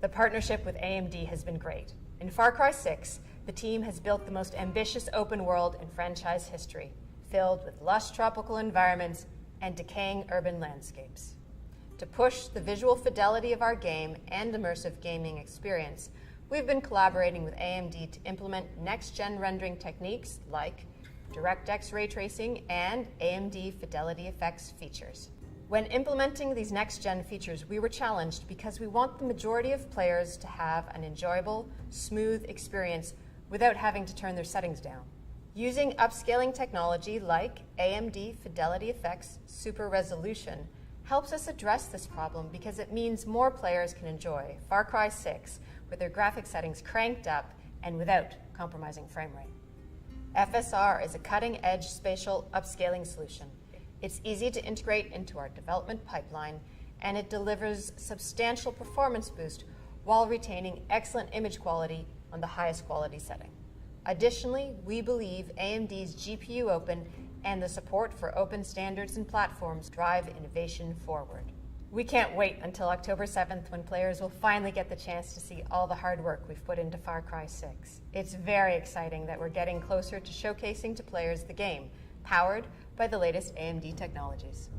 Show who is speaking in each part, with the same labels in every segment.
Speaker 1: The partnership with AMD has been great. In Far Cry 6, the team has built the most ambitious open world in franchise history, filled with lush tropical environments and decaying urban landscapes. To push the visual fidelity of our game and immersive gaming experience, we've been collaborating with AMD to implement next-gen rendering techniques like DirectX ray tracing and AMD Fidelity Effects features. When implementing these next-gen features, we were challenged because we want the majority of players to have an enjoyable, smooth experience without having to turn their settings down. Using upscaling technology like AMD Fidelity Effects Super Resolution helps us address this problem because it means more players can enjoy Far Cry 6 with their graphic settings cranked up and without compromising frame rate. FSR is a cutting-edge spatial upscaling solution. It's easy to integrate into our development pipeline, and it delivers substantial performance boost while retaining excellent image quality on the highest quality setting. Additionally, we believe AMD's GPU Open and the support for open standards and platforms drive innovation forward. We can't wait until October 7th when players will finally get the chance to see all the hard work we've put into Far Cry 6. It's very exciting that we're getting closer to showcasing to players the game, powered by the latest AMD technologies.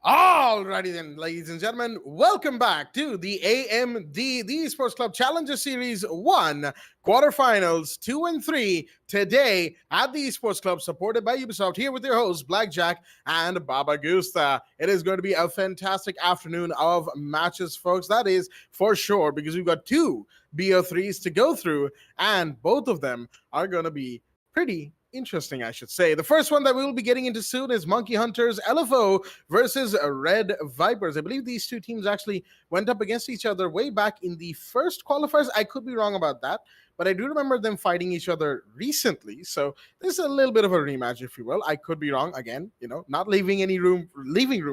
Speaker 2: Alrighty then, ladies and gentlemen, welcome back to the AMD, the Esports Club Challenger Series 1 quarterfinals 2 and 3 today at the Esports Club, supported by Ubisoft, here with your hosts Blackjack and Baba Gusta. It is going to be a fantastic afternoon of matches, folks. That is for sure, because we've got two BO3s to go through, and both of them are going to be pretty interesting, I should say. The first one that we will be getting into soon is Monkey Hunters LFO versus Red Viperz. I believe these two teams actually went up against each other way back in the first qualifiers. I could be wrong about that, but I do remember them fighting each other recently. So this is a little bit of a rematch, if you will. I could be wrong again, not leaving room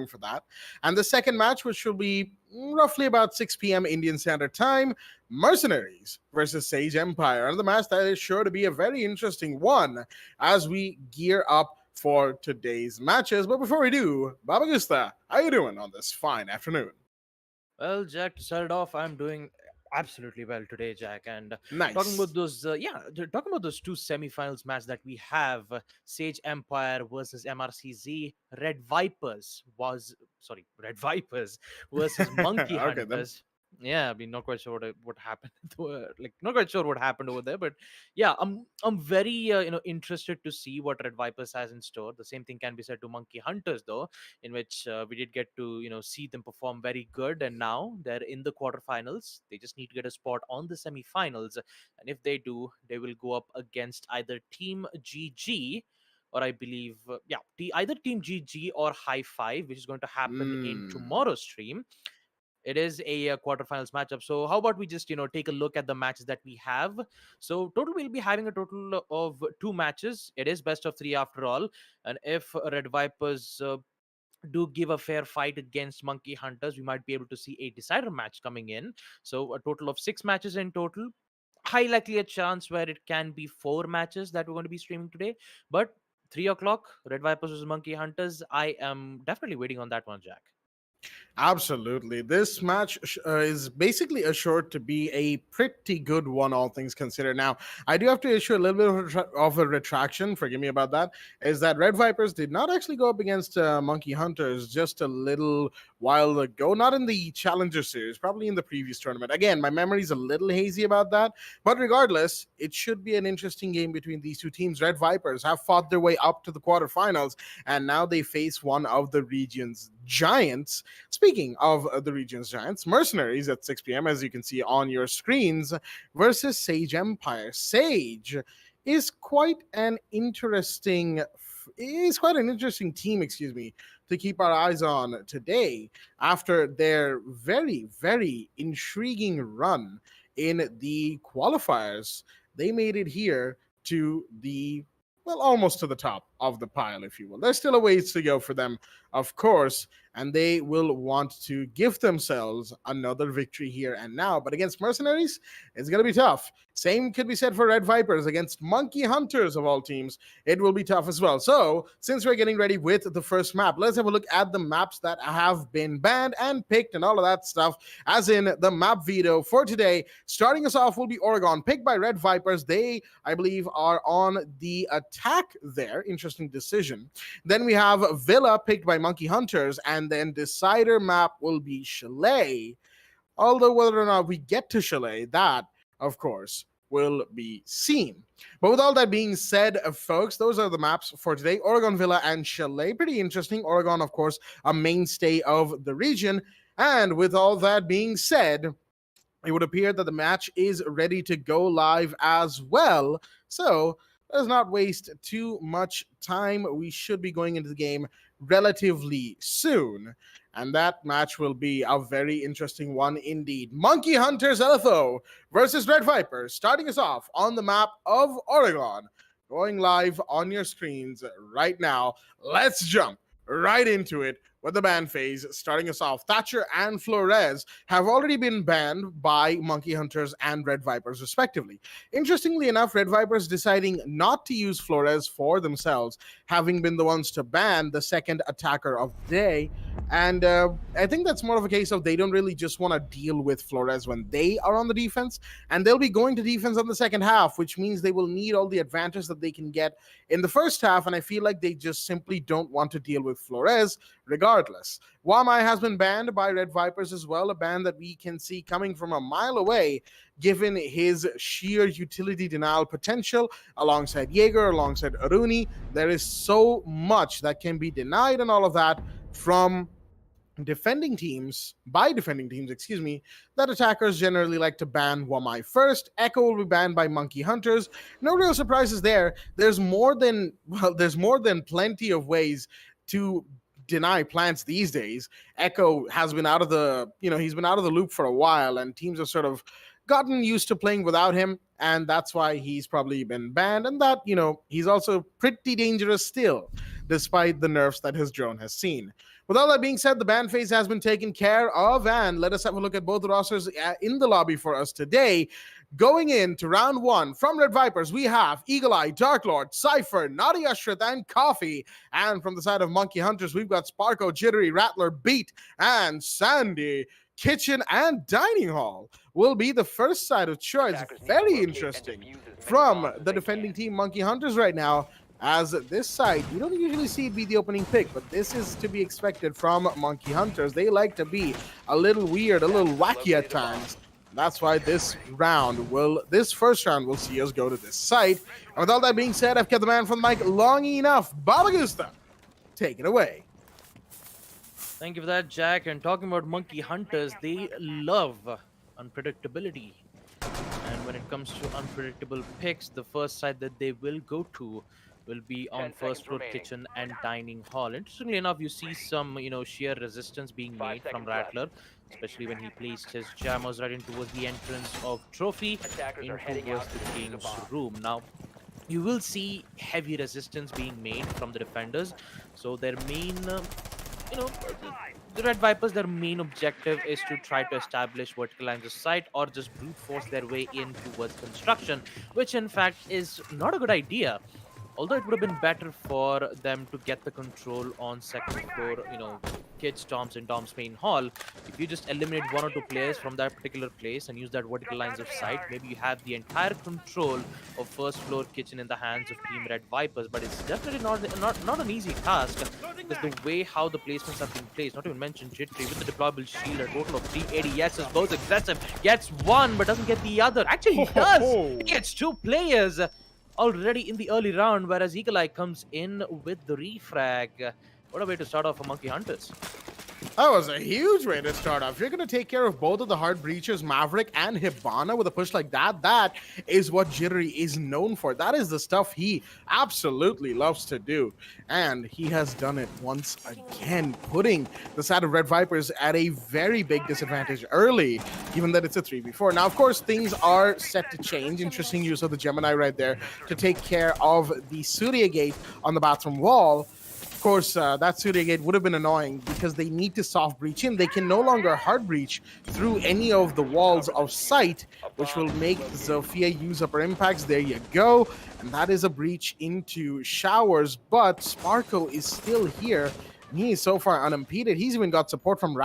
Speaker 2: for that. And the second match, which will be roughly about 6 p.m. Indian Standard Time, Mercenaries versus Sage Empire. And the match that is sure to be a very interesting one as we gear up for today's matches. But before we do, Baba Gusta, how are you doing on this fine afternoon?
Speaker 3: Well, Jack, to start it off, I'm doing absolutely well today, Jack. And
Speaker 2: Nice.
Speaker 3: talking about those two semifinals match that we have, Sage Empire versus MRCZ, Red Vipers versus Monkey
Speaker 2: Okay, then.
Speaker 3: Hunters. Yeah, I mean, not quite sure what happened. Not quite sure what happened over there, but yeah, I'm very interested to see what Red Vipers has in store. The same thing can be said to Monkey Hunters, though, in which we did get to see them perform very good, and now they're in the quarterfinals. They just need to get a spot on the semifinals, and if they do, they will go up against either Team GG, or I believe either Team GG or High Five, which is going to happen in tomorrow's stream. It is a quarterfinals matchup. So how about we just take a look at the matches that we have. So total, we'll be having a total of 2 matches. It is best of 3 after all, and if Red Vipers do give a fair fight against Monkey Hunters, we might be able to see a decider match coming in. So a total of 6 matches in total. High likely a chance where it can be 4 matches that we're going to be streaming today, but 3 o'clock, Red Vipers versus Monkey Hunters, I am definitely waiting on that one, Jack.
Speaker 2: Absolutely. This match is basically assured to be a pretty good one, all things considered. Now, I do have to issue a little bit of a retraction, forgive me about that, is that Red Vipers did not actually go up against Monkey Hunters just a little while ago, not in the Challenger Series, probably in the previous tournament. Again, my memory's a little hazy about that, but regardless, it should be an interesting game between these two teams. Red Vipers have fought their way up to the quarterfinals, and now they face one of the region's giants. Speaking of the region's giants, Mercenaries at 6 p.m., as you can see on your screens, versus Sage Empire. Sage is quite an interesting team, to keep our eyes on today after their very, very intriguing run in the qualifiers. They made it here to almost to the top. of the pile, if you will. There's still a ways to go for them, of course, and they will want to give themselves another victory here and now. But against Mercenaries, it's going to be tough. Same could be said for Red Viperz. Against Monkey Hunters of all teams, it will be tough as well. So, since we're getting ready with the first map, let's have a look at the maps that have been banned and picked and all of that stuff, as in the map veto for today. Starting us off will be Oregon, picked by Red Viperz. They, I believe, are on the attack there. Interesting decision. Then we have Villa, picked by Monkey Hunters, and then decider map will be Chalet. Although whether or not we get to Chalet, that, of course, will be seen. But with all that being said, folks, those are the maps for today. Oregon, Villa, and Chalet. Pretty interesting. Oregon, of course, a mainstay of the region. And with all that being said, it would appear that the match is ready to go live as well. So let's not waste too much time. We should be going into the game relatively soon. And that match will be a very interesting one indeed. Monkey Hunters LFO versus Red Viperz, starting us off on the map of Oregon. Going live on your screens right now. Let's jump right into it with the ban phase. Starting us off, Thatcher and Flores have already been banned by Monkey Hunters and Red Viperz respectively. Interestingly enough, Red Viperz deciding not to use Flores for themselves, having been the ones to ban the second attacker of the day. And I think that's more of a case of they don't really just want to deal with Flores when they are on the defense, and they'll be going to defense on the second half, which means they will need all the advantage that they can get in the first half, and I feel like they just simply don't want to deal with Flores regardless. Wamai has been banned by Red Viperz as well, a ban that we can see coming from a mile away, given his sheer utility denial potential alongside Jaeger, alongside Aruni. There is so much that can be denied and all of that from defending teams, that attackers generally like to ban Wamai first. Echo will be banned by Monkey Hunters. No real surprises there. There's more than plenty of ways to deny plants these days. Echo has been out of the, he's been out of the loop for a while, and teams have sort of gotten used to playing without him, and that's why he's probably been banned. And that, he's also pretty dangerous still, despite the nerfs that his drone has seen. With all that being said, the ban phase has been taken care of, and let us have a look at both the rosters in the lobby for us today. Going into round one, from Red Viperz, we have Eagle Eye, Dark Lord, Cypher, Naughty Ashrit, and Coffee. And from the side of Monkey Hunters, we've got Sparko, Jittery, Rattler, Beat, and Sandy. Kitchen and Dining Hall will be the first side of choice. Very interesting from the defending team Monkey Hunters right now, as this side, you don't usually see it be the opening pick, but this is to be expected from Monkey Hunters. They like to be a little weird, a little wacky at times. That's why this first round will see us go to this site. And with all that being said, I've kept the man from the mic long enough. Baba Gusta, take it away.
Speaker 3: Thank you for that, Jack. And talking about Monkey Hunters, they love unpredictability. And when it comes to unpredictable picks, the first side that they will go to will be on first floor kitchen and dining hall. Interestingly enough, you see some, sheer resistance being made from Rattler, especially when he placed his jammers right in towards the entrance of Trophy in towards the King's room. Now, you will see heavy resistance being made from the defenders. So their main, the Red Viperz, their main objective is to try to establish vertical lines of sight or just brute force their way in towards construction, which in fact is not a good idea. Although it would have been better for them to get the control on second floor, Kids, Toms, and Dom's main hall. If you just eliminate one or two players from that particular place and use that vertical lines of sight, maybe you have the entire control of first floor kitchen in the hands of Team Red Viperz. But it's definitely not an easy task, because the way how the placements have been placed, not to even mention Jittery with the deployable shield, a total of 380 yeses, both aggressive, gets one but doesn't get the other. Actually, he does! He gets two players already in the early round, whereas Eagle Eye comes in with the refrag. What a way to start off for Monkey Hunters.
Speaker 2: That was a huge way to start off. You're going to take care of both of the hard breachers, Maverick and Hibana, with a push like that. That is what Jittery is known for. That is the stuff he absolutely loves to do. And he has done it once again, putting the side of Red Viperz at a very big disadvantage early, given that it's a 3v4. Now, of course, things are set to change. Interesting use of the Gemini right there to take care of the Surya gate on the bathroom wall. Of course, that Surya gate would have been annoying because they need to soft breach in. They can no longer hard breach through any of the walls of sight, which will make Zofia use up her impacts. There you go. And that is a breach into showers, but Sparko is still here. And he is so far unimpeded. He's even got support from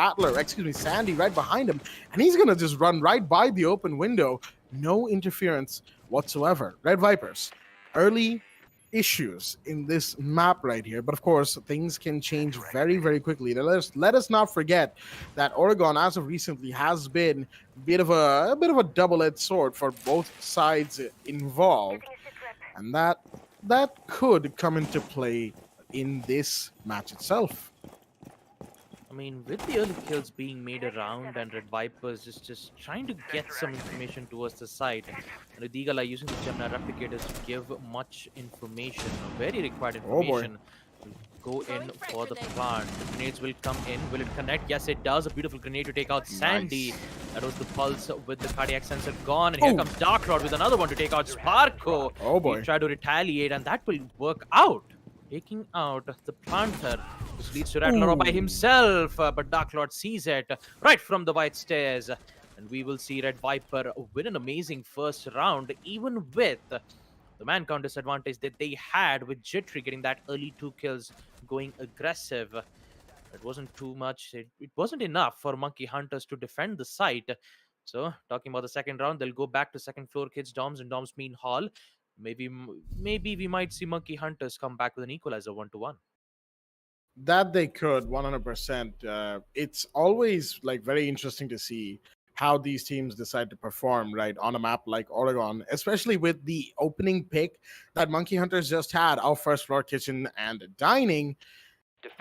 Speaker 2: Sandy right behind him. And he's going to just run right by the open window. No interference whatsoever. Red Viperz, early issues in this map right here, but of course things can change very, very quickly. Let us not forget that Oregon, as of recently, has been a bit of a double-edged sword for both sides involved, and that could come into play in this match itself.
Speaker 3: I mean, with the early kills being made around and Red Viperz just trying to get some information towards the site, and with Eagle Eye using the Gemini replicators to give much information, very required information, go in for the plant. The grenades will come in. Will it connect? Yes, it does. A beautiful grenade to take out Sandy. Nice. That was the pulse with the cardiac sensor gone. And here comes Dark Lord with another one to take out Sparko.
Speaker 2: Oh boy.
Speaker 3: He tried to retaliate, and that will work out. Taking out the planter. This leads to Rattler by himself, but Dark Lord sees it right from the white stairs. And we will see Red Viper win an amazing first round, even with the man count disadvantage that they had with Jittery getting that early 2 kills, going aggressive. It wasn't too much. It wasn't enough for Monkey Hunters to defend the site. So, talking about the second round, they'll go back to second floor kids' dorms and dorms mean hall. Maybe we might see Monkey Hunters come back with an equalizer 1-1.
Speaker 2: That they could 100%. It's always like very interesting to see how these teams decide to perform right on a map like Oregon, especially with the opening pick that Monkey Hunters just had, our first floor kitchen and dining.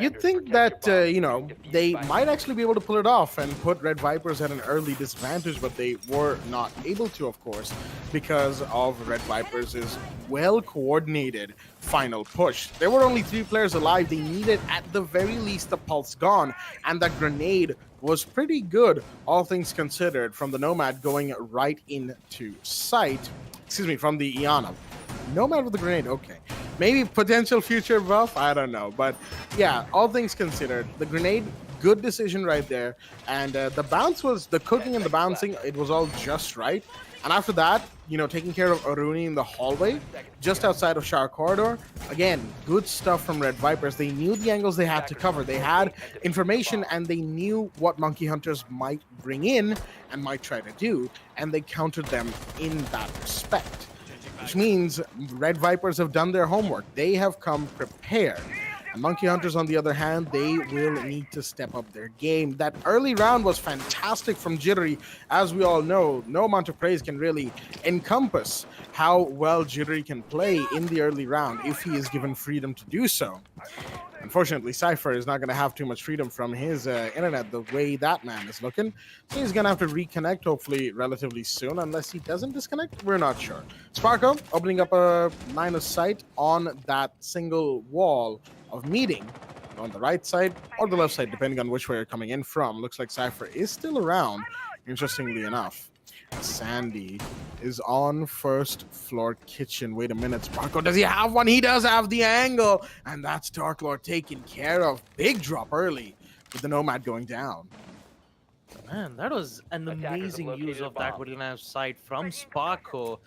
Speaker 2: You'd think that, they might actually be able to pull it off and put Red Viperz at an early disadvantage, but they were not able to, of course, because of Red Viperz' well-coordinated final push. There were only 3 players alive. They needed, at the very least, the pulse gone, and that grenade was pretty good, all things considered, from the Nomad going right into sight. Excuse me, from the Iana. Nomad with the grenade, okay. Maybe potential future buff, I don't know. But yeah, all things considered, the grenade, good decision right there. And the bounce was, the cooking and the bouncing, it was all just right. And after that, taking care of Aruni in the hallway, just outside of Shower Corridor. Again, good stuff from Red Viperz. They knew the angles they had to cover. They had information and they knew what Monkey Hunters might bring in and might try to do. And they countered them in that respect. Which means Red Viperz have done their homework. They have come prepared. And Monkey Hunters, on the other hand, they will need to step up their game. That early round was fantastic from Jittery. As we all know, no amount of praise can really encompass how well Jittery can play in the early round if he is given freedom to do so. Unfortunately, Cypher is not going to have too much freedom from his internet the way that man is looking. So he's going to have to reconnect, hopefully, relatively soon. Unless he doesn't disconnect, we're not sure. Sparko opening up a line of sight on that single wall of meeting on the right side or the left side, depending on which way you're coming in from. Looks like Cypher is still around, interestingly enough. Sandy is on first floor kitchen. Wait a minute, Sparko, does he have one? He does have the angle, and that's Dark Lord taken care of. Big drop early with the Nomad going down.
Speaker 3: Man, that was an amazing use of that vertical line of sight from Sparko,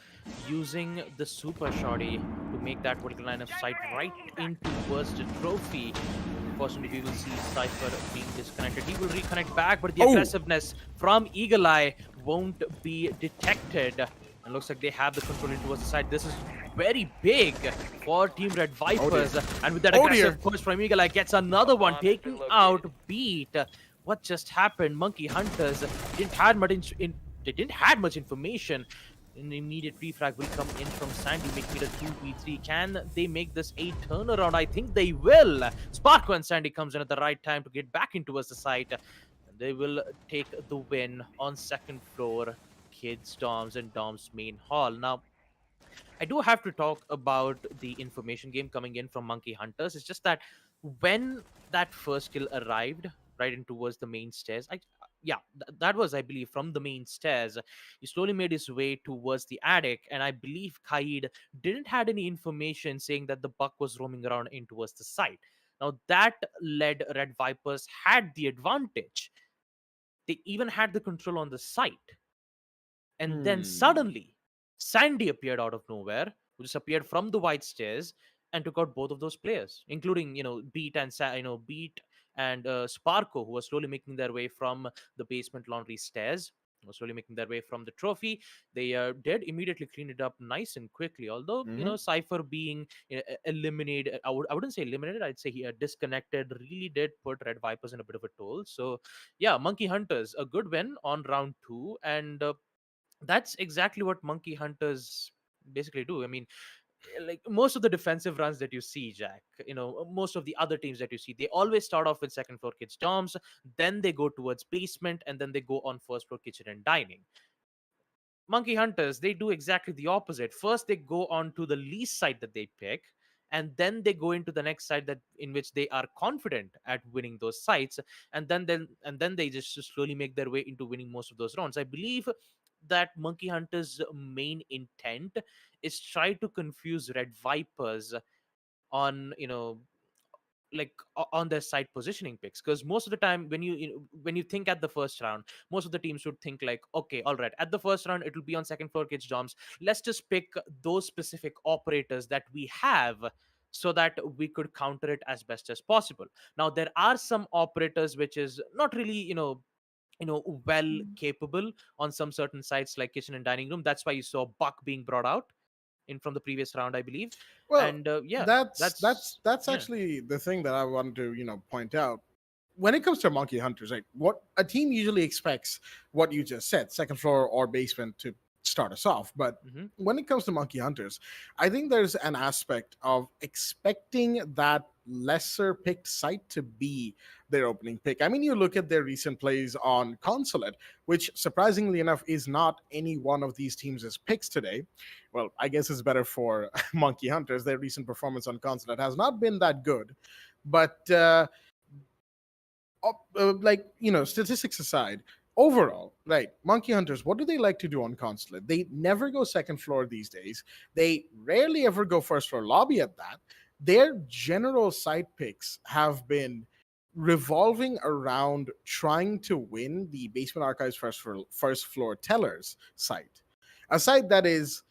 Speaker 3: using the super shorty to make that vertical line of sight right into first trophy. Unfortunately, we will see Cypher being disconnected. He will reconnect back, but the aggressiveness from Eagle Eye won't be detected. And looks like they have the control towards the side. This is very big for Team Red Viperz. And with that aggressive push from Eagle Eye, gets another one, taking out Beat. What just happened? Monkey Hunters didn't have much information. An immediate refrag will come in from Sandy, making it a 2v3. Can they make this a turnaround? I think they will. Sparko and Sandy comes in at the right time to get back into us the site. And they will take the win on second floor, Kids, Doms, and Dom's main hall. Now, I do have to talk about the information game coming in from Monkey Hunters. It's just that when that first kill arrived right in towards the main stairs, that was, I believe, from the main stairs. He slowly made his way towards the attic, and I believe Kaid didn't had any information saying that the buck was roaming around in towards the site. Now that led Red Vipers had the advantage. They even had the control on the site, and then suddenly Sandy appeared out of nowhere, who just appeared from the white stairs and took out both of those players, including Beat and Sparko, who was slowly making their way from the basement laundry stairs. Was slowly making their way from the trophy. They did immediately clean it up nice and quickly. Although Cypher being eliminated, I wouldn't say eliminated. I'd say he disconnected. Really did put Red Vipers in a bit of a toll. So yeah, Monkey Hunters a good win on round two, and that's exactly what Monkey Hunters basically do. I mean, like most of the defensive runs that you see, Jack, most of the other teams that you see, they always start off with second floor kids dorms, then they go towards basement, and then they go on first floor kitchen and dining. Monkey Hunters, they do exactly the opposite. First, they go on to the least site that they pick, and then they go into the next site that in which they are confident at winning those sites, and then they just slowly make their way into winning most of those rounds. I believe that Monkey Hunters' main intent is try to confuse Red Vipers on on their side positioning picks, because most of the time when when you think at the first round, most of the teams would think like, okay, all right, at the first round it will be on second floor kids doms, let's just pick those specific operators that we have so that we could counter it as best as possible. Now there are some operators which is not really well capable on some certain sites like kitchen and dining room. That's why you saw Buck being brought out in from the previous round, I believe.
Speaker 2: Well,
Speaker 3: And yeah,
Speaker 2: that's that's
Speaker 3: that's
Speaker 2: that's
Speaker 3: yeah.
Speaker 2: actually the thing that I wanted to point out. When it comes to Monkey Hunters, right? What a team usually expects, what you just said, second floor or basement to start us off. But
Speaker 3: Hmm.
Speaker 2: when it comes to Monkey Hunters, I think there's an aspect of expecting that lesser picked site to be their opening pick. I mean, you look at their recent plays on Consulate, which surprisingly enough is not any one of these teams' picks today. Well, I guess it's better for Monkey Hunters. Their recent performance on Consulate has not been that good. But statistics aside, overall, right, Monkey Hunters, what do they like to do on Consulate? They never go second floor these days. They rarely ever go first floor lobby at that. Their general side picks have been revolving around trying to win the Basement Archives first floor tellers site, a site that is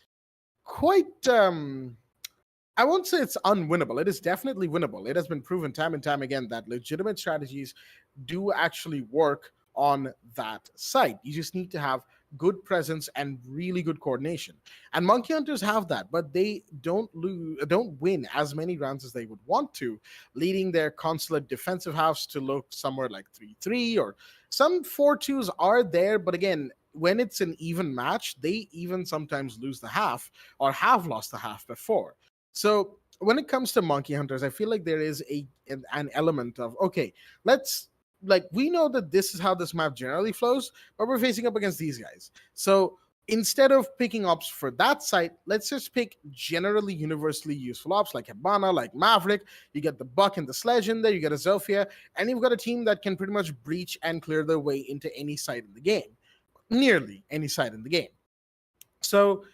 Speaker 2: quite I won't say it's unwinnable. It is definitely winnable. It has been proven time and time again that legitimate strategies do actually work on that site. You just need to have good presence and really good coordination. And Monkey Hunters have that, but they don't win as many rounds as they would want to, leading their Consulate defensive halves to look somewhere like 3-3, or some 4-2s are there, but again, when it's an even match, they even sometimes lose the half or have lost the half before. So when it comes to Monkey Hunters, I feel like there is an element of, okay, let's, like, we know that this is how this map generally flows, but we're facing up against these guys. So instead of picking ops for that site, let's just pick generally universally useful ops like Hibana, like Maverick. You get the Buck and the Sledge in there, you get a Zofia, and you've got a team that can pretty much breach and clear their way into any site in the game. Nearly any site in the game. So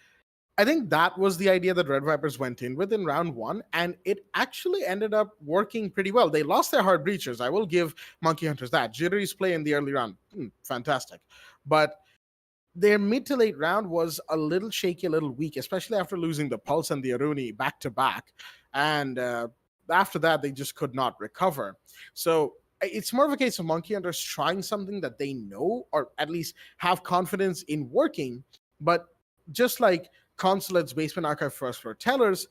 Speaker 2: I think that was the idea that Red Vipers went in with in round one, and it actually ended up working pretty well. They lost their hard breachers. I will give Monkey Hunters that. Jittery's play in the early round, fantastic. But their mid to late round was a little shaky, a little weak, especially after losing the Pulse and the Aruni back to back. And after that, they just could not recover. So it's more of a case of Monkey Hunters trying something that they know, or at least have confidence in working. But just like Consulate's Basement Archive first floor tellers,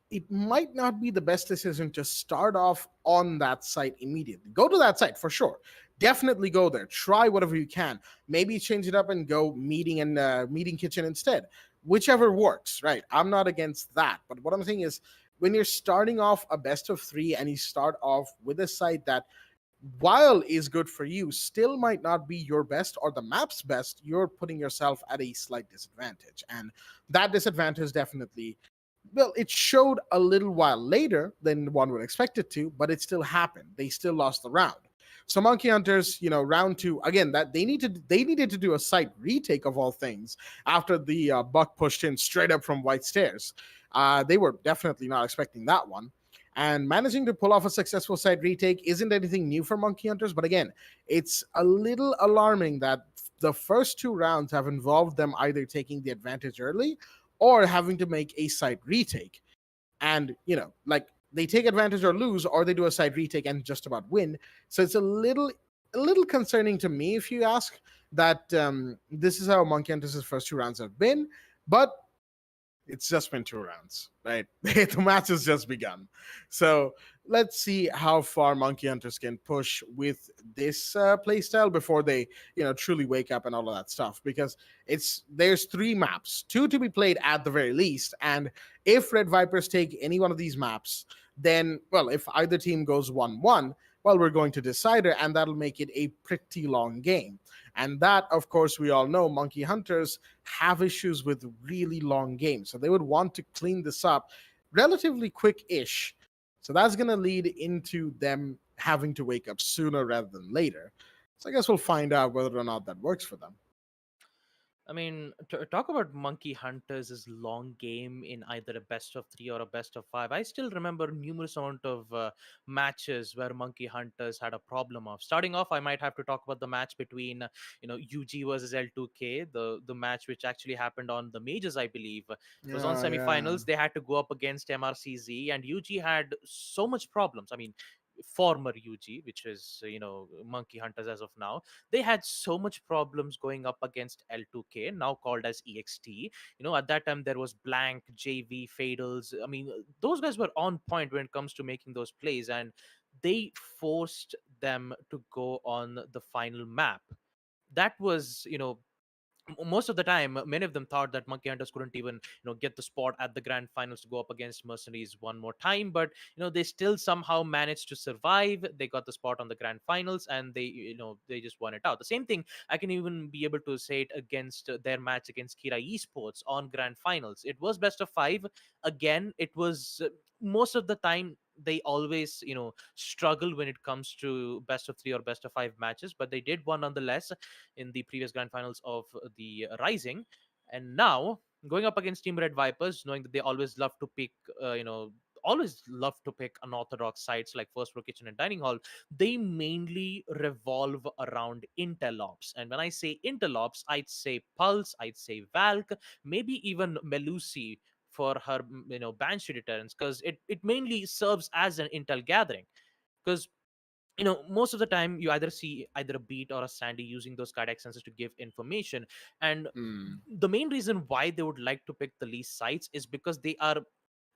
Speaker 2: it might not be the best decision to start off on that site immediately. Go to that site for sure. definitely go there. Try whatever you can. Maybe change it up and go meeting and meeting kitchen instead. Whichever works, right? I'm not against that. But what I'm saying is, when you're starting off a best of three and you start off with a site that, while is good for you, still might not be your best or the map's best, you're putting yourself at a slight disadvantage. And that disadvantage definitely, well, it showed a little while later than one would expect it to, but it still happened. They still lost the round. So Monkey Hunters, round two again. That they needed to do a site retake of all things after the Buck pushed in straight up from White Stairs. They were definitely not expecting that one. And managing to pull off a successful site retake isn't anything new for Monkey Hunters, but again, it's a little alarming that the first two rounds have involved them either taking the advantage early or having to make a site retake. And, like, they take advantage or lose, or they do a site retake and just about win. So it's a little concerning to me, if you ask, that this is how Monkey Hunters' first two rounds have been. But it's just been two rounds, right? The match has just begun. So let's see how far Monkey Hunters can push with this playstyle before they, truly wake up and all of that stuff. Because there's three maps, two to be played at the very least. And if Red Vipers take any one of these maps, then, well, if either team goes 1-1, well, we're going to Decider, and that'll make it a pretty long game. And that, of course, we all know Monkey Hunters have issues with really long games. So they would want to clean this up relatively quick-ish. So that's going to lead into them having to wake up sooner rather than later. So I guess we'll find out whether or not that works for them.
Speaker 3: I mean, talk about Monkey Hunters' long game in either a best of three or a best of five. I still remember numerous amount of matches where Monkey Hunters had a problem of. Starting off, I might have to talk about the match between UG versus L2K, the match which actually happened on the majors, I believe. It was on
Speaker 2: Yeah.
Speaker 3: semifinals. They had to go up against MRCZ, and UG had so much problems. I mean, former UG, which is Monkey Hunters as of now, they had so much problems going up against L2K, now called as EXT. At that time there was Blank, JV, Fadals. I mean, those guys were on point when it comes to making those plays, and they forced them to go on the final map. That was, most of the time, many of them thought that Monkey Hunters couldn't even get the spot at the grand finals to go up against Mercenaries one more time, but they still somehow managed to survive. They got the spot on the grand finals, and they just won it out. The same thing I can even be able to say it against their match against Kira Esports on grand finals. It was best of five. Again, it was most of the time they always struggle when it comes to best of three or best of five matches, but they did one nonetheless in the previous grand finals of the Rising. And now going up against Team Red Vipers, knowing that they always love to pick, always love to pick unorthodox sites like First Floor Kitchen and Dining Hall, they mainly revolve around Intel Ops. And when I say Intel Ops, I'd say Pulse, I'd say Valk, maybe even Melusi for her, Banshee deterrence, because it mainly serves as an Intel gathering. Because most of the time you either see either a beat or a sandy using those cardiac sensors to give information. And
Speaker 2: Hmm.
Speaker 3: the main reason why they would like to pick the least sites is because they are,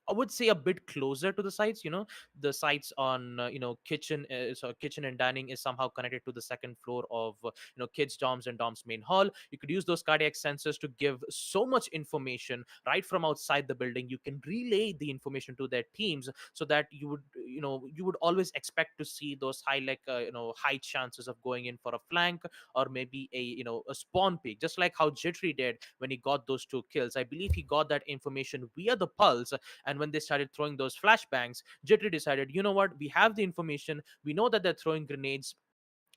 Speaker 3: I would say, a bit closer to the sites. The sites on kitchen, so kitchen and dining is somehow connected to the second floor of kids dorms and dorms main hall. You could use those cardiac sensors to give so much information right from outside the building. You can relay the information to their teams, so that you would always expect to see those high, like high chances of going in for a flank, or maybe a spawn peak, just like how Jittery did when he got those two kills. I believe he got that information via the pulse, and when they started throwing those flashbangs, Jittery decided, you know what, we have the information, we know that they're throwing grenades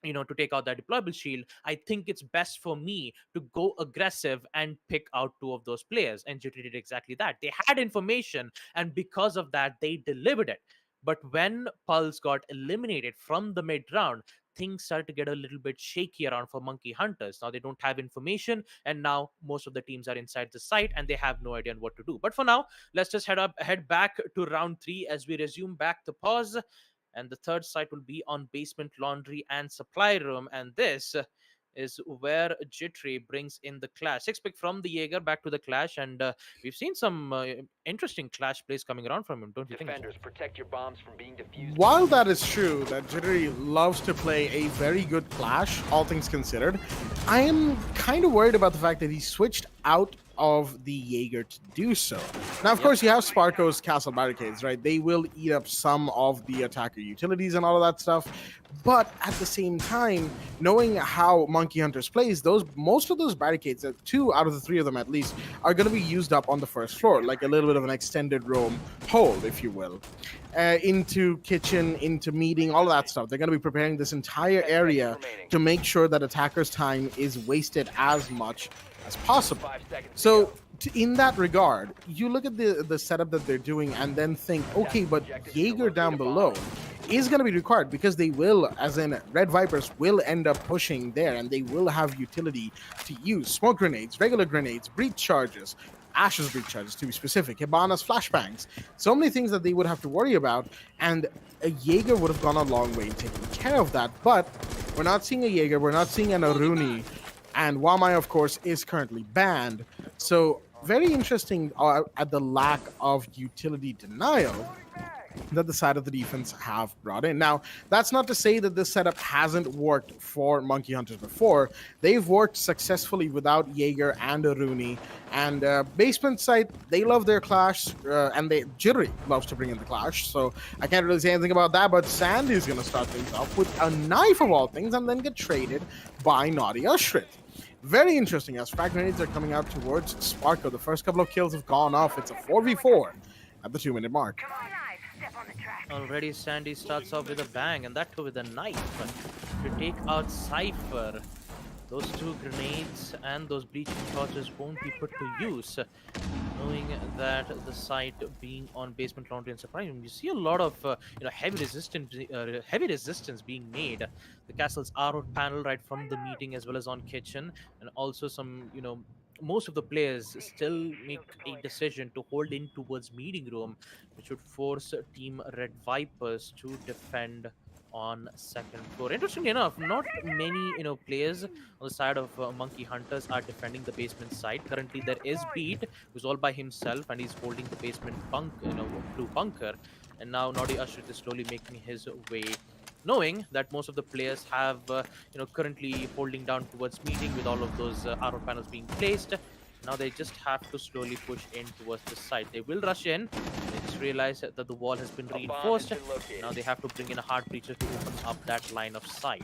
Speaker 3: to take out that deployable shield. I think it's best for me to go aggressive and pick out two of those players. And Jittery did exactly that. They had information, and because of that, they delivered it. But when Pulse got eliminated from the mid round, things started to get a little bit shaky around for Monkey Hunters. Now they don't have information, and now most of the teams are inside the site and they have no idea on what to do. But for now, let's just head back to round three as we resume back the pause. And the third site will be on basement, laundry, and supply room. And this is where Jittery brings in the clash. 6 pick from the Jaeger back to the clash, and we've seen some interesting clash plays coming around from him, don't you think?
Speaker 4: Defenders, protect your bombs from being defused.
Speaker 2: While that is true, that Jittery loves to play a very good clash, all things considered, I am kind of worried about the fact that he switched out of the Jaeger to do so. Now, of course, you have Sparko's Castle Barricades, right? They will eat up some of the attacker utilities and all of that stuff. But at the same time, knowing how Monkey Hunters plays, most of those barricades, 2 out of the 3 of them at least, are going to be used up on the first floor, like a little bit of an extended roam hold, if you will. Into kitchen, into meeting, all of that stuff. They're going to be preparing this entire area to make sure that attackers' time is wasted as much as possible. So in that regard, you look at the setup that they're doing and then think, okay, but Jaeger down below is going to be required because they will, as in Red Viperz, will end up pushing there and they will have utility to use smoke grenades, regular grenades, breach charges, Ash's breach charges to be specific, Hibana's flashbangs, so many things that they would have to worry about, and a Jaeger would have gone a long way in taking care of that. But we're not seeing a Jaeger, we're not seeing an Aruni, and Wamai, of course, is currently banned. So very interesting at the lack of utility denial that the side of the defense have brought in. Now, that's not to say that this setup hasn't worked for Monkey Hunters before. They've worked successfully without Jaeger and Aruni. And basement side, they love their clash, and Jittery loves to bring in the clash. So I can't really say anything about that, but Sandy's going to start things off with a knife of all things and then get traded by Naughty Ushrit. Very interesting as frag grenades are coming out towards Sparko. The first couple of kills have gone off. It's a 4v4 at the 2-minute mark.
Speaker 3: Already Sandy starts off with a bang, and that too with a knife to take out Cypher. Those 2 grenades and those bleaching torches won't be put to use, knowing that the site being on basement laundry and supply room, you see a lot of heavy resistance being made. The castle's R-out panel right from the meeting as well as on kitchen, and also some most of the players still make a decision to hold in towards meeting room, which would force Team Red Viperz to defend on second floor. Interestingly enough, not many players on the side of Monkey Hunters are defending the basement side. Currently, there is Beat, who's all by himself, and he's holding the basement blue bunker. And now Naughty Ushrit is slowly making his way, knowing that most of the players have currently holding down towards meeting with all of those arrow panels being placed. Now they just have to slowly push in towards the side. They will rush in. They just realize that the wall has been reinforced. Now they have to bring in a hard breacher to open up that line of sight.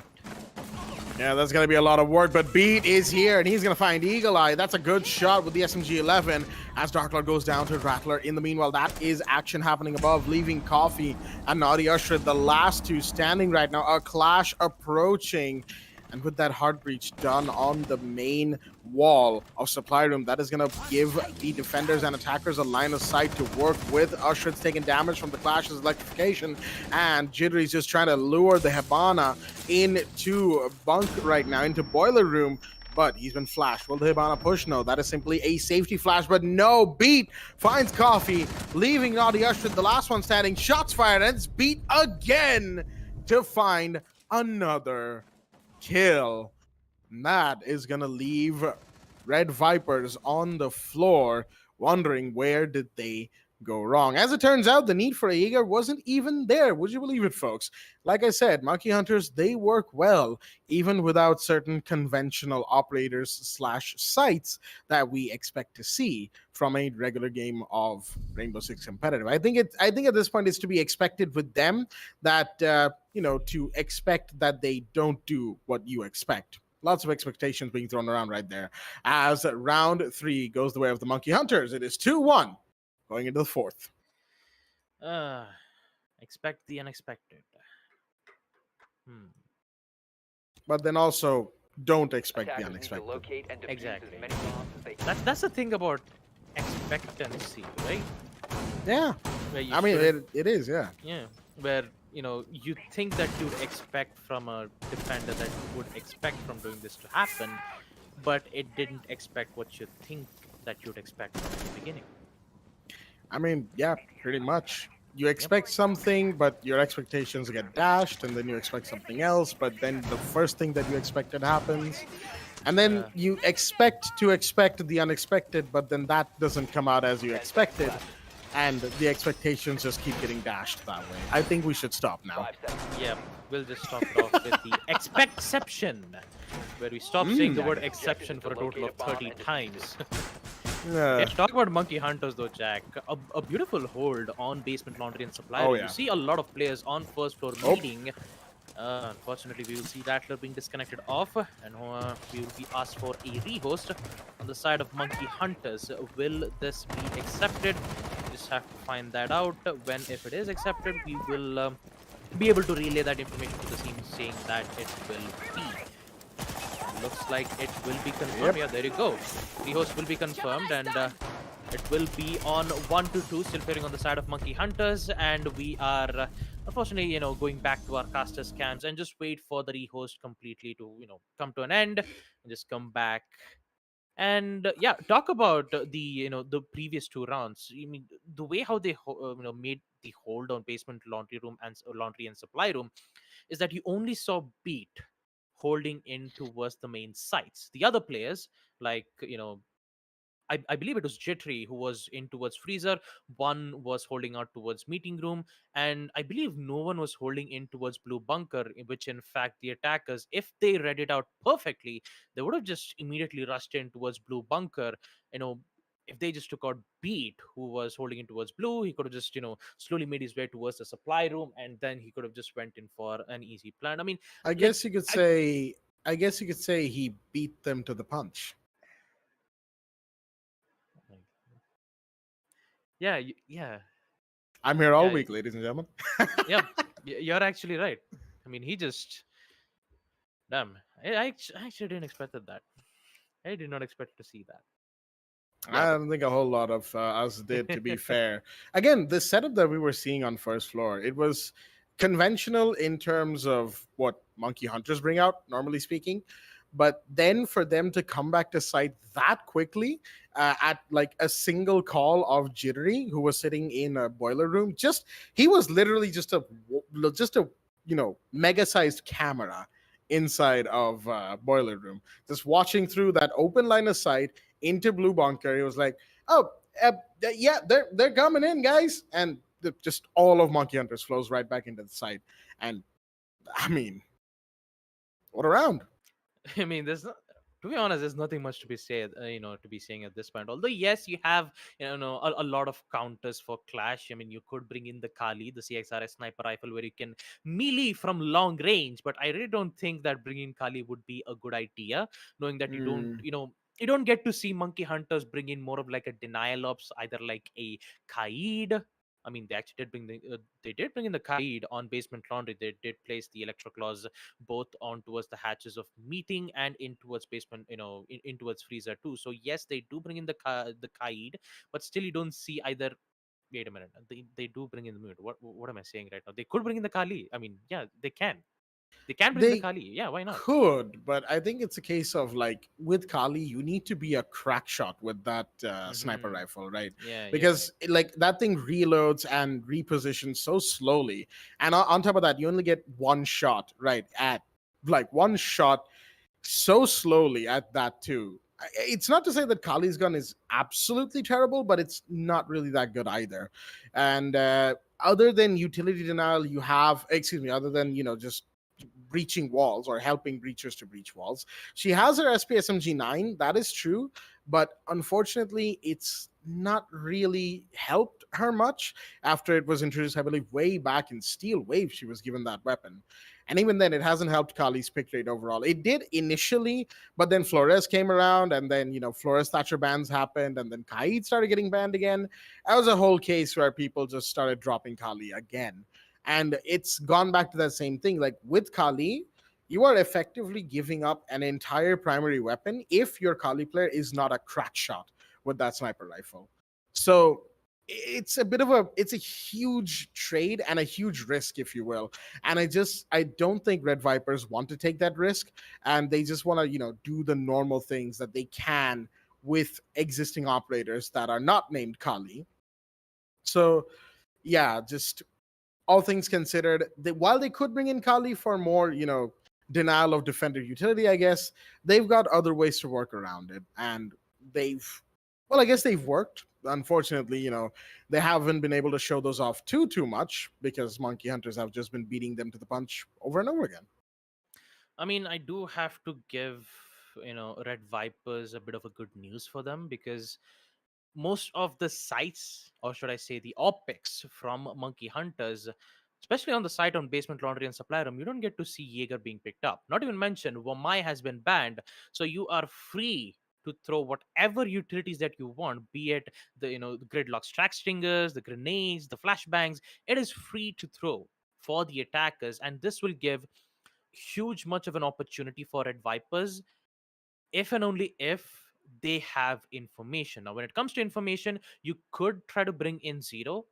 Speaker 2: Yeah, that's going to be a lot of work, but Beat is here, and he's going to find Eagle Eye. That's a good shot with the SMG-11 as Darklord goes down to Rattler. In the meanwhile, that is action happening above, leaving Coffee and Naughty Ushrit, the last 2 standing right now. A clash approaching, and with that hard breach done on the main wall of supply room, that is going to give the defenders and attackers a line of sight to work with. Ushrit's taking damage from the clash's electrification, and Jittery's just trying to lure the Hibana into bunk right now, into boiler room, but he's been flashed. Will the Hibana push? No, that is simply a safety flash, but no, Beat finds Coffee, leaving Naughty Ushrit the last one standing. Shots fired, and it's Beat again to find another kill. And that is gonna leave Red Viperz on the floor wondering where did they go wrong. As it turns out, the need for a Jaeger wasn't even there. Would you believe it, folks? Like I said, Monkey Hunters, they work well even without certain conventional operators slash sites that we expect to see from a regular game of Rainbow Six competitive. I think at this point it's to be expected with them that to expect that they don't do what you expect. Lots of expectations being thrown around right there. As round 3 goes the way of the Monkey Hunters, it is 2-1 going into the 4th.
Speaker 3: Expect the unexpected.
Speaker 2: But then also don't expect the unexpected.
Speaker 3: Exactly. That's the thing about expectancy, right?
Speaker 2: Yeah. I mean, it is, yeah.
Speaker 3: Yeah. Where, you think that you'd expect from a defender that you would expect from doing this to happen, but it didn't expect what you think that you'd expect from the beginning.
Speaker 2: I mean, yeah, pretty much. you expect something, but your expectations get dashed, and then you expect something else, but then the first thing that you expected happens. And then
Speaker 3: Yeah.
Speaker 2: you expect the unexpected, but then that doesn't come out as you
Speaker 4: 10 seconds
Speaker 2: expected.
Speaker 4: left.
Speaker 2: And the expectations just keep getting dashed that way. I think we should stop now.
Speaker 4: 5 seconds.
Speaker 3: Yeah, we'll just stop it off with the expectception, where we stop saying the word exception for a total of 30 times. Let's talk about Monkey Hunters though, Jack. A beautiful hold on Basement Laundry and Supply.
Speaker 2: Oh,
Speaker 3: You
Speaker 2: yeah.
Speaker 3: see a lot of players on first floor
Speaker 2: Oh.
Speaker 3: meeting. Unfortunately, we will see Rattler being disconnected off, and we will be asked for a rehost on the side of Monkey Hunters. Will this be accepted? Just have to find that out. When, if it is accepted, we will be able to relay that information to the team, saying that it will be. Looks like it will be confirmed.
Speaker 2: Yep.
Speaker 3: Yeah, there you go. Rehost will be confirmed, and it will be on 1 to 2, still pairing on the side of Monkey Hunters, and we are unfortunately, going back to our caster scams and just wait for the rehost completely to, come to an end and just come back. And yeah, talk about the previous 2 rounds. I mean, the way how they made the hold on Basement Laundry Room and Laundry and Supply Room is that you only saw Beat holding in towards the main sites. The other players, like, I believe it was Jittery who was in towards Freezer. One was holding out towards Meeting Room, and I believe no one was holding in towards Blue Bunker, in which in fact the attackers, if they read it out perfectly, they would have just immediately rushed in towards Blue Bunker. If they just took out Beat, who was holding in towards Blue, he could have just, slowly made his way towards the supply room, and then he could have just went in for an easy plan. I mean,
Speaker 2: I
Speaker 3: like,
Speaker 2: guess you could say. I guess you could say he beat them to the punch.
Speaker 3: yeah, yeah.
Speaker 2: I'm here all
Speaker 3: Yeah.
Speaker 2: week, ladies and gentlemen.
Speaker 3: Yeah, you're actually right. I mean, he just damn. I actually didn't expect that. I did not expect to see that.
Speaker 2: I don't think a whole lot of us did, to be fair. Again, the setup that we were seeing on first floor, it was conventional in terms of what Monkey Hunters bring out, normally speaking. But then for them to come back to site that quickly at like a single call of Jittery, who was sitting in a boiler room, he was literally just a mega sized camera inside of boiler room, just watching through that open line of sight into Blue Bunker. He was like, "Oh, yeah, they're coming in, guys," and just all of Monkey Hunters flows right back into the site. And I mean, what a round!
Speaker 3: I mean, to be honest, there's nothing much to be said, to be saying at this point. Although, yes, you have, a lot of counters for Clash. I mean, you could bring in the Kali, the CXRS sniper rifle, where you can melee from long range. But I really don't think that bringing Kali would be a good idea, knowing that you don't get to see Monkey Hunters bring in more of like a denial ops, either like a Kaid. I mean, they actually did they did bring in the Kaid on Basement Laundry. They did place the Electroclaws both on towards the hatches of Meeting and in towards Basement, in towards Freezer too. So yes, they do bring in the Kaid, but still you don't see either. Wait a minute, they do bring in the mood. What am I saying right now? They could bring in the Kali. I mean, yeah, they can. They can bring in the
Speaker 2: They
Speaker 3: Kali. Yeah, why not?
Speaker 2: could, but I think it's a case of like with Kali, you need to be a crack shot with that sniper
Speaker 3: Mhm.
Speaker 2: rifle, right?
Speaker 3: Yeah,
Speaker 2: Because like that thing reloads and repositions so slowly, and on top of that, you only get one shot, right? At like one shot so slowly at that too. It's not to say that Kali's gun is absolutely terrible, but it's not really that good either. And other than utility denial, you have, excuse me, other than just breaching walls or helping breachers to breach walls. She has her SPSMG9, that is true, but unfortunately, it's not really helped her much after it was introduced heavily way back in Steel Wave. She was given that weapon. And even then, it hasn't helped Kali's pick rate overall. It did initially, but then Flores came around, and then, Flores Thatcher bans happened, and then Kaid started getting banned again. That was a whole case where people just started dropping Kali again. And it's gone back to that same thing. Like with Kali, you are effectively giving up an entire primary weapon if your Kali player is not a crack shot with that sniper rifle. So it's a huge trade and a huge risk, if you will. And I don't think Red Viperz want to take that risk, and they just want to, do the normal things that they can with existing operators that are not named Kali. So yeah, just all things considered, while they could bring in Kali for more, denial of defender utility, I guess they've got other ways to work around it, and I guess they've worked. Unfortunately, they haven't been able to show those off too much because Monkey Hunters have just been beating them to the punch over and over again.
Speaker 3: I mean, I do have to give, Red Viperz a bit of a good news for them, because most of the sites, or should I say the optics from Monkey Hunters, especially on the site on Basement Laundry and Supply Room, you don't get to see Jaeger being picked up. Not even mention, Wamai has been banned, so you are free to throw whatever utilities that you want, be it the gridlock track stringers, the grenades, the flashbangs. It is free to throw for the attackers, and this will give huge much of an opportunity for Red Viperz if and only if they have information. Now, when it comes to information, you could try to bring in Zero.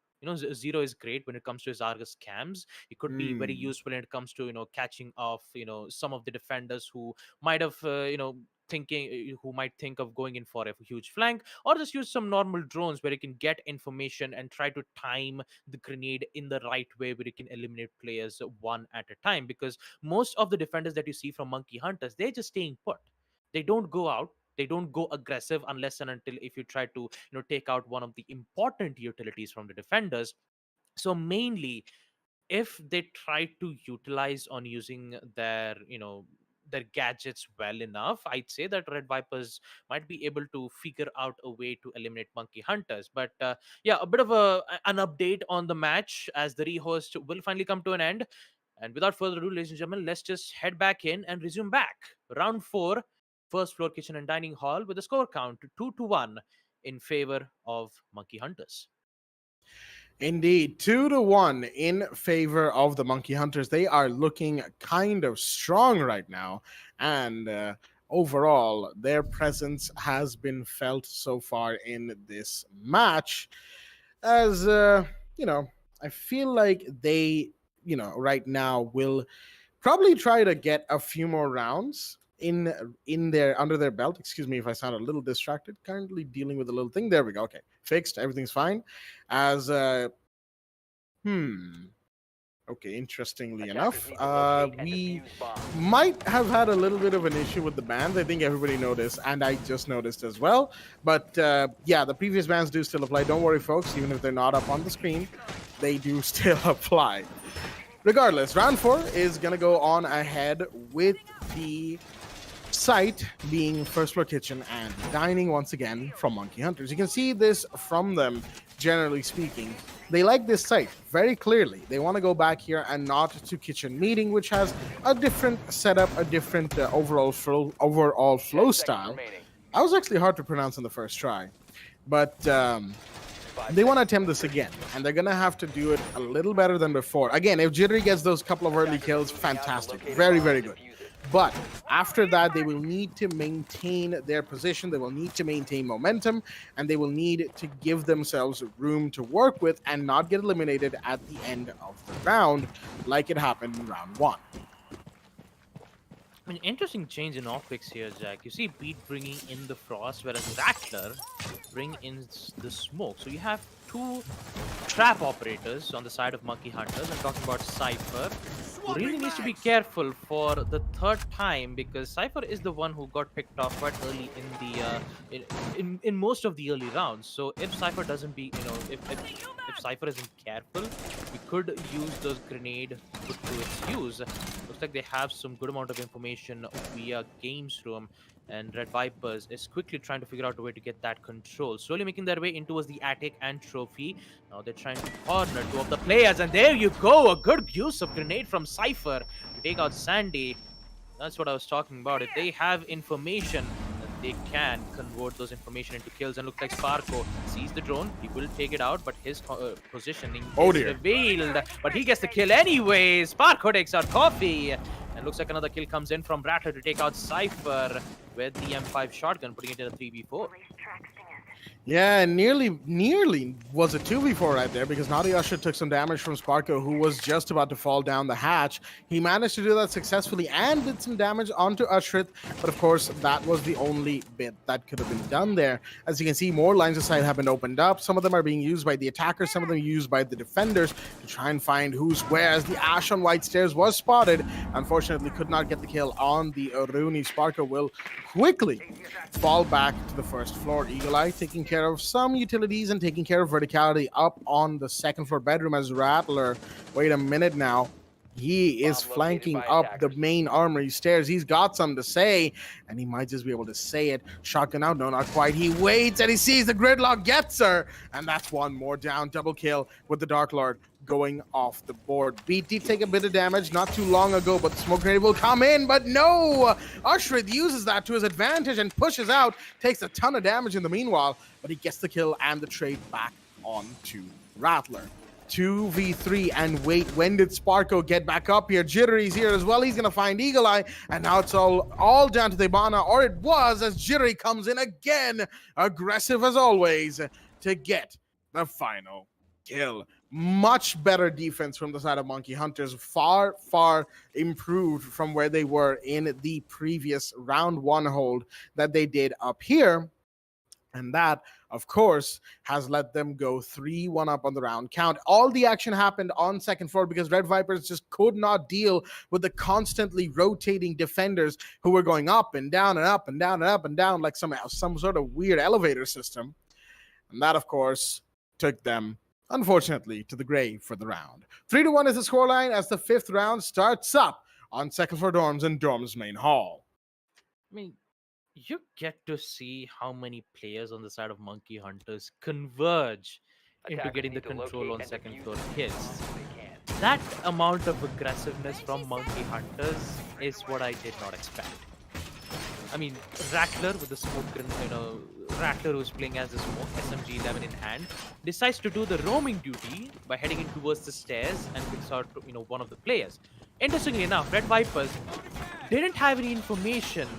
Speaker 3: Zero is great when it comes to his Argus scams. It could be very useful when it comes to catching off some of the defenders who might have who might think of going in for a huge flank, or just use some normal drones where you can get information and try to time the grenade in the right way where you can eliminate players one at a time. Because most of the defenders that you see from Monkey Hunters, they're just staying put. They don't go out, they don't go aggressive unless and until if you try to take out one of the important utilities from the defenders. So mainly, if they try to utilize on using their gadgets well enough, I'd say that Red Viperz might be able to figure out a way to eliminate Monkey Hunters. But yeah, a bit of an update on the match as the rehost will finally come to an end. And without further ado, ladies and gentlemen, let's just head back in and resume back round 4, first floor kitchen and dining hall, with a score count 2-1 in favor of Monkey Hunters.
Speaker 2: Indeed, 2-1 in favor of the Monkey Hunters. They are looking kind of strong right now, and overall, their presence has been felt so far in this match. As I feel like they, right now will probably try to get a few more rounds in their under their belt. Excuse me if I sound a little distracted. Currently dealing with a little thing. There we go. Okay, fixed. Everything's fine. As okay, interestingly enough, we might have had a little bit of an issue with the bans. I think everybody noticed, and I just noticed as well. But yeah, the previous bans do still apply. Don't worry, folks. Even if they're not up on the screen, they do still apply. Regardless, round 4 is going to go on ahead with the site being first floor kitchen and dining once again from Monkey Hunters. You can see this from them, generally speaking. They like this site very clearly. They want to go back here and not to kitchen meeting, which has a different setup, a different overall flow style. I was actually hard to pronounce on the first try, but they want to attempt this again, and they're going to have to do it a little better than before. Again, if Jittery gets those couple of early kills, fantastic. Very, very good. But after that, they will need to maintain their position. They will need to maintain momentum, and they will need to give themselves room to work with and not get eliminated at the end of the round like it happened in round 1.
Speaker 3: An interesting change in optics here, Jack. You see Beat bringing in the frost, whereas Rattler bring in the smoke. So you have 2 trap operators on the side of Monkey Hunters. I'm talking about Cypher, who really needs to be careful for the 3rd time, because Cypher is the one who got picked off quite early in the in most of the early rounds. So if Cypher doesn't be, if Cypher isn't careful, we could use those grenade put to its use. Looks like they have some good amount of information via Games Room, and Red Viperz is quickly trying to figure out a way to get that control. Slowly making their way in towards the attic and trophy. Now they're trying to corner 2 of the players, and there you go! A good use of grenade from Cypher to take out Sandy. That's what I was talking about. If they have information, they can convert those information into kills. And looks like Sparko sees the drone. He will take it out, but his positioning is revealed. But he gets the kill anyways. Sparko takes out Coffee. And looks like another kill comes in from Rattler to take out Cypher with the M5 shotgun, putting it in a 3v4.
Speaker 2: Yeah, nearly was a 2v4 right there because Naughty Usher took some damage from Sparko, who was just about to fall down the hatch. He managed to do that successfully and did some damage onto Ushrit, but of course, that was the only bit that could have been done there. As you can see, more lines of sight have been opened up. Some of them are being used by the attackers, some of them used by the defenders to try and find who's where, as the Ash on White Stairs was spotted. Unfortunately, could not get the kill on the Aruni. Sparko will quickly fall back to the first floor. Eagle Eye taking care of some utilities and taking care of verticality up on the second floor bedroom as Rattler. Wait a minute now. He is flanking up the main armory stairs. He's got something to say, and he might just be able to say it. Shotgun out, no, not quite. He waits, and he sees the gridlock gets her, and that's one more down. Double kill with the Dark Lord going off the board. BT take a bit of damage not too long ago, but the smoke grenade will come in, but no! Ushrid uses that to his advantage and pushes out, takes a ton of damage in the meanwhile, but he gets the kill and the trade back onto Rattler. 2v3, and wait, when did Sparko get back up here? Jittery's here as well. He's gonna find Eagle Eye, and now it's all down to Debana, or it was, as Jittery comes in again, aggressive as always, to get the final kill. Much better defense from the side of Monkey Hunters, far improved from where they were in the previous round one hold that they did up here. And that, of course, has let them go 3-1 up on the round count. All the action happened on second floor because Red Viperz just could not deal with the constantly rotating defenders who were going up and down and up and down and up and down like some sort of weird elevator system. And that, of course, took them, unfortunately, to the grave for the round. 3-1 is the scoreline as the fifth round starts up on second floor dorms and dorms main hall.
Speaker 3: I mean, you get to see how many players on the side of Monkey Hunters converge into getting the control on second floor kills. That amount of aggressiveness from Monkey Hunters is what I did not expect. I mean, Rattler with the smoke, Rattler who's playing as the smoke, SMG-11 in hand, decides to do the roaming duty by heading in towards the stairs and picks out, one of the players. Interestingly enough, Red Viperz didn't have any information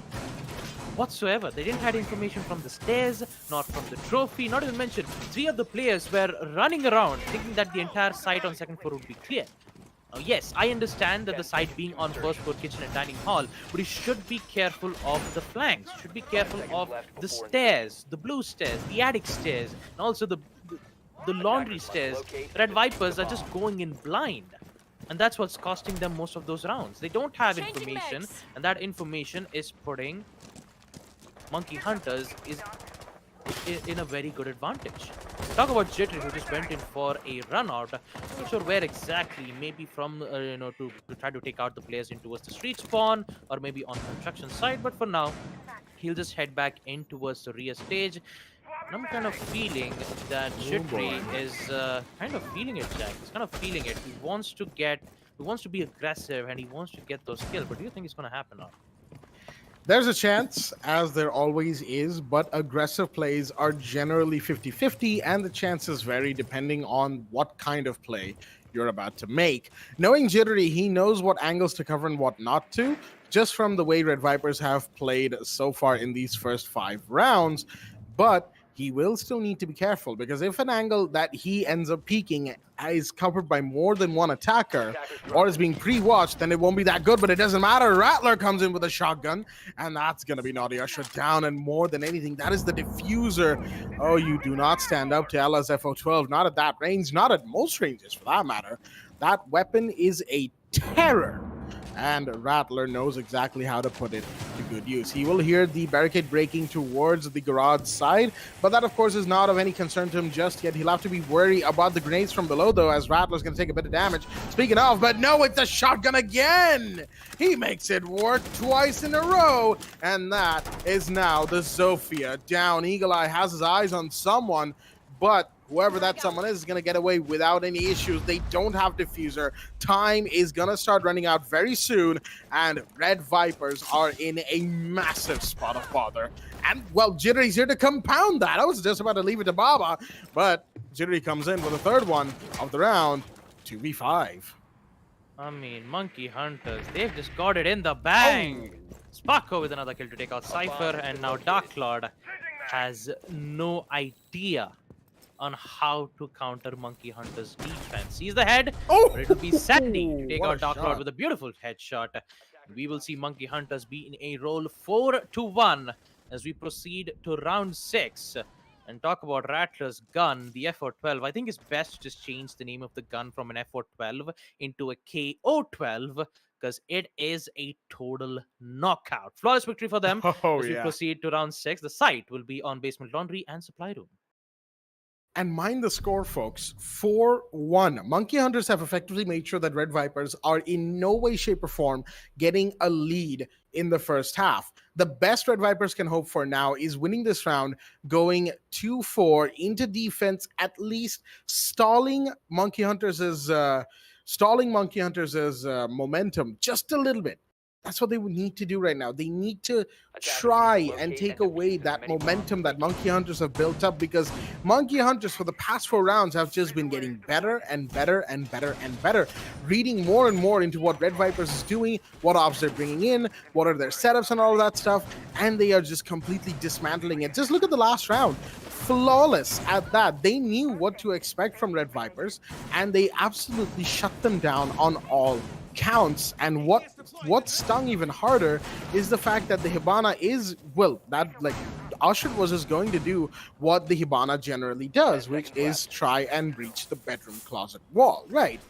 Speaker 3: whatsoever. They didn't have information from the stairs, not from the trophy, not even mentioned. 3 of the players were running around thinking that the entire site on second floor would be clear. Yes, I understand that the site being on first floor kitchen and dining hall, but you should be careful of the flanks. You should be careful of the stairs, the blue stairs, the attic stairs, and also the laundry stairs. Red Viperz are just going in blind. And that's what's costing them most of those rounds. They don't have information, and that information is putting Monkey Hunters is in a very good advantage. Talk about Jittery, who just went in for a run out. Not sure where exactly. Maybe from to try to take out the players in towards the street spawn, or maybe on construction site. But for now, he'll just head back in towards the rear stage. And I'm kind of feeling that Jittery is kind of feeling it, Jack. He's kind of feeling it. He wants to be aggressive and he wants to get those kills. But do you think it's going to happen now?
Speaker 2: There's a chance, as there always is, but aggressive plays are generally 50-50, and the chances vary depending on what kind of play you're about to make. Knowing Jittery, he knows what angles to cover and what not to, just from the way Red Viperz have played so far in these first 5 rounds, but he will still need to be careful, because if an angle that he ends up peeking is covered by more than one attacker or is being pre-watched, then it won't be that good, but it doesn't matter. Rattler comes in with a shotgun, and that's going to be Naughty Usher down, and more than anything, that is the diffuser. Oh, you do not stand up to Ella's FO12, not at that range, not at most ranges for that matter. That weapon is a terror, and Rattler knows exactly how to put it to good use. He will hear the barricade breaking towards the garage side, but that of course is not of any concern to him just yet. He'll have to be wary about the grenades from below though, as Rattler's going to take a bit of damage. Speaking of, but no, it's a shotgun again! He makes it work twice in a row, and that is now the Zofia down. Eagle Eye has his eyes on someone, but whoever that someone is going to get away without any issues. They don't have diffuser. Time is going to start running out very soon, and Red Viperz are in a massive spot of bother. And, well, Jittery's here to compound that. I was just about to leave it to Baba, but Jittery comes in for the third one of the round, 2v5.
Speaker 3: I mean, Monkey Hunters, they've just got it in the bang. Sparko with another kill to take out Cypher, and now Dark Lord has no idea on how to counter Monkey Hunter's defense. He's the head,
Speaker 2: Oh,
Speaker 3: but it will be Sandy to take
Speaker 2: what a
Speaker 3: out Dark Lord
Speaker 2: shot.
Speaker 3: with a beautiful headshot. We will see Monkey Hunters be in a roll 4-1 as we proceed to round 6. And talk about Rattler's gun, the FO12. I think it's best to just change the name of the gun from an FO12 into a KO12 because it is a total knockout. Flawless victory for them
Speaker 2: Oh,
Speaker 3: as we
Speaker 2: yeah.
Speaker 3: proceed to round 6. The site will be on basement laundry and supply room.
Speaker 2: And mind the score, folks. 4-1. Monkey Hunters have effectively made sure that Red Viperz are in no way, shape, or form getting a lead in the first half. The best Red Viperz can hope for now is winning this round, going 2-4 into defense, at least stalling Monkey Hunters' momentum just a little bit. That's what they would need to do right now. They need to try and take away that momentum that Monkey Hunters have built up, because Monkey Hunters for the past 4 rounds have just been getting better and better and better and better, reading more and more into what Red Viperz is doing, what ops they're bringing in, what are their setups and all of that stuff, and they are just completely dismantling it. Just look at the last round. Flawless at that. They knew what to expect from Red Viperz, and they absolutely shut them down on all counts. And what stung even harder is the fact that the Hibana is, well, that like Ushard was just going to do what the Hibana generally does, which is try and breach the bedroom closet wall, right?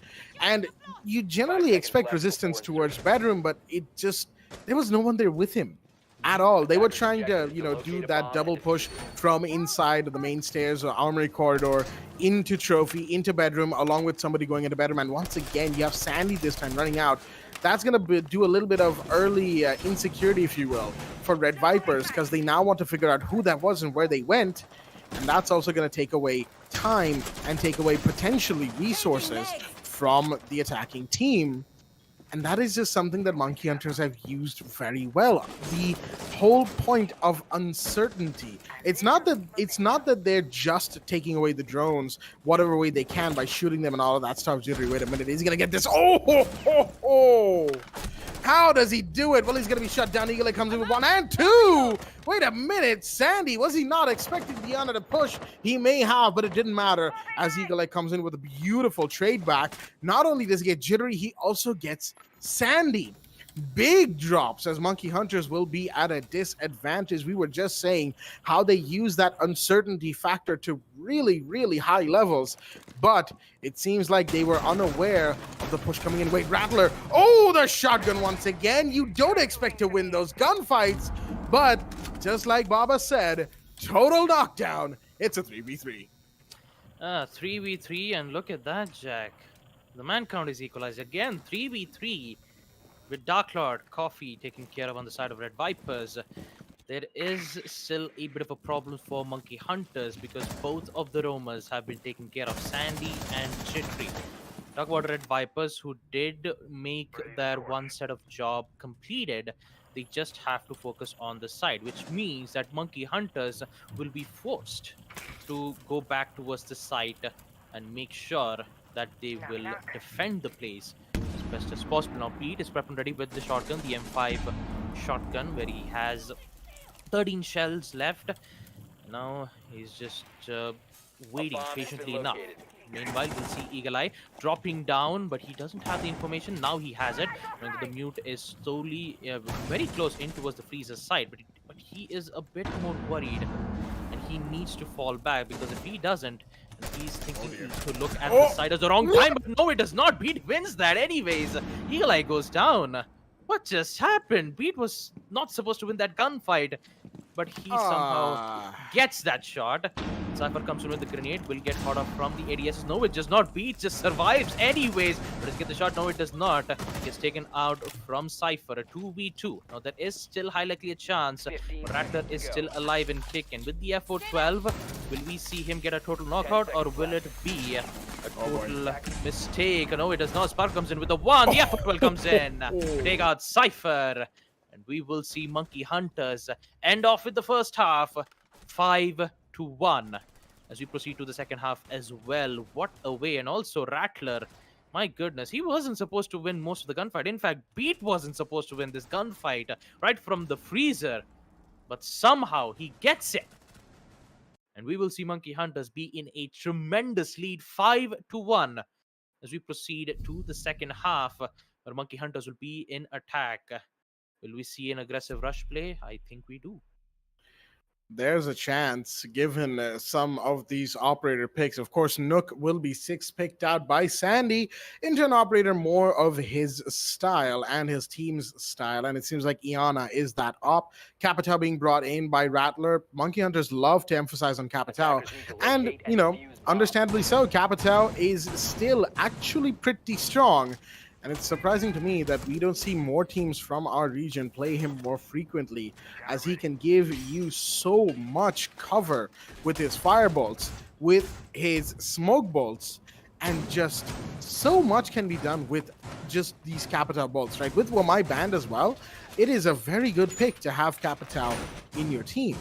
Speaker 2: And you generally expect resistance towards bedroom, but there was no one there with him at all. They were trying to, do that double push from inside the main stairs or armory corridor into trophy, into bedroom, along with somebody going into bedroom. And once again, you have Sandy this time running out. That's going to do a little bit of early insecurity, if you will, for Red Viperz, because they now want to figure out who that was and where they went. And that's also going to take away time and take away potentially resources from the attacking team. And that is just something that Monkey Hunters have used very well. The whole point of uncertainty. It's not that they're just taking away the drones whatever way they can by shooting them and all of that stuff. Jittery, wait a minute, is he gonna get this? Oh! How does he do it? Well, he's gonna be shut down. Eagle Eye comes in with 1 and 2. Wait a minute, Sandy, was he not expecting Diana to push? He may have, but it didn't matter as Eagle Eye comes in with a beautiful trade back. Not only does he get Jittery, he also gets Sandy. Big drops as Monkey Hunters will be at a disadvantage. We were just saying how they use that uncertainty factor to really, really high levels, but it seems like they were unaware of the push coming in. Wait, Rattler, oh, the shotgun once again. You don't expect to win those gunfights, but just like Baba said, total knockdown. It's a 3v3.
Speaker 3: 3v3, and look at that, Jack. The man count is equalized again. 3v3 with Dark Lord, Coffee taken care of on the side of Red Viperz. There is still a bit of a problem for Monkey Hunters because both of the roamers have been taken care of, Sandy and Jittery. Talk about Red Viperz, who did make their one set of job completed. They just have to focus on the side, which means that Monkey Hunters will be forced to go back towards the site and make sure that they will defend the place as best as possible. Now, Pete is prepped and ready with the shotgun, the M5 shotgun, where he has 13 shells left. Now, he's just waiting patiently enough. Meanwhile, we'll see Eagle Eye dropping down, but he doesn't have the information. Now he has it. And the mute is slowly very close in towards the freezer's side, but he is a bit more worried, and he needs to fall back, because if he doesn't, he's thinking to look at the side at the wrong time, but no, it does not. Beat wins that anyways. Eagle Eye goes down. What just happened? Beat was not supposed to win that gunfight, but he somehow gets that shot. Cypher comes in with the grenade, will get caught off from the ADS. No, it does not. Beat just survives anyways. But does get the shot? No, it does not. He gets taken out from Cypher. A 2v2. Now, there is still high likely a chance. Rattler is still alive and kicking. With the FO12, will we see him get a total knockout, or will it be a total mistake? No, it does not. Spark comes in with the 1. The FO12 comes in to take out Cypher. And we will see Monkey Hunters end off with the first half 5-1 as we proceed to the second half as well. What a way. And also Rattler, my goodness, he wasn't supposed to win most of the gunfight. In fact, Beat wasn't supposed to win this gunfight right from the freezer, but somehow he gets it. And we will see Monkey Hunters be in a tremendous lead, 5-1, as we proceed to the second half, where Monkey Hunters will be in attack. Will we see an aggressive rush play? I think we do.
Speaker 2: There's a chance given some of these operator picks. Of course, Nook will be 6 picked out by Sandy into an operator more of his style and his team's style. And it seems like Iana is that op. Capital being brought in by Rattler. Monkey Hunters love to emphasize on Capital. And, you know, understandably so, Capital is still actually pretty strong. And it's surprising to me that we don't see more teams from our region play him more frequently, as he can give you so much cover with his firebolts, with his smoke bolts, and just so much can be done with just these Capital bolts, right? With Wamai Band as well, it is a very good pick to have Capital in your team.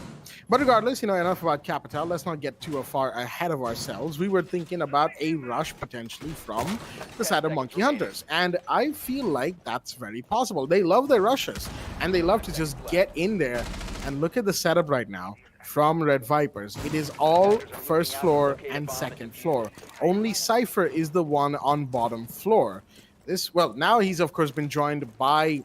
Speaker 2: But regardless, enough about Capital. Let's not get too far ahead of ourselves. We were thinking about a rush potentially from the side of Monkey Hunters, and I feel like that's very possible. They love their rushes, and they love to just get in there. And look at the setup right now from Red Viperz. It is all first floor and second floor. Only Cypher is the one on bottom floor. Now he's of course been joined by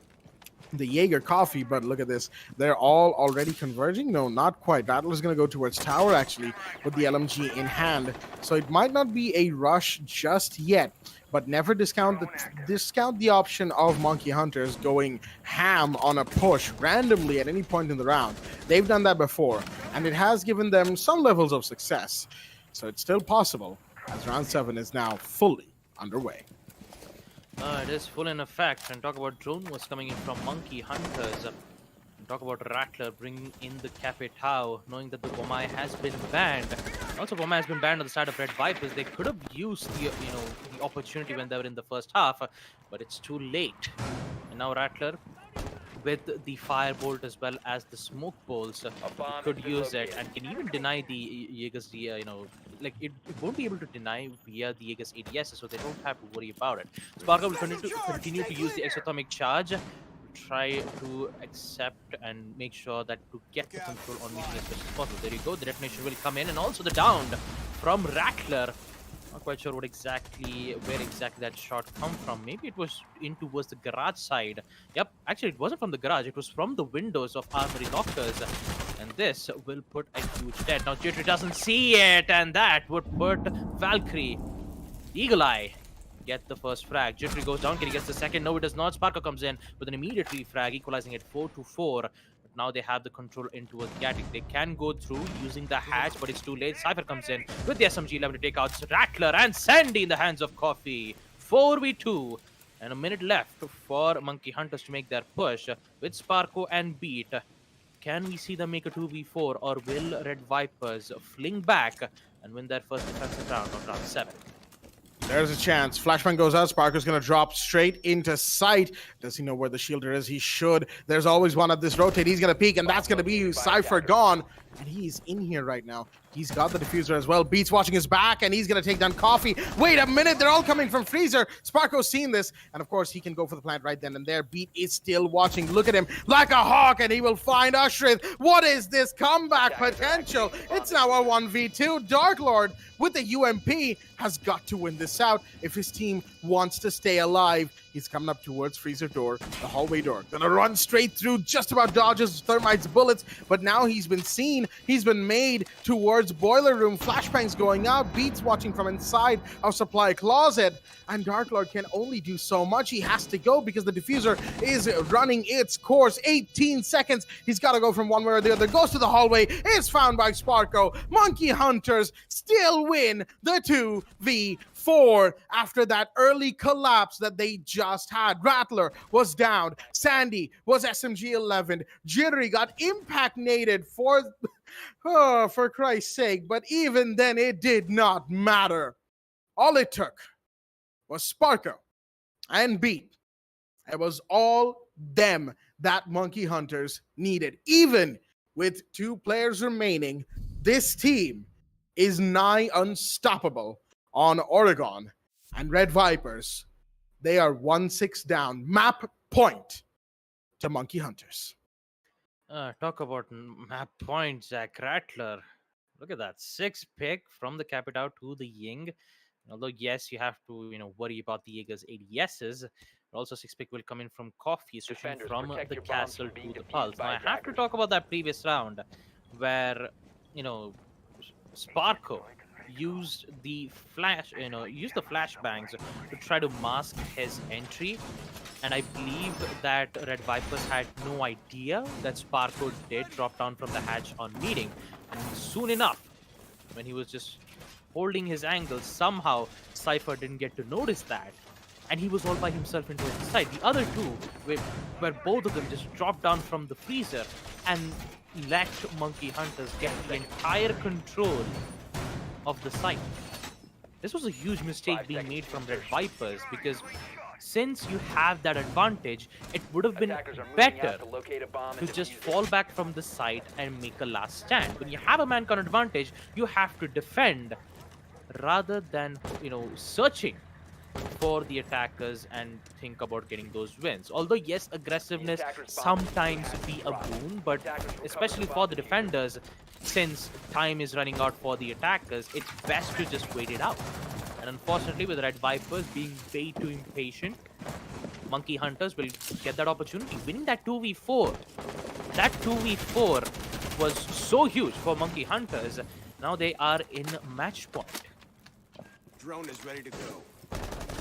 Speaker 2: the Jaeger coffee, but look at this. They're all already converging. No, not quite. Rattler's going to go towards tower actually with the LMG in hand. So it might not be a rush just yet, but never discount the option of Monkey Hunters going ham on a push randomly at any point in the round. They've done that before, and it has given them some levels of success. So it's still possible, as round 7 is now fully underway.
Speaker 3: It is full in effect. And talk about drone was coming in from Monkey Hunters. And talk about Rattler bringing in the Capitao, knowing that the Wamai has been banned. Also, Wamai has been banned on the side of Red Viperz. They could have used the opportunity when they were in the first half, but it's too late. And now Rattler, with the firebolt as well as the smoke bolts, could use it and can even deny the Jaeger's, it won't be able to deny via the Jaeger's ADS, so they don't have to worry about it. Sparker will continue to use the exothermic charge to try to accept and make sure that to get the control on meeting as much as possible. There you go, the detonation will come in, and also the down from Rattler. Not quite sure where exactly that shot come from. Maybe it was in towards the garage side. Yep, actually it wasn't from the garage. It was from the windows of Armory Lockers. And this will put a huge dead. Now Jittery doesn't see it, and that would put Valkyrie, Eagle Eye, get the first frag. Jittery goes down, he gets the second. No, it does not. Sparker comes in with an immediate refrag, equalizing it 4-4. Now they have the control in towards Gatic. They can go through using the hatch, but it's too late. Cypher comes in with the SMG-11 to take out Rattler, and Sandy in the hands of Coffee. 4v2. And a minute left for Monkey Hunters to make their push with Sparko and Beat. Can we see them make a 2v4, or will Red Viperz fling back and win their first defensive round on round 7?
Speaker 2: There's a chance. Flashbang goes out. Sparker's going to drop straight into sight. Does he know where the shielder is? He should. There's always one at this rotate. He's going to peek, and that's going to be Cypher gone. And he's in here right now. He's got the diffuser as well. Beats watching his back, and he's going to take down Coffee. Wait a minute. They're all coming from Freezer. Sparko's seen this, and of course, he can go for the plant right then and there. Beat is still watching. Look at him like a hawk, and he will find Ushrith. What is this comeback potential? It's now a 1v2. Dark Lord with the UMP has got to win this out if his team wants to stay alive. He's coming up towards Freezer door, the hallway door. Gonna run straight through, just about dodges Thermite's bullets, but now he's been seen. He's been made towards Boiler Room. Flashbangs going out. Beats watching from inside of Supply Closet. And Dark Lord can only do so much. He has to go because the diffuser is running its course. 18 seconds. He's got to go from one way or the other. Goes to the hallway. Is found by Sparko. Monkey Hunters still win the 2v4 after that early collapse that they just had. Rattler was down. Sandy was SMG-11. Jittery got impact naded for Christ's sake. But even then, it did not matter. All it took was Sparko and Beat. It was all them that Monkey Hunters needed. Even with 2 players remaining, this team is nigh unstoppable on Oregon. And Red Viperz, they are 1-6 down. Map point to Monkey Hunters.
Speaker 3: Talk about map point, Zach. Rattler Look at that. 6 pick from the Capitao to the Ying. Although, yes, you have to, worry about the Jaeger's ADSs, but also 6 pick will come in from Coffee, switching
Speaker 4: Defenders,
Speaker 3: from
Speaker 4: protect
Speaker 3: the
Speaker 4: your bombs
Speaker 3: Castle
Speaker 4: from being
Speaker 3: to the
Speaker 4: defused
Speaker 3: Pulse. Now,
Speaker 4: by
Speaker 3: I have to
Speaker 4: attackers.
Speaker 3: talk about that previous round where, you know, Sparko used the flashbangs to try to mask his entry. And I believe that Red Viperz had no idea that Sparko did drop down from the hatch on meeting. And soon enough, when he was just holding his angle, somehow Cypher didn't get to notice that. And he was all by himself into his side. The other two, where both of them just dropped down from the freezer and let Monkey Hunters get the entire control of the site. This was a huge mistake being made from Red Viperz because since you have that advantage, it would have been
Speaker 4: Attackers are moving
Speaker 3: better
Speaker 4: out to locate a bomb
Speaker 3: to
Speaker 4: and
Speaker 3: just
Speaker 4: defuse it.
Speaker 3: fall back from the site and make a last stand. When you have a man-con advantage, you have to defend rather than, searching for the attackers and think about getting those wins. Although, yes, aggressiveness sometimes be a boon, but especially for the defenders, since time is running out for the attackers, it's best to just wait it out. And unfortunately, with Red Viperz being way too impatient, Monkey Hunters will get that opportunity. Winning that 2v4. That 2v4 was so huge for Monkey Hunters. Now they are in match point.
Speaker 5: Drone is ready to go.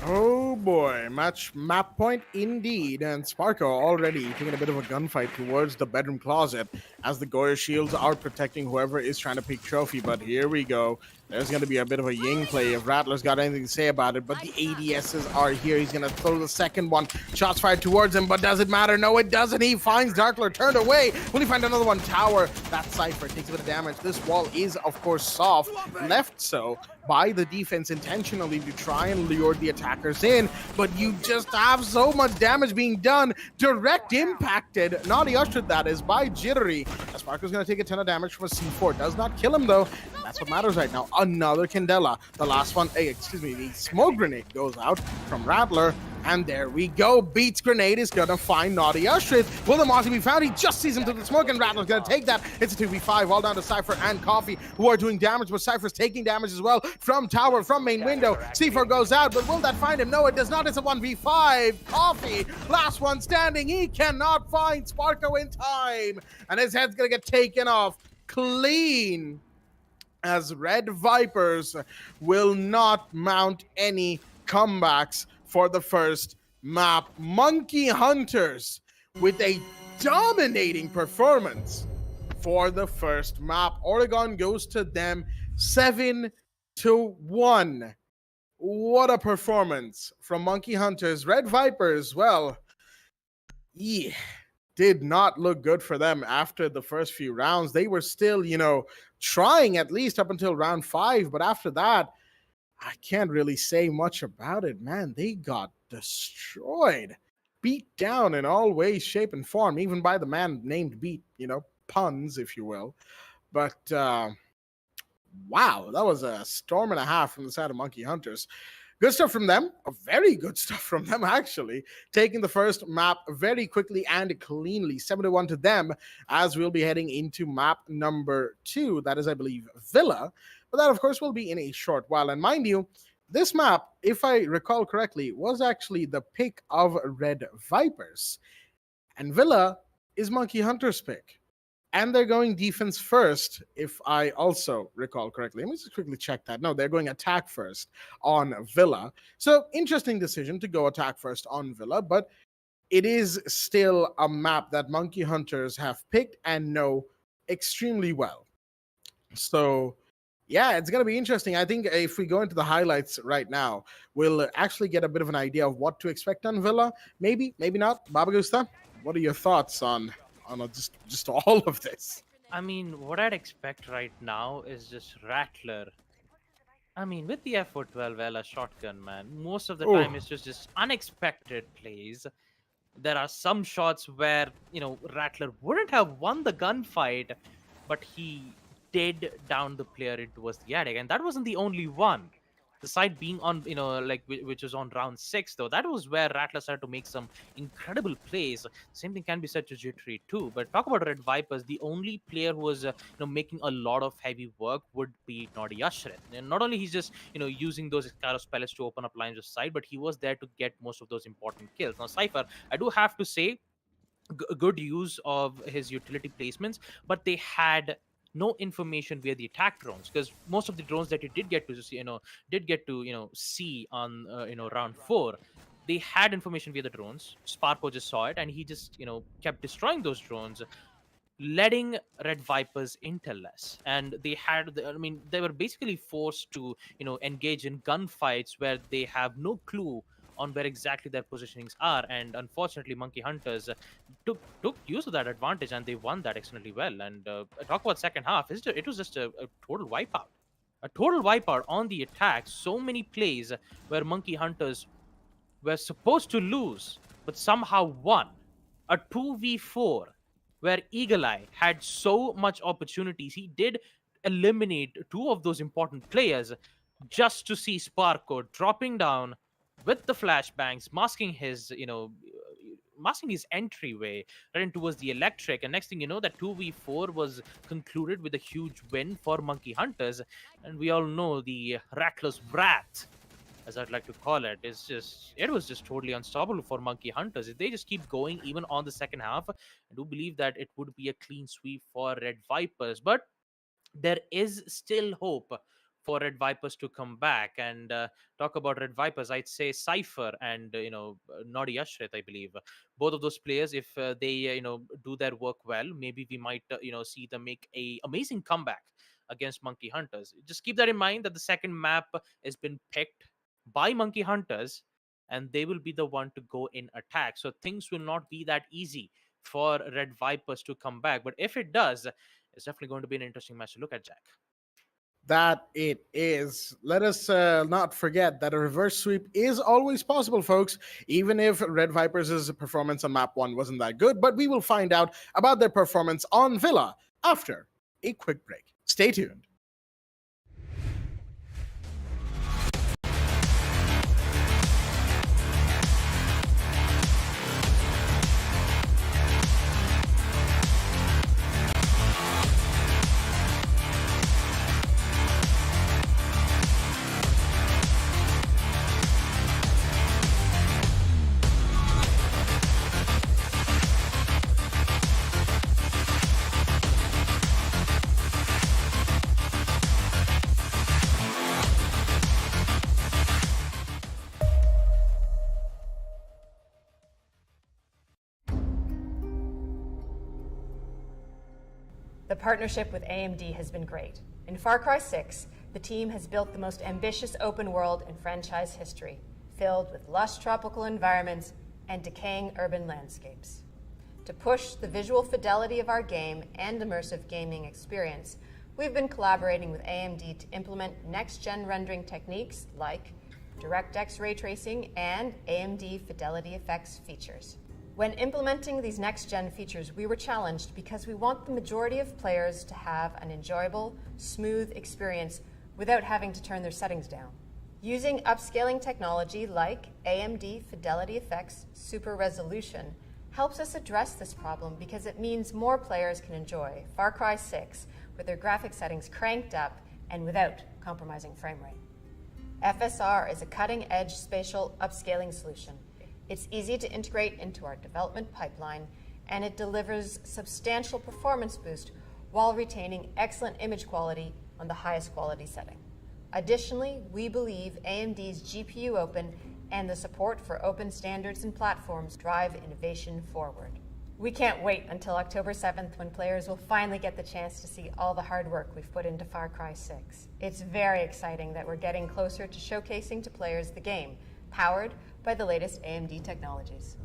Speaker 2: Oh boy, map point indeed, and Sparko already taking a bit of a gunfight towards the bedroom closet as the Goya shields are protecting whoever is trying to pick trophy. But here we go. There's going to be a bit of a Ying play if Rattler's got anything to say about it, but the ADSs are here. He's going to throw the second one. Shots fired towards him, but does it matter? No, it doesn't. He finds Darkler turned away. Will he find another one? Tower. That Cypher takes a bit of damage. This wall is, of course, soft. Left so by the defense intentionally to try and lure the attackers in, but you just have so much damage being done. Direct impacted. Naughty ushered, that is, by Jittery. Sparko's going to take a ton of damage from a C4. Does not kill him, though. That's what matters right now. Another Candela. The last one, the smoke grenade goes out from Rattler. And there we go. Beats grenade is going to find Naughty Ushrid. Will the Mossy be found? He just sees him through the smoke, and Rattler's going to take that. It's a 2v5, all down to Cypher and Coffee, who are doing damage, but Cypher's taking damage as well from tower, from main window. C4 goes out, but will that find him? No, it does not. It's a 1v5. Coffee, last one standing. He cannot find Sparko in time, and his head's going to get taken off clean, as Red Viperz will not mount any comebacks for the first map. Monkey Hunters with a dominating performance for the first map. Oregon goes to them 7-1. What a performance from Monkey Hunters. Red Viperz, well, yeah, did not look good for them after the first few rounds. They were still, trying at least up until round 5, but after that, I can't really say much about it, man. They got destroyed, beat down in all ways, shape, and form, even by the man named Beat, puns, if you will. But wow, that was a storm and a half from the side of Monkey Hunters. Good stuff from them. Very good stuff from them, actually. Taking the first map very quickly and cleanly. 7-1 to them, as we'll be heading into map number 2. That is, I believe, Villa. But that, of course, will be in a short while. And mind you, this map, if I recall correctly, was actually the pick of Red Viperz. And Villa is Monkey Hunter's pick. And they're going defense first, if I also recall correctly. Let me just quickly check that. No, they're going attack first on Villa. So, interesting decision to go attack first on Villa, but it is still a map that Monkey Hunters have picked and know extremely well. So, yeah, it's going to be interesting. I think if we go into the highlights right now, we'll actually get a bit of an idea of what to expect on Villa. Maybe, maybe not. Baba Gusta, what are your thoughts on just all of this?
Speaker 3: I mean, what I'd expect right now is just Rattler. I mean, with the F412, well, a shotgun, man, most of the time it's just unexpected plays. There are some shots where, Rattler wouldn't have won the gunfight, but he did down the player in towards the attic. And that wasn't the only one. The side being on, like which was on round 6, though, that was where Rattler started to make some incredible plays. Same thing can be said to J3 too. But talk about Red Viperz, the only player who was making a lot of heavy work would be Nodi Ashret. And not only he's just using those Karos pellets to open up lines of sight, but he was there to get most of those important kills. Now Cypher, I do have to say, good use of his utility placements, but they had no information via the attack drones, because most of the drones that you did get to see, see on round 4, they had information via the drones. Sparko just saw it, and he just kept destroying those drones, letting Red Viperz intel less. And they were basically forced to engage in gunfights where they have no clue on where exactly their positionings are. And unfortunately, Monkey Hunters took use of that advantage, and they won that extremely well. And talk about second half, it was just a total wipeout. A total wipeout on the attack. So many plays where Monkey Hunters were supposed to lose, but somehow won. A 2v4 where Eagle Eye had so much opportunities. He did eliminate 2 of those important players, just to see Sparko dropping down with the flashbangs, masking his entryway right in towards the electric. And next thing you know, that 2v4 was concluded with a huge win for Monkey Hunters. And we all know the Rattler's Wrath, as I'd like to call it, it was just totally unstoppable for Monkey Hunters. If they just keep going even on the second half, I do believe that it would be a clean sweep for Red Viperz. But there is still hope for Red Viperz to come back. And talk about Red Viperz, I'd say Cypher and Nodi Ashret, I believe, both of those players, if they do their work well, maybe we might see them make a amazing comeback against Monkey Hunters. Just keep that in mind, that the second map has been picked by Monkey Hunters, and they will be the one to go in attack. So things will not be that easy for Red Viperz to come back. But if it does, it's definitely going to be an interesting match to look at, Jack.
Speaker 2: That it is. Let us not forget that a reverse sweep is always possible, folks, even if Red Viperz' performance on map 1 wasn't that good. But we will find out about their performance on Villa after a quick break. Stay tuned.
Speaker 1: The partnership with AMD has been great. In Far Cry 6, the team has built the most ambitious open world in franchise history, filled with lush tropical environments and decaying urban landscapes. To push the visual fidelity of our game and immersive gaming experience, we've been collaborating with AMD to implement next-gen rendering techniques like DirectX ray tracing and AMD Fidelity Effects features. When implementing these next-gen features, we were challenged because we want the majority of players to have an enjoyable, smooth experience without having to turn their settings down. Using upscaling technology like AMD Fidelity Effects Super Resolution helps us address this problem because it means more players can enjoy Far Cry 6 with their graphic settings cranked up and without compromising frame rate. FSR is a cutting-edge spatial upscaling solution. It's easy to integrate into our development pipeline, and it delivers substantial performance boost while retaining excellent image quality on the highest quality setting. Additionally, we believe AMD's GPU Open and the support for open standards and platforms drive innovation forward. We can't wait until October 7th when players will finally get the chance to see all the hard work we've put into Far Cry 6. It's very exciting that we're getting closer to showcasing to players the game, powered by the latest AMD technologies.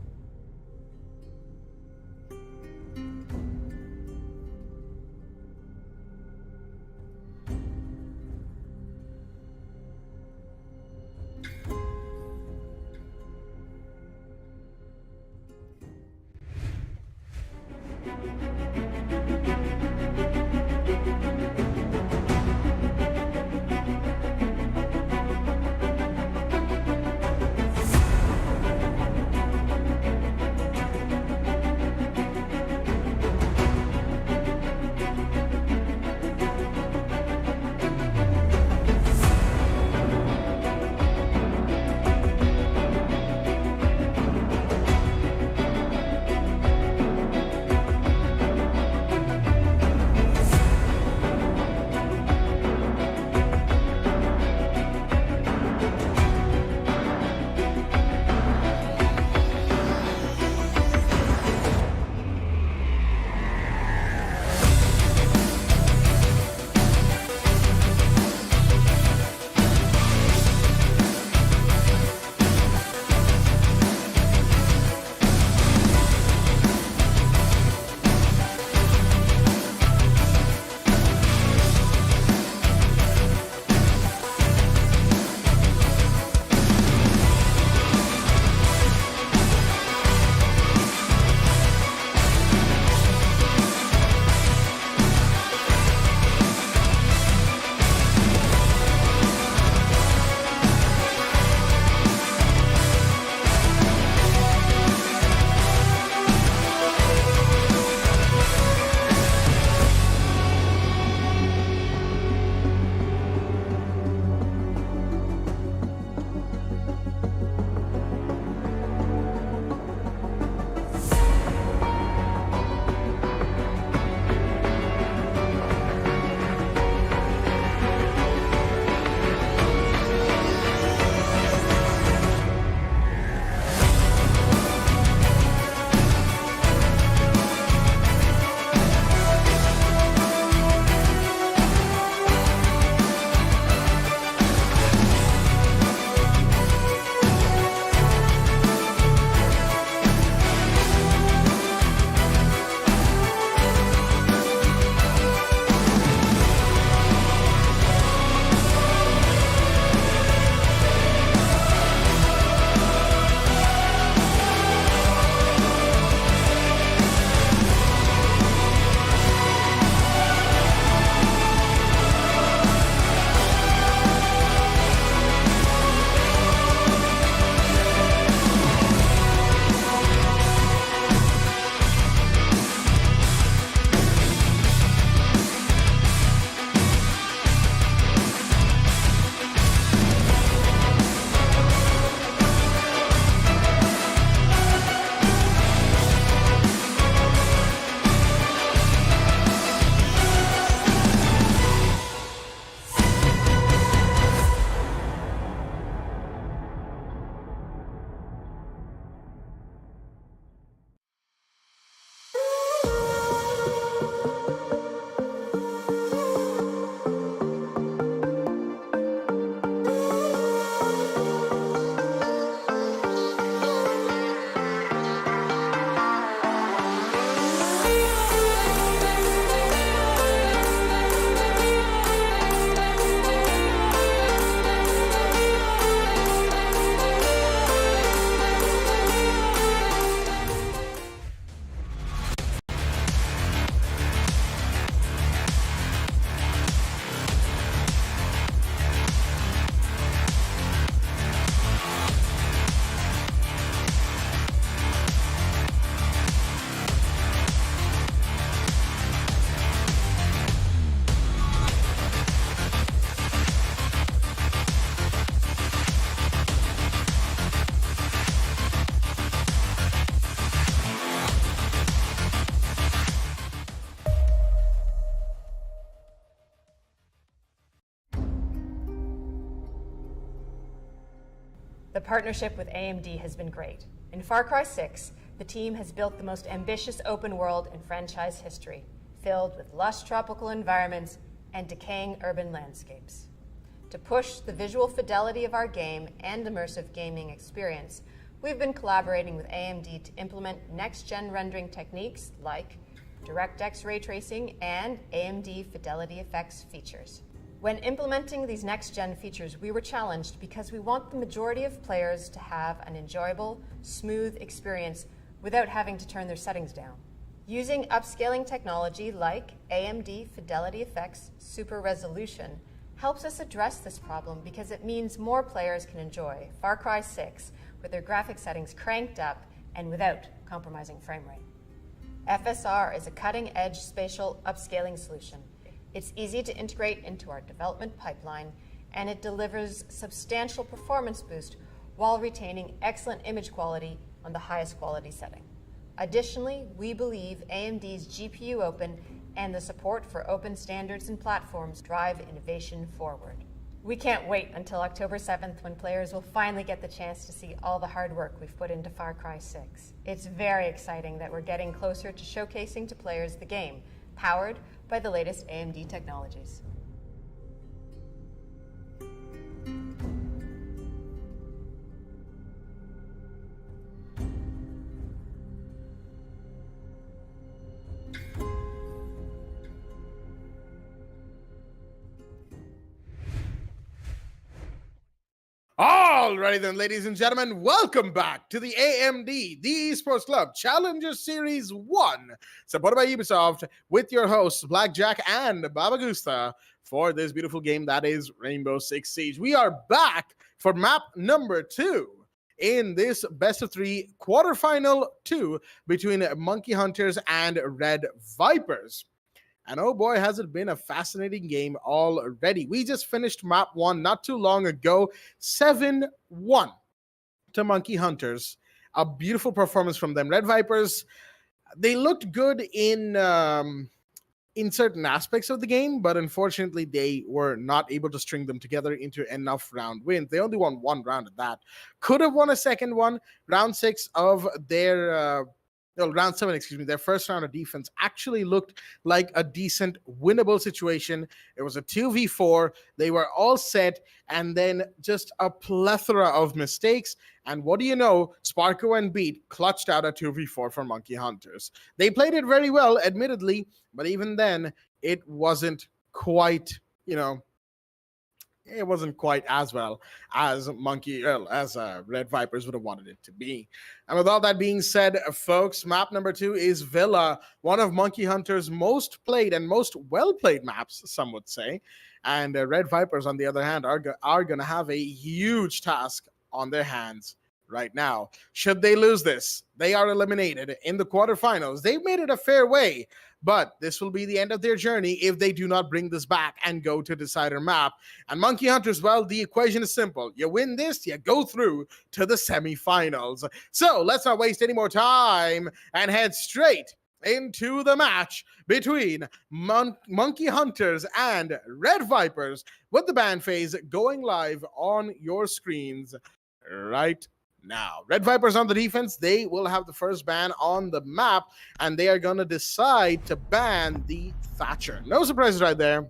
Speaker 1: The partnership with AMD has been great. In Far Cry 6, the team has built the most ambitious open world in franchise history, filled with lush tropical environments and decaying urban landscapes. To push the visual fidelity of our game and immersive gaming experience, we've been collaborating with AMD to implement next-gen rendering techniques like DirectX ray tracing and AMD Fidelity Effects features. When implementing these next-gen features, we were challenged because we want the majority of players to have an enjoyable, smooth experience without having to turn their settings down. Using upscaling technology like AMD Fidelity Effects Super Resolution helps us address this problem because it means more players can enjoy Far Cry 6 with their graphic settings cranked up and without compromising frame rate. FSR is a cutting-edge spatial upscaling solution. It's easy to integrate into our development pipeline, and it delivers substantial performance boost while retaining excellent image quality on the highest quality setting. Additionally, we believe AMD's GPU Open and the support for open standards and platforms drive innovation forward. We can't wait until October 7th when players will finally get the chance to see all the hard work we've put into Far Cry 6. It's very exciting that we're getting closer to showcasing to players the game, powered by the latest AMD technologies.
Speaker 2: Alrighty then, ladies and gentlemen, welcome back to the AMD, the Esports Club Challenger Series 1, supported by Ubisoft, with your hosts, Blackjack and Baba Gusta, for this beautiful game that is Rainbow Six Siege. We are back for map number 2 in this best of 3 quarterfinal 2 between Monkey Hunters and Red Viperz. And oh boy, has it been a fascinating game already. We just finished map 1 not too long ago, 7-1 to Monkey Hunters. A beautiful performance from them. Red Viperz, they looked good in certain aspects of the game, but unfortunately they were not able to string them together into enough round wins. They only won 1 round at that. Could have won a second one. Round 6 of their round 7, their first round of defense actually looked like a decent winnable situation. It was a 2v4. They were all set, and then just a plethora of mistakes. And what do you know? Sparko and Beat clutched out a 2v4 for Monkey Hunters. They played it very well, admittedly, but even then, it wasn't quite, it wasn't quite as well as Red Viperz would have wanted it to be. And with all that being said, folks, map number 2 is Villa, one of Monkey Hunter's most played and most well-played maps, some would say. And Red Viperz, on the other hand, are going to have a huge task on their hands right now. Should they lose this, they are eliminated in the quarterfinals. They've made it a fair way, but this will be the end of their journey if they do not bring this back and go to decider map. And Monkey Hunters, well, the equation is simple. You win this, you go through to the semifinals. So let's not waste any more time and head straight into the match between Monkey Hunters and Red Viperz, with the ban phase going live on your screens right now. Red Viperz on the defense, they will have the first ban on the map, and they are going to decide to ban the Thatcher. No surprises right there.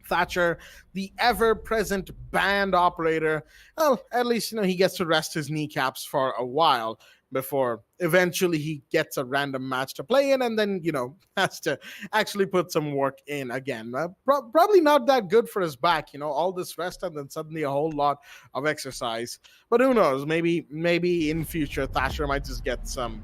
Speaker 2: Thatcher, the ever-present banned operator. Well, at least, he gets to rest his kneecaps for a while before eventually he gets a random match to play in, and then, has to actually put some work in again. Probably not that good for his back, all this rest and then suddenly a whole lot of exercise. But who knows? Maybe in future Thatcher might just get some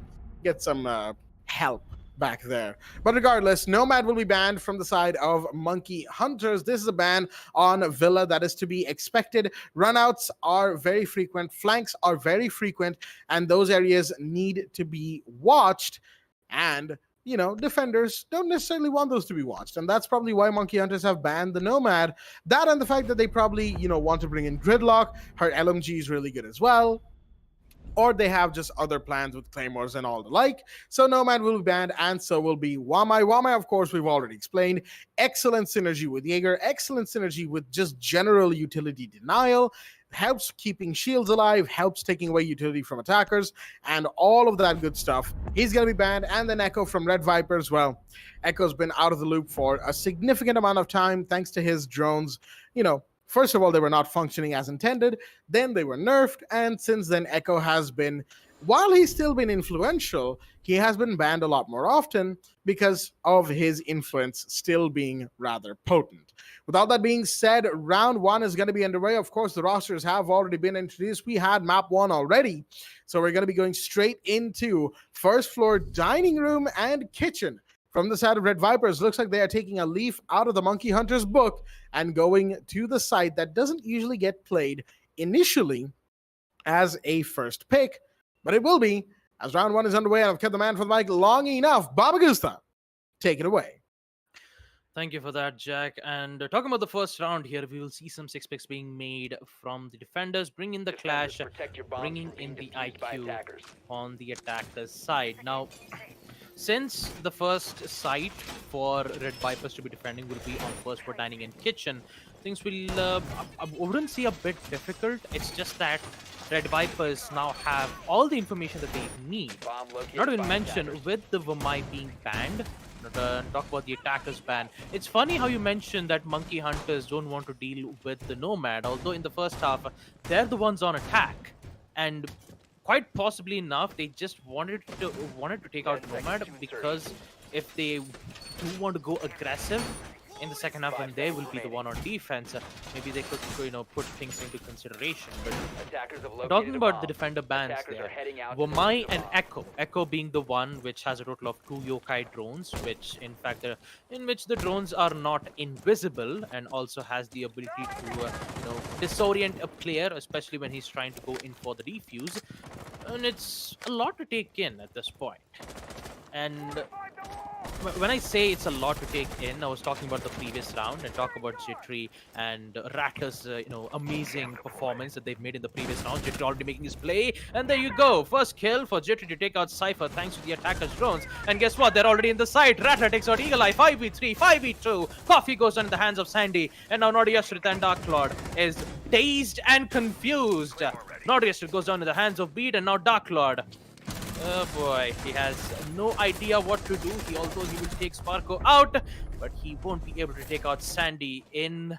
Speaker 2: help back there. But regardless, Nomad will be banned from the side of Monkey Hunters. This is a ban on Villa that is to be expected. Runouts are very frequent, flanks are very frequent, and those areas need to be watched. And defenders don't necessarily want those to be watched. And that's probably why Monkey Hunters have banned the Nomad. That and the fact that they probably, want to bring in Gridlock. Her LMG is really good as well. Or they have just other plans with Claymores and all the like. So Nomad will be banned, and so will be Wamai. Wamai, of course, we've already explained. Excellent synergy with Jaeger. Excellent synergy with just general utility denial. helps keeping shields alive, helps taking away utility from attackers, and all of that good stuff. He's going to be banned. And then Echo from Red Viperz, well, Echo's been out of the loop for a significant amount of time thanks to his drones. First of all, they were not functioning as intended. Then they were nerfed. And since then, Echo has been, while he's still been influential, he has been banned a lot more often because of his influence still being rather potent. With all that being said, round 1 is going to be underway. Of course, the rosters have already been introduced. We had map 1 already. So we're going to be going straight into first floor dining room and kitchen. From the side of Red Viperz, looks like they are taking a leaf out of the Monkey Hunter's book and going to the site that doesn't usually get played initially as a first pick, but it will be as round 1 is underway. And I've kept the man for the mic long enough. Baba Gusta, take it away.
Speaker 3: Thank you for that, Jack. And talking about the first round here, we will see some 6 picks being made from the defenders, bringing the
Speaker 4: Defenders,
Speaker 3: clash,
Speaker 4: protect your bombs
Speaker 3: bringing
Speaker 4: from being
Speaker 3: in the
Speaker 4: defused by
Speaker 3: IQ
Speaker 4: attackers.
Speaker 3: on the attacker's side. Now, since the first site for Red Viperz to be defending will be on first floor dining and kitchen, things will, I wouldn't say a bit difficult. It's just that Red Viperz now have all the information that they need.
Speaker 4: Bomb located
Speaker 3: Not even
Speaker 4: by
Speaker 3: mention
Speaker 4: attackers.
Speaker 3: with the Vamai being banned. Talk about the attacker's ban. It's funny how you mentioned that Monkey Hunters don't want to deal with the Nomad, although in the first half, they're the ones on attack. And quite possibly enough, they just wanted to take out
Speaker 4: 10 seconds
Speaker 3: Nomad
Speaker 4: to
Speaker 3: because if they do want to go aggressive in the second half when they will be the one on defense, maybe they could put things into consideration. But
Speaker 4: Attackers have located
Speaker 3: talking
Speaker 4: a
Speaker 3: about
Speaker 4: bomb.
Speaker 3: the defender bans
Speaker 4: Attackers
Speaker 3: there,
Speaker 4: are heading out to
Speaker 3: Vamai
Speaker 4: defuse the
Speaker 3: and
Speaker 4: bomb.
Speaker 3: Echo being the one which has a total of 2 yokai drones, which in fact in which the drones are not invisible and also has the ability to disorient a player, especially when he's trying to go in for the defuse. And it's a lot to take in at this point. And when I say it's a lot to take in, I was talking about the previous round and talk about Jittery and Ratter's amazing performance that they've made in the previous round. Jittery already making his play, and there you go, first kill for Jittery to take out Cypher thanks to the attacker's drones. And guess what? They're already in the site. Ratter takes out Eagle Eye, 5v3, 5v2. Coffee goes on in the hands of Sandy, and now Naughty Yashrit and Dark Lord is dazed and confused. Naughty Yashrit goes down in the hands of Beat, and now Dark Lord. Oh boy, he has no idea what to do. Although he will take Sparko out, but he won't be able to take out Sandy in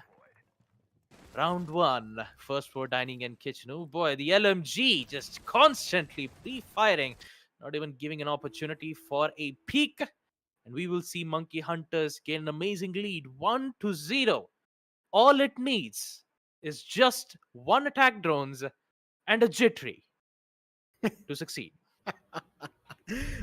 Speaker 3: round 1. First floor dining and kitchen. Oh boy, the LMG just constantly pre-firing, not even giving an opportunity for a peek. And we will see Monkey Hunters gain an amazing lead, 1-0. All it needs is just 1 attack drones and a Jittery to succeed.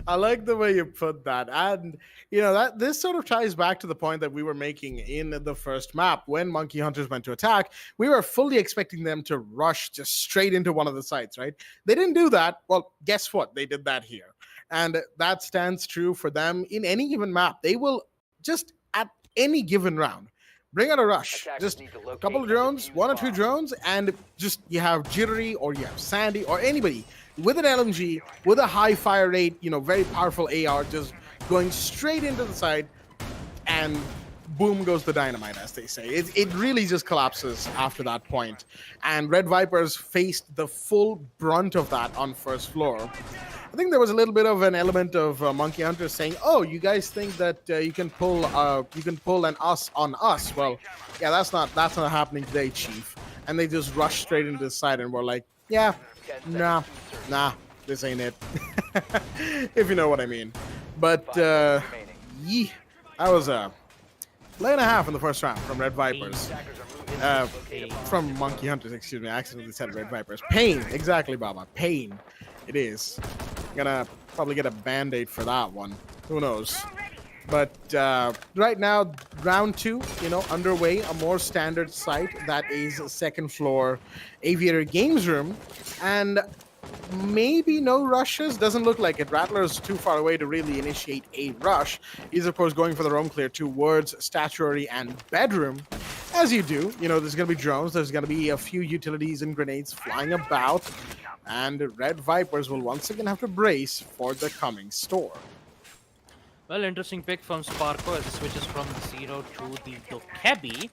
Speaker 2: I like the way you put that. And that this sort of ties back to the point that we were making in the first map. When Monkey Hunters went to attack, we were fully expecting them to rush just straight into one of the sites, right? They didn't do that. Well, guess what? They did that here. And that stands true for them in any given map. They will just at any given round bring out a rush.
Speaker 4: Attackers
Speaker 2: Just
Speaker 4: need to
Speaker 2: a
Speaker 4: locate
Speaker 2: couple of
Speaker 4: and
Speaker 2: drones,
Speaker 4: defuse
Speaker 2: 1 or
Speaker 4: the
Speaker 2: 2
Speaker 4: bomb.
Speaker 2: drones, and just you have Jittery or you have Sandy or anybody with an LMG, with a high fire rate, very powerful AR, just going straight into the side, and boom goes the dynamite, as they say. It really just collapses after that point. And Red Viperz faced the full brunt of that on first floor. I think there was a little bit of an element of Monkey Hunter saying, "Oh, you guys think that you can pull an us on us? Well, yeah, that's not happening today, Chief." And they just rushed straight into the side and were like, "Yeah, nah, this ain't it." If you know what I mean. But that was a play and a half in the first round from Red Viperz. From Monkey Hunters, excuse me. I accidentally said Red Viperz. Pain, exactly, Baba. Pain. It is. Gonna probably get a band-aid for that one. Who knows? But right now, round 2, underway, a more standard site that is second floor Aviator Games Room. And maybe no rushes. Doesn't look like it. Rattler's too far away to really initiate a rush. He's, of course, going for the roam clear towards Statuary and Bedroom. As you do, there's going to be drones. There's going to be a few utilities and grenades flying about. And Red Viperz will once again have to brace for the coming storm.
Speaker 3: Well, interesting pick from Sparko as it switches from the 0 to the Dokebi.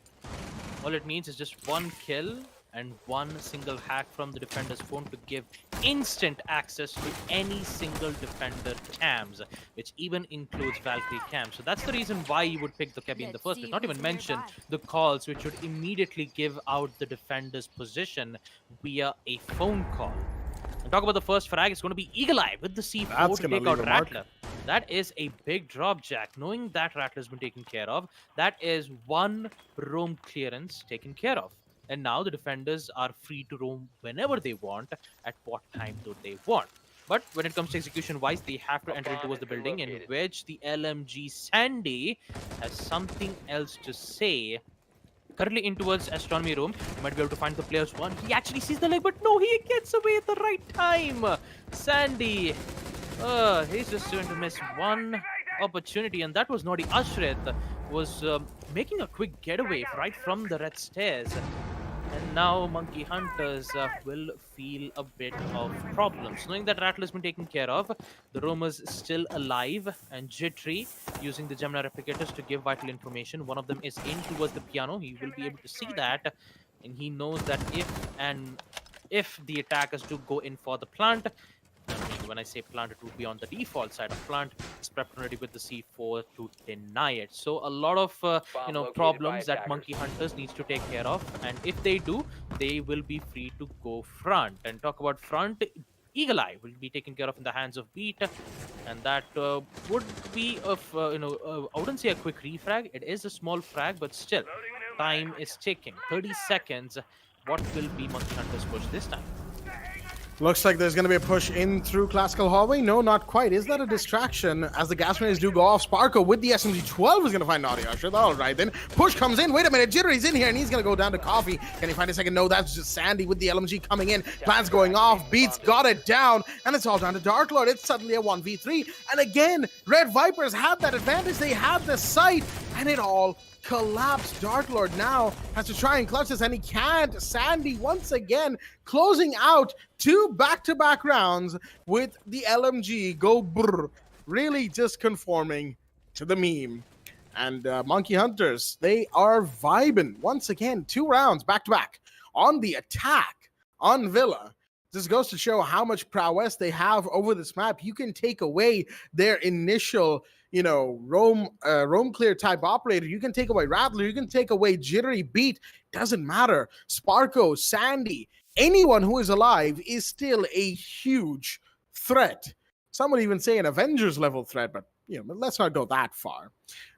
Speaker 3: All it needs is just 1 kill and one single hack from the defender's phone to give instant access to any single defender cams, which even includes Valkyrie cams. So that's the reason why you would pick the Kebi in the first place. Not even mention the calls, which would immediately give out the defender's position via a phone call. And talk about the first frag, it's going to be Eagle Eye with the C4
Speaker 2: That's
Speaker 3: to
Speaker 2: gonna
Speaker 3: take out
Speaker 2: leave a mark.
Speaker 3: Rattler. That is a big drop, Jack. Knowing that Rattler's been taken care of, that is one roam clearance taken care of. And now the defenders are free to roam whenever they want, at what time do they want. But when it comes to execution-wise, they have to enter towards the building, in which the LMG Sandy has something else to say. Currently in towards astronomy room, you might be able to find the players one. He actually sees the leg, but no, he gets away at the right time. Sandy, he's just going to miss one opportunity, and that was Nodi Ashret was making a quick getaway right from the red stairs. And now Monkey Hunters will feel a bit of problems. Knowing that Rattler's been taken care of, the roamers still alive and jittery, using the Gemini replicators to give vital information. One of them is in towards the piano. He will be able to see that, and he knows that if the attackers do go in for the plant, when I say plant, it would be on the default side of plant. It's prepped and ready with the C4 to deny it. So a lot of problems that Monkey Hunters needs to take care of, and if they do, they will be free to go front. And talk about front, Eagle Eye will be taken care of in the hands of Beat, and that would be of I wouldn't say a quick refrag. It is a small frag, but still, time is ticking. 30 seconds. What will be Monkey Hunters' push this time?
Speaker 2: Looks like there's going to be a push in through Classical Hallway. No, not quite. Is that a distraction? As the gas grenades do go off, Sparko with the SMG-12 is going to find Naughty Usher. All right, then. Push comes in. Wait a minute. Jittery's in here, and he's going to go down to Coffee. Can he find a second? No, that's just Sandy with the LMG coming in. Plans going off. Beats got it down, and it's all down to Dark Lord. It's suddenly a 1v3. And again, Red Viperz had that advantage. They had the sight, and it all collapsed. Dark Lord now has to try and clutch this, and he can't. Sandy once again closing out 2 back-to-back rounds with the LMG. Go brr. Really just conforming to the meme. And Monkey Hunters, they are vibing once again. 2 rounds back-to-back on the attack on Villa. This goes to show how much prowess they have over this map. You can take away their initial roam clear type operator. You can take away Rattler. You can take away Jittery. Beat. Doesn't matter. Sparko, Sandy, anyone who is alive is still a huge threat. Some would even say an Avengers level threat, but let's not go that far.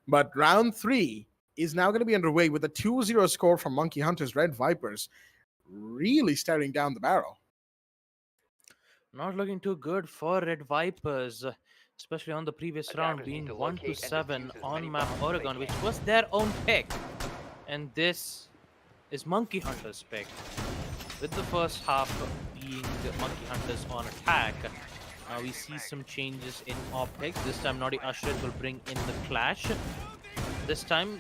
Speaker 2: But round 3 is now going to be underway with a 2-0 score from Monkey Hunters. Red Viperz really staring down the barrel.
Speaker 3: Not looking too good for Red Viperz, especially on the previous round, being 1-7 on map Oregon, which was their own pick. And this is Monkey Hunters' pick, with the first half being Monkey Hunters on attack. Now we see some changes in optics. This time Naughty Ashret will bring in the Clash. This time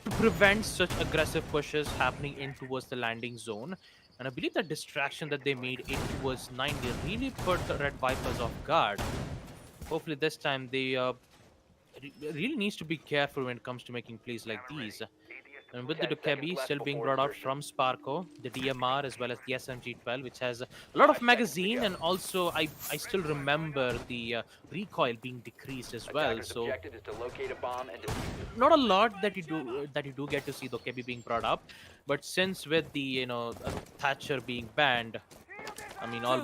Speaker 3: to prevent such aggressive pushes happening in towards the landing zone. And I believe that distraction that they made in towards 9 really put Red Viperz off guard. Hopefully this time they really needs to be careful when it comes to making plays like these. And with the Dukebi still being brought out from Sparko, the DMR as well as the SMG-12, which has a lot of magazine, and also I still remember the recoil being decreased as well. So not a lot that you do get to see the Dukebi being brought up, but since with the Thatcher being banned, I mean all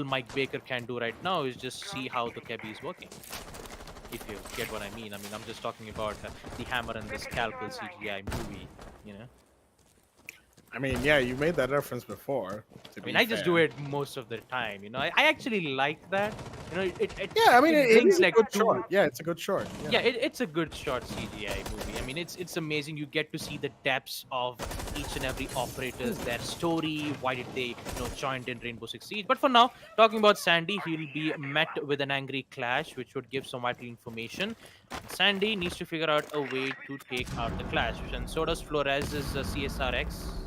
Speaker 3: Mike Baker can do right now is just see how the Dukebi is working. If you get what I mean. I mean, I'm just talking about the hammer and the scalpel CGI movie,
Speaker 2: I mean, yeah, you made that reference before.
Speaker 3: I mean, I just do it most of the time, I actually like that.
Speaker 2: It
Speaker 3: brings
Speaker 2: is
Speaker 3: like
Speaker 2: a good short. Yeah, it's a good short.
Speaker 3: Yeah, it's a good short CGI movie. I mean, it's amazing. You get to see the depths of each and every operator's, their story. Why did they, join in Rainbow Six Siege? But for now, talking about Sandy, he'll be met with an angry Clash, which would give some vital information. Sandy needs to figure out a way to take out the Clash, and so does Florez's CSRX.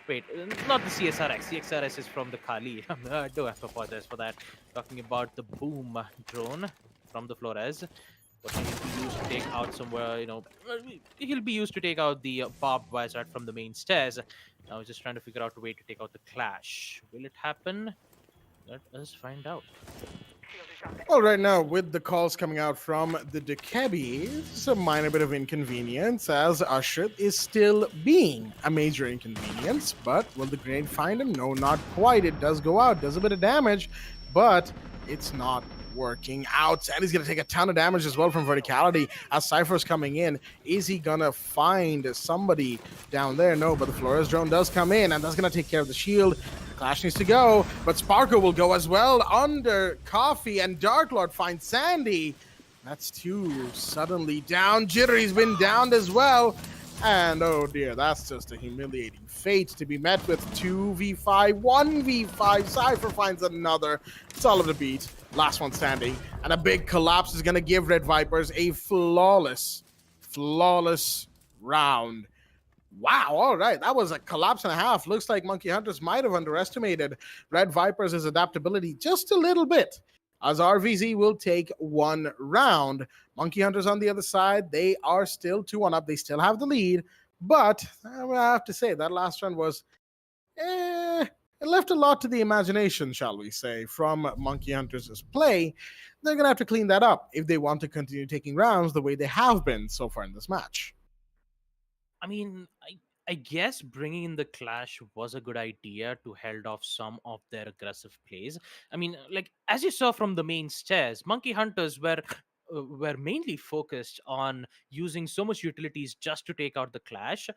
Speaker 3: Wait, not the CSRX. CXRS is from the Kali. I do have to apologize for that. Talking about the Boom drone from the Flores. What he'll be used to take out somewhere, he'll be used to take out the barbed wires right from the main stairs. Now he's just trying to figure out a way to take out the clash. Will it happen? Let us find out.
Speaker 2: Well, right now, with the calls coming out from the Dekebi, it's a minor bit of inconvenience, as Ashrit is still being a major inconvenience. But will the grenade find him? No, not quite. It does go out, does a bit of damage, but it's not working out. And he's going to take a ton of damage as well from verticality as Cypher's coming in. Is he going to find somebody down there? No, but the Flores drone does come in, and that's going to take care of the shield. Clash needs to go, but Sparko will go as well under Coffee, and Dark Lord finds Sandy. That's two suddenly down. Jittery's been downed as well. And oh dear, that's just a humiliating fate to be met with. 2v5, 1v5. Cypher finds another. Solid to beat. Last one standing. And a big collapse is going to give Red Viperz a flawless round. Wow, all right. That was a collapse and a half. Looks like Monkey Hunters might have underestimated Red Viperz' adaptability just a little bit, as RVZ will take one round. Monkey Hunters on the other side, they are still 2-1 up. They still have the lead, but I have to say that last round was, it left a lot to the imagination, shall we say, from Monkey Hunters' play. They're going to have to clean that up if they want to continue taking rounds the way they have been so far in this match.
Speaker 3: I mean, I guess bringing in the clash was a good idea to held off some of their aggressive plays. I mean, like as you saw from the main stairs, Monkey Hunters were mainly focused on using so much utilities just to take out the clash,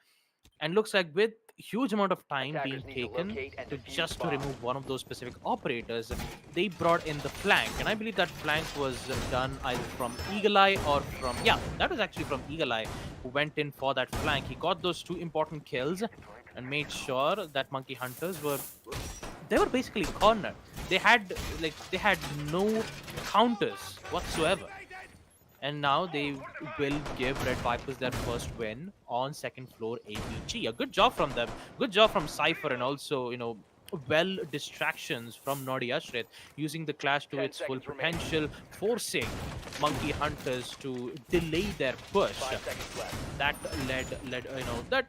Speaker 3: and looks like with huge amount of time being
Speaker 4: Attackers need to
Speaker 3: taken
Speaker 4: locate and
Speaker 3: to
Speaker 4: defuse
Speaker 3: just to
Speaker 4: bombs.
Speaker 3: remove one of those specific operators, they brought in the flank, and I believe that flank was done either from Eagle Eye or from, yeah, that was actually from Eagle Eye, who went in for that flank. He got those two important kills and made sure that Monkey Hunters were basically cornered. They had no counters whatsoever. And now they will give Red Viperz their first win on second floor APG. A good job from them. Good job from Cypher, and also, well distractions from Naughty Ashrit, using the clash to
Speaker 4: 10
Speaker 3: its full
Speaker 4: seconds remaining.
Speaker 3: potential, forcing Monkey Hunters to delay their push.
Speaker 4: 5 seconds left.
Speaker 3: That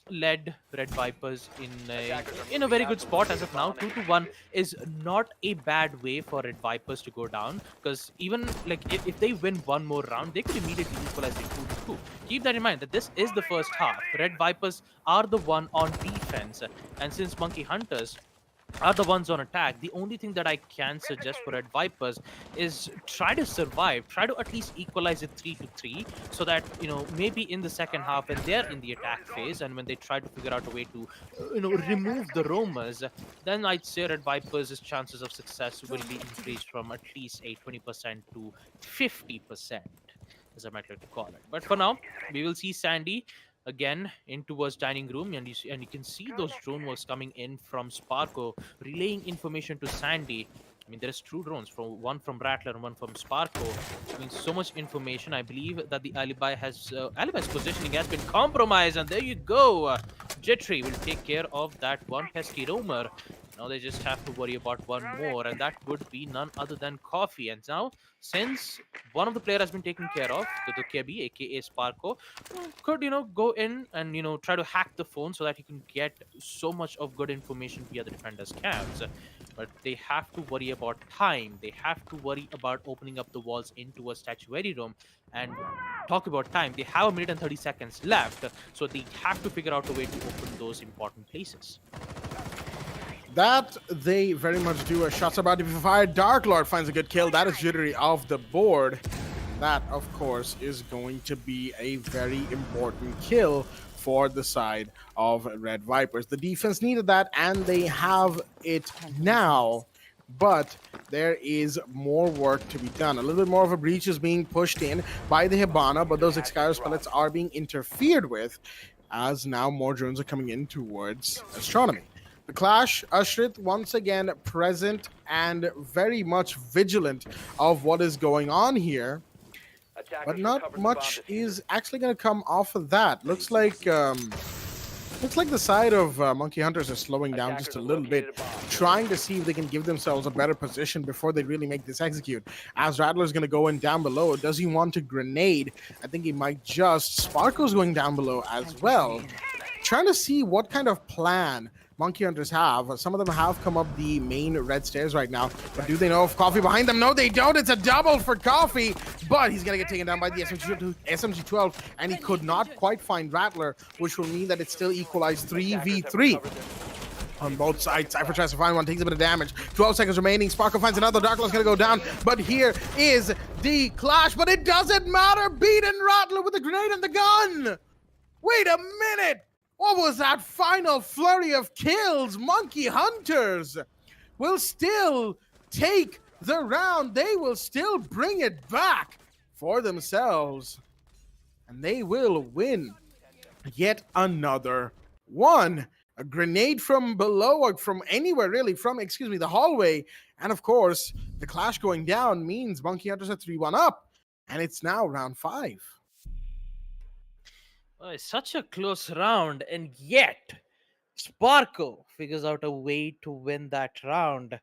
Speaker 3: led Red Viperz
Speaker 4: Attackers are
Speaker 3: in a very good
Speaker 4: moving
Speaker 3: spot
Speaker 4: out
Speaker 3: as of
Speaker 4: to
Speaker 3: now.
Speaker 4: bomb
Speaker 3: 2-1 is not a bad way for Red Viperz to go down, because even like if they win one more round, they could immediately equalize it 2-2. Keep that in mind that this is the first half. Red Viperz are the one on defense, and since Monkey Hunters are the ones on attack, the only thing that I can suggest for Red Viperz is try to survive, try to at least equalize it 3-3, so that, maybe in the second half when they're in the attack phase and when they try to figure out a way to, remove the roamers, then I'd say Red Viperz' chances of success will be increased from at least a 20% to 50%, as I might like to call it. But for now, we will see Sandy again in towards dining room, and you can see those drone works coming in from Sparko, relaying information to Sandy. I mean, there's two drones, one from Rattler and one from Sparko, giving so much information. I believe that the alibi's positioning has been compromised, and there you go. Jittery will take care of that one pesky roamer. Now they just have to worry about one more, and that would be none other than Coffee. And now, since one of the player has been taken care of, the Kebi, aka Sparko, could, go in and, try to hack the phone so that he can get so much of good information via the defender's cams. But they have to worry about time. They have to worry about opening up the walls into a statuary room. And talk about time, they have 1 minute and 30 seconds left, so they have to figure out a way to open those important places.
Speaker 2: That they very much do. A shots about to be fired. Dark Lord finds a good kill. That is Jittery off the board. That, of course, is going to be a very important kill for the side of Red Viperz. The defense needed that, and they have it now. But there is more work to be done. A little bit more of a breach is being pushed in by the Hibana, but those Excalibur pellets are being interfered with, as now more drones are coming in towards Astronomy. The clash, Ashrit once again present and very much vigilant of what is going on here. But not much is actually going to come off of that. Looks like Looks like the side of Monkey Hunters are slowing down just a little bit, trying to see if they can give themselves a better position before they really make this execute. As Rattler's going to go in down below, does he want to grenade? I think he might just. Sparko's going down below as well. Trying to see what kind of plan Monkey Hunters have. Some of them have come up the main red stairs right now, but do they know if Coffee behind them? No, they don't. It's a double for Coffee, but he's gonna get taken down by the SMG-12, and he could not quite find Rattler, which will mean that it's still equalized 3v3 on both sides. Cypher tries to find one, takes a bit of damage. 12 seconds remaining. Sparko finds another. Darklord's gonna go down, but here is the clash, but it doesn't matter. Beaten Rattler with a grenade and the gun. Wait a minute. What was that final flurry of kills? Monkey Hunters will still take the round. They will still bring it back for themselves. And they will win yet another one. A grenade from below, or from anywhere really, from, the hallway. And of course, the clash going down means Monkey Hunters are 3-1 up. And it's now round 5.
Speaker 3: Oh, it's such a close round, and yet Sparko figures out a way to win that round.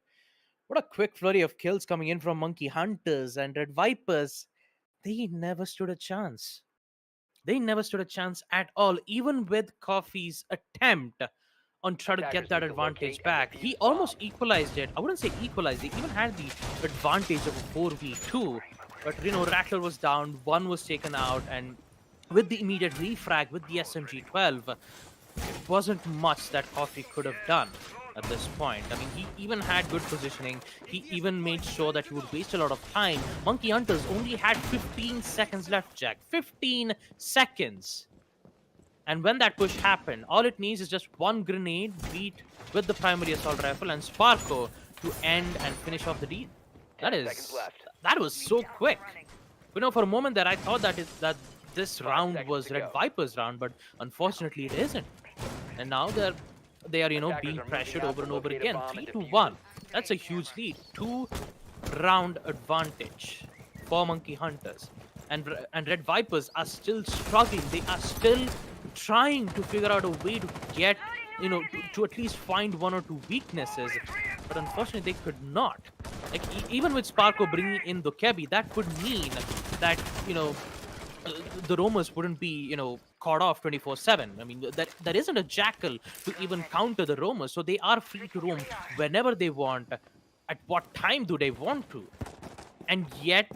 Speaker 3: What a quick flurry of kills coming in from Monkey Hunters, and Red Viperz, they never stood a chance. They never stood a chance at all, even with Coffee's attempt on trying to get that advantage back. He almost equalized it. I wouldn't say equalized, he even had the advantage of a 4v2. But, Rattler was down, one was taken out, and with the immediate refrag with the SMG-12, it wasn't much that Coffee could have done at this point. I mean, he even had good positioning. He even made sure that he would waste a lot of time. Monkey Hunters only had 15 seconds left, Jack. 15 seconds. And when that push happened, all it needs is just one grenade beat with the primary assault rifle and Sparko to end and finish off the deal. That was so quick. For a moment there, I thought that this round was Red Viper's round, but unfortunately it isn't. And now they are being pressured over and over again. 3-1. That's a huge lead. 2-round advantage for Monkey Hunters. And Red Viperz are still struggling. They are still trying to figure out a way to get, to at least find one or two weaknesses. But unfortunately, they could not. Like, even with Sparko bringing in the Kebi, that could mean that, the roamers wouldn't be, caught off 24/7. I mean, there isn't a jackal to even counter the roamers, so they are free to roam whenever they want. At what time do they want to? And yet,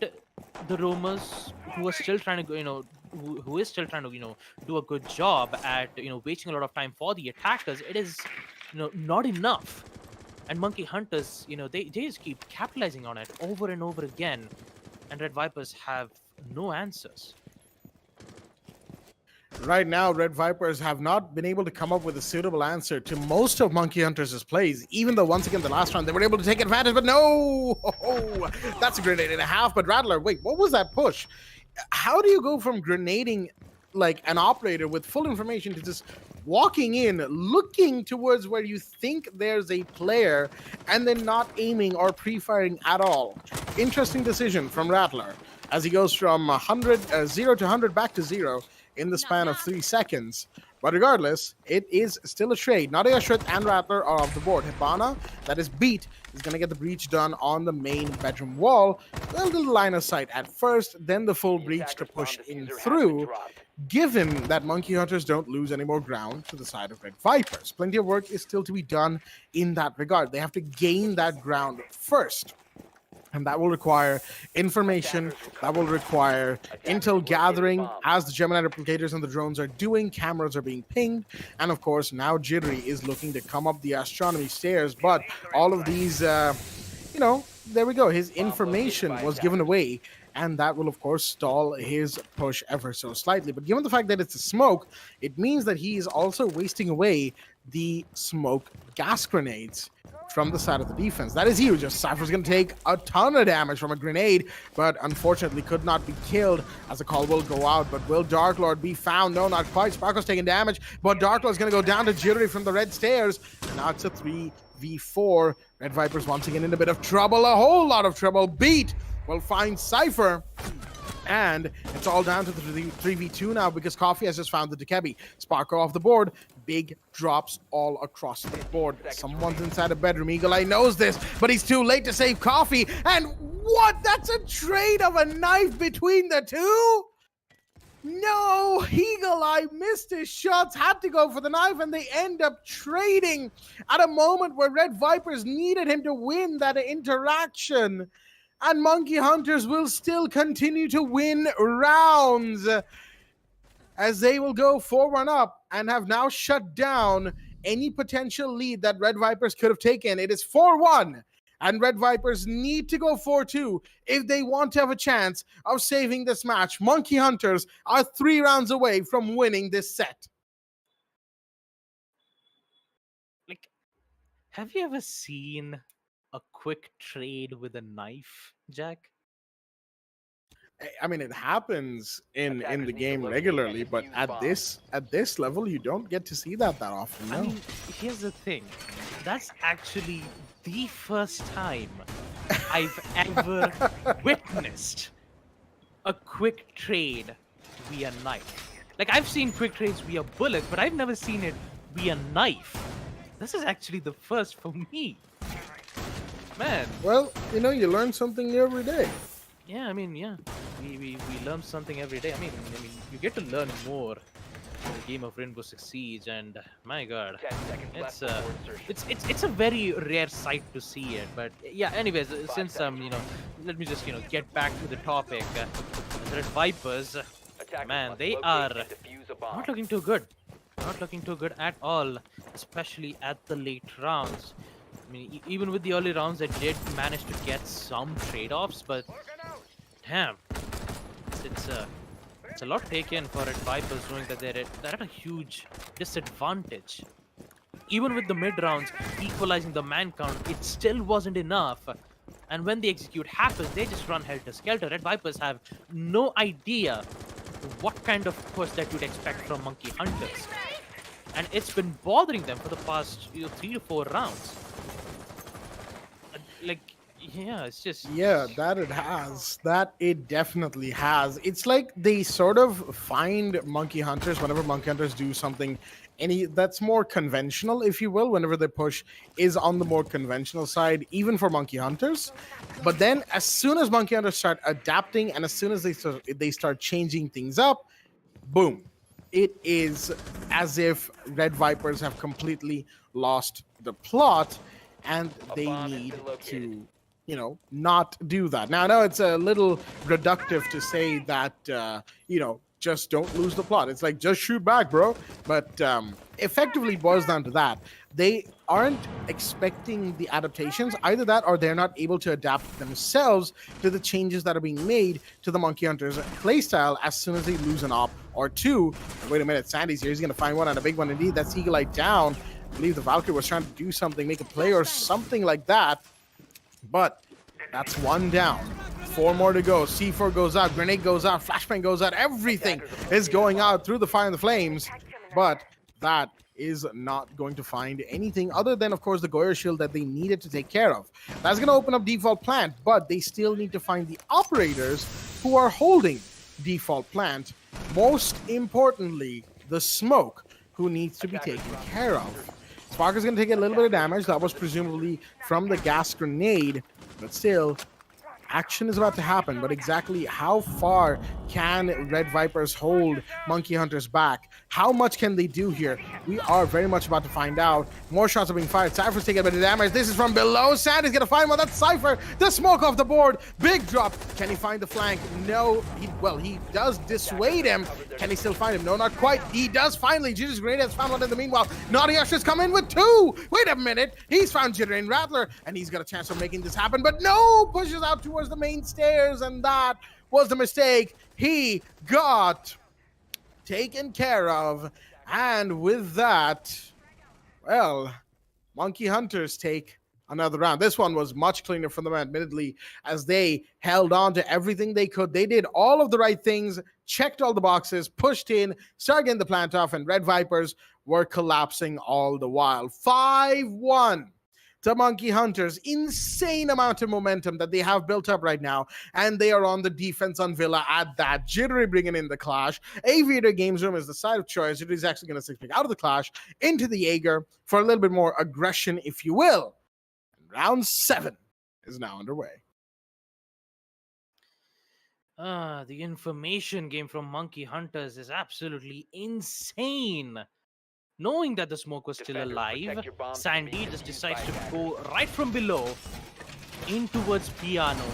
Speaker 3: the roamers who are still trying to, who is still trying to, do a good job at, wasting a lot of time for the attackers, it is, not enough. And Monkey Hunters, they just keep capitalizing on it over and over again. And Red Viperz have no answers.
Speaker 2: Right now, Red Viperz have not been able to come up with a suitable answer to most of Monkey Hunters' plays, even though once again the last round they were able to take advantage, but no! Oh, that's a grenade and a half, but Rattler, wait, what was that push? How do you go from grenading like an operator with full information to just walking in, looking towards where you think there's a player, and then not aiming or pre-firing at all? Interesting decision from Rattler, as he goes from 0 to 100 back to 0 in the span of 3 seconds. But regardless, it is still a trade. Nadia Shrit and Rattler are off the board. Hibana, that is beat, is going to get the breach done on the main bedroom wall. A little line of sight at first, then the full breach to push in through, given that Monkey Hunters don't lose any more ground to the side of Red Viperz. Plenty of work is still to be done in that regard. They have to gain that ground first. And that will require information, that will require intel gathering as the Gemini replicators and the drones are doing, cameras are being pinged, and of course now Jittery is looking to come up the astronomy stairs, but all of these, there we go, his information was given away, and that will of course stall his push ever so slightly. But given the fact that it's a smoke, it means that he is also wasting away the smoke gas grenades from the side of the defense. That is huge. Cypher's going to take a ton of damage from a grenade, but unfortunately could not be killed as the call will go out. But will Darklord be found? No, not quite. Sparko's taking damage, but Darklord's going to go down to Jittery from the red stairs. And now it's a 3v4. Red Viperz once again in a bit of trouble, a whole lot of trouble. Beat will find Cypher. And it's all down to the 3v2 now because Coffee has just found the Dekebi. Sparko off the board. Big drops all across the board. Someone's inside a bedroom. Eagle Eye knows this, but he's too late to save Coffee. And what? That's a trade of a knife between the two? No, Eagle Eye missed his shots, had to go for the knife, and they end up trading at a moment where Red Viperz needed him to win that interaction. And Monkey Hunters will still continue to win rounds as they will go 4-1 up and have now shut down any potential lead that Red Viperz could have taken. It is 4-1, and Red Viperz need to go 4-2 if they want to have a chance of saving this match. Monkey Hunters are 3 rounds away from winning this set.
Speaker 3: Like, have you ever seen a quick trade with a knife, Jack?
Speaker 2: I mean, it happens in the game regularly, but at this level, you don't get to see that often. No.
Speaker 3: I mean, here's the thing. That's actually the first time I've ever witnessed a quick trade via knife. Like, I've seen quick trades via bullets, but I've never seen it via knife. This is actually the first for me. Man.
Speaker 2: Well, you know, you learn something new every day.
Speaker 3: Yeah, I mean, yeah. We learn something every day. I mean, you get to learn more in the game of Rainbow Six Siege, and my God,
Speaker 4: 10 seconds left
Speaker 3: it's
Speaker 4: before insertion.
Speaker 3: it's a very rare sight to see it. But yeah, anyways, since
Speaker 4: seconds.
Speaker 3: let me just get back to the topic. Red Viperz,
Speaker 4: Attackers
Speaker 3: man,
Speaker 4: must
Speaker 3: they
Speaker 4: locate
Speaker 3: are
Speaker 4: and defuse a bomb.
Speaker 3: not looking too good. Not looking too good at all, especially at the late rounds. I mean, even with the early rounds, they did manage to get some trade-offs, but damn, it's a lot taken for Red Viperz, knowing that they're at a huge disadvantage. Even with the mid rounds equalizing the man count, it still wasn't enough. And when the execute happens, they just run helter-skelter. Red Viperz have no idea what kind of push that you'd expect from Monkey Hunters. And it's been bothering them for the past 3 to 4 rounds. Like, yeah, it's just...
Speaker 2: Yeah, that it has. That it definitely has. It's like they sort of find Monkey Hunters whenever Monkey Hunters do something that's more conventional, if you will, whenever their push is on the more conventional side, even for Monkey Hunters. But then as soon as Monkey Hunters start adapting and as soon as they start changing things up, boom. It is as if Red Viperz have completely lost the plot and they need to, not do that. Now, I know it's a little reductive to say that, just don't lose the plot. It's like, just shoot back, bro. But effectively boils down to that. They aren't expecting the adaptations. Either that or they're not able to adapt themselves to the changes that are being made to the Monkey Hunters playstyle as soon as they lose an op or two. Wait a minute, Sandy's here. He's going to find one, and a big one indeed. That's Eagle Eye down. I believe the Valkyrie was trying to do something, make a play or something like that. But that's one down. 4 more to go. C4 goes out. Grenade goes out. Flashbang goes out. Everything is going out through the fire and the flames. But that is not going to find anything other than, of course, the Goyer shield that they needed to take care of. That's going to open up default plant, but they still need to find the operators who are holding default plant. Most importantly, the smoke, who needs to be taken care of. Spark is going to take a little bit of damage. That was presumably from the gas grenade, but still, action is about to happen. But exactly how far can Red Viperz hold Monkey Hunters back? How much can they do here? We are very much about to find out. More shots are being fired. Cypher's taking a bit of damage. This is from below. Sandy's going to find one. That's Cypher. The smoke off the board. Big drop. Can he find the flank? No. He does dissuade him. Can he still find him? No, not quite. He does finally. Jesus Grenade has found one in the meanwhile. Naughty Usher's come in with 2. Wait a minute. He's found Jittering Rattler, and he's got a chance of making this happen. But no! Pushes out towards the main stairs, and that was the mistake. He got taken care of. And with that, well, Monkey Hunters take another round. This one was much cleaner from them, admittedly, as they held on to everything they could. They did all of the right things, checked all the boxes, pushed in, started getting the plant off, and Red Viperz were collapsing all the while. 5-1 to to Monkey Hunters. Insane amount of momentum that they have built up right now, and they are on the defense on Villa at that. Jittery bringing in the clash. Aviator Games Room is the side of choice. It is actually going to pick out of the clash into the Jaeger for a little bit more aggression, if you will. And round 7 is now underway.
Speaker 3: The information game from Monkey Hunters is absolutely insane. Knowing that the smoke was still
Speaker 4: Defenders,
Speaker 3: alive,
Speaker 4: protect your bombs from
Speaker 3: Sandy
Speaker 4: being
Speaker 3: just
Speaker 4: defused
Speaker 3: decides
Speaker 4: by
Speaker 3: to
Speaker 4: attackers.
Speaker 3: go right from below in towards Piano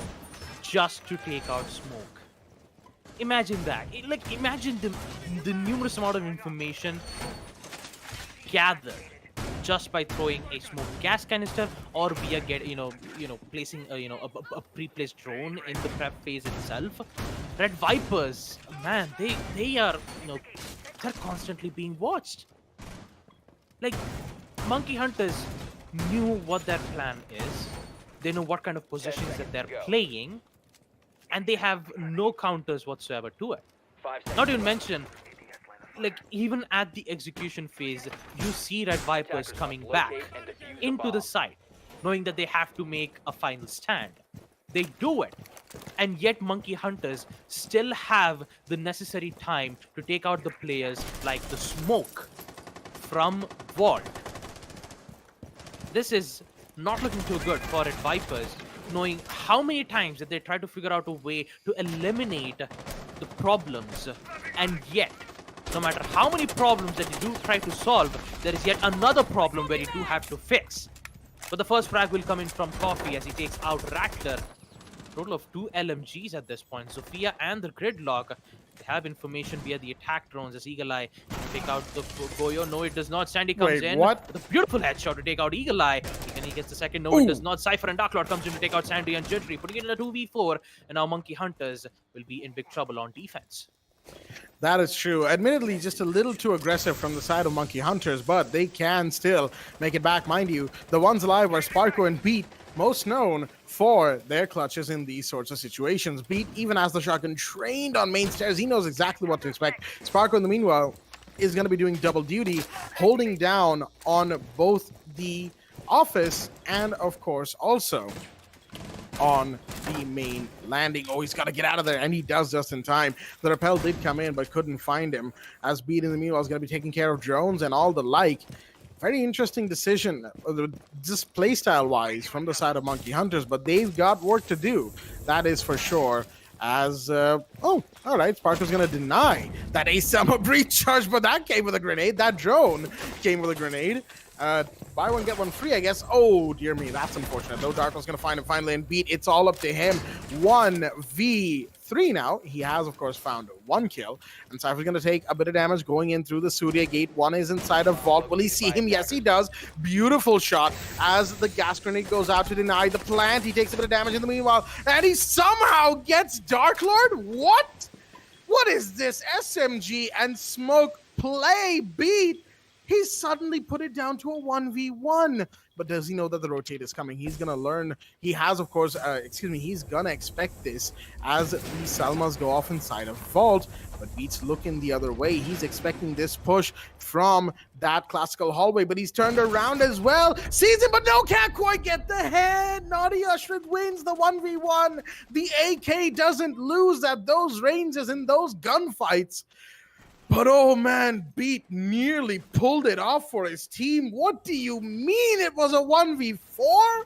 Speaker 3: just to take out Smoke. Imagine that. Imagine the numerous amount of information gathered just by throwing a smoke gas canister or via placing a pre-placed drone in the prep phase itself. Red Viperz, man, they are they're constantly being watched. Like, Monkey Hunters knew what their plan is. They know what kind of positions that they're playing, and they have no counters whatsoever to it.
Speaker 4: 5 seconds
Speaker 3: Not even
Speaker 4: left.
Speaker 3: mention, like, even at the execution phase, you see Red Viperz
Speaker 4: Attackers
Speaker 3: coming
Speaker 4: must
Speaker 3: back
Speaker 4: locate and defuse the
Speaker 3: into the
Speaker 4: bomb.
Speaker 3: site, knowing that they have to make a final stand. They do it, and yet Monkey Hunters still have the necessary time to take out the players like the Smoke from Vault. This is not looking too good for Red Viperz, knowing how many times that they try to figure out a way to eliminate the problems, and yet no matter how many problems that you do try to solve, there is yet another problem where you do have to fix. But the first frag will come in from Coffee as he takes out Raptor. Total of 2 LMGs at this point. Sophia and the Gridlock, they have information via the attack drones as Eagle Eye take out the Goyo. No, it does not. Sandy comes
Speaker 2: Wait,
Speaker 3: in
Speaker 2: what?
Speaker 3: with a beautiful headshot to take out Eagle Eye. And he gets the second. No, it does not. Cypher and Darklord comes in to take out Sandy and Jittery, putting it in a 2v4. And now Monkey Hunters will be in big trouble on defense.
Speaker 2: That is true. Admittedly, just a little too aggressive from the side of Monkey Hunters, but they can still make it back. Mind you, the ones alive are Sparko and Beat, most known for their clutches in these sorts of situations. Beat, even as the shotgun trained on main stairs, he knows exactly what to expect. Sparko, in the meanwhile, is going to be doing double duty, holding down on both the office and, of course, also on the main landing. Oh, he's got to get out of there, and he does just in time. The rappel did come in, but couldn't find him, as Beat in the meanwhile is going to be taking care of drones and all the like. Very interesting decision, just playstyle-wise, from the side of Monkey Hunters, but they've got work to do. That is for sure. As, oh, all right, Sparko's going to deny that a summer breach charge, but that came with a grenade. That drone came with a grenade. Buy one, get one free, I guess. Oh, dear me, that's unfortunate. Though Darko's going to find him finally and Beat. It's all up to him. 1v3 now. He has, of course, found 1 kill. And Cypher's going to take a bit of damage going in through the Surya gate. One is inside of Vault. Will he see him? Yes, he does. Beautiful shot as the gas grenade goes out to deny the plant. He takes a bit of damage in the meanwhile. And he somehow gets Darklord? What? What is this? SMG and Smoke play Beat. He suddenly put it down to a 1v1. But does he know that the rotate is coming? He's going to learn. He has, of course, he's going to expect this as the Salmas go off inside of Vault. But Beat's looking the other way. He's expecting this push from that classical hallway. But he's turned around as well. Sees him, but no, can't quite get the head. Naughty Ushrit wins the 1v1. The AK doesn't lose at those ranges in those gunfights. But oh man, Beat nearly pulled it off for his team. What do you mean it was a 1v4?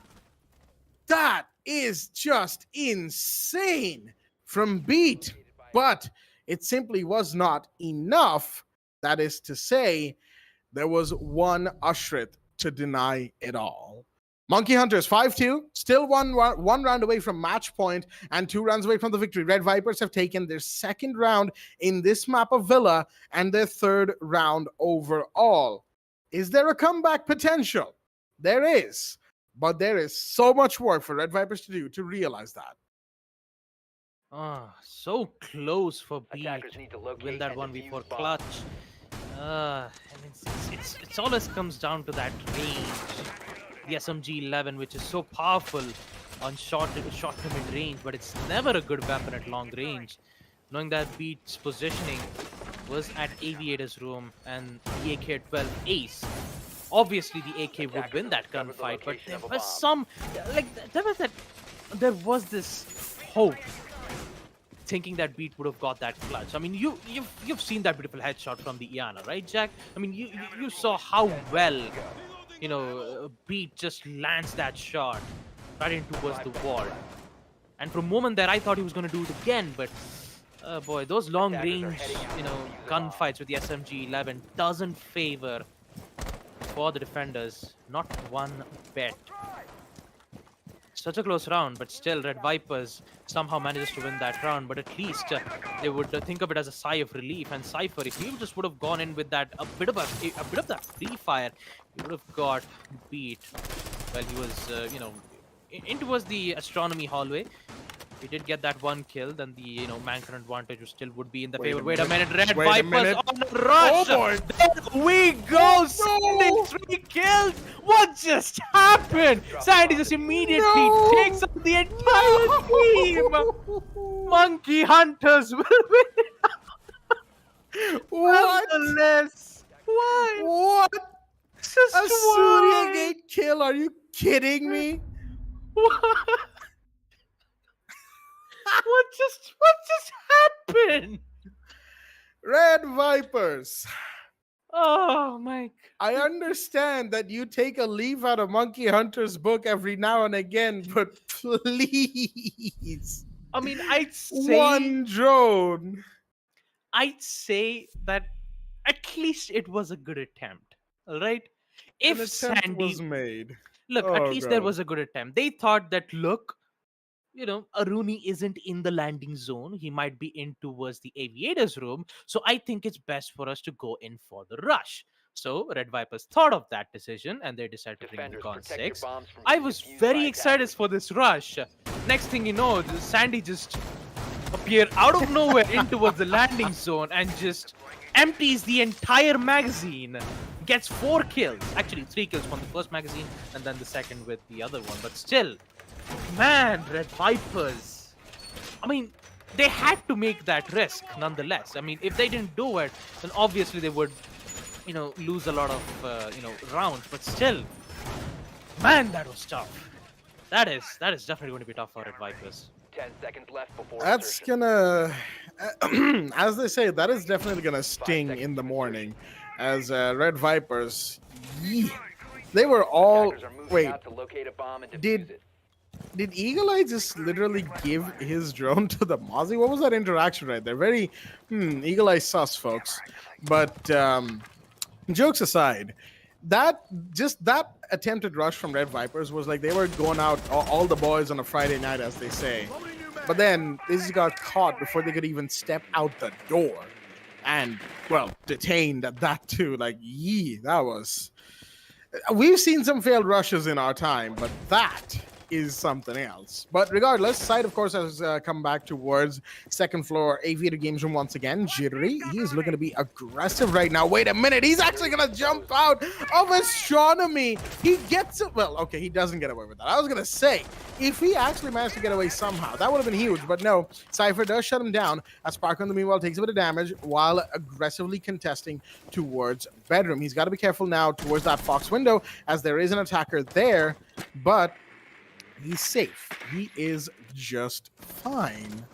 Speaker 2: That is just insane from Beat. But it simply was not enough. That is to say, there was one Ushrit to deny it all. Monkey Hunters 5-2, still one round away from match point and 2 rounds away from the victory. Red Viperz have taken their 2nd round in this map of Villa and their 3rd round overall. Is there a comeback potential? There is, but there is so much work for Red Viperz to do to realize that.
Speaker 3: So close for Beat.
Speaker 4: Attackers need to locate
Speaker 3: Win that
Speaker 4: and
Speaker 3: 1v4
Speaker 4: defuse
Speaker 3: clutch. And it's always comes down to that range. The SMG-11, which is so powerful on short to mid range, but it's never a good weapon at long range. Knowing that Beat's positioning was at Aviator's room and the AK-12 Ace Obviously, the AK would win that gunfight, but there was some, like, there was this hope, thinking that Beat would have got that clutch. I mean, you've seen that beautiful headshot from the Iana, right, Jack? I mean, you saw how well, Beat just lands that shot right in towards the wall. And for a moment there, I thought he was going to do it again, but boy, those long range, gunfights with the SMG-11 doesn't favor for the defenders, not one bit. Such a close round, but still Red Viperz somehow manages to win that round. But at least they would think of it as a sigh of relief. And Cypher, if he just would have gone in with that a bit of that free fire, he would have got beat. Well, he was in towards the astronomy hallway. We did get that one kill, then the Mankind advantage still would be in the favor. Wait a minute, Red Viperz on the rush!
Speaker 2: Oh boy!
Speaker 3: There we go!
Speaker 2: No!
Speaker 3: 3 kills! What just happened? Sandy just immediately takes up the entire team! Monkey Hunters will win!
Speaker 2: What?
Speaker 3: Nonetheless. Why?
Speaker 2: What?
Speaker 3: Just
Speaker 2: A Surya
Speaker 3: why?
Speaker 2: Gate kill? Are you kidding me?
Speaker 3: What? What just happened?
Speaker 2: Red Viperz.
Speaker 3: Oh my!
Speaker 2: I understand that you take a leaf out of Monkey Hunter's book every now and again, but please.
Speaker 3: I mean, I'd say
Speaker 2: One drone.
Speaker 3: that at least it was a good attempt. All right.
Speaker 2: An
Speaker 3: If
Speaker 2: attempt
Speaker 3: Sandy,
Speaker 2: was made.
Speaker 3: look,
Speaker 2: Oh,
Speaker 3: at least there
Speaker 2: God.
Speaker 3: was a good attempt. They thought that, look, Aruni isn't in the landing zone. He might be in towards the aviator's room. So I think it's best for us to go in for the rush. So Red Viperz thought of that decision and they decided to bring in
Speaker 4: Defenders,
Speaker 3: Con
Speaker 4: protect your
Speaker 3: 6.
Speaker 4: bombs from
Speaker 3: I
Speaker 4: being
Speaker 3: was
Speaker 4: defused
Speaker 3: very
Speaker 4: by
Speaker 3: excited
Speaker 4: attackers.
Speaker 3: for this rush. Next thing you know, Sandy just appeared out of nowhere in towards the landing zone and just empties the entire magazine. Gets 4 kills. Actually, 3 kills from the first magazine and then the second with the other one. But still, man, Red Viperz. I mean, they had to make that risk nonetheless. I mean, if they didn't do it, then obviously they would, lose a lot of, rounds. But still, man, that was tough. That is definitely going to be tough for Red Viperz.
Speaker 4: 10 seconds left before
Speaker 2: That's
Speaker 4: insertion.
Speaker 2: gonna, as they say, that is definitely gonna sting in the morning. As Red Viperz, they were all.
Speaker 4: Attackers are moving
Speaker 2: Wait,
Speaker 4: out to locate a bomb and defuse
Speaker 2: did
Speaker 4: it.
Speaker 2: did Eagle Eye just literally give his drone to the Mozzie? What was that interaction right there? Very Eagle Eye sus, folks. But jokes aside, that attempted rush from Red Viperz was like they were going out all the boys on a Friday night, as they say. But then they just got caught before they could even step out the door, and well, detained at that too. Like, that was. We've seen some failed rushes in our time, but that is something else. But regardless, Side, of course, has come back towards second floor Aviator Games Room once again. Jittery, he is looking to be aggressive right now. Wait a minute, he's actually going to jump out of astronomy. He gets it. Well, okay, he doesn't get away with that. I was going to say, if he actually managed to get away somehow, that would have been huge. But no, Cypher does shut him down. As Sparko, in the meanwhile, takes a bit of damage while aggressively contesting towards bedroom. He's got to be careful now towards that Fox window, as there is an attacker there, but he's safe. He is just fine.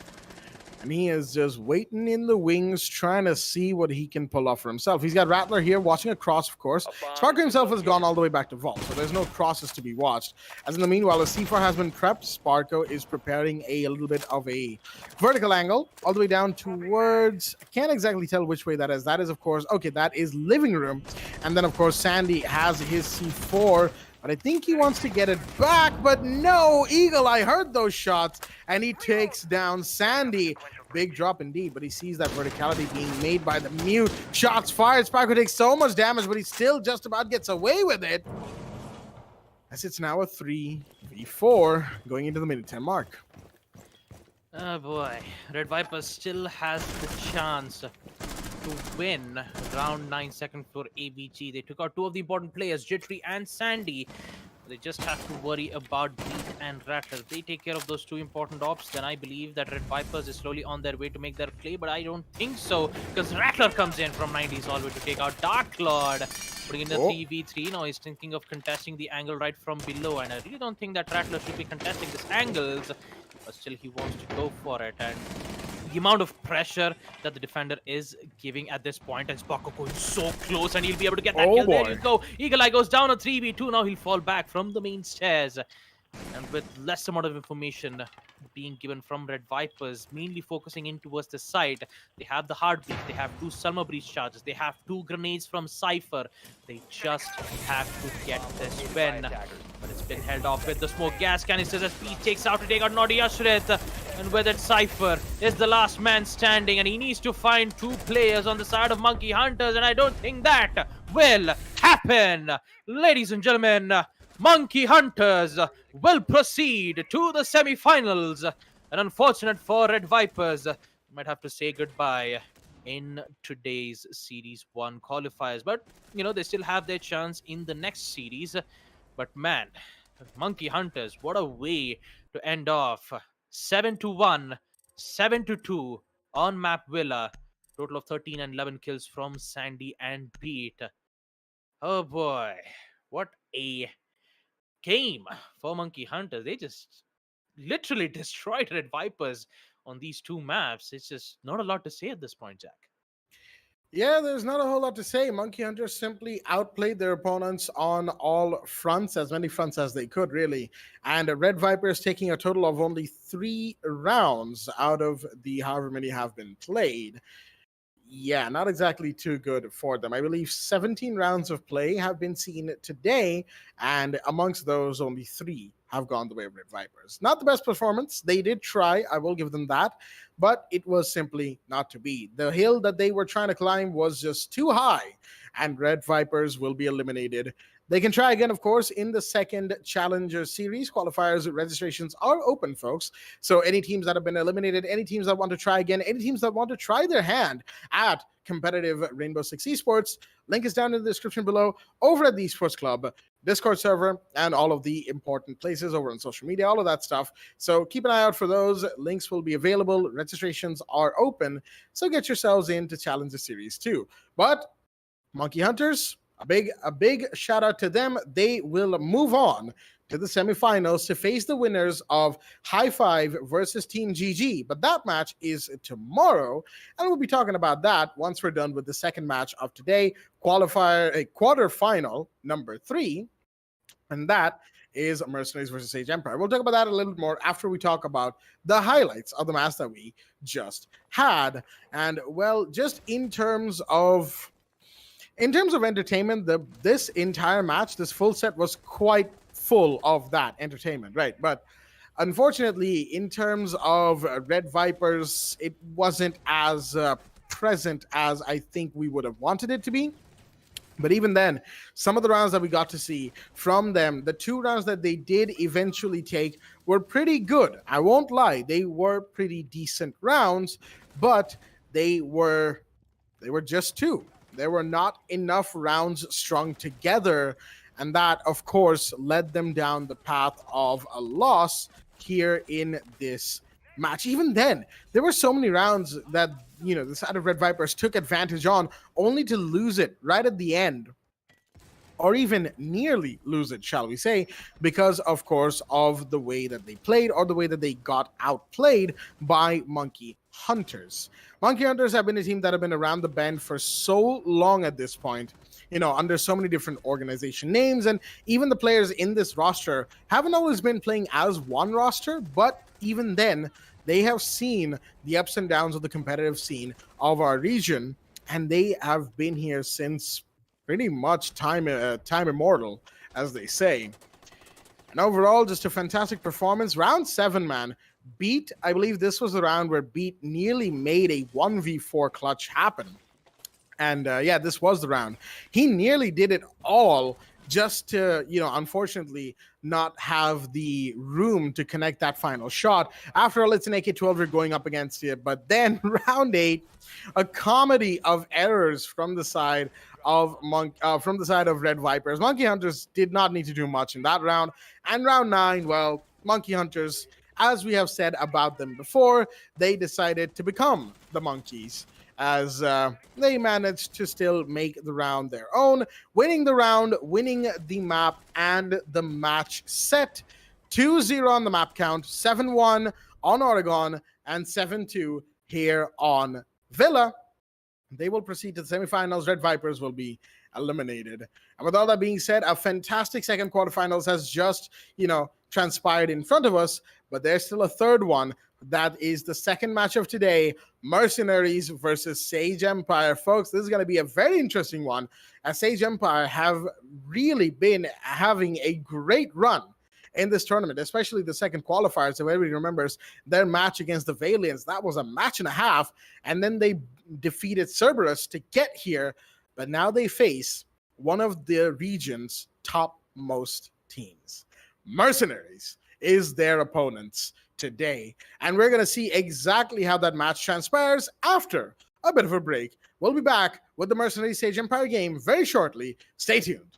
Speaker 2: And he is just waiting in the wings, trying to see what he can pull off for himself. He's got Rattler here watching across, of course. Sparko himself has gone all the way back to Vault, so there's no crosses to be watched. As in the meanwhile, as C4 has been prepped, Sparko is preparing a little bit of a vertical angle, all the way down towards, I can't exactly tell which way that is. That is, of course, okay, that is living room. And then, of course, Sandy has his C4, but I think he wants to get it back, but no, Eagle Eye heard those shots, and he takes down Sandy. Big drop indeed, but he sees that verticality being made by the mute. Shots fired. Sparko takes so much damage, but he still just about gets away with it. As it's now a 3v4 going into the minute 10 mark.
Speaker 3: Oh boy, Red Viperz still has the chance to win round 9 second floor AVG. They took out 2 of the important players, Jittery and Sandy. They just have to worry about Beat and Rattler. If they take care of those 2 important ops, then I believe that Red Viperz is slowly on their way to make their play, but I don't think so, because Rattler comes in from 90s all the way to take out Dark Lord. putting in a
Speaker 2: Oh.
Speaker 3: 3v3. Now he's thinking of contesting the angle right from below, and I really don't think that Rattler should be contesting this angles, but still he wants to go for it. And the amount of pressure that the defender is giving at this point, and Spocko going so close, and he'll be able to get that
Speaker 2: Oh,
Speaker 3: kill. There
Speaker 2: boy.
Speaker 3: you go. Eagle Eye goes down a 3v2. Now he'll fall back from the main stairs. And with less amount of information being given from Red Viperz, mainly focusing in towards the side. They have the heartbeat, they have 2 Summer Breeze charges, they have 2 grenades from Cypher. They just have to get this win. But it's been held off with the smoke gas canisters as Pete takes out to take out Naughty Ashret. And with it, Cypher is the last man standing, and he needs to find 2 players on the side of Monkey Hunters, and I don't think that will happen. Ladies and gentlemen, Monkey Hunters will proceed to the semi-finals. And unfortunate for Red Viperz, might have to say goodbye in today's Series 1 qualifiers. But, you know, they still have their chance in the next series. But man, Monkey Hunters, what a way to end off. 7-1, 7-2 on map Villa. Total of 13 and 11 kills from Sandy and Pete. Oh boy, what a game for Monkey Hunters. They just literally destroyed Red Viperz on these 2 maps. It's just not a lot to say at this point, Jack.
Speaker 2: Yeah, there's not a whole lot to say. Monkey Hunters simply outplayed their opponents on all fronts, as many fronts as they could, really. And Red Viperz taking a total of only 3 rounds out of the however many have been played. Yeah, not exactly too good for them. I believe 17 rounds of play have been seen today, and amongst those, only 3 have gone the way of Red Viperz. Not the best performance. They did try, I will give them that, but it was simply not to be. The hill that they were trying to climb was just too high, and Red Viperz will be eliminated. They can try again, of course, in the second Challenger Series. Qualifiers registrations are open, folks. So any teams that have been eliminated, any teams that want to try again, any teams that want to try their hand at competitive Rainbow Six Esports, link is down in the description below, over at the Esports Club, Discord server, and all of the important places over on social media, all of that stuff. So keep an eye out for those. Links will be available. Registrations are open. So get yourselves into Challenger Series 2. But Monkey Hunters, a big shout out to them. They will move on to the semifinals to face the winners of High Five versus Team GG. But that match is tomorrow, and we'll be talking about that once we're done with the second match of today, quarterfinal number 3, and that is Mercenaries versus Sage Empire. We'll talk about that a little bit more after we talk about the highlights of the match that we just had. And well, just in terms of entertainment, this entire match, this full set was quite full of that entertainment, right? But unfortunately, in terms of Red Viperz, it wasn't as present as I think we would have wanted it to be. But even then, some of the rounds that we got to see from them, the 2 rounds that they did eventually take were pretty good. I won't lie, they were pretty decent rounds, but they were just 2. There were not enough rounds strung together, and that, of course, led them down the path of a loss here in this match. Even then, there were so many rounds that, you know, the side of Red Viperz took advantage on, only to lose it right at the end, or even nearly lose it, shall we say, because, of course, of the way that they played or the way that they got outplayed by Monkey Hunters. Monkey Hunters have been a team that have been around the bend for so long at this point, you know, under so many different organization names, and even the players in this roster haven't always been playing as one roster, but even then, they have seen the ups and downs of the competitive scene of our region, and they have been here since pretty much time immortal, as they say. And overall, just a fantastic performance. Round 7, man. Beat, I believe this was the round where Beat nearly made a 1v4 clutch happen. And yeah, this was the round. He nearly did it all just to, you know, unfortunately not have the room to connect that final shot. After all, it's an AK-12 going up against it. But then round 8, a comedy of errors from the side of Red Viperz. Monkey Hunters did not need to do much in that round. And round 9, well, Monkey Hunters, as we have said about them before, they decided to become the Monkeys. as they managed to still make the round their own, winning the round, winning the map and the match set. 2-0 on the map count, 7-1 on Oregon, and 7-2 here on Villa. They will proceed to the semifinals. Red Viperz will be eliminated. And with all that being said, a fantastic second quarterfinals has just, transpired in front of us, but there's still a third one. That is the second match of today, Mercenaries versus Sage Empire. Folks, this is going to be a very interesting one, as Sage Empire have really been having a great run in this tournament, especially the second qualifiers. If everybody remembers their match against the Valiants, that was a match and a half, and then they defeated Cerberus to get here, but now they face one of the region's topmost teams. Mercenaries is their opponents today, and we're going to see exactly how that match transpires after a bit of a break. We'll be back with the Mercenaries Sage Empire game very shortly. Stay tuned.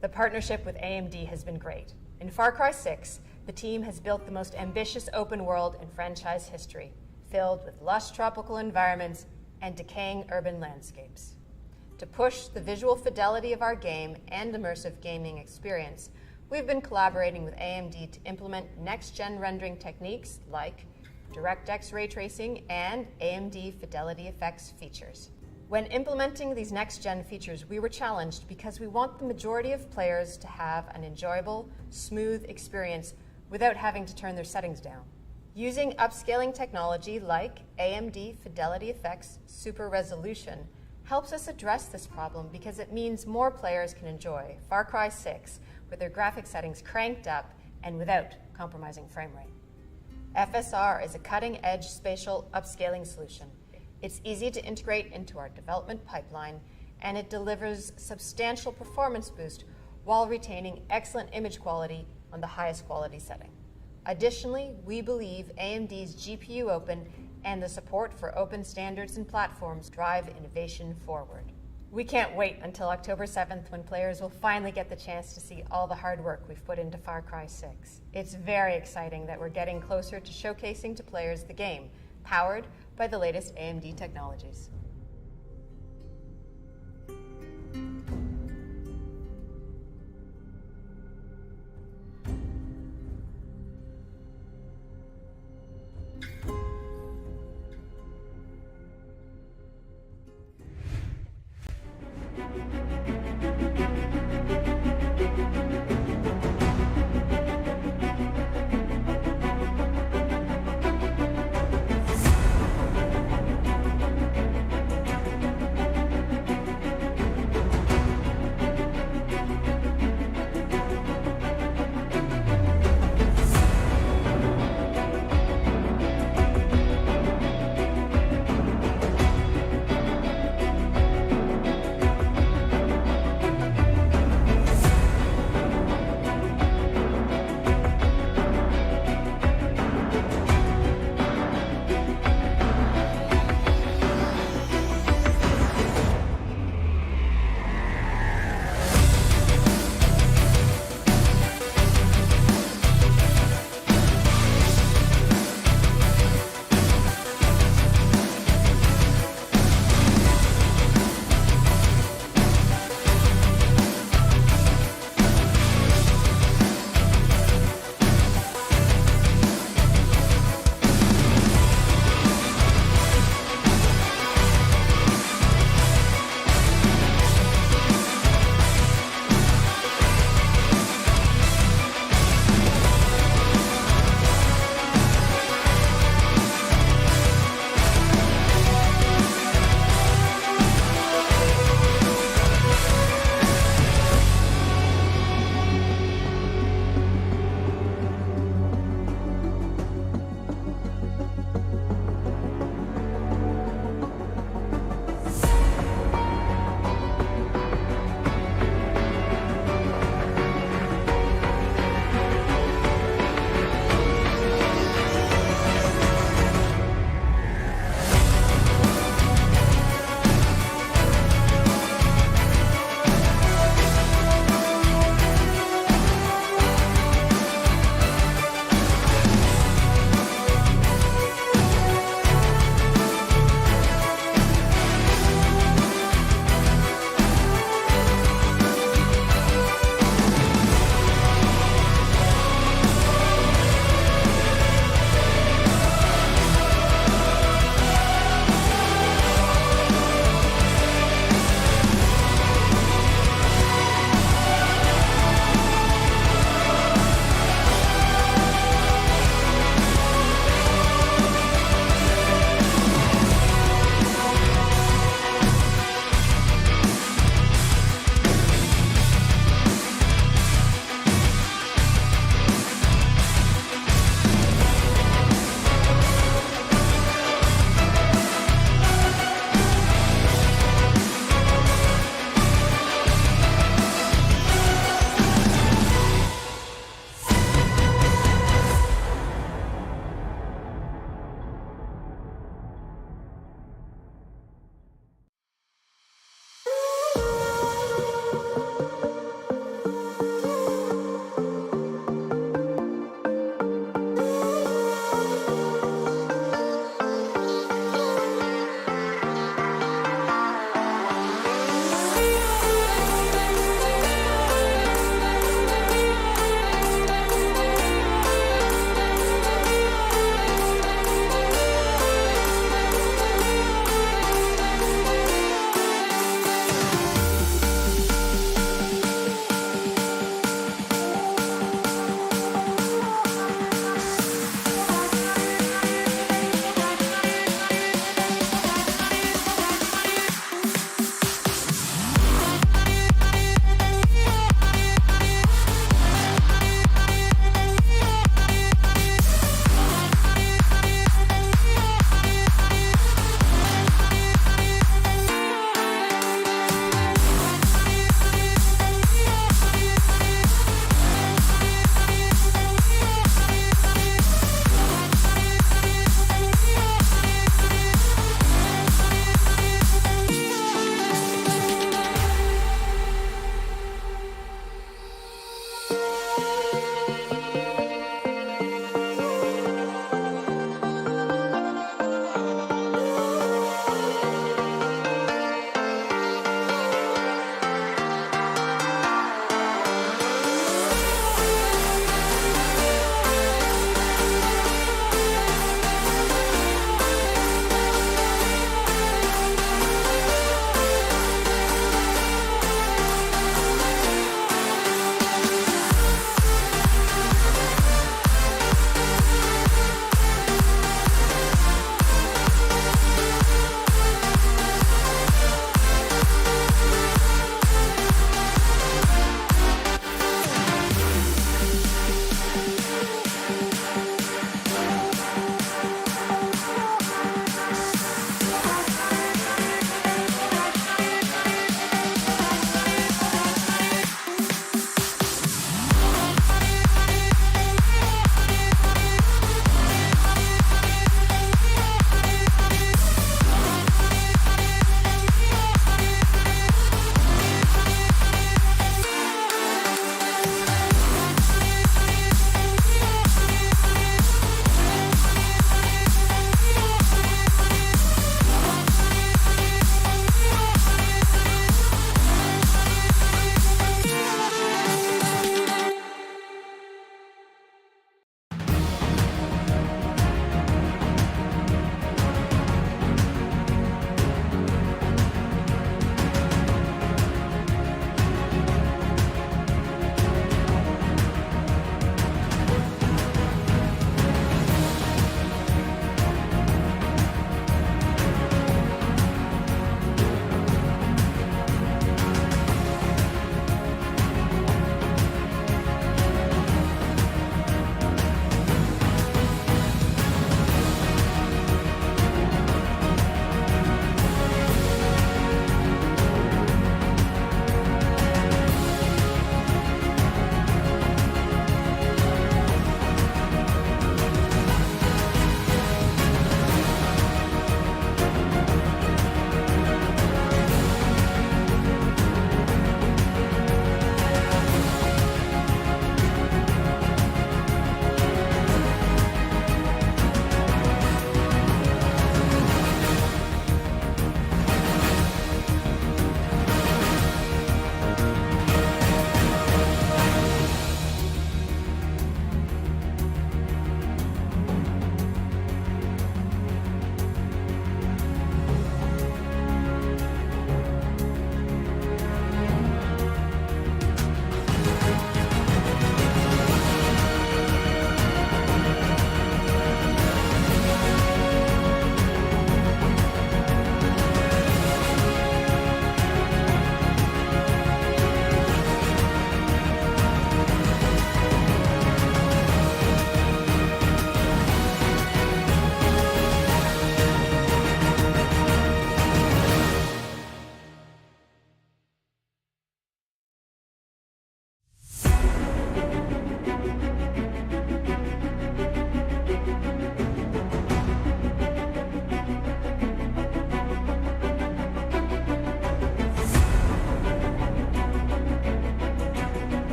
Speaker 1: The partnership with AMD has been great. In Far Cry 6, the team has built the most ambitious open world in franchise history, filled with lush tropical environments and decaying urban landscapes. To push the visual fidelity of our game and immersive gaming experience, we've been collaborating with AMD to implement next-gen rendering techniques like DirectX ray tracing and AMD Fidelity Effects features. When implementing these next-gen features, we were challenged because we want the majority of players to have an enjoyable, smooth experience without having to turn their settings down. Using upscaling technology like AMD Fidelity Effects Super Resolution helps us address this problem because it means more players can enjoy Far Cry 6 with their graphic settings cranked up and without compromising frame rate. FSR is a cutting-edge spatial upscaling solution. It's easy to integrate into our development pipeline, and it delivers substantial performance boost while retaining excellent image quality on the highest quality setting. Additionally, we believe AMD's GPU Open and the support for open standards and platforms drive innovation forward. We can't wait until October 7th when players will finally get the chance to see all the hard work we've put into Far Cry 6. It's very exciting that we're getting closer to showcasing to players the game, powered by the latest AMD technologies.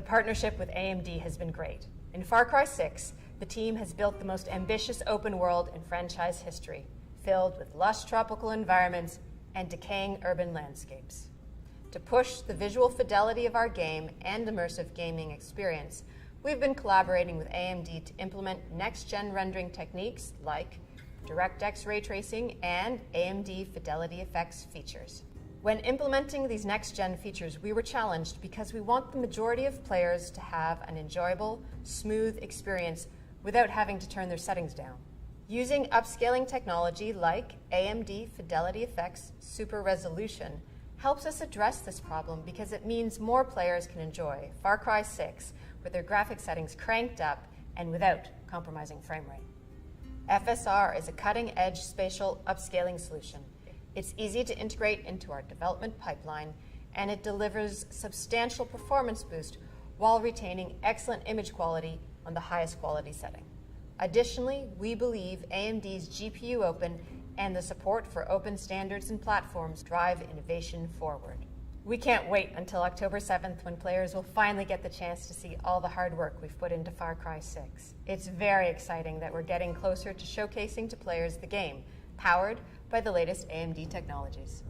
Speaker 1: partnership with AMD has been great. In Far Cry 6, the team has built the most ambitious open world in franchise history, filled with lush tropical environments and decaying urban landscapes. To push the visual fidelity of our game and immersive gaming experience, we've been collaborating with AMD to implement next-gen rendering techniques like DirectX ray tracing and AMD Fidelity Effects features. When implementing these next-gen features, we were challenged because we want the majority of players to have an enjoyable, smooth experience without having to turn their settings down. Using upscaling technology like AMD Fidelity Effects Super Resolution helps us address this problem because it means more players can enjoy Far Cry 6 with their graphic settings cranked up and without compromising frame rate. FSR is a cutting-edge spatial upscaling solution. It's easy to integrate into our development pipeline, and it delivers substantial performance boost while retaining excellent image quality on the highest quality setting. Additionally, we believe AMD's GPU Open and the support for open standards and platforms drive innovation forward. We can't wait until October 7th when players will finally get the chance to see all the hard work we've put into Far Cry 6. It's very exciting that we're getting closer to showcasing to players the game, powered by the latest AMD technologies.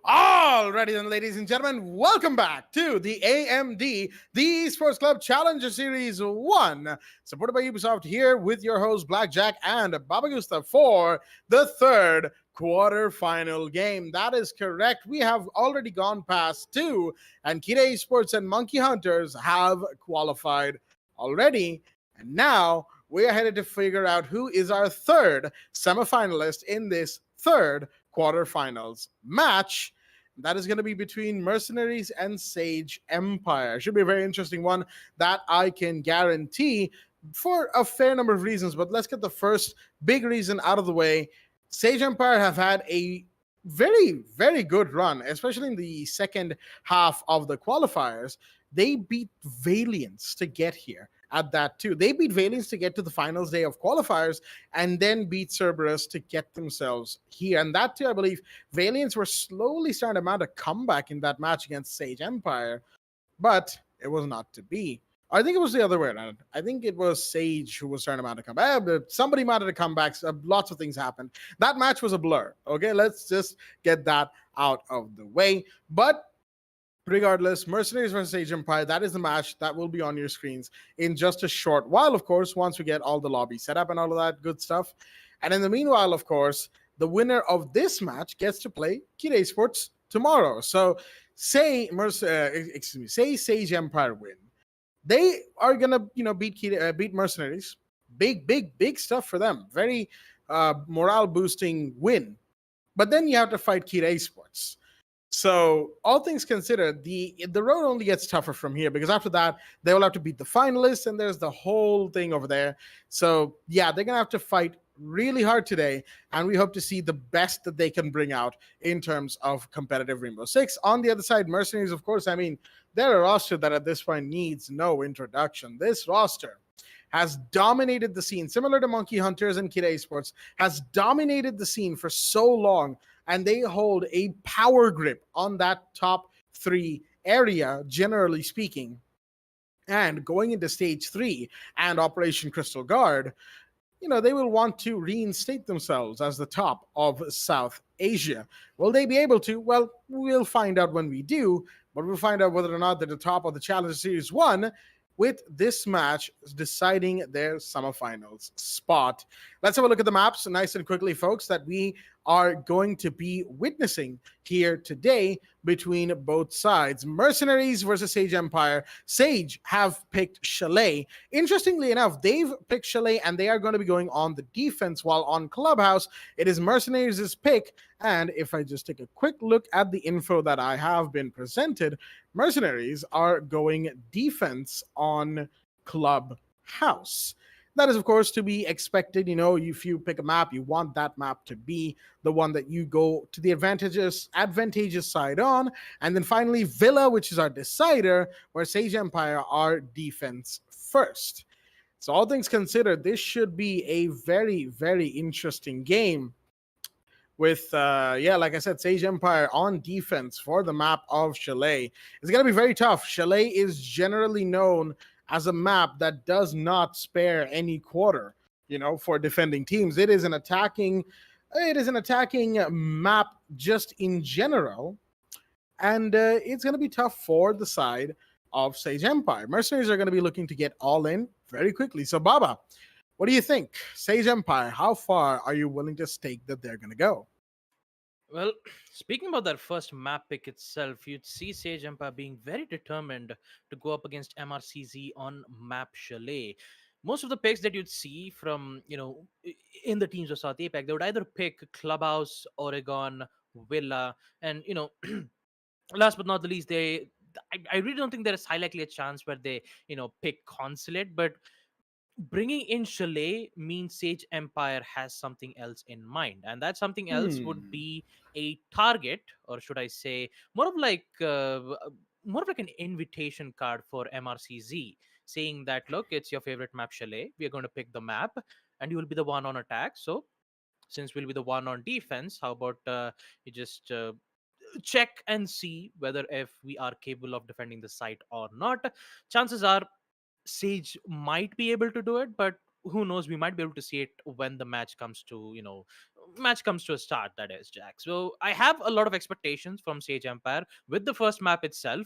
Speaker 2: Alrighty then, ladies and gentlemen, welcome back to the AMD, the Esports Club Challenger Series 1, supported by Ubisoft, here with your hosts Blackjack and Baba Gustav for the third quarterfinal game. That is correct. We have already gone past 2, and Kita Esports and Monkey Hunters have qualified already, and now we are headed to figure out who is our third semifinalist in this third quarterfinals match. That is going to be between Mercenaries and Sage Empire. Should be a very interesting one, that I can guarantee, for a fair number of reasons. But let's get the first big reason out of the way. Sage Empire have had a very, very good run, especially in the second half of the qualifiers. They beat Valiance to get here. At that too, they beat Valiance to get to the finals day of qualifiers, and then beat Cerberus to get themselves here. And that too, I believe Valiance were slowly starting to mount a comeback in that match against Sage Empire, but it was not to be. I think it was the other way around. I think it was Sage who was starting to mount a comeback. But somebody mounted a comeback. Lots of things happened. That match was a blur. Okay, let's just get that out of the way. But regardless, Mercenaries versus Sage Empire, that is the match that will be on your screens in just a short while, of course, once we get all the lobbies set up and all of that good stuff. And in the meanwhile, of course, the winner of this match gets to play Kita Esports tomorrow. So say Sage Empire win. They are gonna, beat Mercenaries. Big stuff for them. Very morale boosting win. But then you have to fight Kita Esports. So all things considered, the road only gets tougher from here, because after that, they will have to beat the finalists, and there's the whole thing over there. So yeah, they're going to have to fight really hard today, and we hope to see the best that they can bring out in terms of competitive Rainbow Six. On the other side, Mercenaries, of course, I mean, they're a roster that at this point needs no introduction. This roster has dominated the scene, similar to Monkey Hunters and Kita Esports, has dominated the scene for so long, and they hold a power grip on that top 3 area, generally speaking. And going into Stage 3 and Operation Crystal Guard, they will want to reinstate themselves as the top of South Asia. Will they be able to? Well, we'll find out when we do, but we'll find out whether or not they're the top of the Challenger Series 1 with this match deciding their semifinals spot. Let's have a look at the maps nice and quickly, folks, that we are going to be witnessing here today between both sides. Mercenaries versus Sage Empire. Sage have picked Chalet. Interestingly enough, they've picked Chalet, and they are going to be going on the defense, while on Clubhouse, it is Mercenaries' pick. And if I just take a quick look at the info that I have been presented, Mercenaries are going defense on Clubhouse. That is, of course, to be expected. If you pick a map, you want that map to be the one that you go to the advantageous side on. And then finally, Villa, which is our decider, where Sage Empire are defense first. So all things considered, this should be a very, very interesting game with, like I said, Sage Empire on defense for the map of Chalet. It's going to be very tough. Chalet is generally known as a map that does not spare any quarter, for defending teams. It is an attacking map just in general, and it's going to be tough for the side of Sage Empire. Mercenaries are going to be looking to get all in very quickly. So, Baba, what do you think? Sage Empire, how far are you willing to stake that they're going to go?
Speaker 3: Well, speaking about that first map pick itself, you'd see Sage Empire being very determined to go up against MRCZ on map Chalet. Most of the picks that you'd see from, in the teams of South APAC, they would either pick Clubhouse, Oregon, Villa, and, last but not the least, I really don't think there is high likely a chance where they, pick Consulate, but bringing in Chalet means Sage Empire has something else in mind, and that something else would be a target, or should I say, more of like an invitation card for MRCZ, saying that look, it's your favorite map, Chalet. We are going to pick the map, and you will be the one on attack. So since we'll be the one on defense, how about you just check and see whether if we are capable of defending the site or not. Chances are Sage might be able to do it, but who knows? We might be able to see it when the match comes to a start. That is, Jack. So I have a lot of expectations from Sage Empire with the first map itself,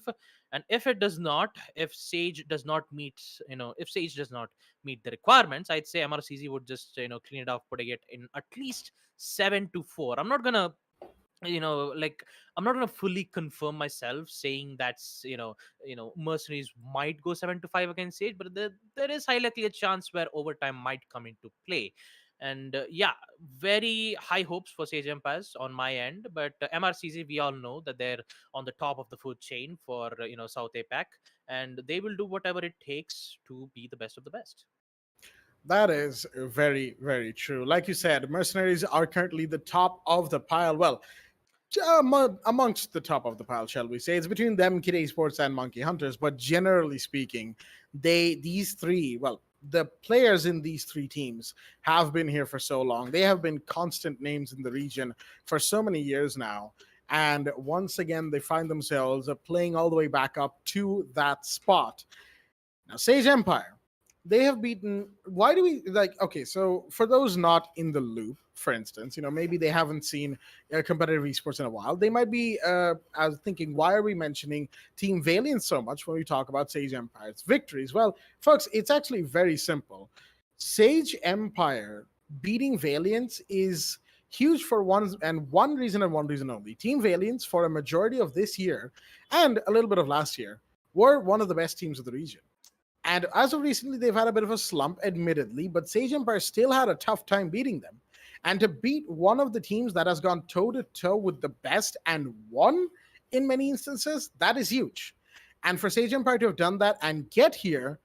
Speaker 3: and if Sage does not meet, if Sage does not meet the requirements, I'd say MRCZ would just clean it off, putting it in at least 7-4. I'm not gonna I'm not gonna fully confirm myself saying that's Mercenaries might go 7-5 against Sage, but there is high likely a chance where overtime might come into play. And very high hopes for Sage Empires on my end, but MRCZ, we all know that they're on the top of the food chain for South APAC, and they will do whatever it takes to be the best of the best.
Speaker 2: That is very, very true. Like you said, Mercenaries are currently the top of the pile. Well, amongst the top of the pile, shall we say. It's between them, Kid Esports, and Monkey Hunters. But generally speaking, the players in these three teams have been here for so long. They have been constant names in the region for so many years now. And once again, they find themselves playing all the way back up to that spot. Now, Sage Empire, they have beaten. Why do we okay, so for those not in the loop, for instance, maybe they haven't seen competitive esports in a while, they might be I was thinking, why are we mentioning Team Valiant so much when we talk about Sage Empire's victories? Well, folks, it's actually very simple. Sage Empire beating Valiant is huge for one reason and one reason only. Team Valiant, for a majority of this year and a little bit of last year, were one of the best teams of the region. And as of recently, they've had a bit of a slump, admittedly, but Sage Empire still had a tough time beating them. And to beat one of the teams that has gone toe-to-toe with the best and won in many instances, that is huge. And for Sage Empire to have done that and get here,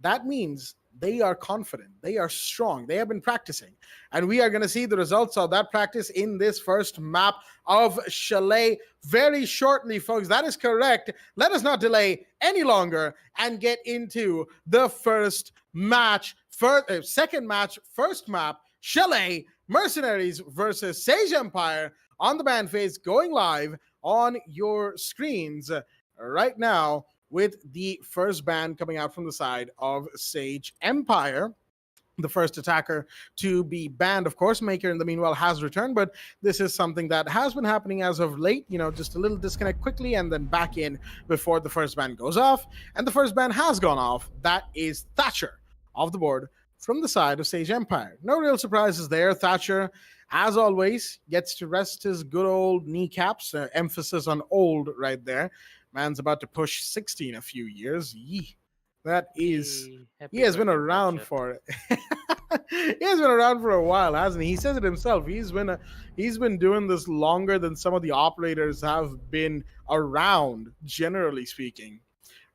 Speaker 2: that means they are confident, they are strong, they have been practicing. And we are going to see the results of that practice in this first map of Chalet very shortly, folks. That is correct. Let us not delay any longer and get into the second match, first map, Chalet, Mercenaries versus Sage Empire on the band phase, going live on your screens right now, with the first ban coming out from the side of Sage Empire. The first attacker to be banned, of course, Maker in the meanwhile has returned, but this is something that has been happening as of late, just a little disconnect quickly and then back in before the first ban goes off. And the first ban has gone off. That is Thatcher off the board from the side of Sage Empire. No real surprises there. Thatcher, as always, gets to rest his good old kneecaps. Emphasis on old right there. Man's about to push 60 in a few years. That is, he has been around for it. He has been around for a while, hasn't he? He says it himself. He's been doing this longer than some of the operators have been around, generally speaking,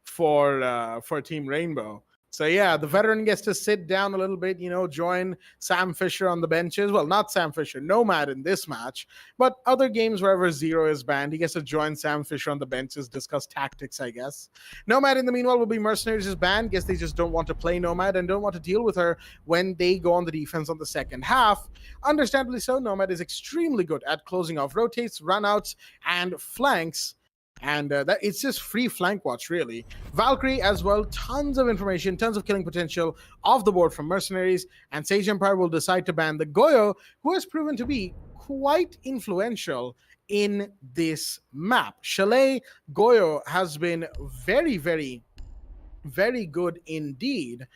Speaker 2: for Team Rainbow. So yeah, the veteran gets to sit down a little bit, join Sam Fisher on the benches. Well, not Sam Fisher, Nomad in this match, but other games wherever Zero is banned, he gets to join Sam Fisher on the benches, discuss tactics, I guess. Nomad in the meanwhile will be Mercenaries is banned. Guess they just don't want to play Nomad and don't want to deal with her when they go on the defense on the second half. Understandably so, Nomad is extremely good at closing off rotates, runouts, and flanks. And that it's just free flank watch, really. Valkyrie as well, tons of information, tons of killing potential off the board from Mercenaries, and Sage Empire will decide to ban the Goyo, who has proven to be quite influential in this map. Chalet Goyo has been very, very, very good indeed.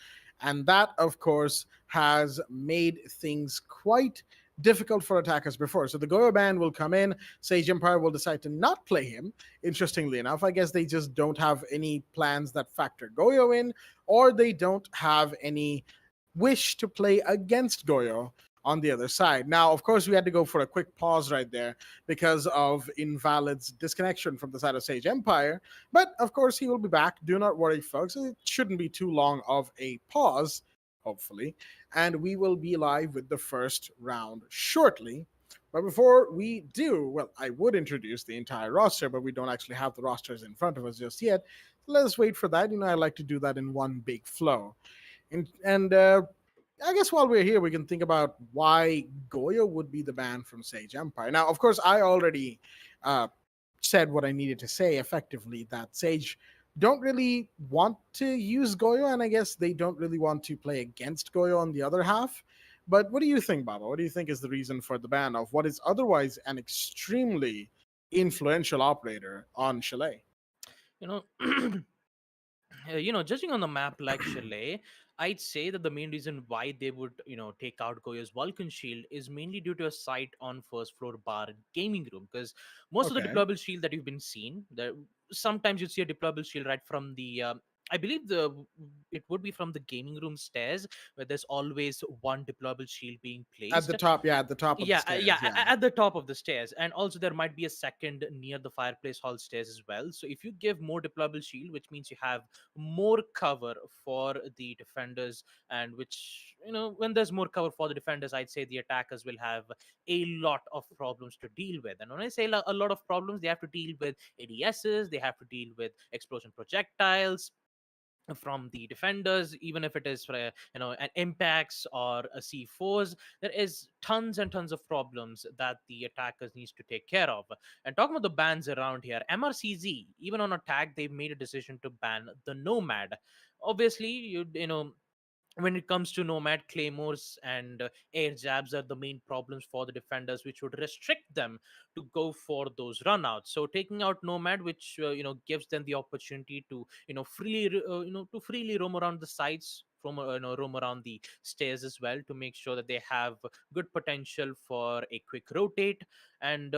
Speaker 2: And that, of course, has made things quite difficult for attackers before. So the Goyo ban will come in. Sage Empire will decide to not play him. Interestingly enough, I guess they just don't have any plans that factor Goyo in, or they don't have any wish to play against Goyo on the other side. Now, of course, we had to go for a quick pause right there because of Invalid's disconnection from the side of Sage Empire. But of course, he will be back. Do not worry, folks. It shouldn't be too long of a pause, hopefully. And we will be live with the first round shortly. But before we do, well, I would introduce the entire roster, but we don't actually have the rosters in front of us just yet. So let us wait for that. I like to do that in one big flow. And I guess while we're here, we can think about why Goyo would be the ban from Sage Empire. Now, of course, I already said what I needed to say effectively, that Sage don't really want to use Goyo, and I guess they don't really want to play against Goyo on the other half. But what do you think, Baba? What do you think is the reason for the ban of what is otherwise an extremely influential operator on Chalet?
Speaker 3: You know, judging on the map like Chalet, I'd say that the main reason why they would, take out Goyo's Vulcan shield is mainly due to a site on first floor bar gaming room. Because most of the
Speaker 2: Okay.
Speaker 3: deployable shield that you've been seen, there sometimes you see a deployable shield right from the. I believe it would be from the gaming room stairs where there's always one deployable shield being
Speaker 2: At the
Speaker 3: placed.
Speaker 2: top, yeah, at the top of the
Speaker 3: Yeah,
Speaker 2: stairs, yeah.
Speaker 3: at the top of the stairs, and also there might be a second near the fireplace hall stairs as well. So if you give more deployable shield, which means you have more cover for the defenders, and which, when there's more cover for the defenders, I'd say the attackers will have a lot of problems to deal with. And when I say a lot of problems, they have to deal with ADSs, they have to deal with explosion projectiles from the defenders, even if it is for an impacts or a C4s. There is tons and tons of problems that the attackers needs to take care of. And talking about the bans around here, MRCZ, even on attack, they've made a decision to ban the Nomad. Obviously, when it comes to Nomad, claymores and air jabs are the main problems for the defenders, which would restrict them to go for those runouts. So taking out Nomad, which gives them the opportunity to freely roam around the sides, roam around the stairs as well, to make sure that they have good potential for a quick rotate. And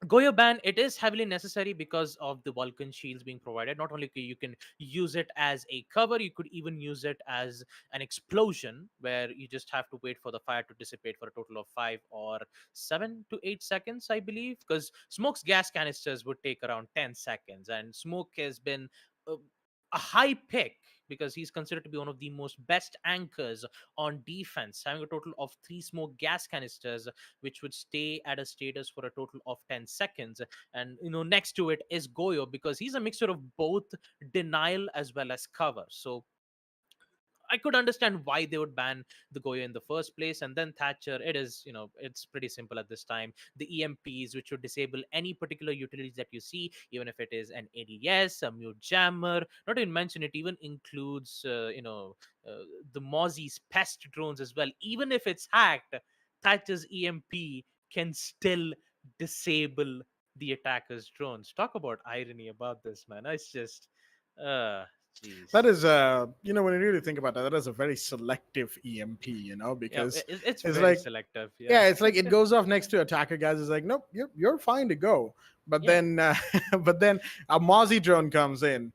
Speaker 3: Goyo ban, it is heavily necessary because of the Vulcan shields being provided. Not only you can use it as a cover, you could even use it as an explosion, where you just have to wait for the fire to dissipate for a total of 5 or 7 to 8 seconds, I believe. Because smoke's gas canisters would take around 10 seconds, and smoke has been uh, a high pick because he's considered to be one of the most best anchors on defense, having a total of 3 smoke gas canisters, which would stay at a status for a total of 10 seconds. And next to it is Goyo, because he's a mixture of both denial as well as cover. So I could understand why they would ban the Goyo in the first place. And then Thatcher, it's pretty simple at this time. The EMPs, which would disable any particular utilities that you see, even if it is an ADS, a mute jammer. Not to mention, it even includes, the Mozzie's pest drones as well. Even if it's hacked, Thatcher's EMP can still disable the attacker's drones. Talk about irony about this, man. It's just,
Speaker 2: That
Speaker 3: jeez.
Speaker 2: is, when you really think about that, that is a very selective EMP,
Speaker 3: Yeah,
Speaker 2: because
Speaker 3: it's
Speaker 2: it's
Speaker 3: very
Speaker 2: like,
Speaker 3: selective. Yeah,
Speaker 2: yeah, it's like it goes off next to attacker guys. It's like, nope, you're fine to go. But
Speaker 3: yeah.
Speaker 2: then, but then a Mozzie drone comes in,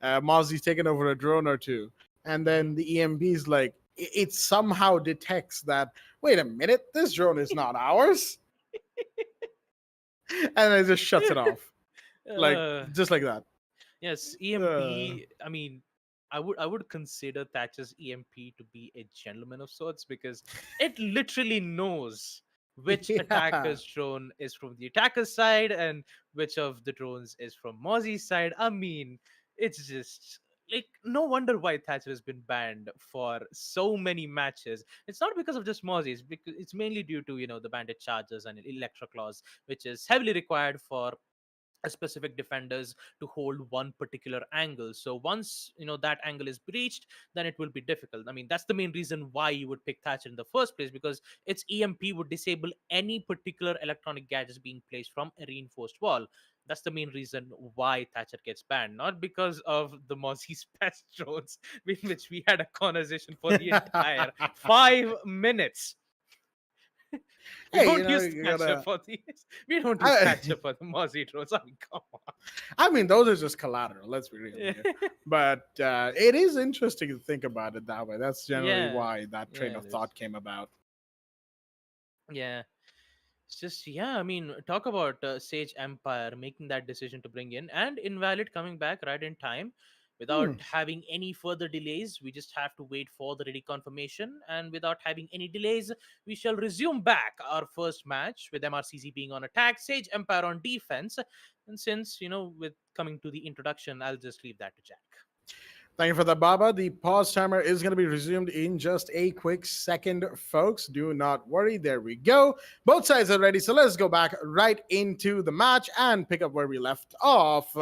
Speaker 2: Mozzie's taking over a drone or two, and
Speaker 3: Hmm.
Speaker 2: then the EMP's like, it somehow detects that. Wait a minute, this drone is not ours, and it just shuts it off, like
Speaker 3: uh,
Speaker 2: just like that.
Speaker 3: yes,
Speaker 2: Uh,
Speaker 3: EMP. I mean, I would consider Thatcher's EMP to be a gentleman of sorts, because it literally knows which
Speaker 2: Yeah.
Speaker 3: attacker's drone is from the attacker's side and which of the drones is from Mozzie's side. I mean, it's just like no wonder why Thatcher has been banned for so many matches. It's not because of just Mozzie, it's because it's mainly due to the bandit charges and electro claws, which is heavily required for a specific defenders to hold one particular angle. So once that angle is breached, then it will be difficult. I mean, that's the main reason why you would pick Thatcher in the first place, because its EMP would disable any particular electronic gadgets being placed from a reinforced wall. That's the main reason why Thatcher gets banned, not because of the Mozzie's pest drones, in which we had a conversation for the entire 5 minutes. We
Speaker 2: Hey,
Speaker 3: don't use
Speaker 2: you
Speaker 3: Thatcher
Speaker 2: gotta.
Speaker 3: for these. We don't use Thatcher for the Mozzie drones. I mean, come on.
Speaker 2: I mean, those are just collateral. Let's be real here. But it is interesting to think about it that way. That's generally
Speaker 3: Yeah.
Speaker 2: why that train
Speaker 3: Yeah,
Speaker 2: of
Speaker 3: it
Speaker 2: thought came about.
Speaker 3: Yeah. It's just, yeah, I mean, talk about Sage Empire making that decision to bring in and Invalid coming back right in time without having any further delays. We just have to wait for the ready confirmation. And without having any delays, we shall resume back our first match with MRCZ being on attack, Sage Empire on defense. And since, with coming to the introduction, I'll just leave that to Jack.
Speaker 2: Thank you for that, Baba. The pause timer is going to be resumed in just a quick second, folks. Do not worry. There we go. Both sides are ready. So let's go back right into the match and pick up where we left off.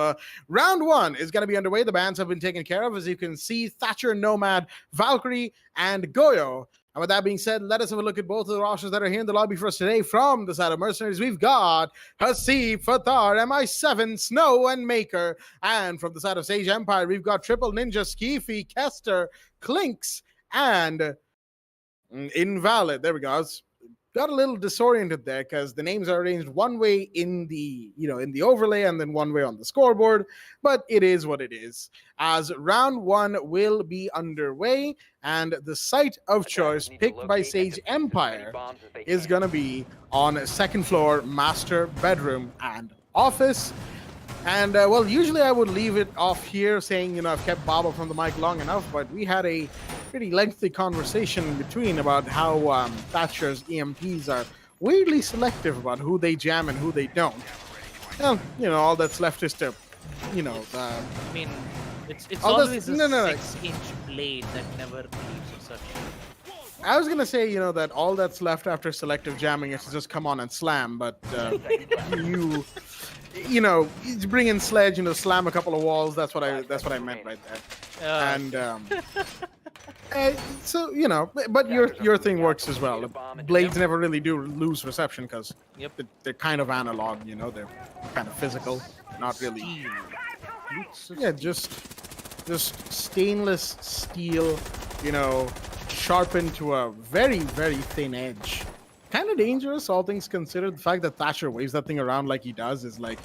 Speaker 2: Round one is going to be underway. The bans have been taken care of. As you can see, Thatcher, Nomad, Valkyrie, and Goyo. And with that being said, let us have a look at both of the rosters that are here in the lobby for us today. From the side of Mercenaries, we've got Hasib, Fatar, MI7, Snow, and Maker. And from the side of Sage Empire, we've got Triple Ninja, Skeefy, Kester, Clinks, and Invalid. There we go. I got a little disoriented there because the names are arranged one way in the in the overlay and then one way on the scoreboard, but it is what it is. As round one will be underway, and the site of choice picked by Sage Empire is going to be on second floor, master bedroom and office. And well, usually I would leave it off here saying, I've kept Baba from the mic long enough, but we had a pretty lengthy conversation in between about how Thatcher's EMPs are weirdly selective about who they jam and who they don't. Well, all that's left is to,
Speaker 3: I mean, it's
Speaker 2: all
Speaker 3: always a
Speaker 2: no.
Speaker 3: 6-inch blade that never leaves a such.
Speaker 2: I was gonna say, that all that's left after selective jamming is to just come on and slam, but you bring in Sledge, slam a couple of walls. That's what I meant right there. And so but your thing works as well. Blades never really do lose reception because they're kind of analog. They're kind of physical, not really. Yeah, just stainless steel. Sharpened to a very, very thin edge. Kind of dangerous, all things considered. The fact that Thatcher waves that thing around like he does is like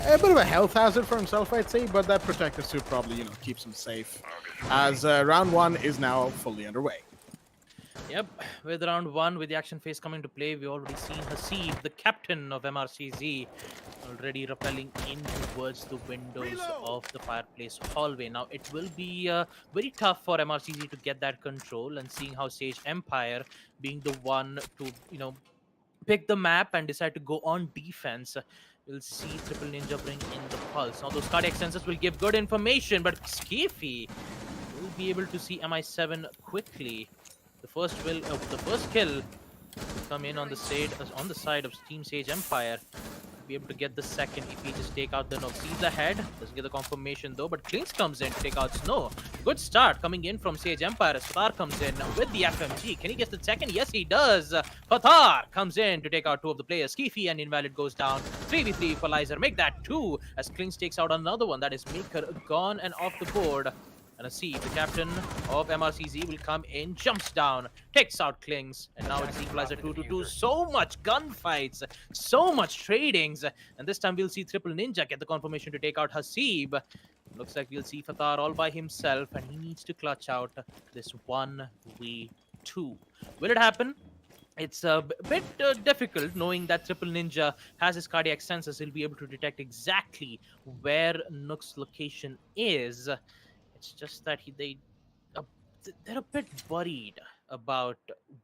Speaker 2: a bit of a health hazard for himself, I'd say, but that protective suit probably, keeps him safe. As round one is now fully underway.
Speaker 3: Yep, with round one, with the action phase coming to play, we've already seen Hasib, the captain of MRCZ, already rappelling in towards the windows of the fireplace hallway. Now, it will be very tough for MRCZ to get that control, and seeing how Sage Empire, being the one to, pick the map and decide to go on defense, we'll see Triple Ninja bring in the pulse. Now, those cardiac sensors will give good information, but Skeefy will be able to see MI7 quickly. The first kill will come in on the side of Team Sage Empire. Be able to get the second if he just take out the Nox. He's ahead. Doesn't get the confirmation though, but Clinks comes in to take out Snow. Good start coming in from Sage Empire as Fatar comes in with the FMG. Can he get the second? Yes, he does. Fatar comes in to take out two of the players. Skeefy and Invalid goes down. 3v3 equalizer. Make that 2 as Clinks takes out another one. That is Maker gone and off the board. And Hasib, the captain of MRCZ, will come in, jumps down, takes out Klings, and now it's equalizer 2-2. So much gunfights, so much tradings, and this time we'll see Triple Ninja get the confirmation to take out Hasib. Looks like we'll see Fatar all by himself, and he needs to clutch out this 1v2. Will it happen? It's a bit difficult knowing that Triple Ninja has his cardiac sensors. He'll be able to detect exactly where Nook's location is. It's just that uh, they're a bit worried about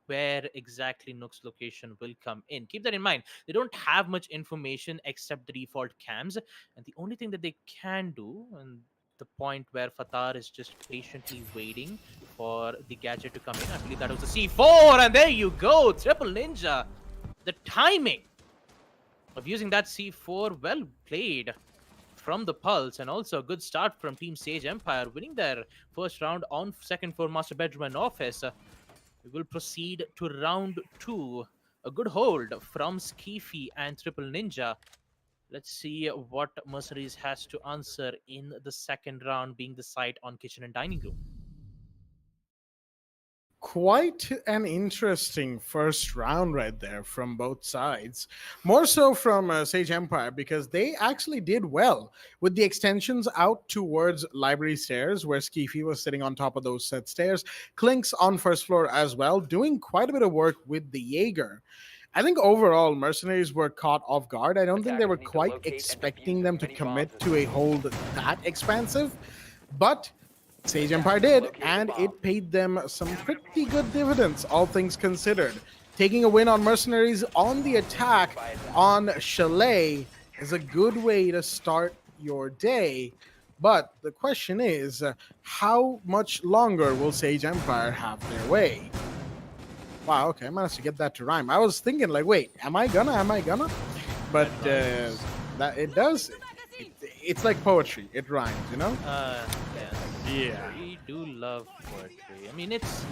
Speaker 3: where exactly Nook's location will come in. Keep that in mind. They don't have much information except the default cams, and the only thing that they can do, and the point where Fatar is just patiently waiting for the gadget to come in. I believe that was a C4, and there you go, Triple Ninja. The timing of using that C4, well played from the Pulse, and also a good start from Team Sage Empire, winning their first round on second floor Master Bedroom and Office. We will proceed to round 2. A good hold from Skeefy and Triple Ninja. Let's see what Mercenaries has to answer in the second round, being the site on Kitchen and Dining Room.
Speaker 2: Quite an interesting first round right there from both sides. More so from Sage Empire, because they actually did well with the extensions out towards Library Stairs, where Skeefy was sitting on top of those set stairs. Clinks on first floor as well, doing quite a bit of work with the Jaeger. I think overall, Mercenaries were caught off guard. I don't think they were quite expecting them to commit to a hold that expansive, but Sage Empire did, and it paid them some pretty good dividends, all things considered. Taking a win on Mercenaries on the attack on Chalet is a good way to start your day. But the question is, how much longer will Sage Empire have their way? Wow, okay, I managed to get that to rhyme. I was thinking, like, wait, am I gonna? But that it does. It's like poetry. It rhymes, you know?
Speaker 3: Yeah. We do love poetry. I mean, it's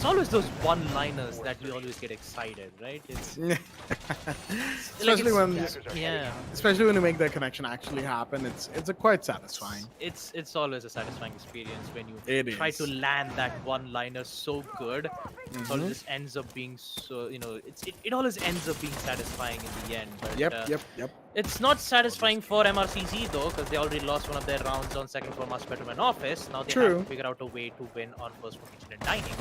Speaker 3: always those one-liners that we always get excited, right? It's
Speaker 2: especially
Speaker 3: especially
Speaker 2: when you make that connection actually happen. It's a quite satisfying.
Speaker 3: It's always a satisfying experience when you try to land that one-liner so good. It always just ends up being so, it always ends up being satisfying in the end. But,
Speaker 2: Yep.
Speaker 3: It's not satisfying for MRCZ though, because they already lost one of their rounds on second floor Master Bedroom and Office. Now they have to figure out a way to win on first floor Kitchen and Dining.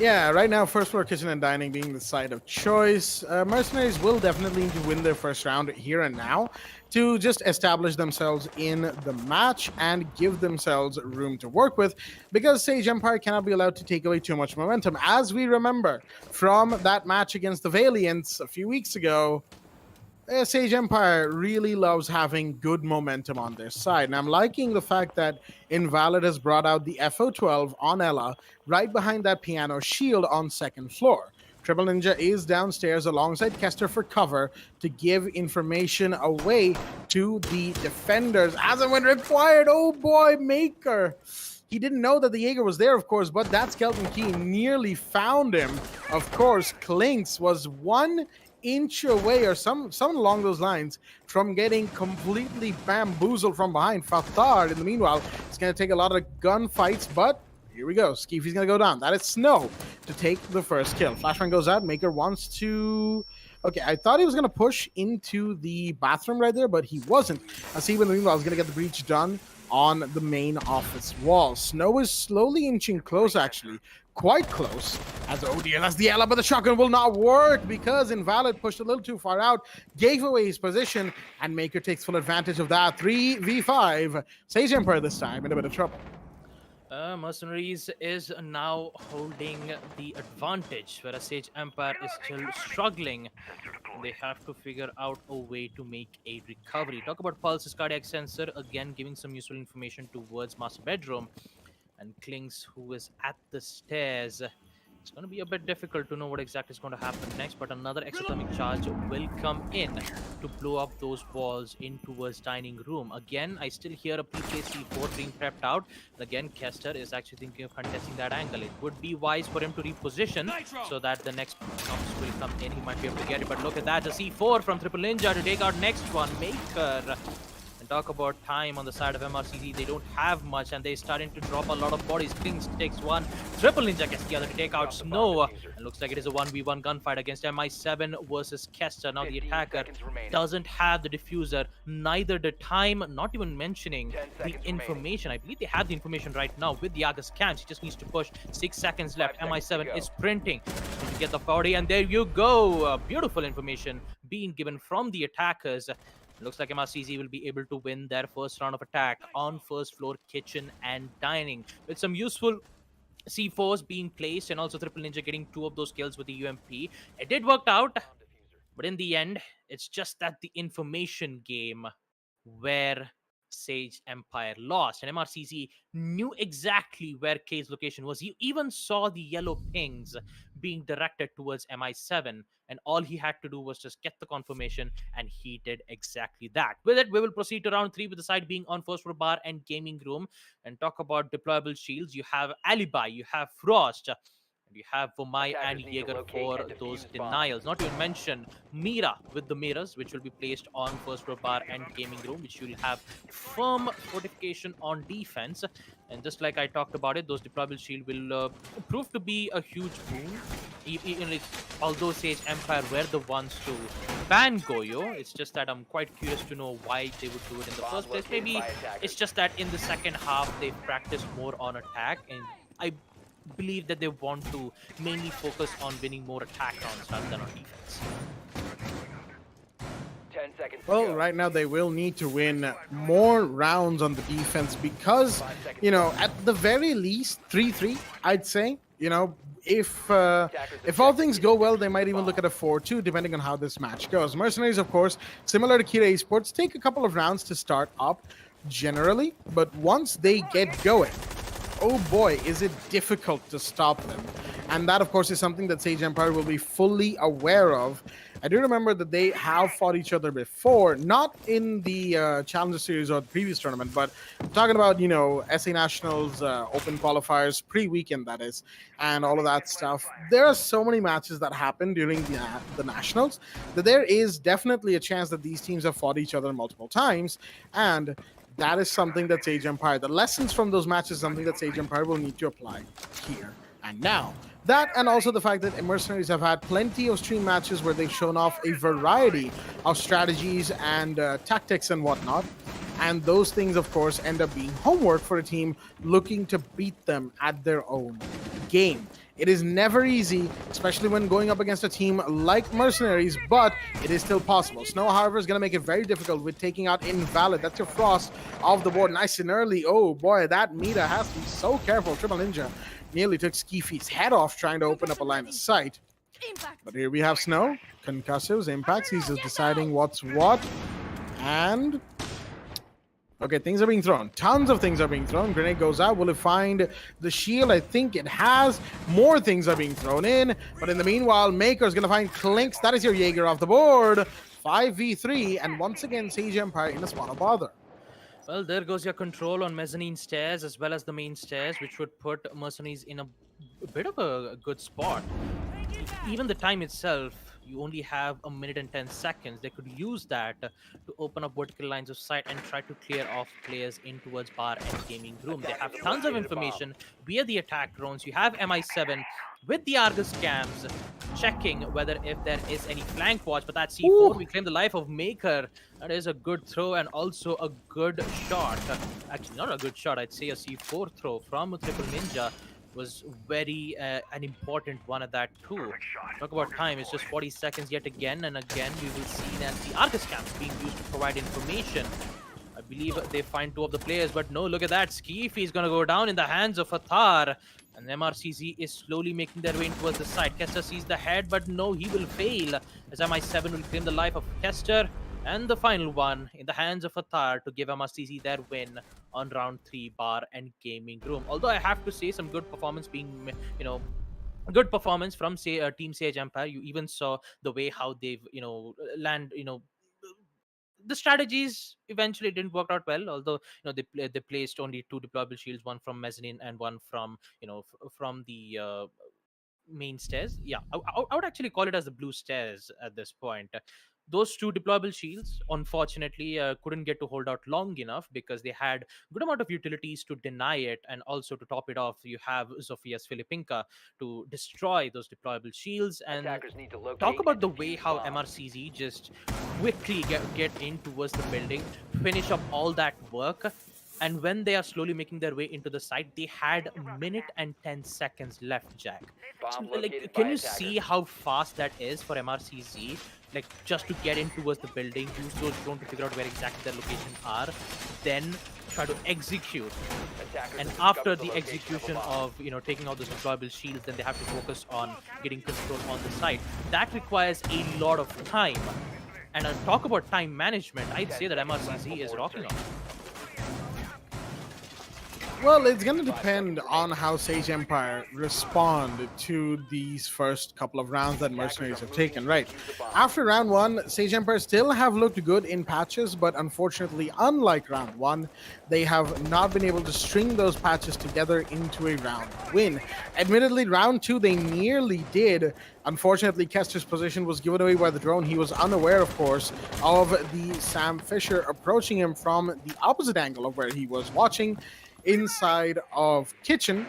Speaker 2: Yeah, right now, first floor Kitchen and Dining being the side of choice. Mercenaries will definitely need to win their first round here and now to just establish themselves in the match and give themselves room to work with, because Sage Empire cannot be allowed to take away too much momentum. As we remember from that match against the Valiants a few weeks ago, Sage Empire really loves having good momentum on their side. And I'm liking the fact that Invalid has brought out the FO12 on Ella right behind that piano shield on second floor. Triple Ninja is downstairs alongside Kester for cover to give information away to the defenders as and when required. Oh boy, Maker. He didn't know that the Jaeger was there, of course, but that skeleton key nearly found him. Of course, Clinks was 1 inch away or something along those lines from getting completely bamboozled from behind. Fatar, in the meanwhile, is going to take a lot of gunfights, but here we go. Skeefy's going to go down. That is Snow to take the first kill. Flashbang goes out. Maker wants to... Okay, I thought he was going to push into the bathroom right there, but he wasn't. As he, in the meanwhile, is going to get the breach done on the main office wall. Snow is slowly inching close, actually. Quite close, as ODL has the Ella, but the shotgun will not work because Invalid pushed a little too far out, gave away his position, and Maker takes full advantage of that. 3v5. Sage Empire this time in a bit of trouble.
Speaker 3: Mercenaries is now holding the advantage, whereas Sage Empire is still struggling. They have to figure out a way to make a recovery. Talk about Pulse's cardiac sensor, again giving some useful information towards Master Bedroom. And Klings, who is at the stairs. It's going to be a bit difficult to know what exactly is going to happen next, but another exothermic charge will come in to blow up those walls in towards dining room. Again, I still hear a PK C4 being prepped out. Again, Kester is actually thinking of contesting that angle. It would be wise for him to reposition so that the next comes will come in. He might be able to get it, but look at that. A C4 from Triple Ninja to take out next one. Maker. And talk about time on the side of MRCZ. They don't have much, and they're starting to drop a lot of bodies. Klings takes one. Triple Ninja gets the other to take out Snow. And looks like it is a 1v1 gunfight against MI7 versus Kester. Now the attacker doesn't have the diffuser. Neither the time, not even mentioning the information. I believe they have the information right now with the Argus cams. He just needs to push. 6 seconds left. MI7 is sprinting to get the 40, and there you go. Beautiful information being given from the attackers. Looks like MRCZ will be able to win their first round of attack on first floor kitchen and dining with some useful C4s being placed and also Triple Ninja getting 2 of those kills with the UMP. It did work out, but in the end, it's just that the information game where Sage Empire lost. And MRCZ knew exactly where K's location was. He even saw the yellow pings being directed towards MI7. And all he had to do was just get the confirmation, and he did exactly that. With it, we will proceed to round 3 with the side being on first floor bar and gaming room. And talk about deployable shields. You have Alibi, you have Frost, and you have Vomai and
Speaker 4: Attackers need to
Speaker 3: Jaeger
Speaker 4: locate
Speaker 3: for
Speaker 4: and defuse
Speaker 3: those
Speaker 4: bombs.
Speaker 3: denials. Not to even mention Mira with the mirrors, which will be placed on first floor bar and gaming room, which will have firm fortification on defense. And just like I talked about it, those deployable shield will prove to be a huge boon. Although Sage Empire were the ones to ban Goyo, it's just that I'm quite curious to know why they would do it in the first place. Maybe it's just that in the second half they've practiced more on attack, and I believe that they want to mainly focus on winning more attack rounds rather than on defense.
Speaker 4: 10 seconds to
Speaker 2: Well,
Speaker 4: go.
Speaker 2: right now they will need to win more rounds on the defense because, you know, at the very least 3-3, I'd say. You know, if all things go well, they might even look at a 4-2 depending on how this match goes. Mercenaries, of course, similar to Kira Esports, take a couple of rounds to start up generally, but once they get going, oh boy, is it difficult to stop them. And that, of course, is something that Sage Empire will be fully aware of. I do remember that they have fought each other before, not in the Challenger Series or the previous tournament, but I'm talking about, you know, SA Nationals, Open Qualifiers, pre-weekend, that is, and all of that stuff. There are so many matches that happen during the Nationals that there is definitely a chance that these teams have fought each other multiple times, and that is something that Sage Empire, the lessons from those matches, something that Sage Empire will need to apply here and now. That, and also the fact that Mercenaries have had plenty of stream matches where they've shown off a variety of strategies and tactics and whatnot. And those things, of course, end up being homework for a team looking to beat them at their own game. It is never easy, especially when going up against a team like Mercenaries, but it is still possible. Snow, however, is going to make it very difficult with taking out Invalid. That's your Frost off the board nice and early. Oh boy, that Mita has to be so careful. Triple Ninja nearly took Skifi's head off trying to open up a line of sight. But here we have Snow, concussives, impacts. He's just deciding what's what. And okay, things are being thrown. Tons of things are being thrown. Grenade goes out. Will it find the shield? I think it has. More things are being thrown in. But in the meanwhile, Maker's going to find Clinks. That is your Jaeger off the board. 5v3. And once again, Sage Empire in a spot of bother.
Speaker 3: Well, there goes your control on mezzanine stairs as well as the main stairs, which would put Mercenaries in a bit of a good spot. Even the time itself, you only have a minute and 10 seconds. They could use that to open up vertical lines of sight and try to clear off players in towards bar and gaming room. They have tons of information via the attack drones. You have MI7 with the Argus cams checking whether if there is any flank watch, but that C4 will claim the life of Maker. That is a good throw and also a good shot. Actually, not a good shot, I'd say a C4 throw from Triple Ninja was very an important one at that too. Talk about time, it's just 40 seconds yet again and again. We will see that the Argus cams being used to provide information. I believe they find 2 of the players, but no, look at that. Skifi is going to go down in the hands of Athar. And MRCZ is slowly making their way in towards the side. Kester sees the head, but no, he will fail. As MI7 will claim the life of Kester. And the final one in the hands of Athar to give MRCZ their win on round 3 bar and gaming room. Although I have to say some good performance being, you know, good performance from say Team Sage Empire. You even saw the way how they've, you know, the strategies eventually didn't work out well, although you know they placed only 2 deployable shields, one from mezzanine and one from from the main stairs. Yeah, I would actually call it as the blue stairs at this point. Those 2 deployable shields, unfortunately, couldn't get to hold out long enough because they had good amount of utilities to deny it, and also to top it off, you have Zofia's Filipinka to destroy those deployable shields. And
Speaker 4: Attackers need to locate
Speaker 3: talk about
Speaker 4: and
Speaker 3: the way
Speaker 4: defuse
Speaker 3: how
Speaker 4: bombs.
Speaker 3: MRCZ just quickly get in towards the building, finish up all that work. And when they are slowly making their way into the site, they had a minute and 10 seconds left, Jack. So,
Speaker 4: Bomb located
Speaker 3: like,
Speaker 4: by
Speaker 3: can you
Speaker 4: attacker.
Speaker 3: see how fast that is for MRCZ? like just to get in towards the building, use those drone to figure out where exactly their locations are, then try to execute.
Speaker 4: Attackers
Speaker 3: And
Speaker 4: have
Speaker 3: after
Speaker 4: discovered
Speaker 3: the
Speaker 4: location of a
Speaker 3: execution
Speaker 4: bomb.
Speaker 3: of taking out those deployable shields, then they have to focus on getting control on the site. That requires a lot of time. And talk about time management, I'd say that MRCZ is rocking on.
Speaker 2: Well, it's going to depend on how Sage Empire respond to these first couple of rounds that Mercenaries have taken, right? After round one, Sage Empire still have looked good in patches, but unfortunately, unlike round one, they have not been able to string those patches together into a round win. Admittedly, round two, they nearly did. Unfortunately, Kester's position was given away by the drone. He was unaware, of course, of the Sam Fisher approaching him from the opposite angle of where he was watching, inside of kitchen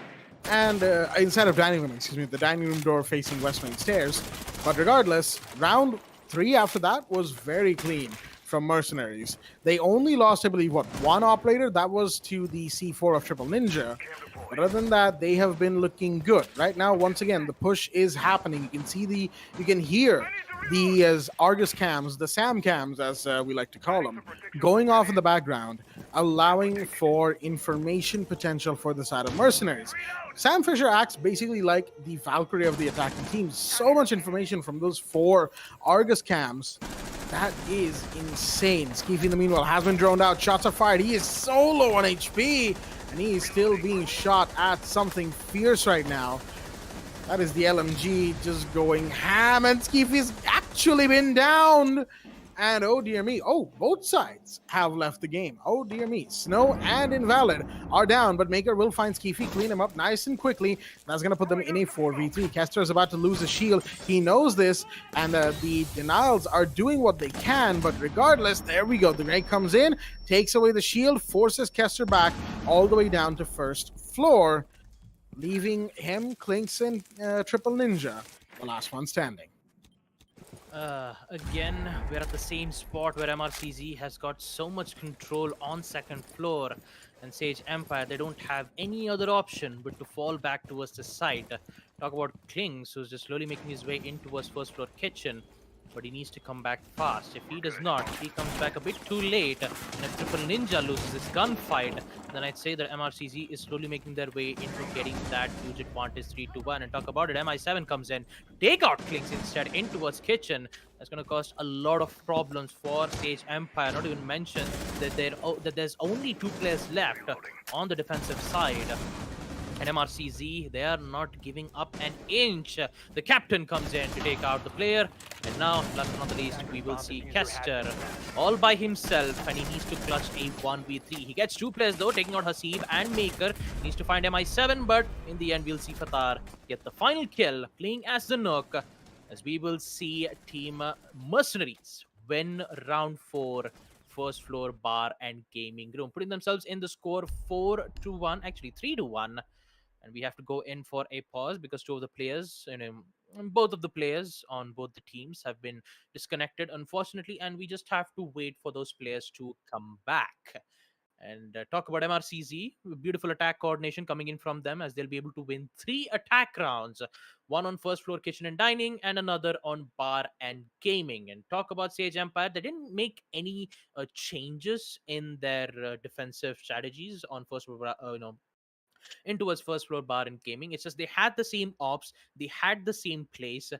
Speaker 2: and inside of dining room, excuse me, the dining room door facing west main stairs. But regardless, round three after that was very clean from Mercenaries. They only lost, I believe, one operator. That was to the C4 of Triple Ninja. But other than that, they have been looking good. Right now, once again, the push is happening. You can see you can hear the Argus cams, the SAM cams, as we like to call them, going off in the background, allowing for information potential for the side of Mercenaries. Sam Fisher acts basically like the Valkyrie of the attacking team. So much information from those 4 Argus cams. That is insane. Skeefy, in the meanwhile, has been droned out. Shots are fired. He is so low on HP, and he is still being shot at something fierce right now. That is the LMG just going ham, and Skeefy's actually been downed. And oh dear me, both sides have left the game. Oh dear me, Snow and Invalid are down, but Maker will find Skeefy, clean him up nice and quickly. That's going to put them in a 4v3. Kester is about to lose a shield. He knows this, and the Denials are doing what they can, but regardless, there we go. The grenade comes in, takes away the shield, forces Kester back all the way down to first floor, leaving him, Clinks, and Triple Ninja, the last one standing.
Speaker 3: Again, we're at the same spot where MRCZ has got so much control on second floor, and Sage Empire, they don't have any other option but to fall back towards the site. Talk about Klings, who's just slowly making his way in towards first floor kitchen, but he needs to come back fast. If he does not, he comes back a bit too late, and if Triple Ninja loses this gunfight, then I'd say that MRCZ is slowly making their way into getting that huge advantage 3-1. And talk about it, MI7 comes in to take out Klings instead in towards kitchen. That's going to cause a lot of problems for Sage Empire. Not even mention that there's only 2 players left on the defensive side. And MRCZ, they are not giving up an inch. The captain comes in to take out the player. And now, last but not the least, we will see Kester all by himself. And he needs to clutch a 1v3. He gets 2 players though, taking out Hasib and Maker. He needs to find MI7, but in the end, we'll see Fatar get the final kill, playing as the Nook. As we will see Team Mercenaries win round 4. First floor bar and gaming room, putting themselves in the score 4-1, actually 3-1. And we have to go in for a pause because 2 of the players, both of the players on both the teams have been disconnected, unfortunately, and we just have to wait for those players to come back. And talk about MRCZ, beautiful attack coordination coming in from them, as they'll be able to win 3 attack rounds, one on first floor kitchen and dining and another on bar and gaming. And talk about Sage Empire, they didn't make any changes in their defensive strategies on first floor, in towards first floor bar and gaming. It's just they had the same ops, they had the same place,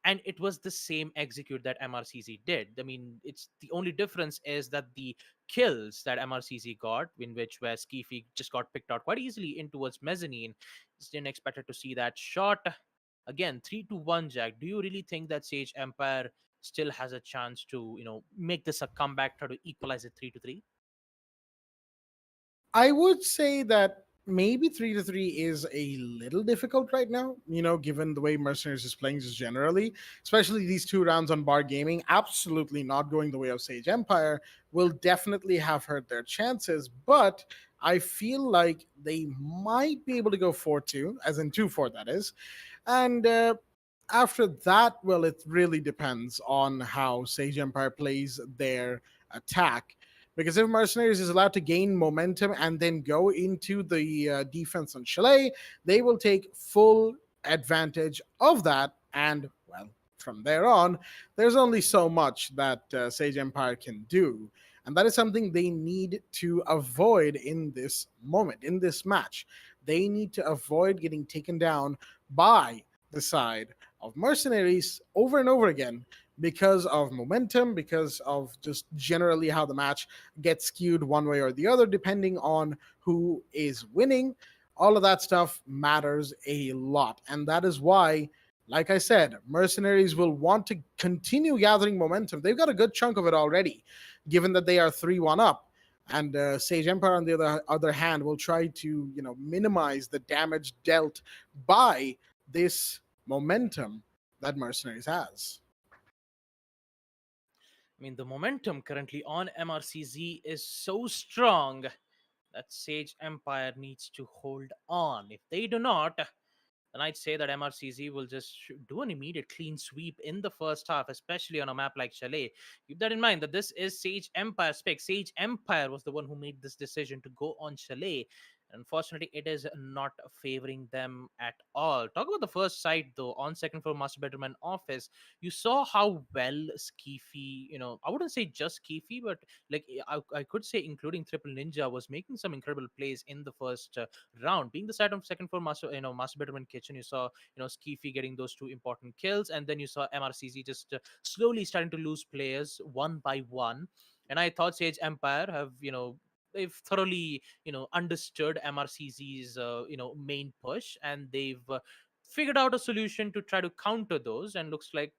Speaker 3: and it was the same execute that MRCZ did. I mean, it's the only difference is that the kills that MRCZ got, in which where Skeefy just got picked out quite easily in towards mezzanine, just didn't expect to see that shot. Again, 3-1, Jack. Do you really think that Sage Empire still has a chance to, make this a comeback, try to equalize it 3-3?
Speaker 2: I would say that maybe 3-3 is a little difficult right now, given the way Mercenaries is playing just generally, especially these 2 rounds on bar gaming, absolutely not going the way of Sage Empire, will definitely have hurt their chances, but I feel like they might be able to go 4-2, as in 2-4, that is. And after that, well, it really depends on how Sage Empire plays their attack. Because if Mercenaries is allowed to gain momentum and then go into the defense on Chalet, they will take full advantage of that. And, well, from there on, there's only so much that Sage Empire can do. And that is something they need to avoid in this moment, in this match. They need to avoid getting taken down by the side of Mercenaries over and over again because of momentum, because of just generally how the match gets skewed one way or the other, depending on who is winning. All of that stuff matters a lot. And that is why, like I said, Mercenaries will want to continue gathering momentum. They've got a good chunk of it already, given that they are 3-1 up. And Sage Empire, on the other hand, will try to, minimize the damage dealt by this momentum that Mercenaries has.
Speaker 3: I mean, the momentum currently on MRCZ is so strong that Sage Empire needs to hold on. If they do not, then I'd say that MRCZ will just do an immediate clean sweep in the first half, especially on a map like Chalet. Keep that in mind that this is Sage Empire's pick. Sage Empire was the one who made this decision to go on Chalet. Unfortunately, it is not favoring them at all. Talk about the first site, though, on second floor master bedroom and office. You saw how well Skeefy, I wouldn't say just Skeefy, but like I could say including Triple Ninja was making some incredible plays in the first round. Being the side of second floor master, master bedroom and kitchen, you saw, Skeefy getting those two important kills, and then you saw MRCZ just slowly starting to lose players one by one. And I thought Sage Empire have, they've thoroughly understood MRCZ's main push, and they've figured out a solution to try to counter those, and looks like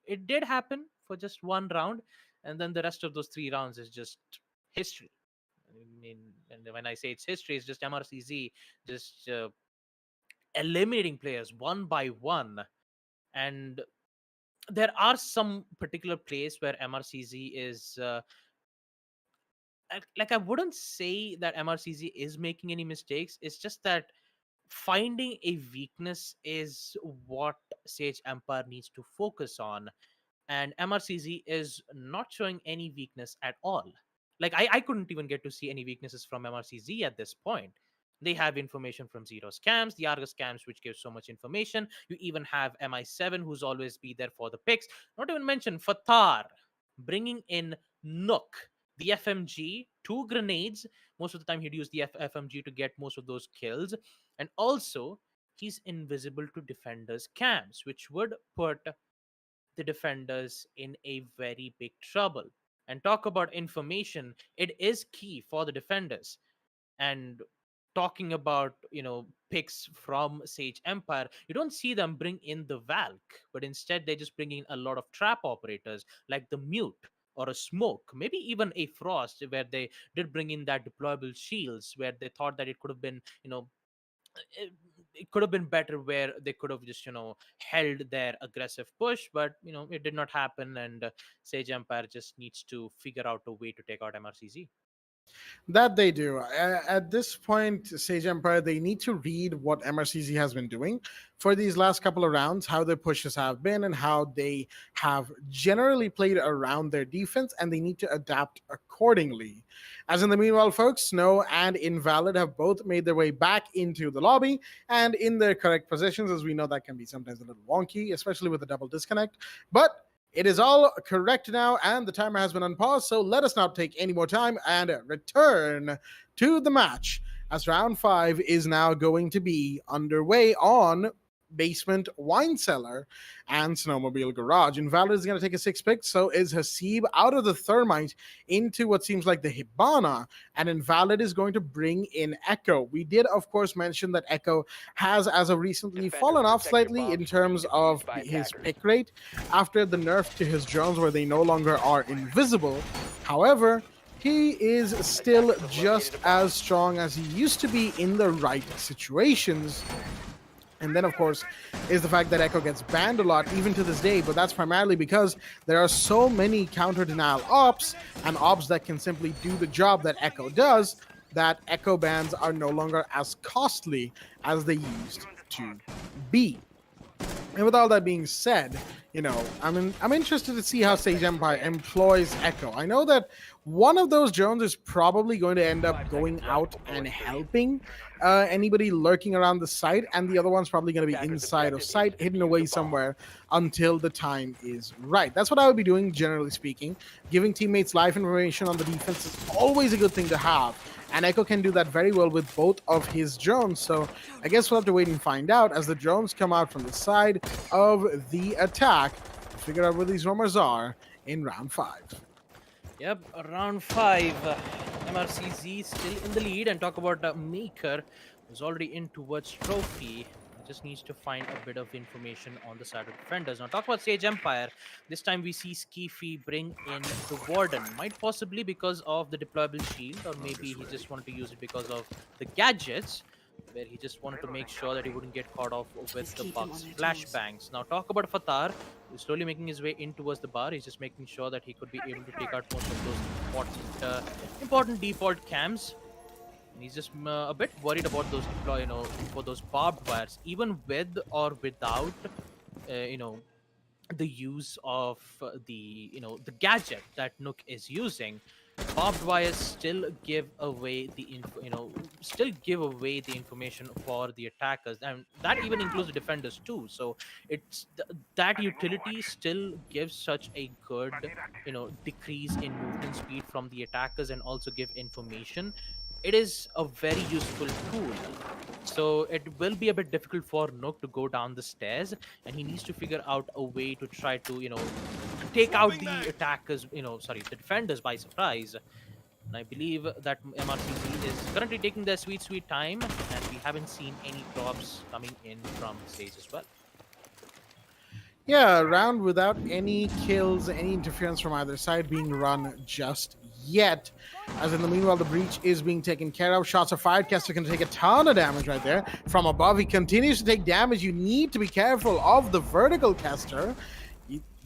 Speaker 3: it did happen for just one round, and then the rest of those 3 rounds is just history. I mean, and when I say it's history, it's just MRCZ just eliminating players one by one. And there are some particular plays where MRCZ is like I wouldn't say that MRCZ is making any mistakes. It's just that finding a weakness is what Sage Empire needs to focus on, and MRCZ is not showing any weakness at all. Like I couldn't even get to see any weaknesses from MRCZ at this point. They have information from Zero Scams, the Argus Scams, which gives so much information. You even have MI7, who's always be there for the picks. Not even mention Fatar bringing in Nook, the FMG, 2 grenades. Most of the time, he'd use the FMG to get most of those kills. And also, he's invisible to defenders' camps, which would put the defenders in a very big trouble. And talk about information, it is key for the defenders. And talking about picks from Sage Empire, you don't see them bring in the Valk, but instead they just bring in a lot of trap operators like the Mute or a Smoke, maybe even a Frost, where they did bring in that deployable shields, where they thought that it could have been it could have been better, where they could have just held their aggressive push, but it did not happen. And Sage Empire just needs to figure out a way to take out MRCZ.
Speaker 2: That they do. At this point, Sage Empire, they need to read what MRCZ has been doing for these last couple of rounds, how their pushes have been, and how they have generally played around their defense, and they need to adapt accordingly. As in the meanwhile, folks, Snow and Invalid have both made their way back into the lobby and in their correct positions, as we know that can be sometimes a little wonky, especially with a double disconnect. But it is all correct now, and the timer has been unpaused, so let us not take any more time and return to the match, as round 5 is now going to be underway on Basement Wine Cellar and Snowmobile Garage. Invalid is going to take a 6 pick, so is Hasib out of the Thermite into what seems like the Hibana, and Invalid is going to bring in Echo. We did, of course, mention that Echo has, as of recently, fallen off slightly in terms of his pick rate after the nerf to his drones, where they no longer are invisible. However, he is still just as strong as he used to be in the right situations. And then, of course, is the fact that Echo gets banned a lot, even to this day, but that's primarily because there are so many counter-denial ops and ops that can simply do the job that Echo does, that Echo bans are no longer as costly as they used to be. And with all that being said, I'm interested to see how Sage Empire employs Echo. I know that one of those drones is probably going to end up going out and helping anybody lurking around the site, and the other one's probably going to be inside of sight, hidden away somewhere until the time is right. That's what I would be doing, generally speaking. Giving teammates live information on the defense is always a good thing to have. And Echo can do that very well with both of his drones. So I guess we'll have to wait and find out as the drones come out from the side of the attack to figure out where these roamers are in round 5.
Speaker 3: Yep, round 5. MRCZ still in the lead, and talk about Maker, who's already in towards Trophy. Just needs to find a bit of information on the side of defenders. Now talk about Sage Empire. This time we see Skiffy bring in the Warden. Might possibly because of the deployable shield, or maybe he just wanted to use it because of the gadgets, where he just wanted to make sure that he wouldn't get caught off with the Bucks flashbangs. Now talk about Fatar, who's slowly making his way in towards the bar. He's just making sure that he could be able to take out most of those important default cams. And he's just a bit worried about those, for those barbed wires, even with or without, the use of the gadget that Nook is using. Barbed wires still give away the information for the attackers, and that even includes the defenders too. So it's that utility still gives such a good decrease in movement speed from the attackers, and also give information. It is a very useful tool. So it will be a bit difficult for Nook to go down the stairs, and he needs to figure out a way to try to take out the attackers, the defenders by surprise. And I believe that MRCZ is currently taking their sweet time, and we haven't seen any drops coming in from Sage as well.
Speaker 2: Yeah, a round without any kills, any interference from either side being run just yet. As in the meanwhile, the breach is being taken care of. Shots are fired. Kester can take a ton of damage right there. From above, he continues to take damage. You need to be careful of the vertical, Kester.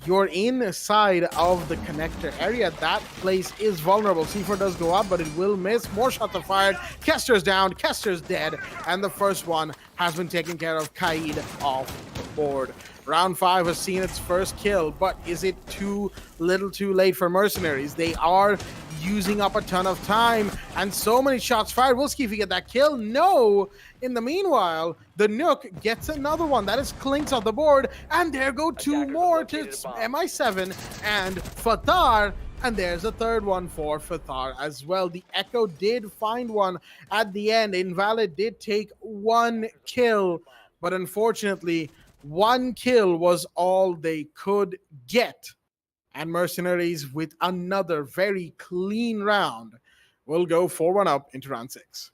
Speaker 2: You're inside of the connector area. That place is vulnerable. C4 does go up, but it will miss. More shots are fired. Kester's down. Kester's dead. And the first one has been taken care of. Kaid off the board. Round 5 has seen its first kill, but is it too little too late for Mercenaries? They are using up a ton of time, and so many shots fired. Will Skiffy get that kill? No! In the meanwhile, the Nook gets another one. That is Clinks off the board, and there go 2 more to MI7 and Fatar, and there's a third one for Fatar as well. The Echo did find one at the end. Invalid did take 1 kill, but unfortunately, 1 kill was all they could get. And Mercenaries, with another very clean round, will go 4-1 up into round 6.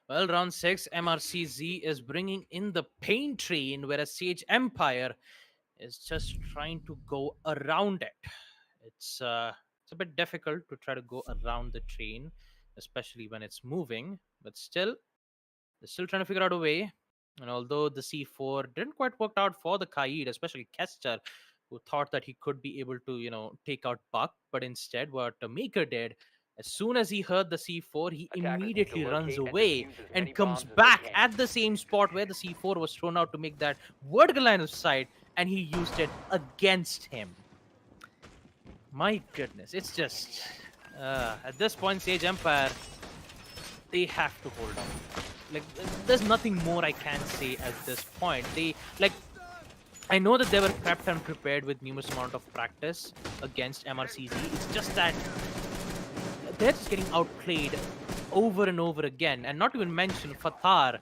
Speaker 3: Well, round 6, MRCZ is bringing in the pain train, whereas Sage Empire is just trying to go around it. It's a bit difficult to try to go around the train, especially when it's moving, but still, they're still trying to figure out a way. And although the C4 didn't quite work out for the Kaid, especially Kester, who thought that he could be able to, take out Buck, but instead what the Maker did, as soon as he heard the C4, he immediately runs away and comes back at the same spot where the C4 was thrown out to make that vertical line of sight, and he used it against him. My goodness, it's just... at this point, Sage Empire, they have to hold on. Like, there's nothing more I can say at this point. I know that they were prepped and prepared with numerous amount of practice against MRCZ. It's just that they're just getting outplayed over and over again. And not even mention Fatar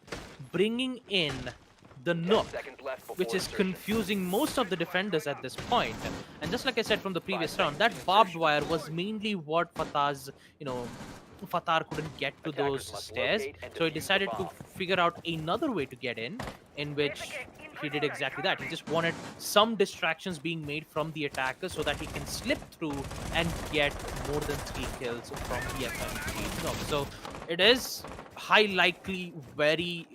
Speaker 3: bringing in the Nook, which is confusing most of the defenders at this point. And just like I said from the previous round, that barbed wire was mainly what Fatar's, Fatar couldn't get to those stairs, so he decided to figure out another way to get in which he did exactly that. He just wanted some distractions being made from the attacker so that he can slip through and get more than 3 kills from the FMG. So it is high likely very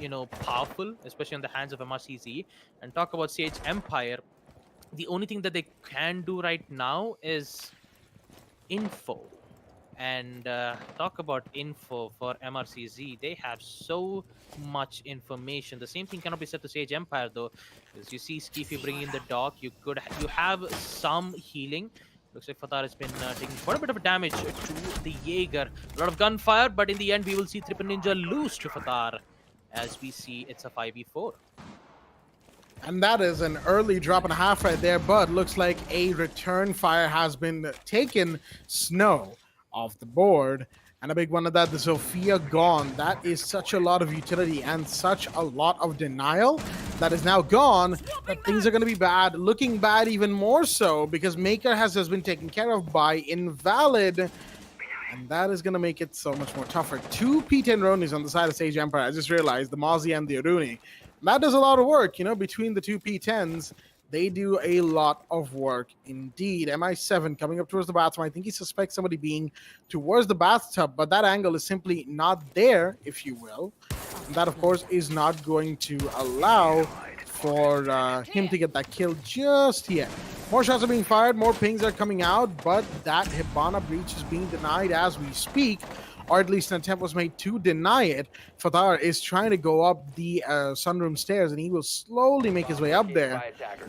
Speaker 3: powerful, especially in the hands of MRCZ. And talk about Sage Empire, the only thing that they can do right now is info. And talk about info for MRCZ. They have so much information. The same thing cannot be said to Sage Empire though, because you see Skiffy bringing in the dock. You have some healing. Looks like Fatar has been taking quite a bit of damage to the Jaeger. A lot of gunfire, but in the end, we will see Triple Ninja lose to Fatar, as we see it's a 5v4.
Speaker 2: And that is an early drop and a half right there, but looks like a return fire has been taken. Snow off the board. And a big one of that, the Sophia gone. That is such a lot of utility and such a lot of denial that is now gone, that things are going to be bad, looking bad even more so, because Maker has just been taken care of by Invalid. And that is going to make it so much more tougher. 2 P10 Ronis on the side of Sage Empire. I just realized the Mozzie and the Aruni. That does a lot of work, you know, between the 2 P10s. They do a lot of work indeed. MI7 coming up towards the bathroom. I think he suspects somebody being towards the bathtub, but that angle is simply not there, if you will. And that, of course, is not going to allow for him to get that kill just yet. More shots are being fired, more pings are coming out, but that Hibana breach is being denied as we speak, or at least an attempt was made to deny it. Fatar is trying to go up the sunroom stairs, and he will slowly make his way up there.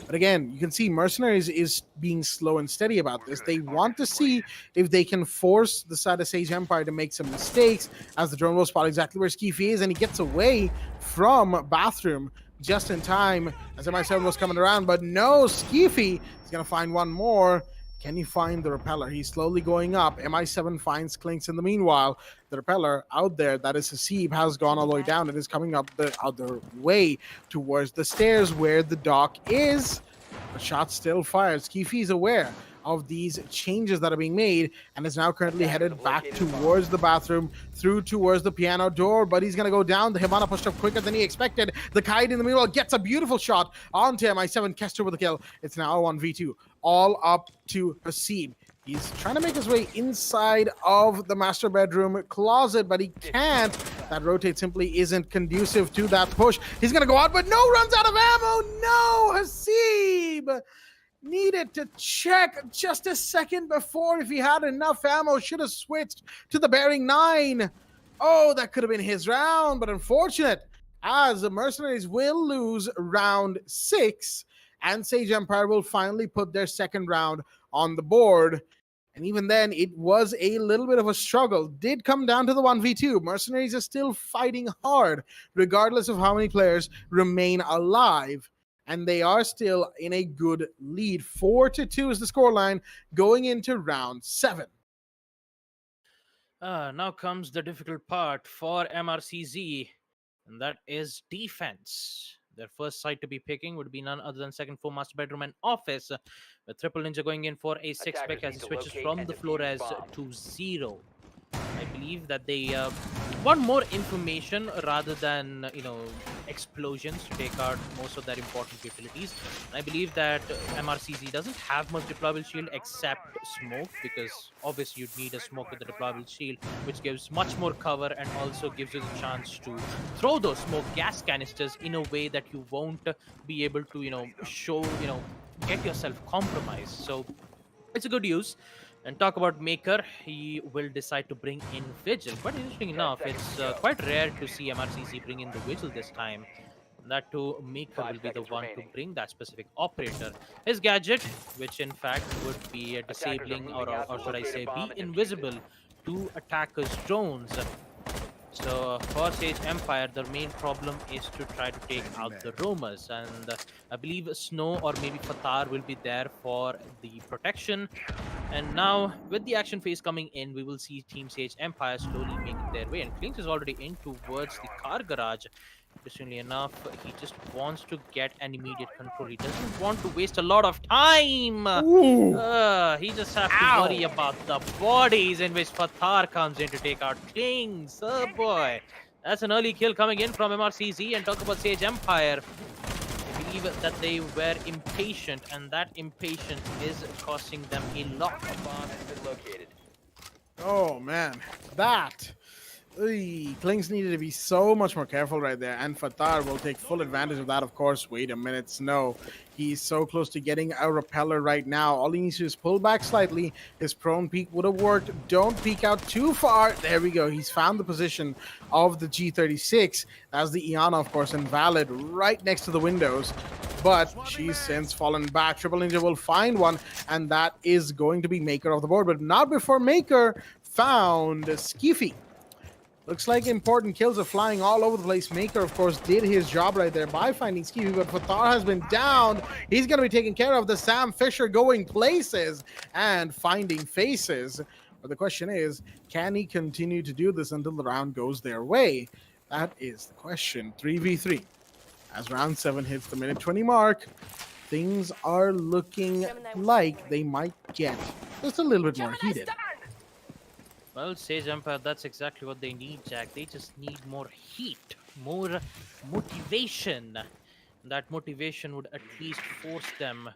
Speaker 2: But again, you can see Mercenaries is being slow and steady about this. They want to see if they can force the side of Sage Empire to make some mistakes, as the drone will spot exactly where Skiffy is, and he gets away from bathroom just in time as MI7 was coming around. But no, Skiffy is going to find one more. Can he find the repeller? He's slowly going up. MI7 finds Clinks in the meanwhile. The repeller out there, that is Hasib, has gone all the way down. It is coming up the other way towards the stairs where the dock is. The shot still fired. Skiffy is aware of these changes that are being made and is now currently headed back towards the bathroom, through towards the piano door, but he's going to go down. The Hibana pushed up quicker than he expected. The Kite in the meanwhile gets a beautiful shot onto MI7. Kester with the kill. It's now a 1v2. All up to Hasib. He's trying to make his way inside of the master bedroom closet, but he can't. That rotate simply isn't conducive to that push. He's going to go out, but no, runs out of ammo. No, Hasib needed to check just a second before if he had enough ammo. Should have switched to the bearing 9. Oh, that could have been his round, but unfortunate, as the Mercenaries will lose round 6, and Sage Empire will finally put their second round on the board. And even then, it was a little bit of a struggle. Did come down to the 1v2. Mercenaries are still fighting hard, regardless of how many players remain alive. And they are still in a good lead. 4-2 is the scoreline going into round 7.
Speaker 3: Now comes the difficult part for MRCZ, and that is defense. Their first site to be picking would be none other than second floor master bedroom and office, with Triple Ninja going in for a 6-pick as he switches from the Flores to 0. I believe that they want more information rather than, explosions to take out most of their important capabilities. And I believe that MRCZ doesn't have much deployable shield except smoke, because obviously you'd need a smoke with the deployable shield, which gives much more cover and also gives you the chance to throw those smoke gas canisters in a way that you won't be able to, get yourself compromised. So it's a good use. And talk about Maker, he will decide to bring in Vigil. But interesting enough, it's quite rare to see MRCZ bring in the Vigil this time. That too, Maker will be the one to bring that specific operator. His gadget, which in fact would be disabling, or should I say, be invisible to attackers' drones. So for Sage Empire, the main problem is to try to take out the roamers, and I believe Snow or maybe Fatar will be there for the protection. And now with the action phase coming in, we will see Team Sage Empire slowly making their way, and Clinks is already in towards the car garage. Interestingly enough, he just wants to get an immediate control. He doesn't want to waste a lot of time. He just has to worry about the bodies, in which Fatar comes in to take out Clinks. Oh boy, that's an early kill coming in from MRCZ. And talk about Sage Empire. I believe that they were impatient, and that impatience is costing them a lot.
Speaker 4: Bomb has been located.
Speaker 2: Oh man, that. Clinks needed to be so much more careful right there, and Fatar will take full advantage of that, of course. Wait a minute, Snow. He's so close to getting a repeller right now. All he needs to do is pull back slightly. His prone peek would have worked. Don't peek out too far. There we go. He's found the position of the G36. That's the Iana, of course, invalid right next to the windows. But she's since fallen back. Triple Ninja will find one, and that is going to be Maker off the board. But not before Maker found Skiffy. Looks like important kills are flying all over the place. Maker, of course, did his job right there by finding Skiffy, but Fatar has been down. He's going to be taken care of. The Sam Fisher going places and finding faces. But the question is, can he continue to do this until the round goes their way? That is the question. 3v3. As round 7 hits the minute 20 mark, things are looking like they might get just a little bit more heated.
Speaker 3: Well, Sage Empire, that's exactly what they need, Jack. They just need more heat, more motivation. That motivation would at least force them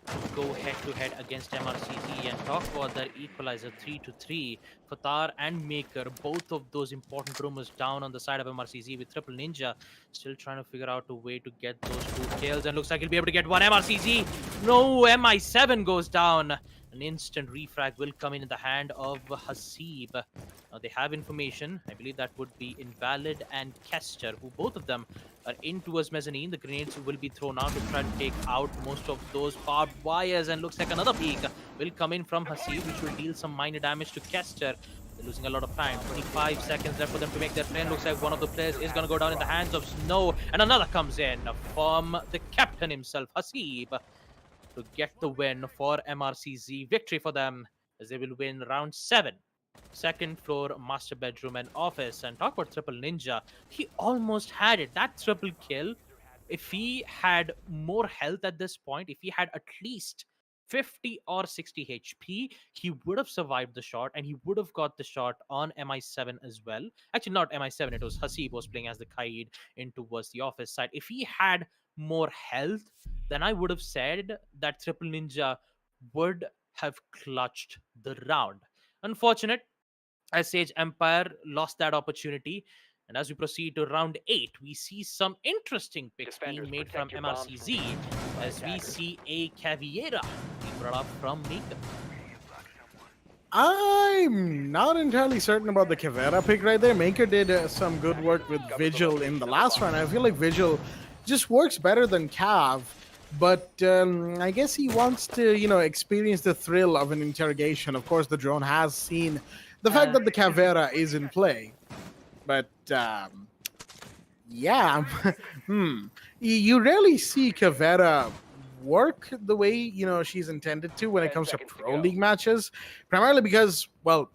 Speaker 3: to go head-to-head against MRCZ and talk about their equalizer 3-3. Fatar and Maker, both of those important rumors down on the side of MRCZ, with Triple Ninja still trying to figure out a way to get those 2 kills, and looks like he'll be able to get one. MRCZ, no, MI7 goes down. An instant refrag will come in the hand of Hasib. Now they have information. I believe that would be Invalid and Kester, who both of them are in towards Mezzanine. The grenades will be thrown out to try to take out most of those barbed wires, and looks like another peek will come in from Hasib, which will deal some minor damage to Kester. They're losing a lot of time. 25 seconds left for them to make their play. Looks like one of the players is going to go down in the hands of Snow, and another comes in from the captain himself, Hasib, to get the win for MRCZ. Victory for them as they will win round 7. Second floor, master bedroom and office. And talk about Triple Ninja. He almost had it. That triple kill, if he had more health at this point, if he had at least 50 or 60 HP, he would have survived the shot, and he would have got the shot on MI7 as well. Actually, not MI7, it was Hasib was playing as the Kaid in towards the office side. If he had more health, then I would have said that Triple Ninja would have clutched the round. Unfortunate, as Sage Empire lost that opportunity. And as we proceed to round 8, we see some interesting picks being made from MRCZ, as we see a Caveira being brought up from Maker.
Speaker 2: I'm not entirely certain about the Caveira pick right there. Maker did some good work with Vigil in the last round. I feel like Vigil just works better than Cav, but I guess he wants to, experience the thrill of an interrogation. Of course, the drone has seen the fact that the Caveira is in play. But, yeah, you rarely see Caveira work the way, she's intended to when it comes to Pro League matches. Primarily because, well,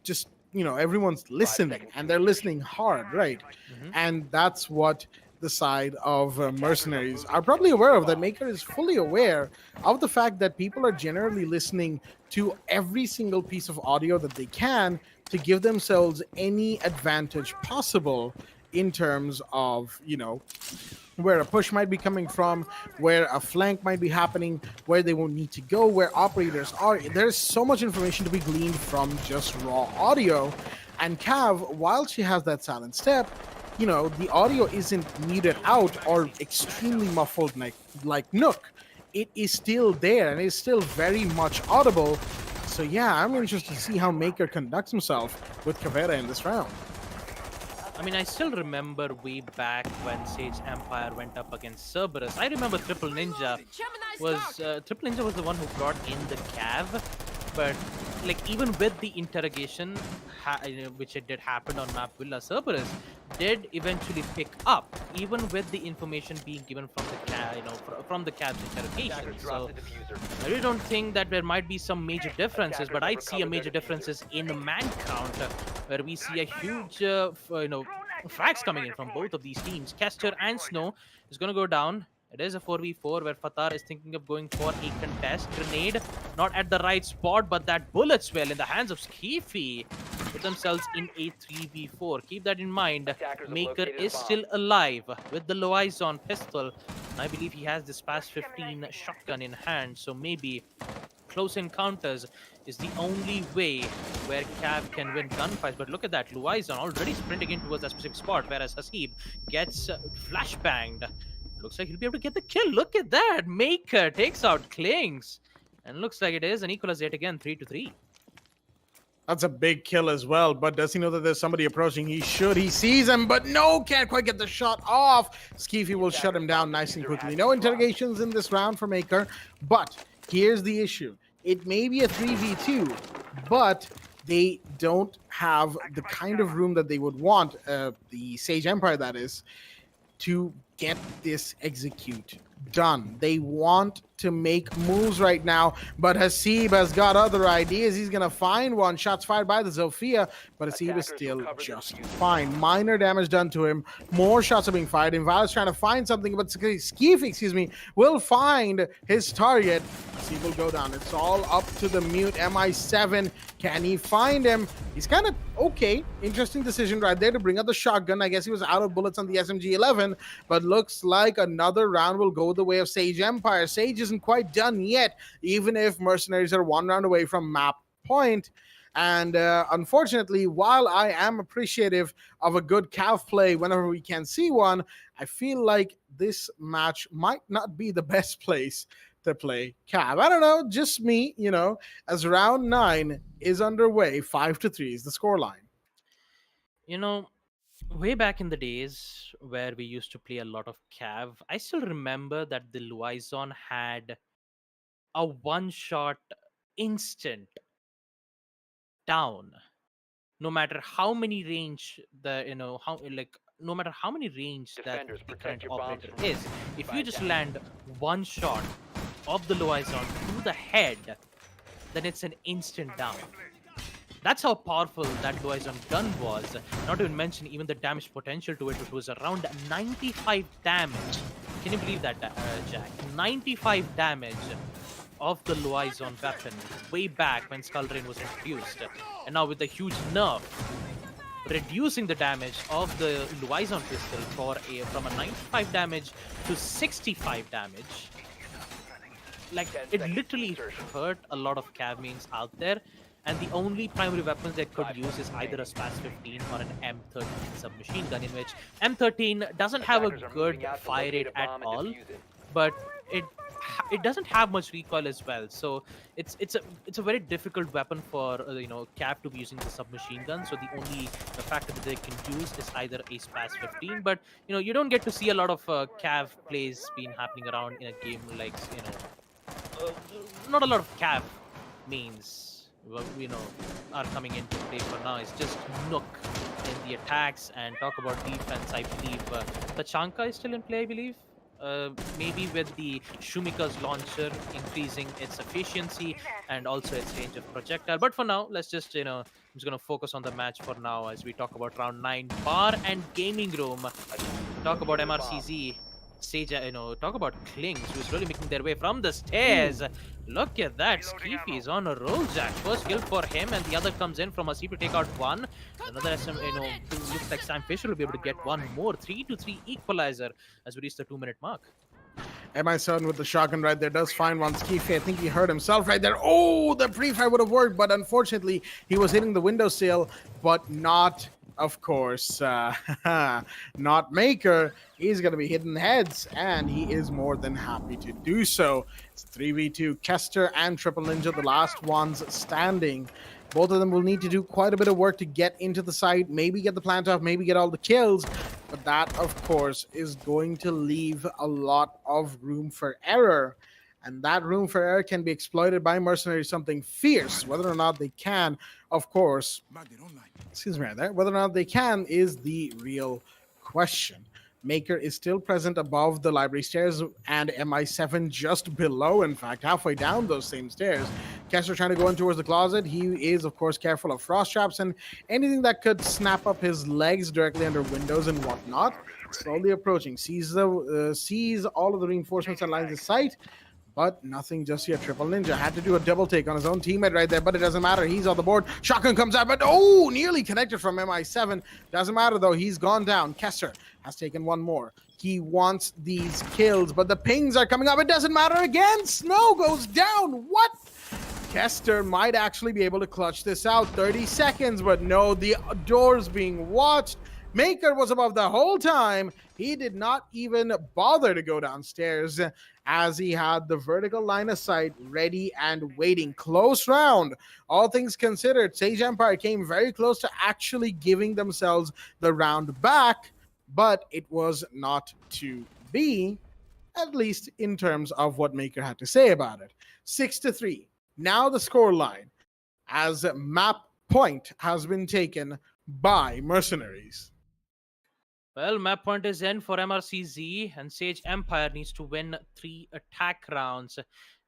Speaker 2: just, everyone's listening, and they're listening hard, right? And that's what the side of Mercenaries are probably aware of. That Maker is fully aware of the fact that people are generally listening to every single piece of audio that they can to give themselves any advantage possible in terms of, where a push might be coming from, where a flank might be happening, where they won't need to go, where operators are. There's so much information to be gleaned from just raw audio. And Cav, while she has that silent step, the audio isn't muted out or extremely muffled like Nook. It is still there, and it's still very much audible. So yeah, I'm interested to see how Maker conducts himself with Caveira in this round.
Speaker 3: I mean, I still remember way back when Sage Empire went up against Cerberus. I remember Triple Ninja was the one who brought in the Cav, but like even with the interrogation, which it did happen on map Villa, Cerberus did eventually pick up, even with the information being given from the from the Cav's interrogation. So I really don't think that there might be some major differences, but I'd see a major differences in man count, where we see a huge, frags coming in from both of these teams. Kester and Snow is going to go down. It is a 4v4 where Fatar is thinking of going for a contest. Grenade, not at the right spot, but that bullet swell in the hands of Skiffy put themselves in a 3v4. Keep that in mind. Maker is still alive with the Loizon pistol. I believe he has this PAS 15 shotgun in hand, so maybe close encounters is the only way where Cav can win gunfights. But look at that, Loizon already sprinting in towards that specific spot, whereas Hasib gets flashbanged. Looks like he'll be able to get the kill. Look at that. Maker takes out Klings. And looks like it is an equalizer yet again, 3-3.
Speaker 2: That's a big kill as well, but does he know that there's somebody approaching? He should. He sees him, but no, can't quite get the shot off. Skeefy will shut him down nice and quickly. No interrogations in this round for Maker, but here's the issue. It may be a 3v2, but they don't have the kind of room that they would want, the Sage Empire that is, to get this execute done. They want to make moves right now, but Hasib has got other ideas. He's gonna find one. Shots fired by the Zofia, but Hasib is still just fine. Minor damage done to him. More shots are being fired. Invalid's trying to find something, but Skeefy, will find his target. Hasib will go down. It's all up to the mute MI7. Can he find him? He's kind of okay. Interesting decision right there to bring out the shotgun. I guess he was out of bullets on the SMG-11, but looks like another round will go the way of Sage Empire. Sage isn't quite done yet, even if Mercenaries are one round away from map point. And unfortunately, while I am appreciative of a good Cav play whenever we can see one, I feel like this match might not be the best place to play Cav. I don't know, just me, as round 9 is underway. 5-3 is the scoreline.
Speaker 3: Way back in the days where we used to play a lot of Cav, I still remember that the Luizon had a one-shot instant down. No matter how many range no matter how many range that the current operator is, if you just land one shot of the Luizon through the head, then it's an instant down. That's how powerful that Luizon gun was. Not to even mention even the damage potential to it, which was around 95 damage. Can you believe that, Jack? 95 damage of the Luizon weapon way back when Skull Rain was introduced. And now with the huge nerf, reducing the damage of the Luizon pistol from a 95 damage to 65 damage. Like, it literally hurt a lot of Cav mains out there. And the only primary weapons they could use is either a SPAS 15 or an M13 submachine gun, in which M13 doesn't have a good fire rate at all, but it doesn't have much recoil as well. So it's a very difficult weapon for Cav to be using the submachine gun. So the factor that they can use is either a SPAS 15, but you don't get to see a lot of Cav plays being happening around in a game like not a lot of Cav mains are coming into play for now. It's just Nook in the attacks. And talk about defense, I believe Tachanka is still in play, I believe. Maybe with the Shumika's launcher increasing its efficiency and also its range of projectile. But for now, let's just, I'm just going to focus on the match for now as we talk about round 9. Bar and Gaming Room. Talk about MRCZ. Sage, talk about Klings, who's really making their way from the stairs. Look at that. Skeefy is on a roll, Jack. First kill for him, and the other comes in from Hasib to take out one. Another SM, looks like Sam Fisher will be able to get one more. 3-3 equalizer as we reach the 2-minute mark.
Speaker 2: MI7 with the shotgun right there does find one. Skeefy, I think he hurt himself right there. Oh, the pre-fire would have worked, but unfortunately, he was hitting the windowsill, but not, of course, not Maker. He's going to be hitting heads, and he is more than happy to do so. It's 3v2. Kester and Triple Ninja, the last ones standing. Both of them will need to do quite a bit of work to get into the site, maybe get the plant off, maybe get all the kills. But that, of course, is going to leave a lot of room for error. And that room for error can be exploited by Mercenaries, something fierce. Whether or not they can, of course, excuse me right there, whether or not they can is the real question. Maker is still present above the library stairs, and MI7 just below, in fact, halfway down those same stairs. Kester trying to go in towards the closet. He is, of course, careful of frost traps and anything that could snap up his legs directly under windows and whatnot. Slowly approaching, sees all of the reinforcements and lines of sight, but nothing just yet. Triple Ninja had to do a double take on his own teammate right there, but it doesn't matter. He's on the board. Shotgun comes out, but nearly connected from MI7. Doesn't matter, though. He's gone down. Kester has taken one more. He wants these kills, but the pings are coming up. It doesn't matter again. Snow goes down. What? Kester might actually be able to clutch this out. 30 seconds, but no, the door's being watched. Maker was above the whole time. He did not even bother to go downstairs as he had the vertical line of sight ready and waiting. Close round. All things considered, Sage Empire came very close to actually giving themselves the round back, but it was not to be, at least in terms of what Maker had to say about it. 6-3. Now the score line as map point has been taken by Mercenaries.
Speaker 3: Well, map point is in for MRCZ, and Sage Empire needs to win 3 attack rounds.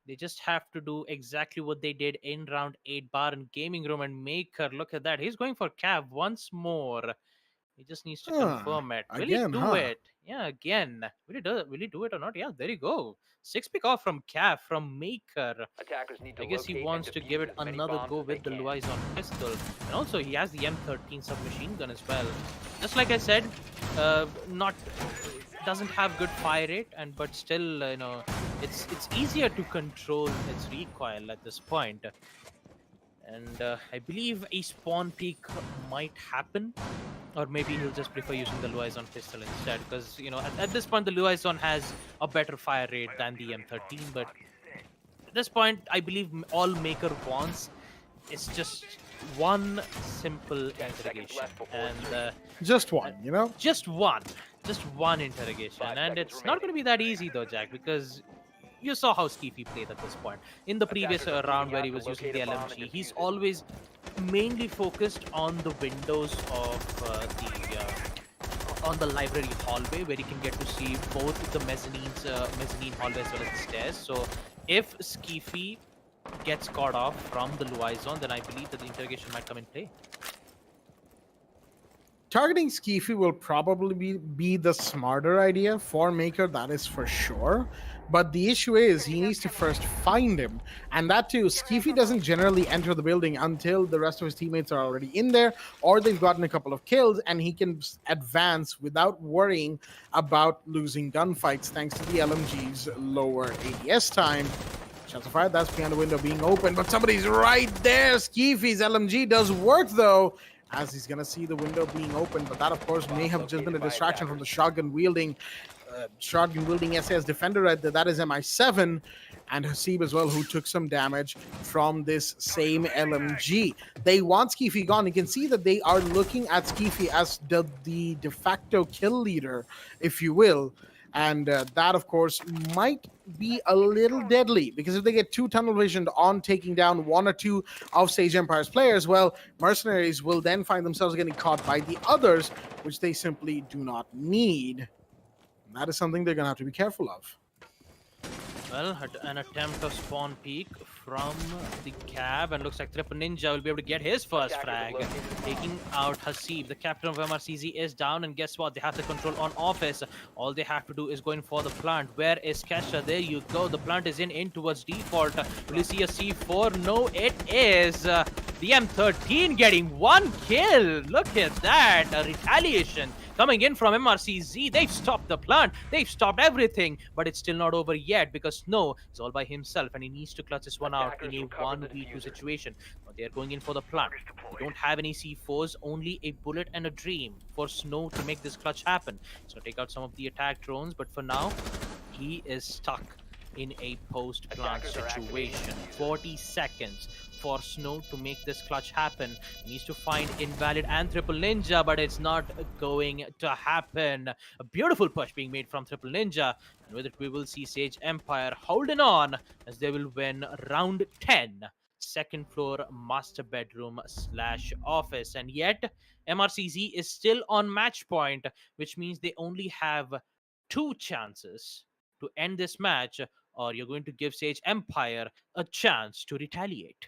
Speaker 3: They just have to do exactly what they did in round 8 bar and gaming room. And Maker, look at that, he's going for Cav once more. He just needs to confirm it. Will
Speaker 2: again,
Speaker 3: he do it? Yeah, again. Will he do it or not? Yeah, there you go. 6 pick off from Cav from Maker.
Speaker 4: Attackers need to
Speaker 3: I guess he
Speaker 4: locate
Speaker 3: wants
Speaker 4: and
Speaker 3: to
Speaker 4: defuse
Speaker 3: give it
Speaker 4: as many
Speaker 3: another
Speaker 4: bombs
Speaker 3: go
Speaker 4: as they
Speaker 3: with the
Speaker 4: can.
Speaker 3: Luizon pistol. And also he has the M13 submachine gun as well. Just like I said, not doesn't have good fire rate, and but still, it's easier to control its recoil at this point. And I believe a spawn peak might happen, or maybe he'll just prefer using the Luizon pistol instead, because at this point the Luizon has a better fire rate than the M13. But at this point, I believe all Maker wants is just one simple interrogation, and
Speaker 2: just one,
Speaker 3: just one interrogation. And it's not going to be that easy though, Jack, because you saw how Skeefy played at this point. In the previous round where he was using the LMG, he's always mainly focused on the windows of on the library hallway, where he can get to see both the mezzanine hallway as well as the stairs. So if Skeefy gets caught off from the Luizon, then I believe that the interrogation might come in play.
Speaker 2: Targeting Skeefy will probably be the smarter idea for Maker, that is for sure. But the issue is he needs to first find him. And that too, Skeefy doesn't generally enter the building until the rest of his teammates are already in there, or they've gotten a couple of kills, and he can advance without worrying about losing gunfights thanks to the LMG's lower ADS time. Shots are fired, that's behind the window being open, but somebody's right there. Skeefy's LMG does work though, as he's gonna see the window being open, but that of course may have just been a distraction from the shotgun wielding SAS defender right there. That is MI7 and Hasib as well, who took some damage from this same LMG. They want Skeefy gone. You can see that they are looking at Skeefy as the de facto kill leader, if you will. And that, of course, might be a little deadly, because if they get too tunnel visioned on taking down one or two of Sage Empire's players, well, Mercenaries will then find themselves getting caught by the others, which they simply do not need. And that is something they're going to have to be careful of.
Speaker 3: Well, an attempt of spawn peek from the cab, and looks like Triple Ninja will be able to get his first frag, taking out Hasib. The captain of MRCZ is down, and guess what? They have the control on office. All they have to do is go in for the plant. Where is Kesha? There you go. The plant is in towards default. Will you see a C4? No, it is the M13 getting one kill. Look at that. A retaliation coming in from MRCZ. They've stopped the plant. They've stopped everything. But it's still not over yet, because Snow is all by himself, and he needs to clutch this one out in a 1v2 situation. Now they're going in for the plant. They don't have any C4s, only a bullet and a dream for Snow to make this clutch happen. So take out some of the attack drones, but for now, he is stuck in a post-plant situation. 40 seconds for Snow to make this clutch happen. He needs to find Invalid and Triple Ninja, but it's not going to happen. A beautiful push being made from Triple Ninja, and with it we will see Sage Empire holding on as they will win round 10, second floor master bedroom / office. And yet MRCZ is still on match point, which means they only have 2 chances to end this match, or you're going to give Sage Empire a chance to retaliate.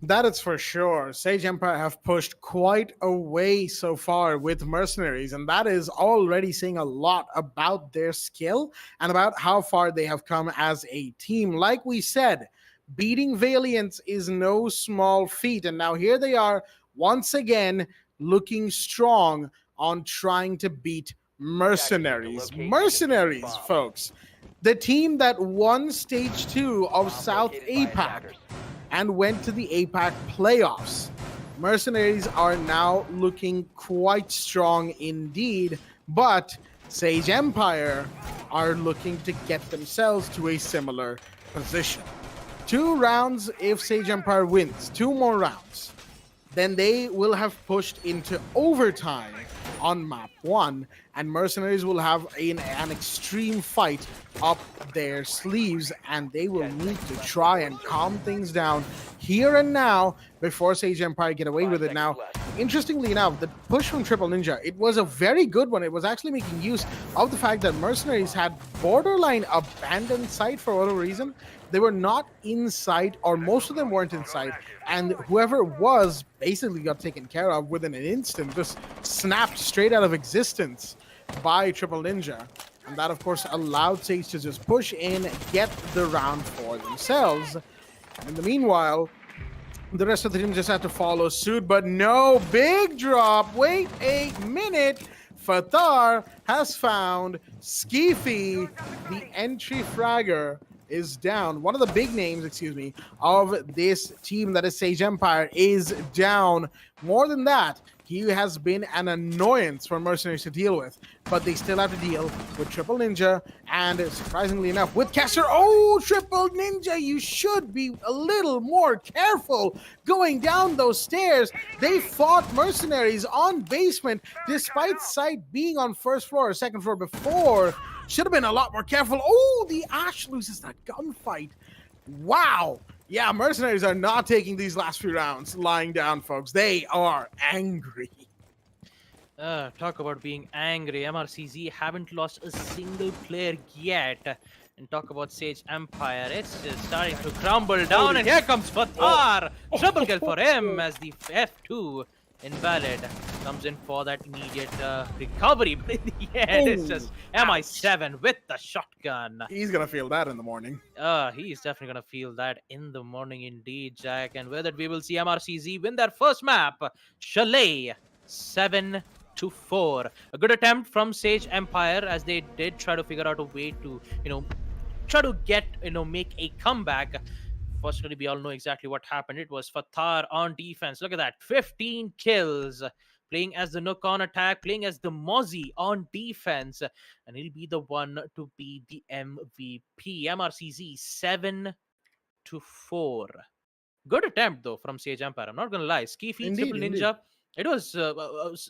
Speaker 2: That is for sure. Sage Empire have pushed quite a way so far with Mercenaries, and that is already saying a lot about their skill and about how far they have come as a team. Like we said, beating Valiants is no small feat, and now here they are once again looking strong on trying to beat Mercenaries. Mercenaries, folks, the team that won Stage 2 of South APAC and went to the APAC playoffs. Mercenaries are now looking quite strong indeed, but Sage Empire are looking to get themselves to a similar position. 2 rounds if Sage Empire wins, 2 more rounds, then they will have pushed into overtime on map 1, and Mercenaries will have an extreme fight up their sleeves, and they will need to try and calm things down here and now before Sage Empire get away with it. Now, interestingly enough, the push from Triple Ninja, it was a very good one. It was actually making use of the fact that Mercenaries had borderline abandoned site for whatever reason. They were not in sight, or most of them weren't in sight, and whoever was basically got taken care of within an instant, just snapped straight out of existence by Triple Ninja. And that, of course, allowed Sage to just push in, get the round for themselves. And in the meanwhile, the rest of the team just had to follow suit, but no, big drop. Wait a minute. Fathar has found Skeefy, the entry fragger, is down. One of the big names, of this team that is Sage Empire is down. More than that, he has been an annoyance for Mercenaries to deal with, but they still have to deal with Triple Ninja, and surprisingly enough, with Caster. Oh, Triple Ninja, you should be a little more careful going down those stairs. They fought Mercenaries on basement, despite sight being on first floor or second floor before. Should have been a lot more careful. Oh, the Ash loses that gunfight. Wow. Yeah, Mercenaries are not taking these last few rounds lying down, folks. They are angry.
Speaker 3: Talk about being angry. MRCZ haven't lost a single player yet. And talk about Sage Empire. It's just starting to crumble down. And here comes Fathar. Triple kill for him as the F2 invalid comes in for that immediate recovery. But in the end, it's just MI7 with the shotgun.
Speaker 2: He's going to feel that in the morning.
Speaker 3: He's definitely going to feel that in the morning indeed, Jack. And with it, we will see MRCZ win their first map. Chalet 7-4. A good attempt from Sage Empire, as they did try to figure out a way to, try to get, make a comeback. Fortunately, we all know exactly what happened. It was Fathar on defense. Look at that. 15 kills. Playing as the Nook on attack. Playing as the Mozzie on defense. And he'll be the one to be the MVP. MRCZ 7-4. Good attempt, though, from Sage Empire. I'm not going to lie. Skeefy, Triple Ninja. It was...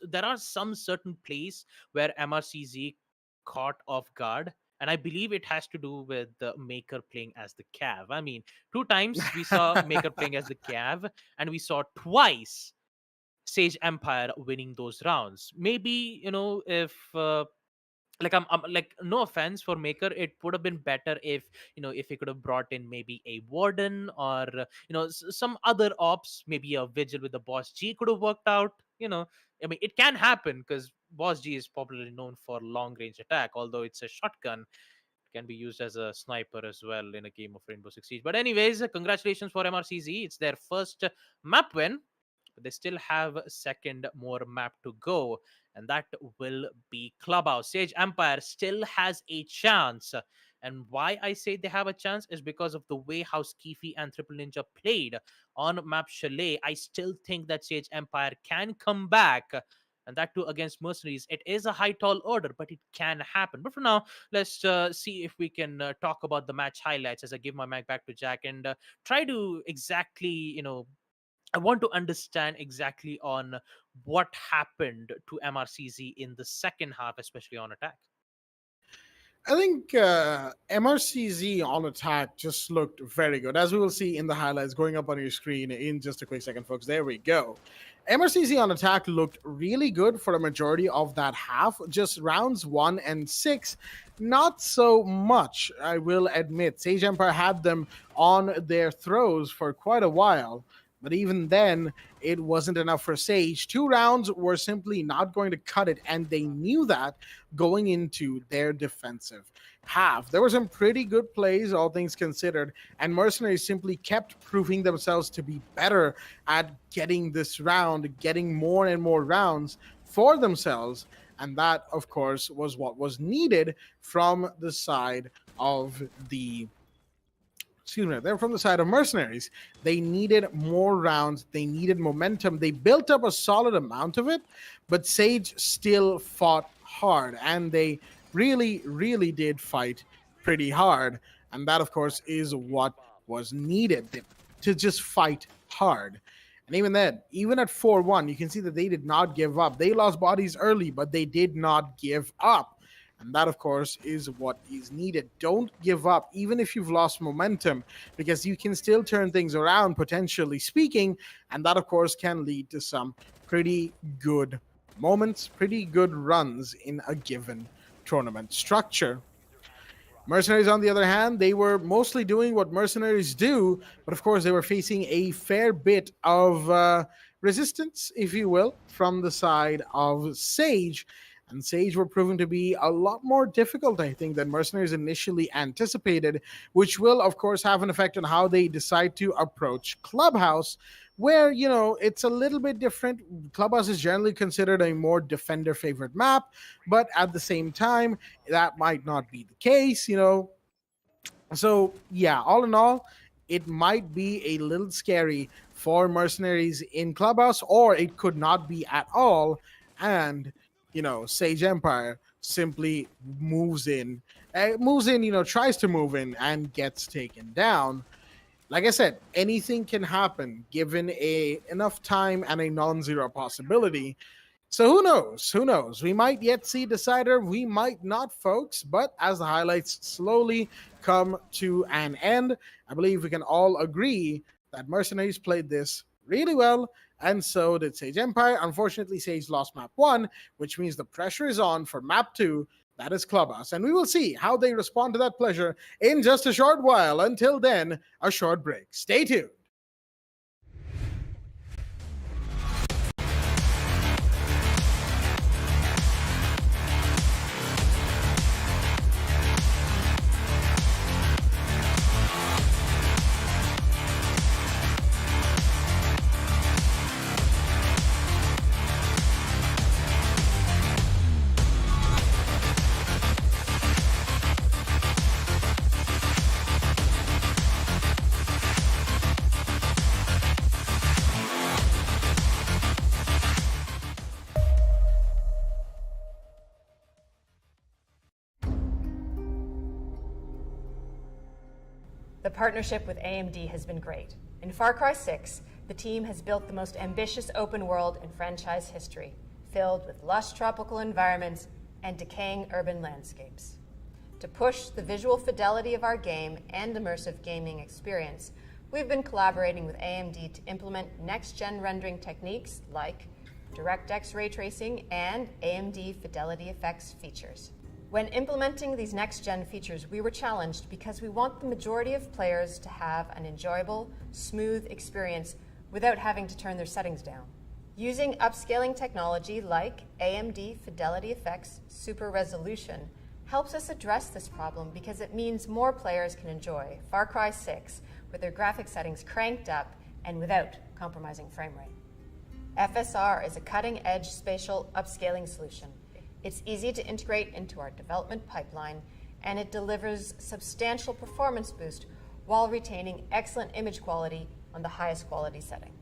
Speaker 3: there are some certain plays where MRCZ caught off guard. And I believe it has to do with the Maker playing as the Cav. I mean, 2 times we saw Maker playing as the Cav, and we saw twice Sage Empire winning those rounds. Maybe, if I'm like, no offense for Maker, it would have been better if if he could have brought in maybe a Warden or some other ops, maybe a Vigil with the Boss G could have worked out. I mean, it can happen because Boss G is popularly known for long range attack, although it's a shotgun. It can be used as a sniper as well in a game of Rainbow Six Siege. But anyways, congratulations for MRCZ. It's their first map win, but they still have a second more map to go, and that will be Clubhouse. Sage Empire still has a chance. And why I say they have a chance is because of the way how Skeefy and Triple Ninja played on map Chalet. I still think that Sage Empire can come back, and that too against Mercenaries. It is a high tall order, but it can happen. But for now, let's see if we can talk about the match highlights as I give my mic back to Jack and try to exactly, I want to understand exactly on what happened to MRCZ in the second half, especially on attack.
Speaker 2: I think MRCZ on attack just looked very good, as we will see in the highlights going up on your screen in just a quick second, folks. There we go. MRCZ on attack looked really good for a majority of that half. Just rounds 1 and 6, not so much, I will admit. Sage Empire had them on their throws for quite a while. But even then, it wasn't enough for Sage. 2 rounds were simply not going to cut it, and they knew that going into their defensive half. There were some pretty good plays, all things considered, and Mercenaries simply kept proving themselves to be better at getting this round, getting more and more rounds for themselves. And that, of course, was what was needed from the side of the they're from the side of Mercenaries. They needed more rounds. They needed momentum. They built up a solid amount of it, but Sage still fought hard, and they really, really did fight pretty hard. And that, of course, is what was needed, to just fight hard. And even then, even at 4-1, you can see that they did not give up. They lost bodies early, but they did not give up. And that, of course, is what is needed. Don't give up, even if you've lost momentum, because you can still turn things around, potentially speaking. And that, of course, can lead to some pretty good moments, pretty good runs in a given tournament structure. Mercenaries, on the other hand, they were mostly doing what Mercenaries do, but of course they were facing a fair bit of resistance, if you will, from the side of Sage. And Sage were proven to be a lot more difficult, I think, than Mercenaries initially anticipated, which will, of course, have an effect on how they decide to approach Clubhouse, where, you know, it's a little bit different. Clubhouse is generally considered a more defender-favored map, but at the same time, that might not be the case, you know. So, yeah, all in all, it might be a little scary for Mercenaries in Clubhouse, or it could not be at all. And, you know, Sage Empire simply moves in, you know, tries to move in and gets taken down. Like I said, anything can happen given enough time and a non-zero possibility. So who knows? Who knows? We might yet see Decider. We might not, folks. But as the highlights slowly come to an end, I believe we can all agree that Mercenaries played this really well, and so did Sage Empire. Unfortunately, Sage lost map 1, which means the pressure is on for map 2. That is Clubhouse, and we will see how they respond to that pleasure in just a short while. Until then, a short break. Stay tuned.
Speaker 1: The partnership with AMD has been great. In Far Cry 6, the team has built the most ambitious open world in franchise history, filled with lush tropical environments and decaying urban landscapes. To push the visual fidelity of our game and immersive gaming experience, we've been collaborating with AMD to implement next-gen rendering techniques like DirectX ray tracing and AMD Fidelity Effects features. When implementing these next-gen features, we were challenged because we want the majority of players to have an enjoyable, smooth experience without having to turn their settings down. Using upscaling technology like AMD Fidelity Effects Super Resolution helps us address this problem because it means more players can enjoy Far Cry 6 with their graphic settings cranked up and without compromising frame rate. FSR is a cutting-edge spatial upscaling solution. It's easy to integrate into our development pipeline, and it delivers substantial performance boost while retaining excellent image quality on the highest quality setting.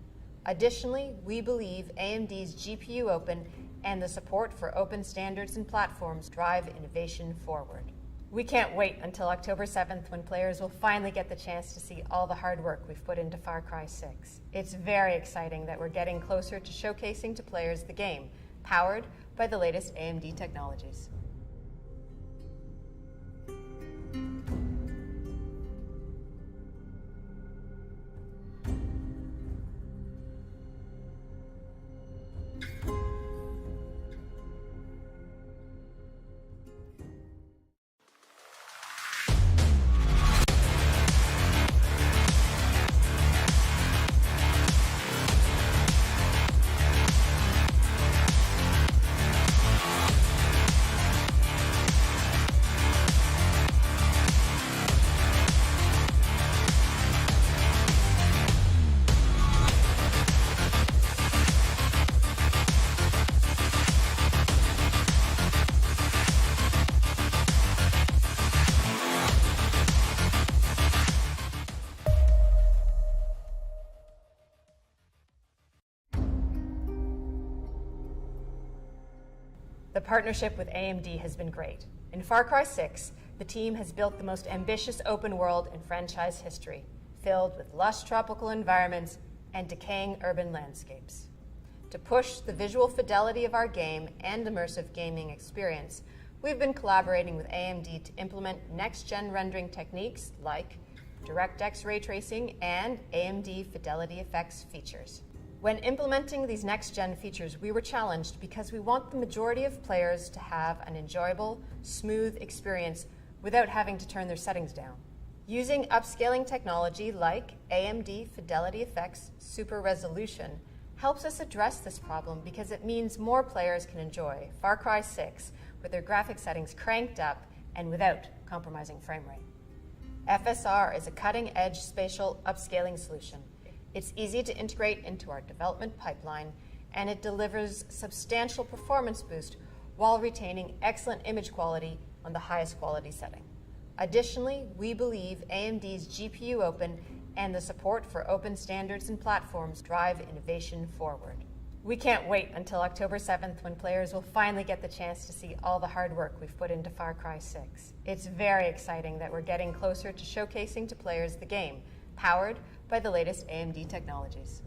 Speaker 1: Additionally, we believe AMD's GPU Open and the support for open standards and platforms drive innovation forward. We can't wait until October 7th when players will finally get the chance to see all the hard work we've put into Far Cry 6. It's very exciting that we're getting closer to showcasing to players the game, powered by the latest AMD technologies. The partnership with AMD has been great. In Far Cry 6, the team has built the most ambitious open world in franchise history, filled with lush tropical environments and decaying urban landscapes. To push the visual fidelity of our game and immersive gaming experience, we've been collaborating with AMD to implement next-gen rendering techniques like DirectX ray tracing and AMD Fidelity Effects features. When implementing these next-gen features, we were challenged because we want the majority of players to have an enjoyable, smooth experience without having to turn their settings down. Using upscaling technology like AMD Fidelity Effects Super Resolution helps us address this problem because it means more players can enjoy Far Cry 6 with their graphic settings cranked up and without compromising frame rate. FSR is a cutting-edge spatial upscaling solution. It's easy to integrate into our development pipeline, and it delivers substantial performance boost while retaining excellent image quality on the highest quality setting. Additionally, we believe AMD's GPU Open and the support for open standards and platforms drive innovation forward. We can't wait until October 7th when players will finally get the chance to see all the hard work we've put into Far Cry 6. It's very exciting that we're getting closer to showcasing to players the game, powered by the latest AMD technologies.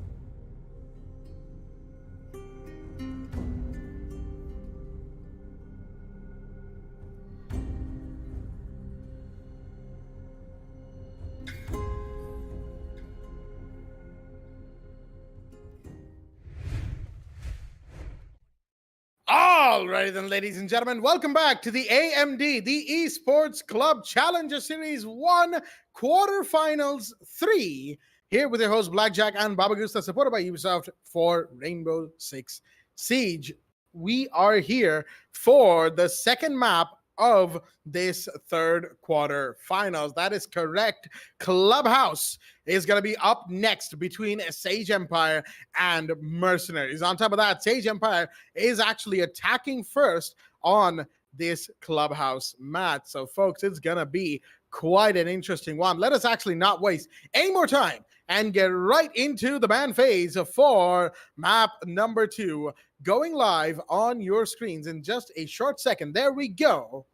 Speaker 2: Alrighty then, ladies and gentlemen, welcome back to the AMD, the Esports Club Challenger Series 1 Quarterfinals 3. Here with your host Blackjack and Baba Gusta, supported by Ubisoft for Rainbow Six Siege. We are here for the second map of this third quarter finals. That is correct. Clubhouse is going to be up next between Sage Empire and Mercenaries. On top of that, Sage Empire is actually attacking first on this Clubhouse match. So, folks, it's going to be quite an interesting one. Let us actually not waste any more time and get right into the ban phase for map number 2, going live on your screens in just a short second. There we go.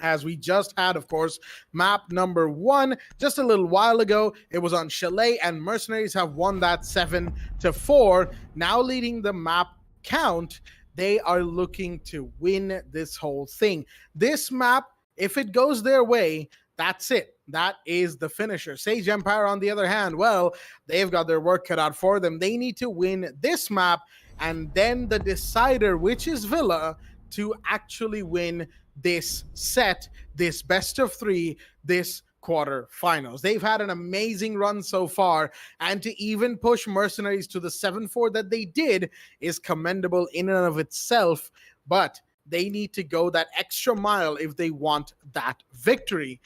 Speaker 2: As we just had, of course, map number 1 just a little while ago. It was on Chalet, and Mercenaries have won that 7-4. Now leading the map count, they are looking to win this whole thing. This map, if it goes their way, that's it. That is the finisher. Sage Empire, on the other hand, well, they've got their work cut out for them. They need to win this map, and then the decider, which is Villa, to actually win this set, this best of 3, this quarterfinals. They've had an amazing run so far, and to even push Mercenaries to the 7-4 that they did is commendable in and of itself, but they need to go that extra mile if they want that victory.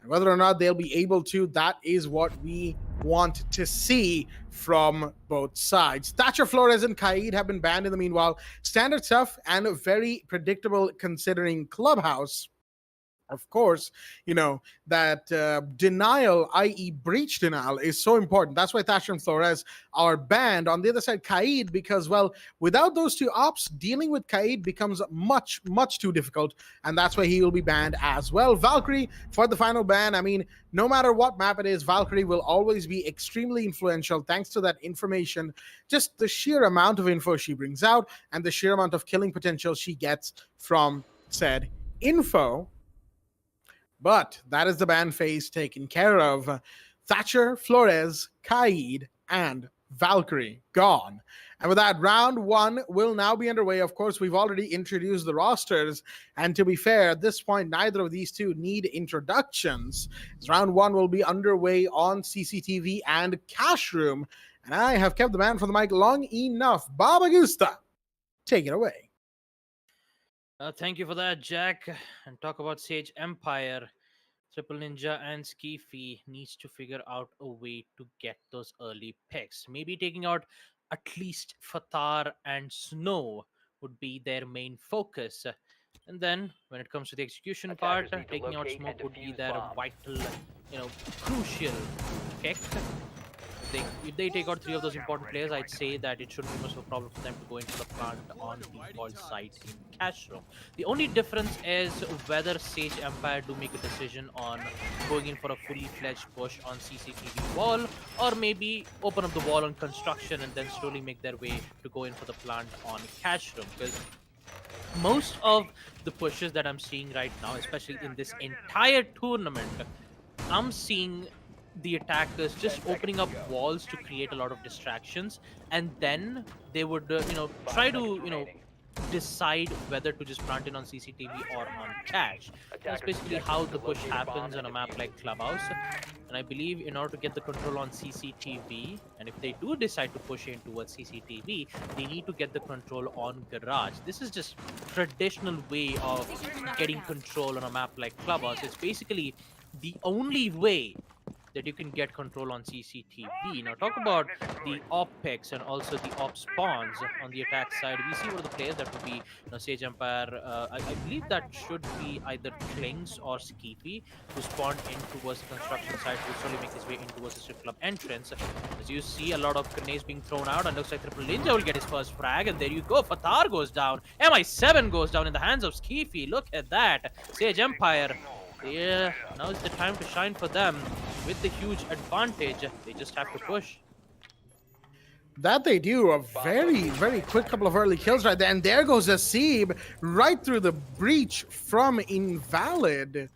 Speaker 2: And whether or not they'll be able to, that is what we want to see from both sides. Thatcher, Flores, and Kaid have been banned in the meanwhile. Standard stuff and very predictable considering Clubhouse. Of course, you know, that denial, i.e. breach denial, is so important. That's why Thatcher and Flores are banned. On the other side, Kaid, because, well, without those two ops, dealing with Kaid becomes much, much too difficult, and that's why he will be banned as well. Valkyrie for the final ban. I mean, no matter what map it is, Valkyrie will always be extremely influential thanks to that information, just the sheer amount of info she brings out and the sheer amount of killing potential she gets from said info. But that is the ban phase taken care of. Thatcher, Flores, Kaid, and Valkyrie gone. And with that, round 1 will now be underway. Of course, we've already introduced the rosters. And to be fair, at this point, neither of these two need introductions. Round 1 will be underway on CCTV and Cash Room. And I have kept the man from the mic long enough. Baba Gusta, take it away.
Speaker 3: Thank you for that, Jack. And talk about Sage Empire. Triple Ninja and Skiffy needs to figure out a way to get those early picks. Maybe taking out at least Fatar and Snow would be their main focus. And then, when it comes to the execution part, taking out Smoke would be their vital, crucial kick. if they take out 3 of those important players, I'd say that it shouldn't be much of a problem for them to go into the plant on the vault site in cash room. The only difference is whether Sage Empire do make a decision on going in for a fully fledged push on CCTV wall, or maybe open up the wall on construction and then slowly make their way to go in for the plant on cash room. Because most of the pushes that I'm seeing right now, especially in this entire tournament, I'm seeing the attackers just opening up walls to create a lot of distractions, and then they would try to decide whether to just plant in on CCTV or on cache. That's basically how the push happens on a map like Clubhouse. And I believe in order to get the control on CCTV, and if they do decide to push in towards CCTV, they need to get the control on Garage. This is just traditional way of getting control on a map like Clubhouse. It's basically the only way that you can get control on CCTV. Now talk about the op picks and also the op spawns on the attack side. We see one of the players that would be Sage Empire. I believe that should be either Klings or Skeefy, who spawned in towards the construction site, who slowly make his way in towards the strip club entrance. As you see, a lot of grenades being thrown out, and looks like Triple Ninja will get his first frag, and there you go. Fatar goes down. MI7 goes down in the hands of Skeefy. Look at that. Sage Empire. Yeah, now is the time to shine for them. With the huge advantage, they just have to push.
Speaker 2: That they do. A very, very quick couple of early kills right there. And there goes Asib right through the breach from Invalid.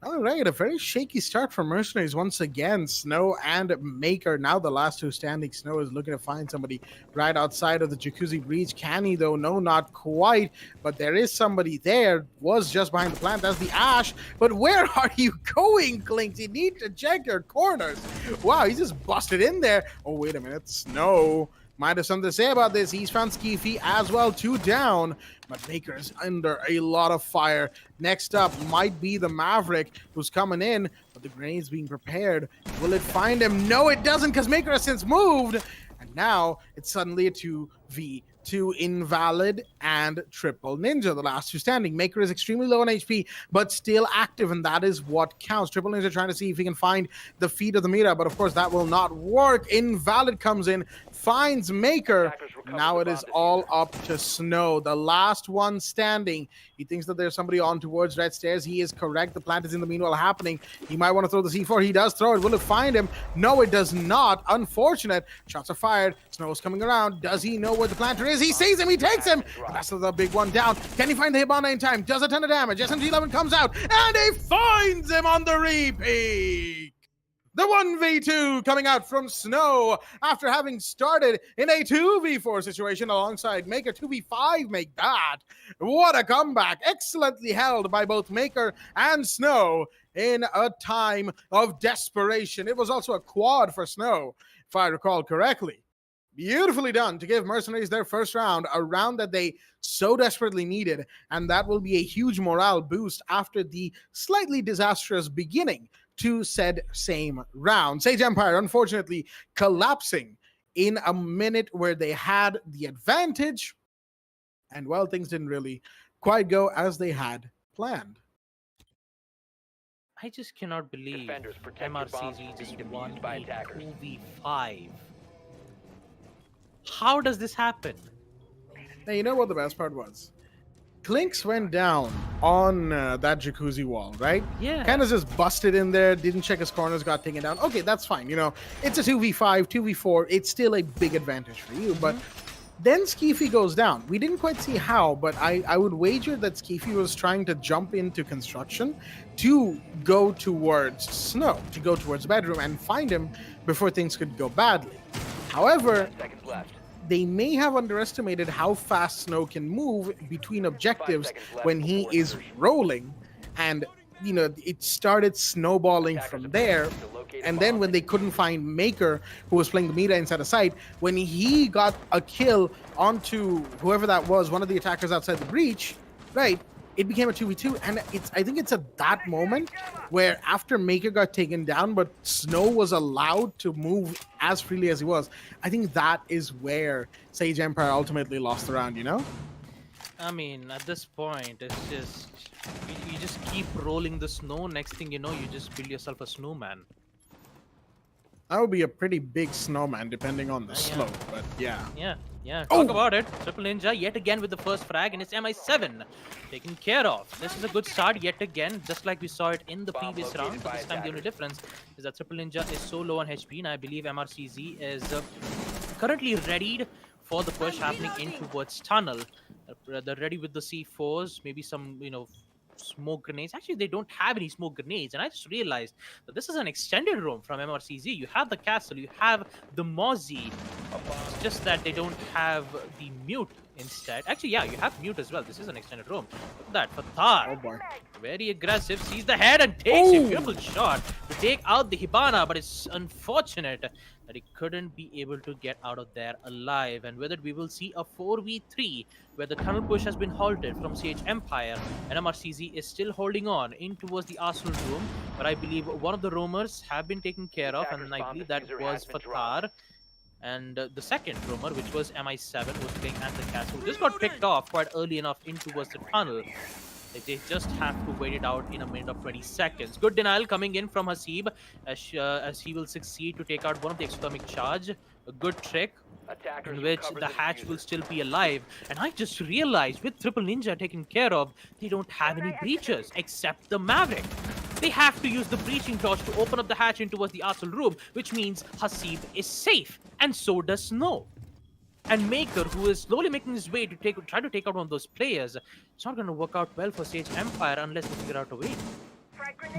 Speaker 2: All right, a very shaky start for Mercenaries once again. Snow and Maker, now the last two standing. Snow is looking to find somebody right outside of the Jacuzzi breach. Can he, though? No, not quite. But there is somebody there. Was just behind the plant. That's the Ash. But where are you going, Clinks? You need to check your corners. Wow, he just busted in there. Oh, wait a minute. Snow might have something to say about this. He's found Skeefy as well, 2 down. But Maker's under a lot of fire. Next up might be the Maverick, who's coming in, but the grenade's being prepared. Will it find him? No, it doesn't, because Maker has since moved. And now it's suddenly a 2v2 Invalid and Triple Ninja, the last two standing. Maker is extremely low on HP, but still active, and that is what counts. Triple Ninja trying to see if he can find the feet of the meta, but of course that will not work. Invalid comes in, finds Maker. Now it is all up to Snow, the last one standing. He thinks that there's somebody on towards red stairs. He is correct. The plant is in the meanwhile happening. He might want to throw the C4. He does throw it. Will it find him? No, it does not. Unfortunate. Shots are fired. Snow is coming around. Does he know where the planter is? He sees him. He takes him. That's the big one down. Can he find the Hibana in time? Does a ton of damage. SMG-11 comes out, and he finds him on the repeat. The 1v2 coming out from Snow after having started in a 2v4 situation alongside Maker. 2v5 make that. What a comeback. Excellently held by both Maker and Snow in a time of desperation. It was also a quad for Snow, if I recall correctly. Beautifully done to give Mercenaries their first round, a round that they so desperately needed, and that will be a huge morale boost after the slightly disastrous beginning to said same round. Sage Empire, unfortunately, collapsing in a minute where they had the advantage, and well, things didn't really quite go as they had planned.
Speaker 3: I just cannot believe
Speaker 4: Defenders, protect your bombs
Speaker 3: MRCG
Speaker 4: from
Speaker 3: just
Speaker 4: being
Speaker 3: won
Speaker 4: abused by
Speaker 3: a
Speaker 4: attackers.
Speaker 3: 2v5. How does this happen?
Speaker 2: Now, you know what the best part was? Clinks went down on that Jacuzzi wall, right?
Speaker 3: Yeah.
Speaker 2: Kind of just busted in there, didn't check his corners, got taken down. Okay, that's fine. You know, it's a 2v5, 2v4. It's still a big advantage for you. But then Skeefy goes down. We didn't quite see how, but I would wager that Skeefy was trying to jump into construction to go towards Snow, to go towards the bedroom and find him before things could go badly. However,
Speaker 4: 10 seconds left.
Speaker 2: they may have underestimated how fast Snow can move between objectives when he is rolling, and you know, it started snowballing from there. And then when they couldn't find Maker, who was playing the meta inside the site, when he got a kill onto whoever that was, one of the attackers outside the breach, right, it became a 2v2. And I think it's at that moment where after Maker got taken down, but Snow was allowed to move as freely as he was, I think that is where Sage Empire ultimately lost the round, you know?
Speaker 3: I mean, at this point, it's just you just keep rolling the snow. Next thing you know, you just build yourself a snowman.
Speaker 2: That would be a pretty big snowman depending on the
Speaker 3: Yeah.
Speaker 2: slope, but yeah.
Speaker 3: Yeah.
Speaker 2: Oh!
Speaker 3: Talk about it. Triple Ninja yet again with the first frag, and it's MI7 taken care of. This is a good start yet again, just like we saw it in the
Speaker 4: Bomb
Speaker 3: previous
Speaker 4: located
Speaker 3: round. But
Speaker 4: by
Speaker 3: this time the only
Speaker 4: attackers.
Speaker 3: difference is that Triple Ninja is so low on HP, and I believe MRCZ is currently readied for the push happening in towards tunnel. They're ready with the C4s, maybe some, smoke grenades. Actually, they don't have any smoke grenades, and I just realized that this is an extended room from MRCZ. You have the castle, you have the Mozzie. It's just that they don't have the mute instead. Actually, yeah, you have mute as well. This is an extended room. Look at that.
Speaker 2: Oh
Speaker 3: Fatar,
Speaker 2: boy.
Speaker 3: very aggressive, sees the head and takes a
Speaker 2: Oh!
Speaker 3: beautiful shot to take out the Hibana, but it's unfortunate that he couldn't be able to get out of there alive. And with it, we will see a 4v3 where the tunnel push has been halted from CH Empire, and MRCZ is still holding on in towards the arsenal room. But I believe one of the roamers have been taken care of, and I believe that was Fatar. And the second roamer, which was MI7, was playing at the castle, just got picked off quite early enough in towards the tunnel. They just have to wait it out in a minute of 20 seconds. Good denial coming in from Hasib as he will succeed to take out one of the exothermic charge. A good trick
Speaker 4: Attackers
Speaker 3: in which
Speaker 4: recover
Speaker 3: the hatch
Speaker 4: diffuser.
Speaker 3: will still be alive. And I just realized with Triple Ninja taken care of, they don't have any breaches except the Maverick. They have to use the breaching torch to open up the hatch in towards the arsenal room, which means Hasib is safe, and so does Snow. And Maker, who is slowly making his way to try to take out one of those players, it's not going to work out well for Sage Empire unless they figure out a way.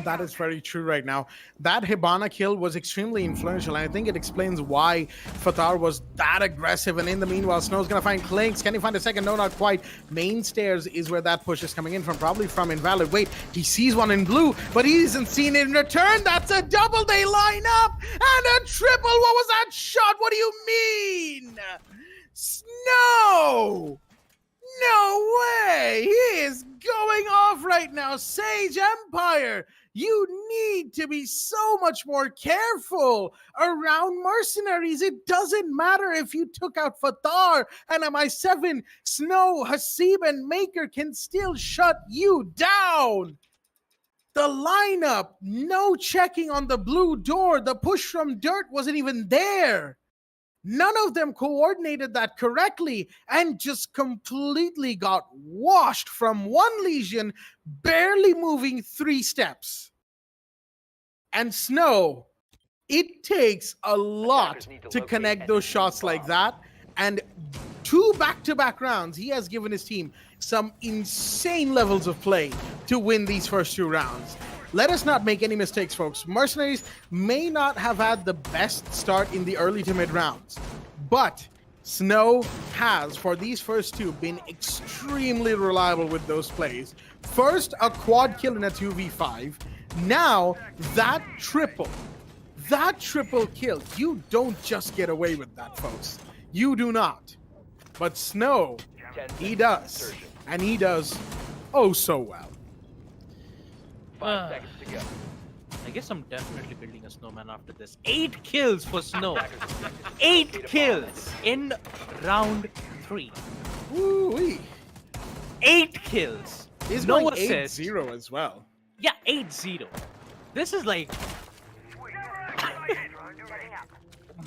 Speaker 2: That is very true right now. That Hibana kill was extremely influential, and I think it explains why Fatar was that aggressive. And in the meanwhile, Snow's gonna find Clinks. Can he find a second? No, not quite. Main stairs is where that push is coming in from, probably from Invalid. Wait, he sees one in blue, but he isn't seen it in return. That's a double. They line up, and a triple. What was that shot? What do you mean? Snow! No way! He is going off right now. Sage Empire, you need to be so much more careful around Mercenaries. It doesn't matter if you took out Fatar and MI7, Snow, Hasib, and Maker can still shut you down. The lineup, no checking on the blue door. The push from dirt wasn't even there. None of them coordinated that correctly and just completely got washed from one Legion, barely moving 3 steps. And Snow, it takes a lot to connect those shots like that. And 2 back-to-back rounds, he has given his team some insane levels of play to win these first 2 rounds. Let us not make any mistakes, folks. Mercenaries may not have had the best start in the early to mid rounds, but Snow has, for these first 2, been extremely reliable with those plays. First, a quad kill in a 2v5. Now, that triple kill. You don't just get away with that, folks. You do not. But Snow, he does. And he does oh so well.
Speaker 4: 5 seconds to go.
Speaker 3: I guess I'm definitely building a snowman after this. 8 kills for Snow. 8 kills in round 3.
Speaker 2: Woo-wee.
Speaker 3: 8 kills.
Speaker 2: He's
Speaker 3: no
Speaker 2: going
Speaker 3: assist.
Speaker 2: 8-0 as well.
Speaker 3: Yeah, 8-0. This is like...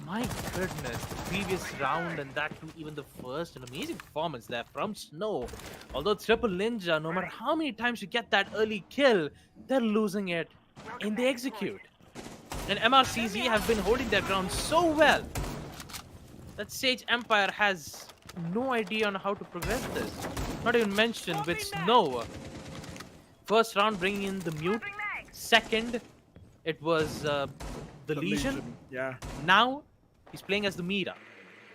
Speaker 3: My goodness, the previous round and that too, even the first, an amazing performance there from Snow. Although Triple Ninja, no matter how many times you get that early kill, they're losing it in the execute. And MRCZ have been holding their ground so well that Sage Empire has no idea on how to progress this. Not even mentioned with Snow. First round bringing in the mute. Second, it was the Legion.
Speaker 2: Yeah.
Speaker 3: Now, he's playing as the Mira,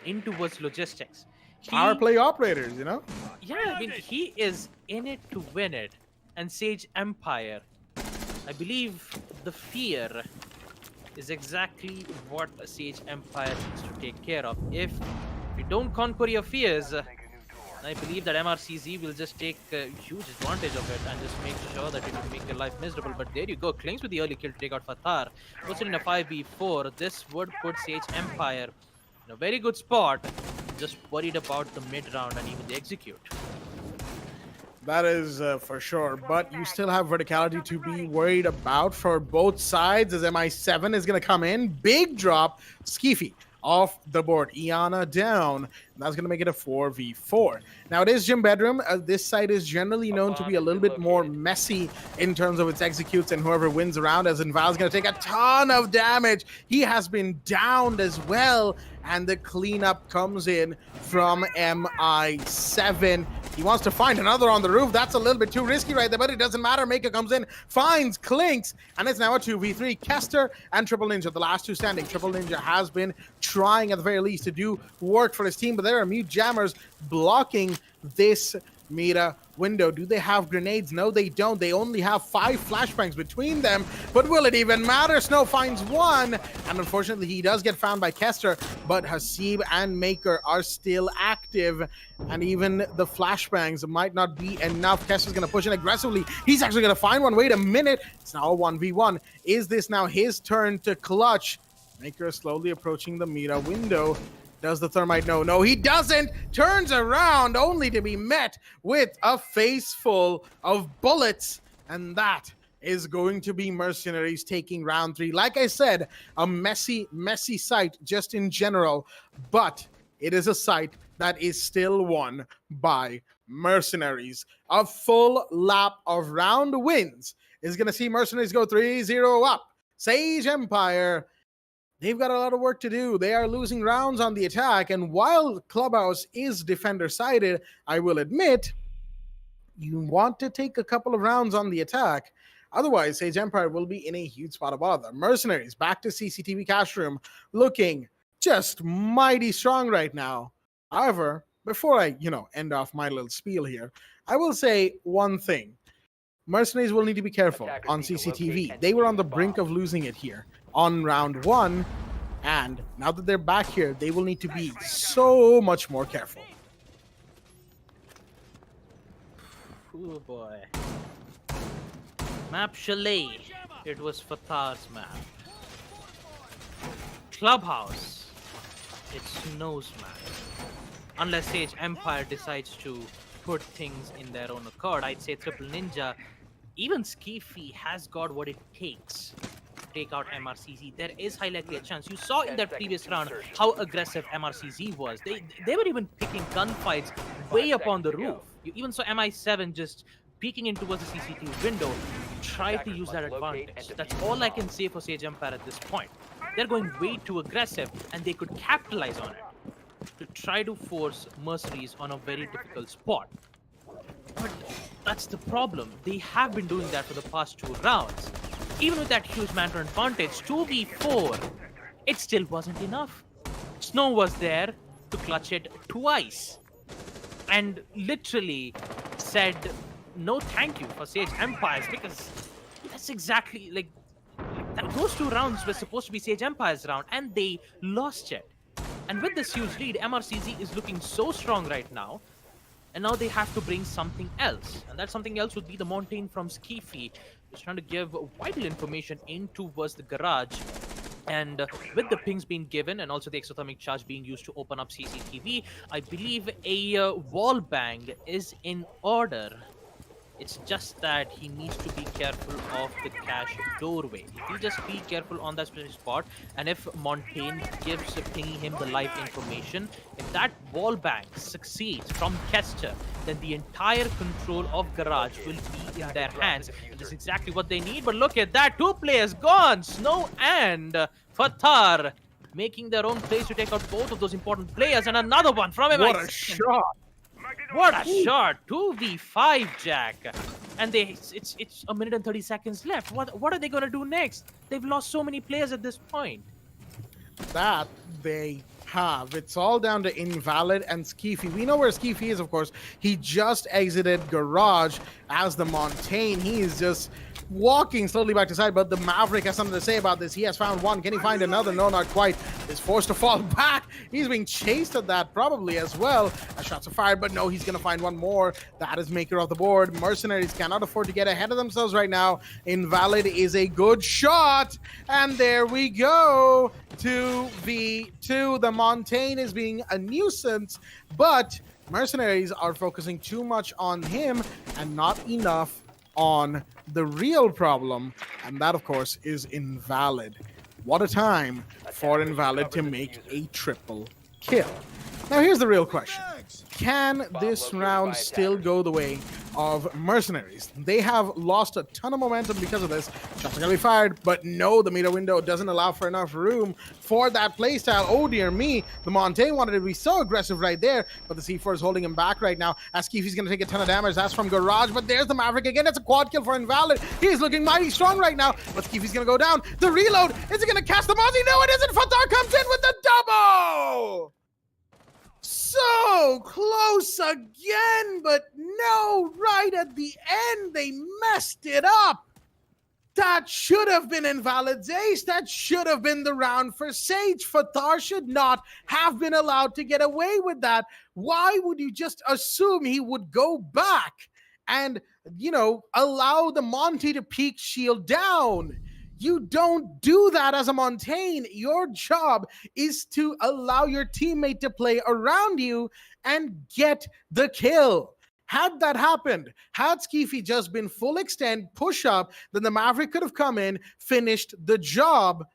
Speaker 3: in towards logistics.
Speaker 2: Power play operators, you know?
Speaker 3: Yeah, I mean, he is in it to win it. And Sage Empire, I believe the fear is exactly what a Sage Empire needs to take care of. If you don't conquer your fears, I believe that MRCZ will just take a huge advantage of it and just make sure that it will make your life miserable. But there you go, Clings with the early kill to take out Fatar. Also in a 5v4, this would put Sage Empire in a very good spot. Just worried about the mid round and even the execute.
Speaker 2: That is for sure, but you still have verticality to be worried about for both sides as MI7 is going to come in. Big drop, Skeefy off the board. Iana down. That's going to make it a 4v4. Now, it is Gym Bedroom. This side is generally known to be a little bit more messy in terms of its executes and whoever wins around, as Inval's going to take a ton of damage. He has been downed as well, and the cleanup comes in from MI7. He wants to find another on the roof. That's a little bit too risky right there, but it doesn't matter. Maker comes in, finds Clinks, and it's now a 2v3. Kester and Triple Ninja, the last two standing. Triple Ninja has been trying at the very least to do work for his team, but there are mute jammers blocking this meta window. Do they have grenades? No, they don't. They only have 5 flashbangs between them, but will it even matter? Snow finds one, and unfortunately he does get found by Kester, but Hasib and Maker are still active, and even the flashbangs might not be enough. Kester's going to push in aggressively. He's actually going to find one. Wait a minute. It's now a 1v1. Is this now his turn to clutch? Maker slowly approaching the meta window. Does the Thermite know? No, he doesn't. Turns around only to be met with a face full of bullets. And that is going to be Mercenaries taking round 3. Like I said, a messy sight just in general. But it is a sight that is still won by Mercenaries. A full lap of round wins is going to see Mercenaries go 3-0 up. Sage Empire, they've got a lot of work to do. They are losing rounds on the attack, and while Clubhouse is defender-sided, I will admit, you want to take a couple of rounds on the attack. Otherwise, Sage Empire will be in a huge spot of bother. Mercenaries back to CCTV cash room, looking just mighty strong right now. However, before I, end off my little spiel here, I will say one thing. Mercenaries will need to be careful on CCTV. They were on the brink of losing it here on round 1, and now that they're back here, they will need to be so much more careful.
Speaker 3: Oh boy. Map Chalet. It was Fathar's map. Clubhouse. It's Snow's map. Unless Sage Empire decides to put things in their own accord, I'd say Triple Ninja, even Skeefy has got what it takes to take out MRCZ. There is highly likely a chance. You saw in that previous round how aggressive MRCZ was. They were even picking gunfights way up on the roof. You even saw MI7 just peeking in towards the CCTV window, try to use that advantage. That's all I can say for Sage Empire at this point. They're going way too aggressive, and they could capitalize on it to try to force Mercenaries on a very difficult spot. But that's the problem. They have been doing that for the past 2 rounds. Even with that huge mantle advantage, 2v4, it still wasn't enough. Snow was there to clutch it twice. And literally said no thank you for Sage Empires, because that's exactly those 2 rounds were supposed to be Sage Empire's round, and they lost it. And with this huge lead, MRCZ is looking so strong right now, and now they have to bring something else. And that something else would be the Mountain from Skeefy, who's trying to give vital information in towards the garage. And with the pings being given and also the exothermic charge being used to open up CCTV, I believe a wall bang is in order. It's just that he needs to be careful of the cache doorway. If he just be careful on that specific spot, and if Montaigne gives Pingy him the live information, if that wall bang succeeds from Kester, then the entire control of Garage will be in their hands. And that's exactly what they need. But look at that, 2 players gone! Snow and Fathar making their own plays to take out both of those important players, and another one from him.
Speaker 2: What a shot!
Speaker 3: What a shot! 2v5, Jack. And it's a minute and 30 seconds left. What are they gonna do next? They've lost so many players at this point.
Speaker 2: That they have. It's all down to Invalid and Skeefy. We know where Skeefy is, of course. He just exited Garage as the Montaigne. He is just walking slowly back to side, but the Maverick has something to say about this. He has found one. Can he find another? No, not quite. Is forced to fall back. He's being chased at that probably as well. Shots are fired, but no, he's going to find one more. That is Maker off the board. Mercenaries cannot afford to get ahead of themselves right now. Invalid is a good shot, and there we go. 2v2. The Montaigne is being a nuisance, but Mercenaries are focusing too much on him and not enough on the real problem, and that, of course, is Invalid. What a time for Invalid to make a triple kill. Now, here's the real question. Can this round still go the way of Mercenaries? They have lost a ton of momentum because of this. Shots are going to be fired, but no, the meter window doesn't allow for enough room for that playstyle. Oh, dear me. The Montaigne wanted to be so aggressive right there, but the C4 is holding him back right now. Askifi's going to take a ton of damage. That's from Garage, but there's the Maverick again. It's a quad kill for Invalid. He's looking mighty strong right now, but Skifi's going to go down. The reload. Is he going to catch the Mozzie? No, it isn't. Fatar comes in with the double. So close again, but no, right at the end, they messed it up. That should have been Invalid's ace. That should have been the round for Sage. Fatar should not have been allowed to get away with that. Why would you just assume he would go back and, allow the Monty to peek shield down? You don't do that as a Montaigne. Your job is to allow your teammate to play around you and get the kill. Had that happened, had Skifi just been full extend, push up, then the Maverick could have come in, finished the job.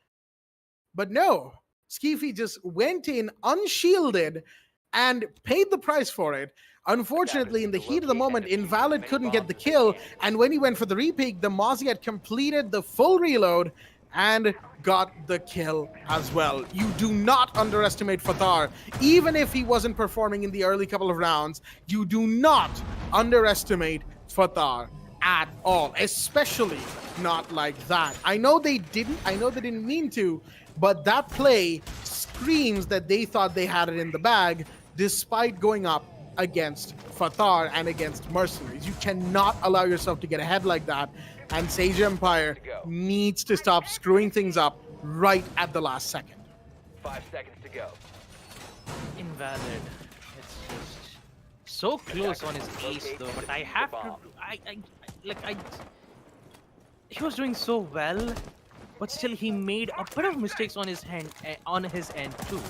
Speaker 2: But no, Skifi just went in unshielded and paid the price for it. Unfortunately, in the heat of the moment, Invalid couldn't get the kill, and when he went for the repeat, the Mozzie had completed the full reload and got the kill as well. You do not underestimate Fatar. Even if he wasn't performing in the early couple of rounds, you do not underestimate Fatar at all, especially not like that. I know they didn't mean to, but that play screams that they thought they had it in the bag, despite going up against Fatar and against Mercenaries. You cannot allow yourself to get ahead like that, and Sage Empire needs to stop screwing things up right at the last second.
Speaker 4: 5 seconds to go.
Speaker 3: Invalid. It's just so close on his ace though, but I have to. He was doing so well, but still he made a bit of mistakes on his end too.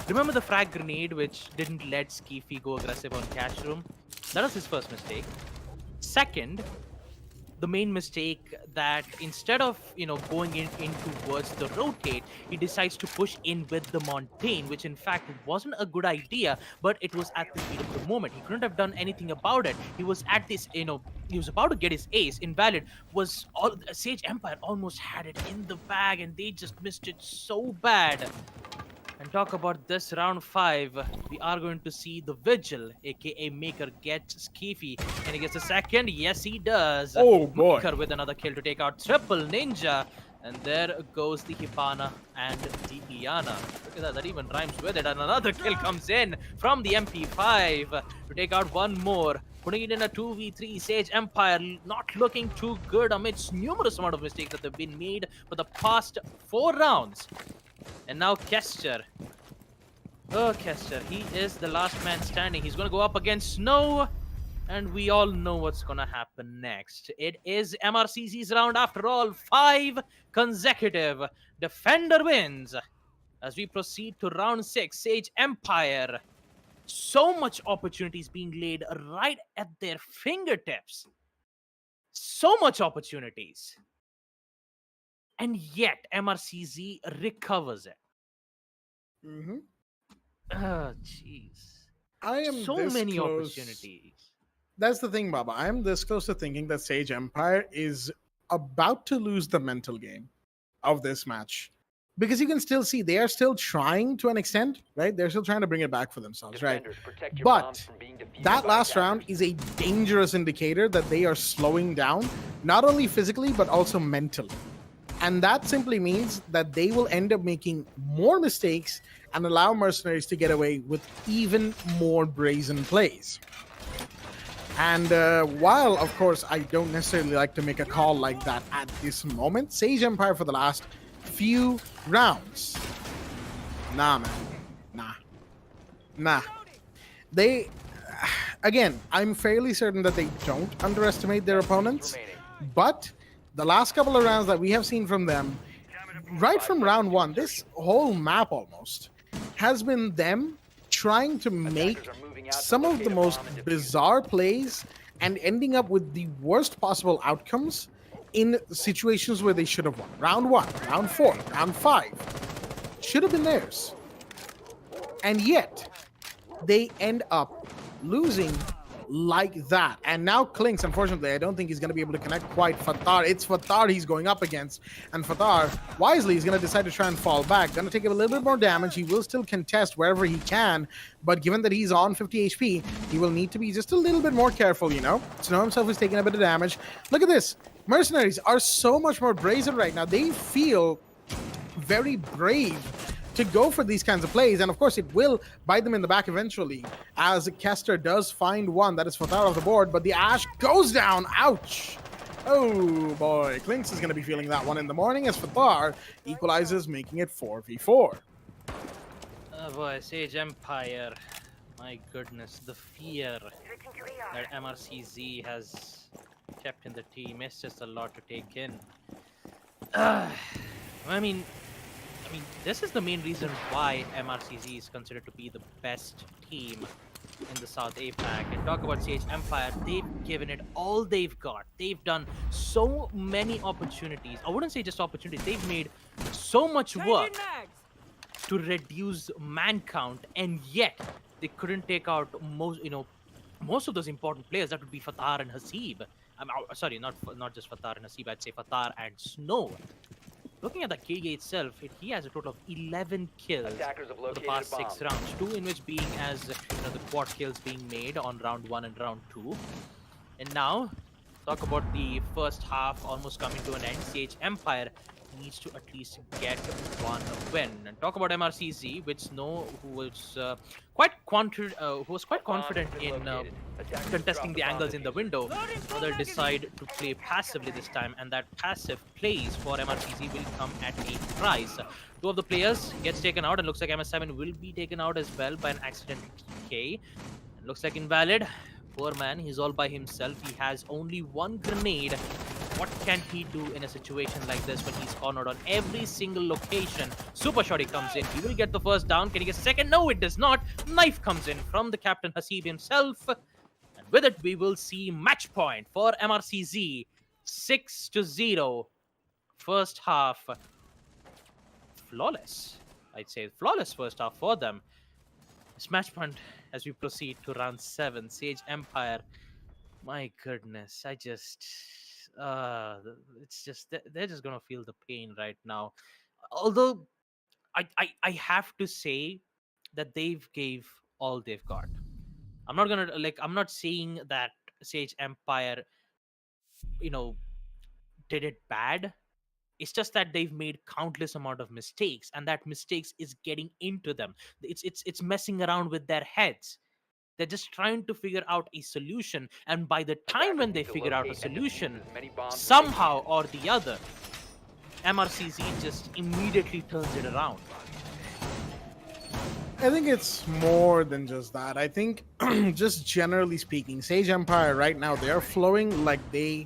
Speaker 3: Remember the frag grenade which didn't let Skifi go aggressive on cash room? That was his first mistake. Second, the main mistake that instead of going in towards the rotate, he decides to push in with the Montaigne, which in fact wasn't a good idea, but it was at the heat of the moment. He couldn't have done anything about it. He was at this, he was about to get his ace. Invalid was Sage Empire almost had it in the bag, and they just missed it so bad. And talk about this round 5, we are going to see the Vigil, aka Maker, get Skifi, and he gets a second. Yes, he does.
Speaker 2: Oh boy!
Speaker 3: Maker with another kill to take out Triple Ninja, and there goes the Hipana and the Iana. Look at that, that even rhymes with it. And another kill comes in from the MP5 to take out one more, putting it in a 2v3. Sage Empire not looking too good amidst numerous amount of mistakes that have been made for the past 4 rounds. And now Kester. Oh, Kester. He is the last man standing. He's going to go up against Snow. And we all know what's going to happen next. It is MRCC's round after all. 5 consecutive. Defender wins. As we proceed to round 6. Sage Empire. So much opportunities being laid right at their fingertips. So much opportunities. And yet, MRCZ recovers it.
Speaker 2: Mm-hmm.
Speaker 3: Oh, jeez.
Speaker 2: I am
Speaker 3: so
Speaker 2: this
Speaker 3: many
Speaker 2: close.
Speaker 3: opportunities.
Speaker 2: That's the thing, Baba. I am this close to thinking that Sage Empire is about to lose the mental game of this match. Because you can still see they are still trying to an extent, right? They're still trying to bring it back for themselves, right? But that last round is a dangerous indicator that they are slowing down, not only physically, but also mentally. And that simply means that they will end up making more mistakes and allow Mercenaries to get away with even more brazen plays. And while, of course, I don't necessarily like to make a call like that at this moment, Sage Empire for the last few rounds. Nah, man. Nah. They, again, I'm fairly certain that they don't underestimate their opponents, but the last couple of rounds that we have seen from them, right from round 1, this whole map almost has been them trying to make some of the most bizarre plays and ending up with the worst possible outcomes in situations where they should have won. Round 1, round 4, round 5 should have been theirs. And yet, they end up losing like that. And now Clinks, unfortunately, I don't think he's going to be able to connect quite Fatar. It's Fatar he's going up against. And Fatar, wisely, is going to decide to try and fall back. Going to take a little bit more damage. He will still contest wherever he can. But given that he's on 50 HP, he will need to be just a little bit more careful, you know? Snow himself is taking a bit of damage. Look at this. Mercenaries are so much more brazen right now. They feel very brave to go for these kinds of plays, and of course it will bite them in the back eventually, as Kester does find one. That is Fatar off the board, but the Ash goes down. Ouch! Oh boy, Clinks is going to be feeling that one in the morning as Fatar equalizes, making it 4v4.
Speaker 3: Oh boy, Sage Empire. My goodness, the fear that MRCZ has kept in the team is just a lot to take in. I mean, this is the main reason why MRCZ is considered to be the best team in the South APAC. And talk about Sage Empire, they've given it all they've got. They've done so many opportunities. I wouldn't say just opportunities. They've made so much work to reduce man count, and yet they couldn't take out most of those important players. That would be Fatar and Hasib. Sorry, not just Fatar and Hasib. I'd say Fatar and Snow. Looking at the KD itself, he has a total of 11 kills for the past 6 rounds. 2 in which being as the quad kills being made on round 1 and round 2. And now, talk about the first half almost coming to an end. Sage Empire needs to at least get one win. And talk about MRCZ, with Snow, who was quite confident in contesting the angles in the window. They decide to play passively this time, and that passive plays for MRCZ will come at a price. 2 of the players gets taken out, and looks like MS7 will be taken out as well by an accident TK. Looks like invalid. Poor man, he's all by himself. He has only 1 grenade. What can he do in a situation like this when he's cornered on every single location? Super Shotty comes in. He will get the first down. Can he get second? No, it does not. Knife comes in from the captain Hasib himself. And with it, we will see match point for MRCZ. 6-0. First half. Flawless. I'd say flawless first half for them. It's match point as we proceed to round 7. Sage Empire. My goodness. It's just they're just gonna feel the pain right now. Although I have to say that they've gave all they've got. I'm not saying that Sage Empire did it bad. It's just that they've made countless amount of mistakes, and that mistakes is getting into them. It's messing around with their heads. They're just trying to figure out a solution, and by the time when they figure out a solution, somehow or the other, MRCZ just immediately turns it around.
Speaker 2: I think it's more than just that. I think, just generally speaking, Sage Empire right now, they are flowing like they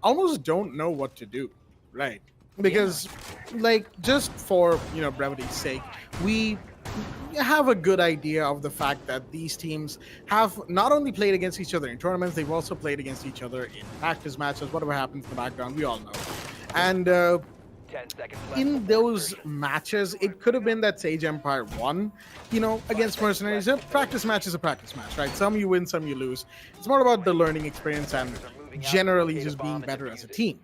Speaker 2: almost don't know what to do, right? Because, just for, brevity's sake, we have a good idea of the fact that these teams have not only played against each other in tournaments, they've also played against each other in practice matches, whatever happens in the background, we all know. And in those matches, it could have been that Sage Empire won, against Mercenaries. A practice match is a practice match, right? Some you win, some you lose. It's more about the learning experience and generally just being better as a team.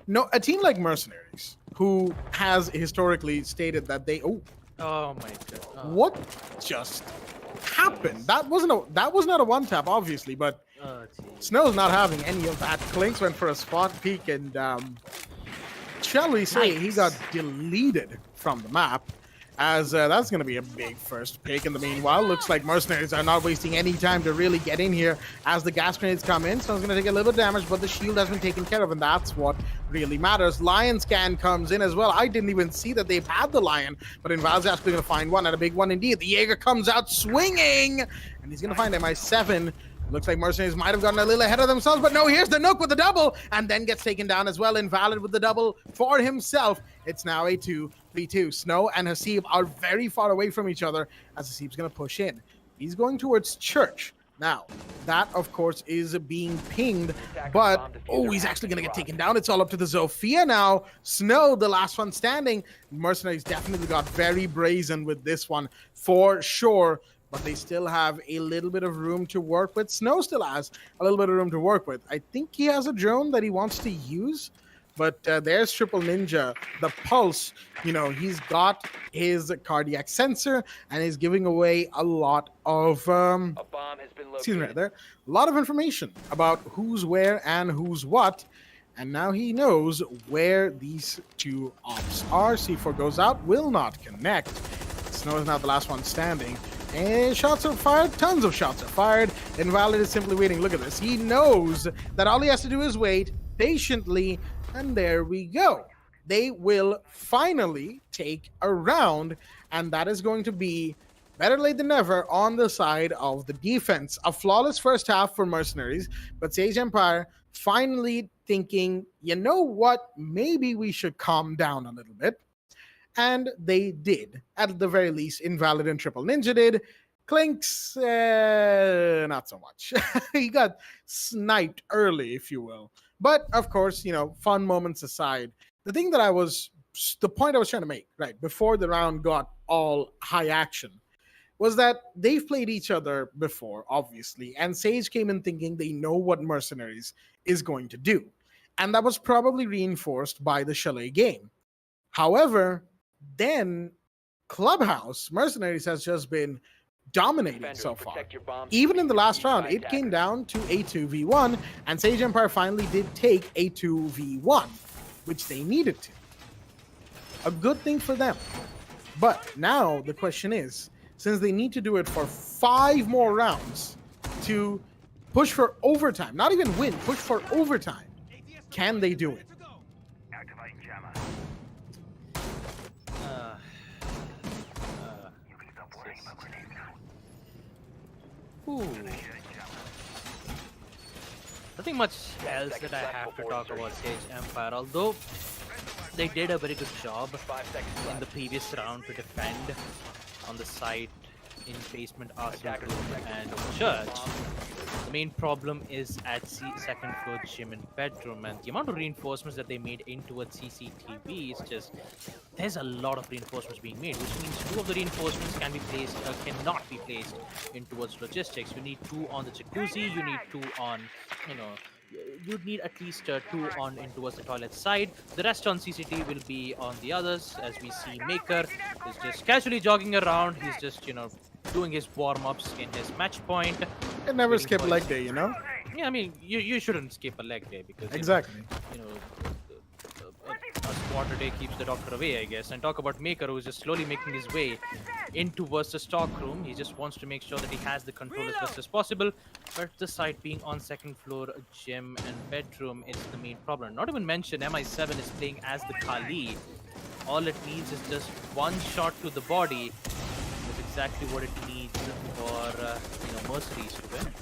Speaker 2: No, a team like Mercenaries, who has historically stated that they...
Speaker 3: Oh my god. Oh.
Speaker 2: What just happened? That was not a one tap, obviously, but Snow's not having any of that. Clinks went for a spot peek, and shall we say he got deleted from the map, as that's going to be a big first pick. In the meanwhile, looks like Mercenaries are not wasting any time to really get in here as the gas grenades come in. So it's going to take a little bit of damage, but the shield has been taken care of, and that's what really matters. Lion scan comes in as well. I didn't even see that they've had the Lion, but Inval's actually going to find one, and a big one indeed. The Jaeger comes out swinging, and he's going to find MI7. Looks like Mercenaries might have gotten a little ahead of themselves, but no, here's the Nook with the double, and then gets taken down as well. Invalid with the double for himself. It's now a 2v2. Snow and Hasib are very far away from each other, as Hasib's going to push in. He's going towards church. Now, that, of course, is being pinged, but, oh, he's actually going to get taken down. It's all up to the Zofia now. Snow, the last one standing. Mercenaries definitely got very brazen with this one, for sure, but they still have a little bit of room to work with. Snow still has a little bit of room to work with. I think he has a drone that he wants to use, but there's Triple Ninja, the Pulse. You know, he's got his cardiac sensor and is giving away a lot of
Speaker 4: A bomb has been
Speaker 2: excuse me, right
Speaker 4: located.
Speaker 2: there, a lot of information about who's where and who's what. And now he knows where these two ops are. C4 goes out, will not connect. Snow is now the last one standing. And shots are fired, tons of shots are fired. Invalid is simply waiting. Look at this. He knows that all he has to do is wait patiently, and there we go. They will finally take a round, and that is going to be better late than never on the side of the defense. A flawless first half for Mercenaries, but Sage Empire finally thinking, you know what, maybe we should calm down a little bit. And they did. At the very least, Invalid and Triple Ninja did. Clinks, not so much. He got sniped early, if you will. But, of course, you know, fun moments aside, the point I was trying to make, right, before the round got all high action, was that they've played each other before, obviously, and Sage came in thinking they know what Mercenaries is going to do. And that was probably reinforced by the Chalet game. However, then Clubhouse, Mercenaries has just been dominating
Speaker 4: Defenders,
Speaker 2: so far.
Speaker 4: protect your bombs.
Speaker 2: Even in the last
Speaker 4: Keep
Speaker 2: round,
Speaker 4: by
Speaker 2: it came
Speaker 4: attackers.
Speaker 2: down to a 2v1, and Sage Empire finally did take a 2v1, which they needed to. A good thing for them. But now the question is, since they need to do it for 5 more rounds to push for overtime, not even win, push for overtime, can they do it?
Speaker 3: Ooh. Nothing much else that I have to talk about Sage Empire, although they did a very good job
Speaker 4: 5 seconds
Speaker 3: in
Speaker 4: left.
Speaker 3: the previous round to defend on the site in basement, arsenal room, and church. The main problem is at second floor gym and bedroom, and the amount of reinforcements that they made in towards CCTV is just, there's a lot of reinforcements being made, which means 2 of the reinforcements cannot be placed in towards logistics. You need 2 on the jacuzzi, you need 2 on, you know, you'd need at least 2 on in towards the toilet side. The rest on CCTV will be on the others. As we see, Maker is just casually jogging around. He's just, you know, doing his warm-ups in his match point.
Speaker 2: It never
Speaker 3: Waiting
Speaker 2: skip
Speaker 3: for
Speaker 2: leg
Speaker 3: his-
Speaker 2: day, you know?
Speaker 3: Yeah, I mean, you shouldn't skip a leg day because
Speaker 2: Exactly.
Speaker 3: you know, a squat a day keeps the doctor away, I guess. And talk about Maker, who's just slowly making his way into versus stock room. He just wants to make sure that he has the control as best as possible. But the site being on second floor gym and bedroom is the main problem. Not even mention MI7 is playing as the Kali. All it needs is just 1 shot to the body. Is exactly what it needs for Mercenaries to win.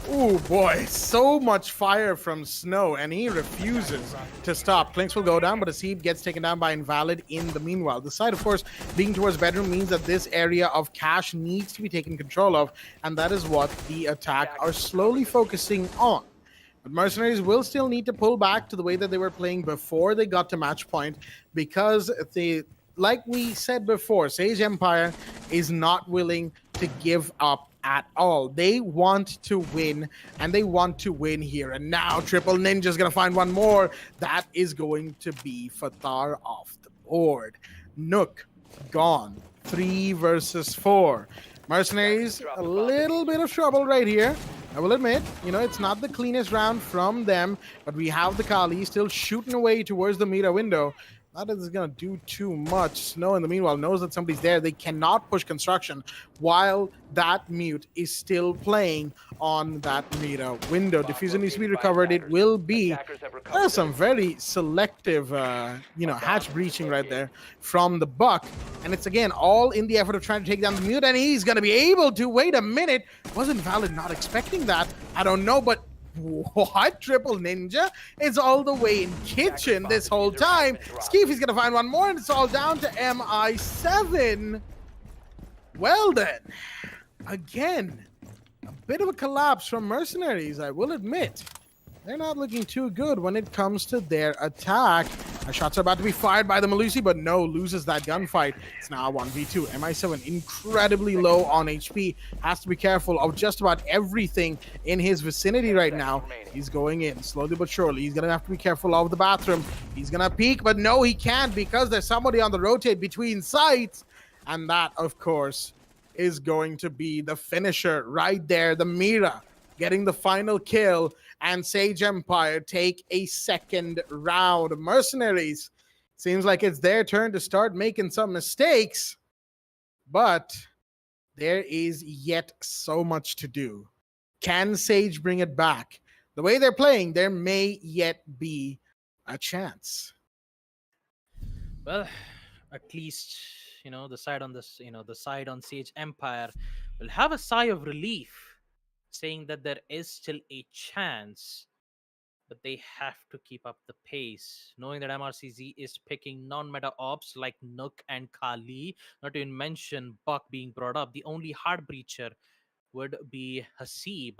Speaker 2: Oh boy, so much fire from Snow, and he refuses to stop. Clinks will go down, but Asib gets taken down by Invalid in the meanwhile. The side, of course, being towards bedroom means that this area of cash needs to be taken control of, and that is what the attack are slowly focusing on. But Mercenaries will still need to pull back to the way that they were playing before they got to match point, because they, like we said before, Sage Empire is not willing to give up at all. They want to win, and they want to win here. And now Triple Ninja's gonna find one more. That is going to be Fatar off the board. Nook gone. 3 versus 4. Mercenaries, a little bit of trouble right here. I will admit, you know, it's not the cleanest round from them, but we have the Kali still shooting away towards the Mira window. Not that it's going to do too much. Snow, in the meanwhile, knows that somebody's there. They cannot push construction while that mute is still playing on that Mira window. Diffuser needs to be recovered. It will be. There's some very selective, hatch breaching right there from the Buck. And it's, again, all in the effort of trying to take down the mute. And he's going to be able to. Wait a minute. Wasn't Valid not expecting that? I don't know, but what? Triple Ninja is all the way in kitchen this whole time. Skeefy's gonna find one more, and it's all down to MI7. Well then, again, a bit of a collapse from Mercenaries, I will admit. They're not looking too good when it comes to their attack. Shots are about to be fired by the Malusi, but no, loses that gunfight. It's now 1v2. MI7 incredibly low on HP. Has to be careful of just about everything in his vicinity right now. He's going in slowly but surely. He's going to have to be careful of the bathroom. He's going to peek, but no, he can't because there's somebody on the rotate between sites. And that, of course, is going to be the finisher right there. The Mira getting the final kill, and Sage Empire take a second round. Mercenaries, seems like it's their turn to start making some mistakes, but there is yet so much to do. Can Sage bring it back? The way they're playing, there may yet be a chance.
Speaker 3: Well, at least, the side on this, the side on Sage Empire will have a sigh of relief, saying that there is still a chance, but they have to keep up the pace, knowing that MRCZ is picking non-meta ops like Nook and Kali, not to even mention Buck being brought up. The only hard breacher would be Hasib.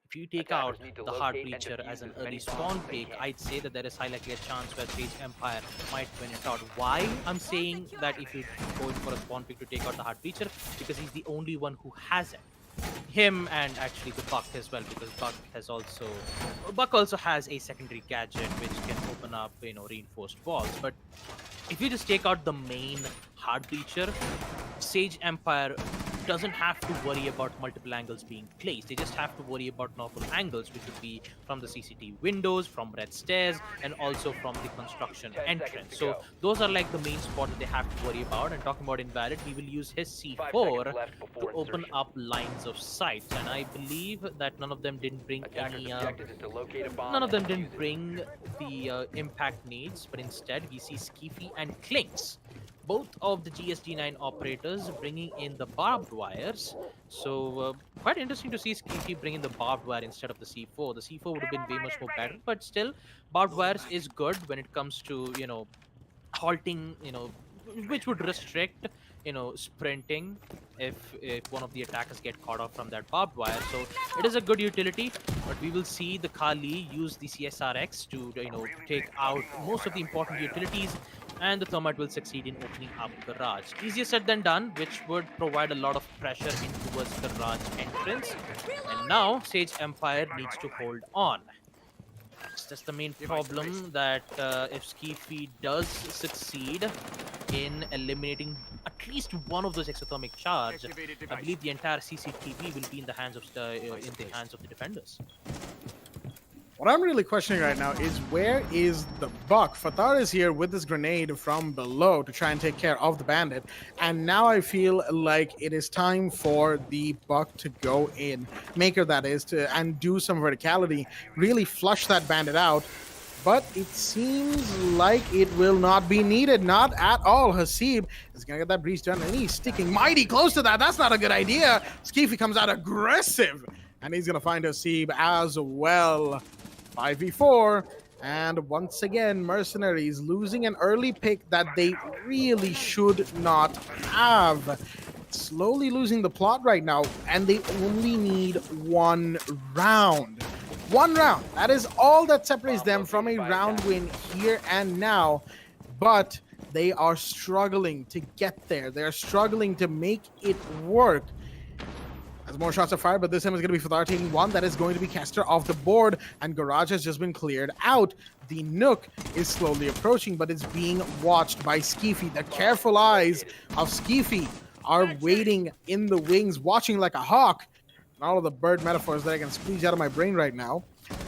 Speaker 3: If you take out the hard breacher as an early spawn pick, I'd say that there is highly likely a chance where Sage Empire might win it out. Why? I'm saying that if you go in for a spawn pick to take out the hard breacher, because he's the only one who has it. Him and actually the Buck as well, because Buck also has a secondary gadget which can open up reinforced walls. But if you just take out the main hard breacher, Sage Empire doesn't have to worry about multiple angles being placed. They just have to worry about normal angles, which would be from the CCTV windows, from red stairs, and also from the construction entrance. So those are like the main spot that they have to worry about. And talking about Invalid, he will use his C4 to open up lines of sight. And I believe that none of them didn't bring any the impact needs, but instead we see Skiffy and Clinks, both of the GSD9 operators, bringing in the barbed wires. So quite interesting to see Skiffy bring in the barbed wire instead of the C4. The C4 would have been way much more better, but still, barbed wires is good when it comes to halting, which would restrict sprinting if one of the attackers get caught off from that barbed wire. So it is a good utility, but we will see the Kali use the CSRX to take out most of the important utilities, and the Thermite will succeed in opening up Garage. Easier said than done, which would provide a lot of pressure in towards Garage entrance. And now Sage Empire needs to hold on. That's the main problem, that if Skiffy does succeed in eliminating at least one of those exothermic charge, I believe the entire CCTV will be in the hands of the defenders.
Speaker 2: What I'm really questioning right now is, where is the Buck? Fathar is here with this grenade from below to try and take care of the bandit. And now I feel like it is time for the Buck to go in, Maker that is, and do some verticality, really flush that bandit out. But it seems like it will not be needed, not at all. Hasib is going to get that breach done, and he's sticking mighty close to that. That's not a good idea. Skiffy comes out aggressive, and he's going to find Hasib as well. 5v4, and once again, Mercenaries losing an early pick that they really should not have. Slowly losing the plot right now, and they only need one round. One round. That is all that separates them from a round win here and now. But they are struggling to get there. They're struggling to make it work. As more shots are fired, but this time it's going to be Fathar taking one. That is going to be Kester off the board, and Garage has just been cleared out. The Nook is slowly approaching, but it's being watched by Skiffy. The careful eyes of Skiffy are waiting in the wings, watching like a hawk. And all of the bird metaphors that I can squeeze out of my brain right now,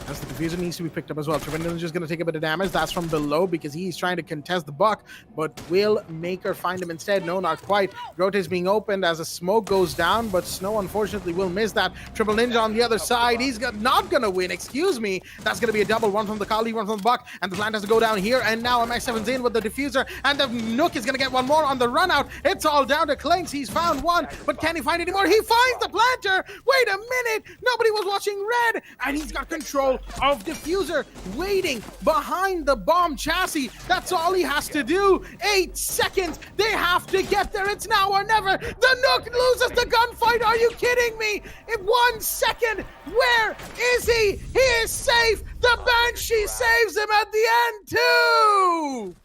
Speaker 2: as the diffuser needs to be picked up as well. Trevendon is just going to take a bit of damage. That's from below because he's trying to contest the Buck, but will Maker find him instead? No, not quite. Grote is being opened as the smoke goes down, but Snow unfortunately will miss that. Triple Ninja on the other side. He's not going to win, excuse me. That's going to be a double. One from the Kali, one from the Buck, and the plant has to go down here. And now MX7's in with the diffuser, and the Nook is going to get one more on the run out. It's all down to Clanks. He's found one, but can he find any more? He finds the planter. Wait a minute. Nobody was watching red, and he's got control control of Diffuser, waiting behind the bomb chassis. That's all he has to do. 8 seconds. They have to get there. It's now or never. The Nook loses the gunfight. Are you kidding me? In 1 second. Where is he? He is safe. The Banshee saves him at the end too.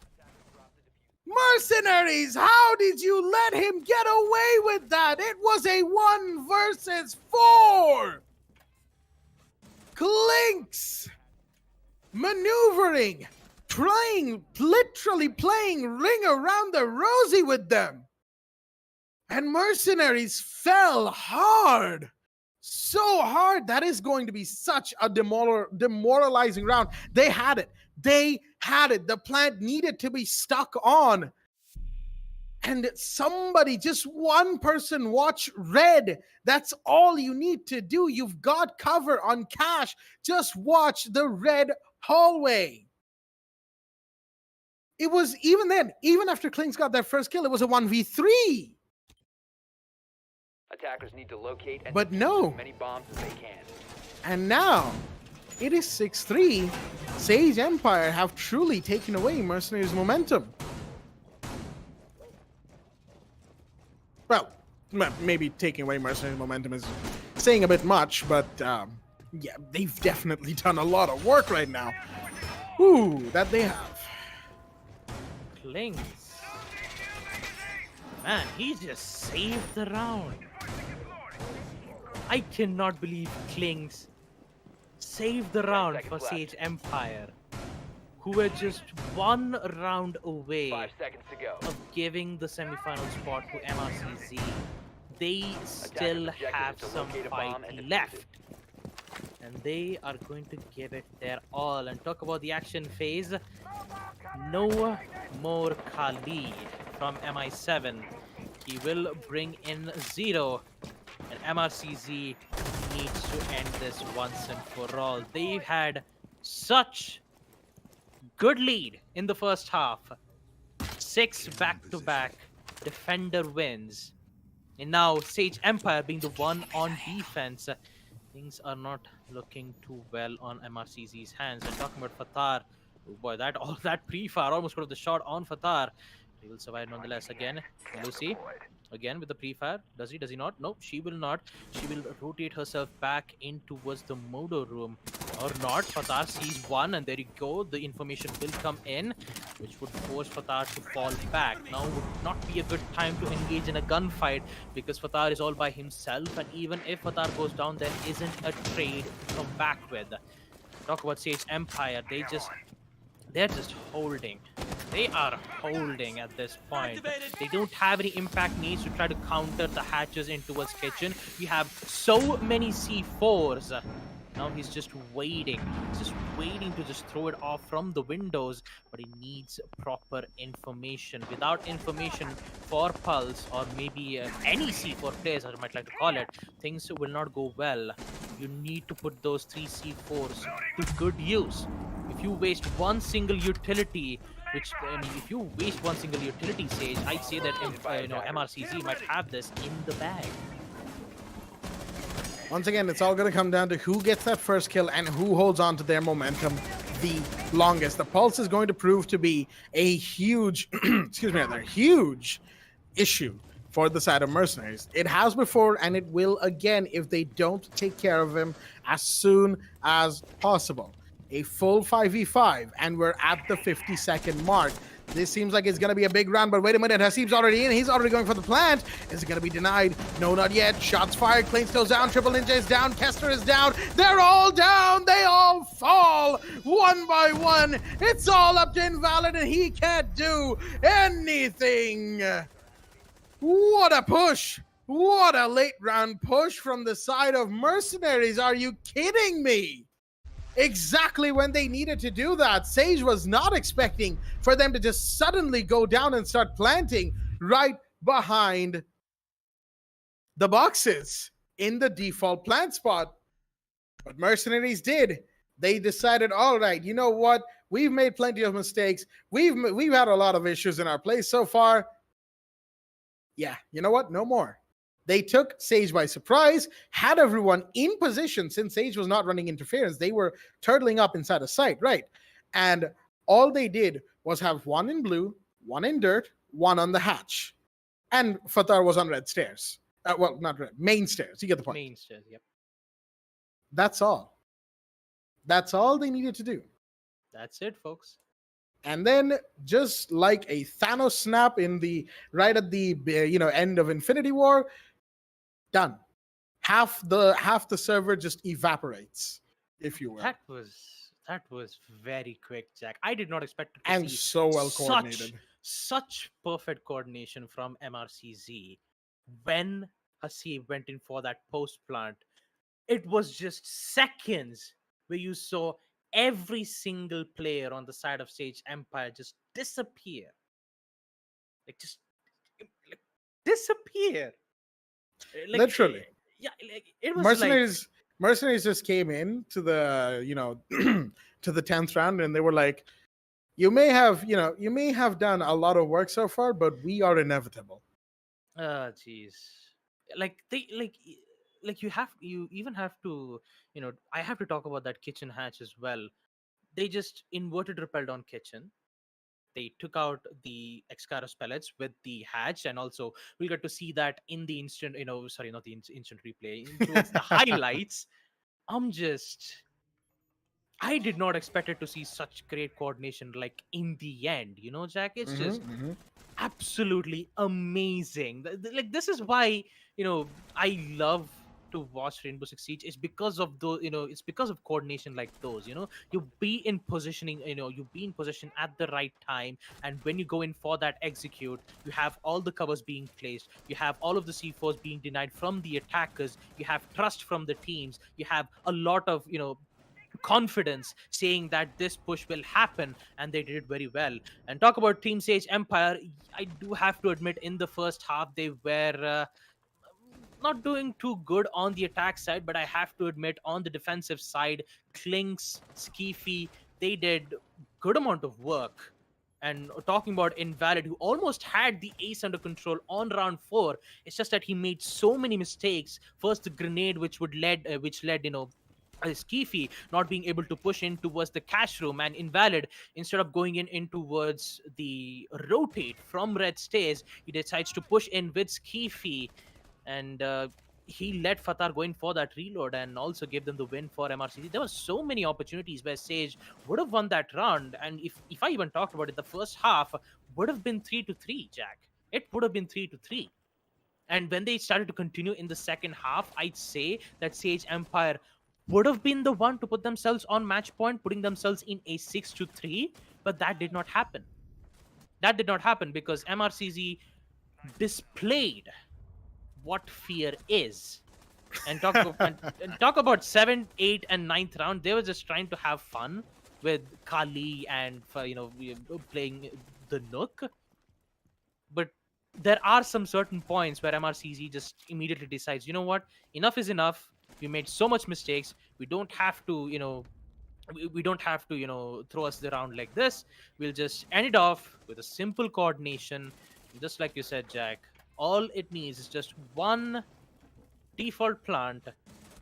Speaker 2: Mercenaries, how did you let him get away with that? It was a 1 versus 4. Clinks maneuvering, literally playing ring around the rosy with them. And Mercenaries fell hard. So hard. That is going to be such a demoralizing round. They had it. They had it. The plant needed to be stuck on. And somebody, just one person, watch red. That's all you need to do. You've got cover on cash. Just watch the red hallway. It was, even then, even after Klings got their first kill, it was a 1v3.
Speaker 4: Attackers need to locate and
Speaker 2: But
Speaker 4: defuse
Speaker 2: no.
Speaker 4: as many bombs as they can.
Speaker 2: And now, it is 6-3. Sage Empire have truly taken away Mercenaries' momentum. Well, maybe taking away Mercenaries' momentum is saying a bit much, but yeah, they've definitely done a lot of work right now. Ooh, that they have.
Speaker 3: Klings. Man, he just saved the round. I cannot believe Klings saved the round for
Speaker 4: seconds left.
Speaker 3: Sage Empire, who were just 1 round away
Speaker 4: 5 seconds to go.
Speaker 3: of giving the semi-final spot to MRCZ. They still
Speaker 4: objective
Speaker 3: have
Speaker 4: is to
Speaker 3: some
Speaker 4: locate a
Speaker 3: fight
Speaker 4: bomb and defuse
Speaker 3: left.
Speaker 4: it.
Speaker 3: And they are going to give it their all. And talk about the action phase. No more Khalid from MI7. He will bring in Zero. And MRCZ needs to end this once and for all. They've had such good lead in the first half. 6 back-to-back defender wins. And now Sage Empire being the one on defense. Things are not looking too well on MRCZ's hands. And talking about Fatar, oh boy, that pre-fire almost got the shot on Fatar. He will survive nonetheless again. Lucy, again with the pre-fire. Does he not? No, she will not. She will rotate herself back in towards the Modo room. Or not. Fatar sees one, and there you go. The information will come in, which would force Fatar to fall back. Now would not be a good time to engage in a gunfight because Fatar is all by himself, and even if Fatar goes down, there isn't a trade to come back with. Talk about Sage Empire. They're just holding. They are holding at this point. They don't have any impact needs to try to counter the hatches in towards kitchen. We have so many C4s. Now he's just waiting. He's just waiting to just throw it off from the windows. But he needs proper information. Without information for Pulse, or maybe any C4 players, as I might like to call it, things will not go well. You need to put those 3 C4s to good use. If you waste one single utility, if you waste one single utility, Sage, I'd say that MRCZ might have this in the bag.
Speaker 2: Once again, it's all going to come down to who gets that first kill and who holds on to their momentum the longest. The Pulse is going to prove to be a huge, huge issue for the side of Mercenaries. It has before, and it will again if they don't take care of him as soon as possible. A full 5v5, and we're at the 50-second mark. This seems like it's going to be a big round, but wait a minute, Haseeb's already in. He's already going for the plant. Is it going to be denied? No, not yet. Shots fired. Klings goes down. Triple Ninja is down. Kester is down. They're all down. They all fall one by one. It's all up to Invalid, and he can't do anything. What a push. What a late round push from the side of Mercenaries. Are you kidding me? Exactly when they needed to do that. Sage was not expecting for them to just suddenly go down and start planting right behind the boxes in the default plant spot. But Mercenaries did. They decided, all right, you know what? We've made plenty of mistakes. We've had a lot of issues in our play so far. Yeah, you know what? No more. They took Sage by surprise, had everyone in position since Sage was not running interference. They were turtling up inside a site, right? And all they did was have one in blue, one in dirt, one on the hatch. And Fatar was on red stairs. Well, not red, main stairs. You get the point.
Speaker 3: Main stairs, yep.
Speaker 2: That's all. That's all they needed to do.
Speaker 3: That's it, folks.
Speaker 2: And then, just like a Thanos snap in the right at the end of Infinity War, done. Half the server just evaporates, if you will.
Speaker 3: That was very quick, Jack. I did not expect to
Speaker 2: And
Speaker 3: see
Speaker 2: so well coordinated.
Speaker 3: such perfect coordination from MRCZ when Hasib went in for that post plant. It was just seconds where you saw every single player on the side of Sage Empire just disappear. Just disappear.
Speaker 2: Literally.
Speaker 3: Yeah, it was
Speaker 2: Mercenaries just came in to the to the 10th round, and they were like, you may have done a lot of work so far, but we are inevitable.
Speaker 3: Jeez. You even have to, I have to talk about that kitchen hatch as well. They just inverted repelled on kitchen. They took out the Excaros pellets with the hatch, and also we'll get to see that in the instant, sorry, not the instant replay, towards the highlights. I did not expect it to see such great coordination, like in the end, Jack. It's just absolutely amazing. This is why I love to watch Rainbow Six Siege. It's because of those, it's because of coordination like those. You be in positioning, you be in position at the right time, and when you go in for that execute, you have all the covers being placed, you have all of the C4s being denied from the attackers, you have trust from the teams, you have a lot of confidence saying that this push will happen, and they did it very well. And talk about Team Sage Empire, I do have to admit, in the first half they were not doing too good on the attack side, but I have to admit on the defensive side, Klinks, Skeefy, they did good amount of work. And talking about Invalid, who almost had the ace under control on round 4, it's just that he made so many mistakes. First, the grenade, which led Skeefy not being able to push in towards the cash room, and Invalid, instead of going in towards the rotate from red stairs, he decides to push in with Skeefy, and he let Fatar go in for that reload and also gave them the win for MRCZ. There were so many opportunities where Sage would have won that round, and if I even talked about it, the first half would have been 3-3, Jack. It would have been 3-3. And when they started to continue in the second half, I'd say that Sage Empire would have been the one to put themselves on match point, putting themselves in a 6-3, but that did not happen. That did not happen because MRCZ displayed what fear is. And talk about 7th, 8th, and 9th round. They were just trying to have fun with Kali and playing the Nook. But there are some certain points where MRCZ just immediately decides, you know what, enough is enough. We made so much mistakes. We don't have to, we don't have to, throw us around like this. We'll just end it off with a simple coordination. Just like you said, Jack, all it needs is just one default plant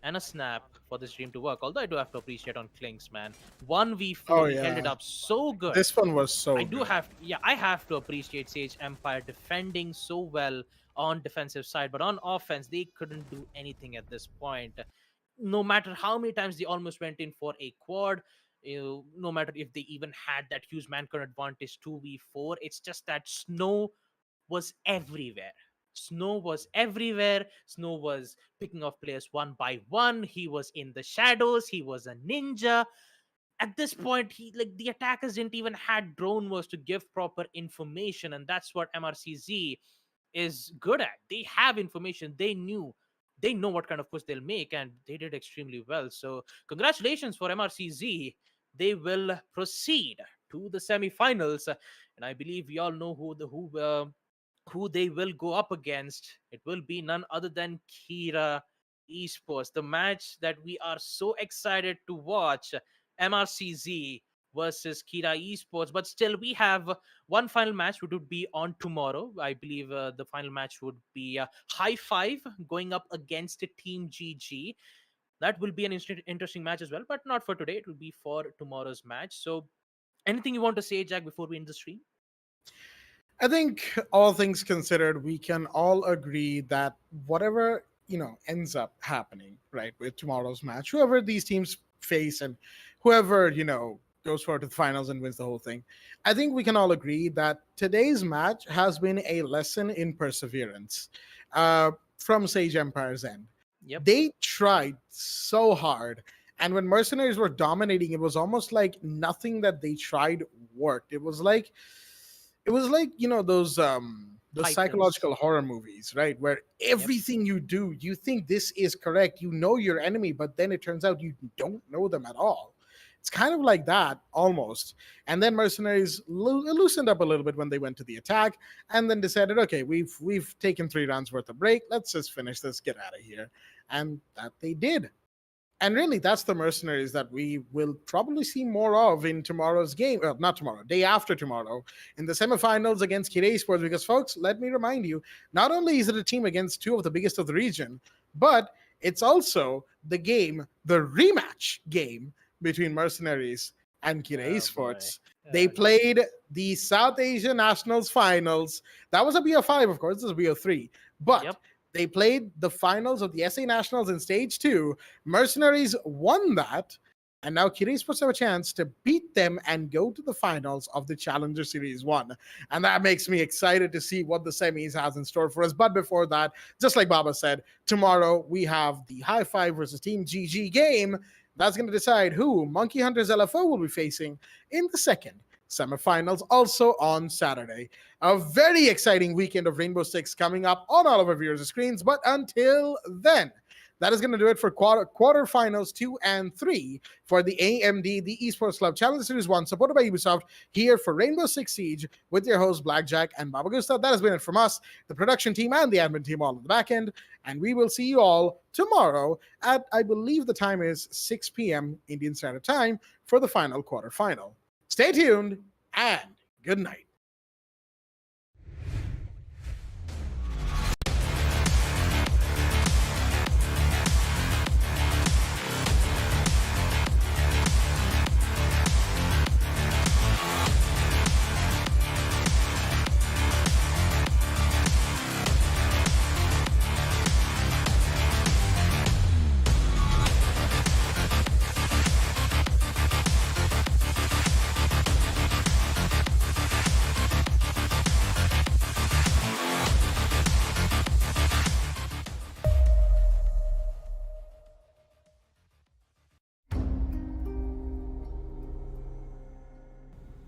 Speaker 3: and a snap for this dream to work. Although I do have to appreciate on Klinks, man. 1v4, he held it up so good.
Speaker 2: This one was so
Speaker 3: I have to appreciate Sage Empire defending so well on defensive side, but on offense, they couldn't do anything at this point. No matter how many times they almost went in for a quad, no matter if they even had that huge man-count advantage 2v4, it's just that Snow was everywhere. Snow was everywhere. Snow was picking off players one by one. He was in the shadows. He was a ninja. At this point, the attackers didn't even had drone wars to give proper information, and that's what MRCZ is good at. They have information. They know what kind of push they'll make, and they did extremely well. So congratulations for MRCZ. They will proceed to the semifinals, and I believe we all know who they will go up against. It will be none other than Kira Esports, the match that we are so excited to watch. MRCZ versus Kira Esports. But still, we have one final match, which would be on tomorrow. I believe the final match would be High Five going up against Team GG. That will be an interesting match as well, but not for today. It will be for tomorrow's match. So, anything you want to say, Jack, before we end the stream?
Speaker 2: I think all things considered, we can all agree that whatever, ends up happening, right, with tomorrow's match, whoever these teams face and whoever, goes forward to the finals and wins the whole thing, I think we can all agree that today's match has been a lesson in perseverance from Sage Empire's end.
Speaker 3: Yep.
Speaker 2: They tried so hard. And when Mercenaries were dominating, it was almost like nothing that they tried worked. It was like those
Speaker 3: Titans.
Speaker 2: psychological horror movies, right, where everything you do, you think this is correct, you know your enemy, but then it turns out you don't know them at all. It's kind of like that almost. And then Mercenaries loosened up a little bit when they went to the attack, and then decided, okay, we've taken 3 rounds worth of break, let's just finish this, get out of here. And that they did. And really, that's the Mercenaries that we will probably see more of in tomorrow's game. Well, not tomorrow, day after tomorrow, in the semifinals against Kira Esports. Because, folks, let me remind you, not only is it a team against 2 of the biggest of the region, but it's also the rematch game between Mercenaries and Kira Esports. They played the South Asia Nationals finals. That was a BO5, of course. This is BO3. But they played the finals of the SA Nationals in Stage 2. Mercenaries won that, and now Kira Esports have a chance to beat them and go to the finals of the Challenger Series 1. And that makes me excited to see what the semis has in store for us. But before that, just like Baba said, tomorrow we have the High Five versus Team GG game. That's going to decide who Monkey Hunters LFO will be facing in the second semifinals, also on Saturday. A very exciting weekend of Rainbow Six coming up on all of our viewers' screens. But until then, that is going to do it for quarterfinals 2 and 3 for the AMD, the Esports Club Challenge Series 1, supported by Ubisoft, here for Rainbow Six Siege with your hosts Blackjack and Baba Gusta. That has been it from us, the production team and the admin team all on the back end. And we will see you all tomorrow at, I believe the time is 6 p.m. Indian Standard Time for the final quarterfinal. Stay tuned and good night.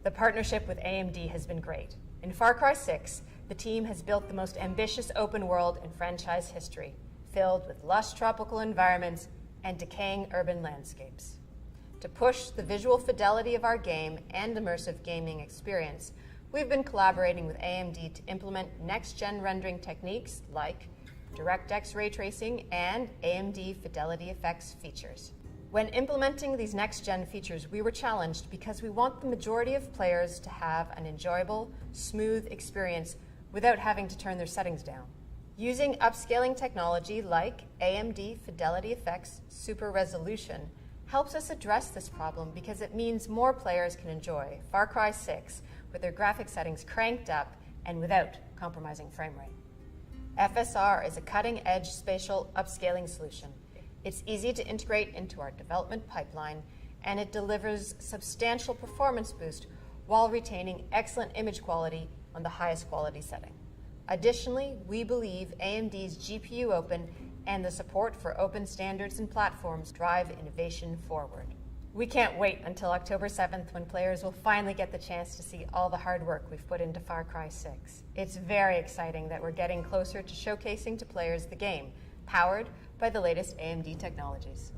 Speaker 1: The partnership with AMD has been great. In Far Cry 6, the team has built the most ambitious open world in franchise history, filled with lush tropical environments and decaying urban landscapes. To push the visual fidelity of our game and immersive gaming experience, we've been collaborating with AMD to implement next-gen rendering techniques like DirectX ray tracing and AMD Fidelity Effects features. When implementing these next-gen features, we were challenged because we want the majority of players to have an enjoyable, smooth experience without having to turn their settings down. Using upscaling technology like AMD Fidelity Effects Super Resolution helps us address this problem because it means more players can enjoy Far Cry 6 with their graphic settings cranked up and without compromising frame rate. FSR is a cutting-edge spatial upscaling solution. It's easy to integrate into our development pipeline, and it delivers substantial performance boost while retaining excellent image quality on the highest quality setting. Additionally, we believe AMD's GPU Open and the support for open standards and platforms drive innovation forward. We can't wait until October 7th when players will finally get the chance to see all the hard work we've put into Far Cry 6. It's very exciting that we're getting closer to showcasing to players the game, powered by the latest AMD technologies.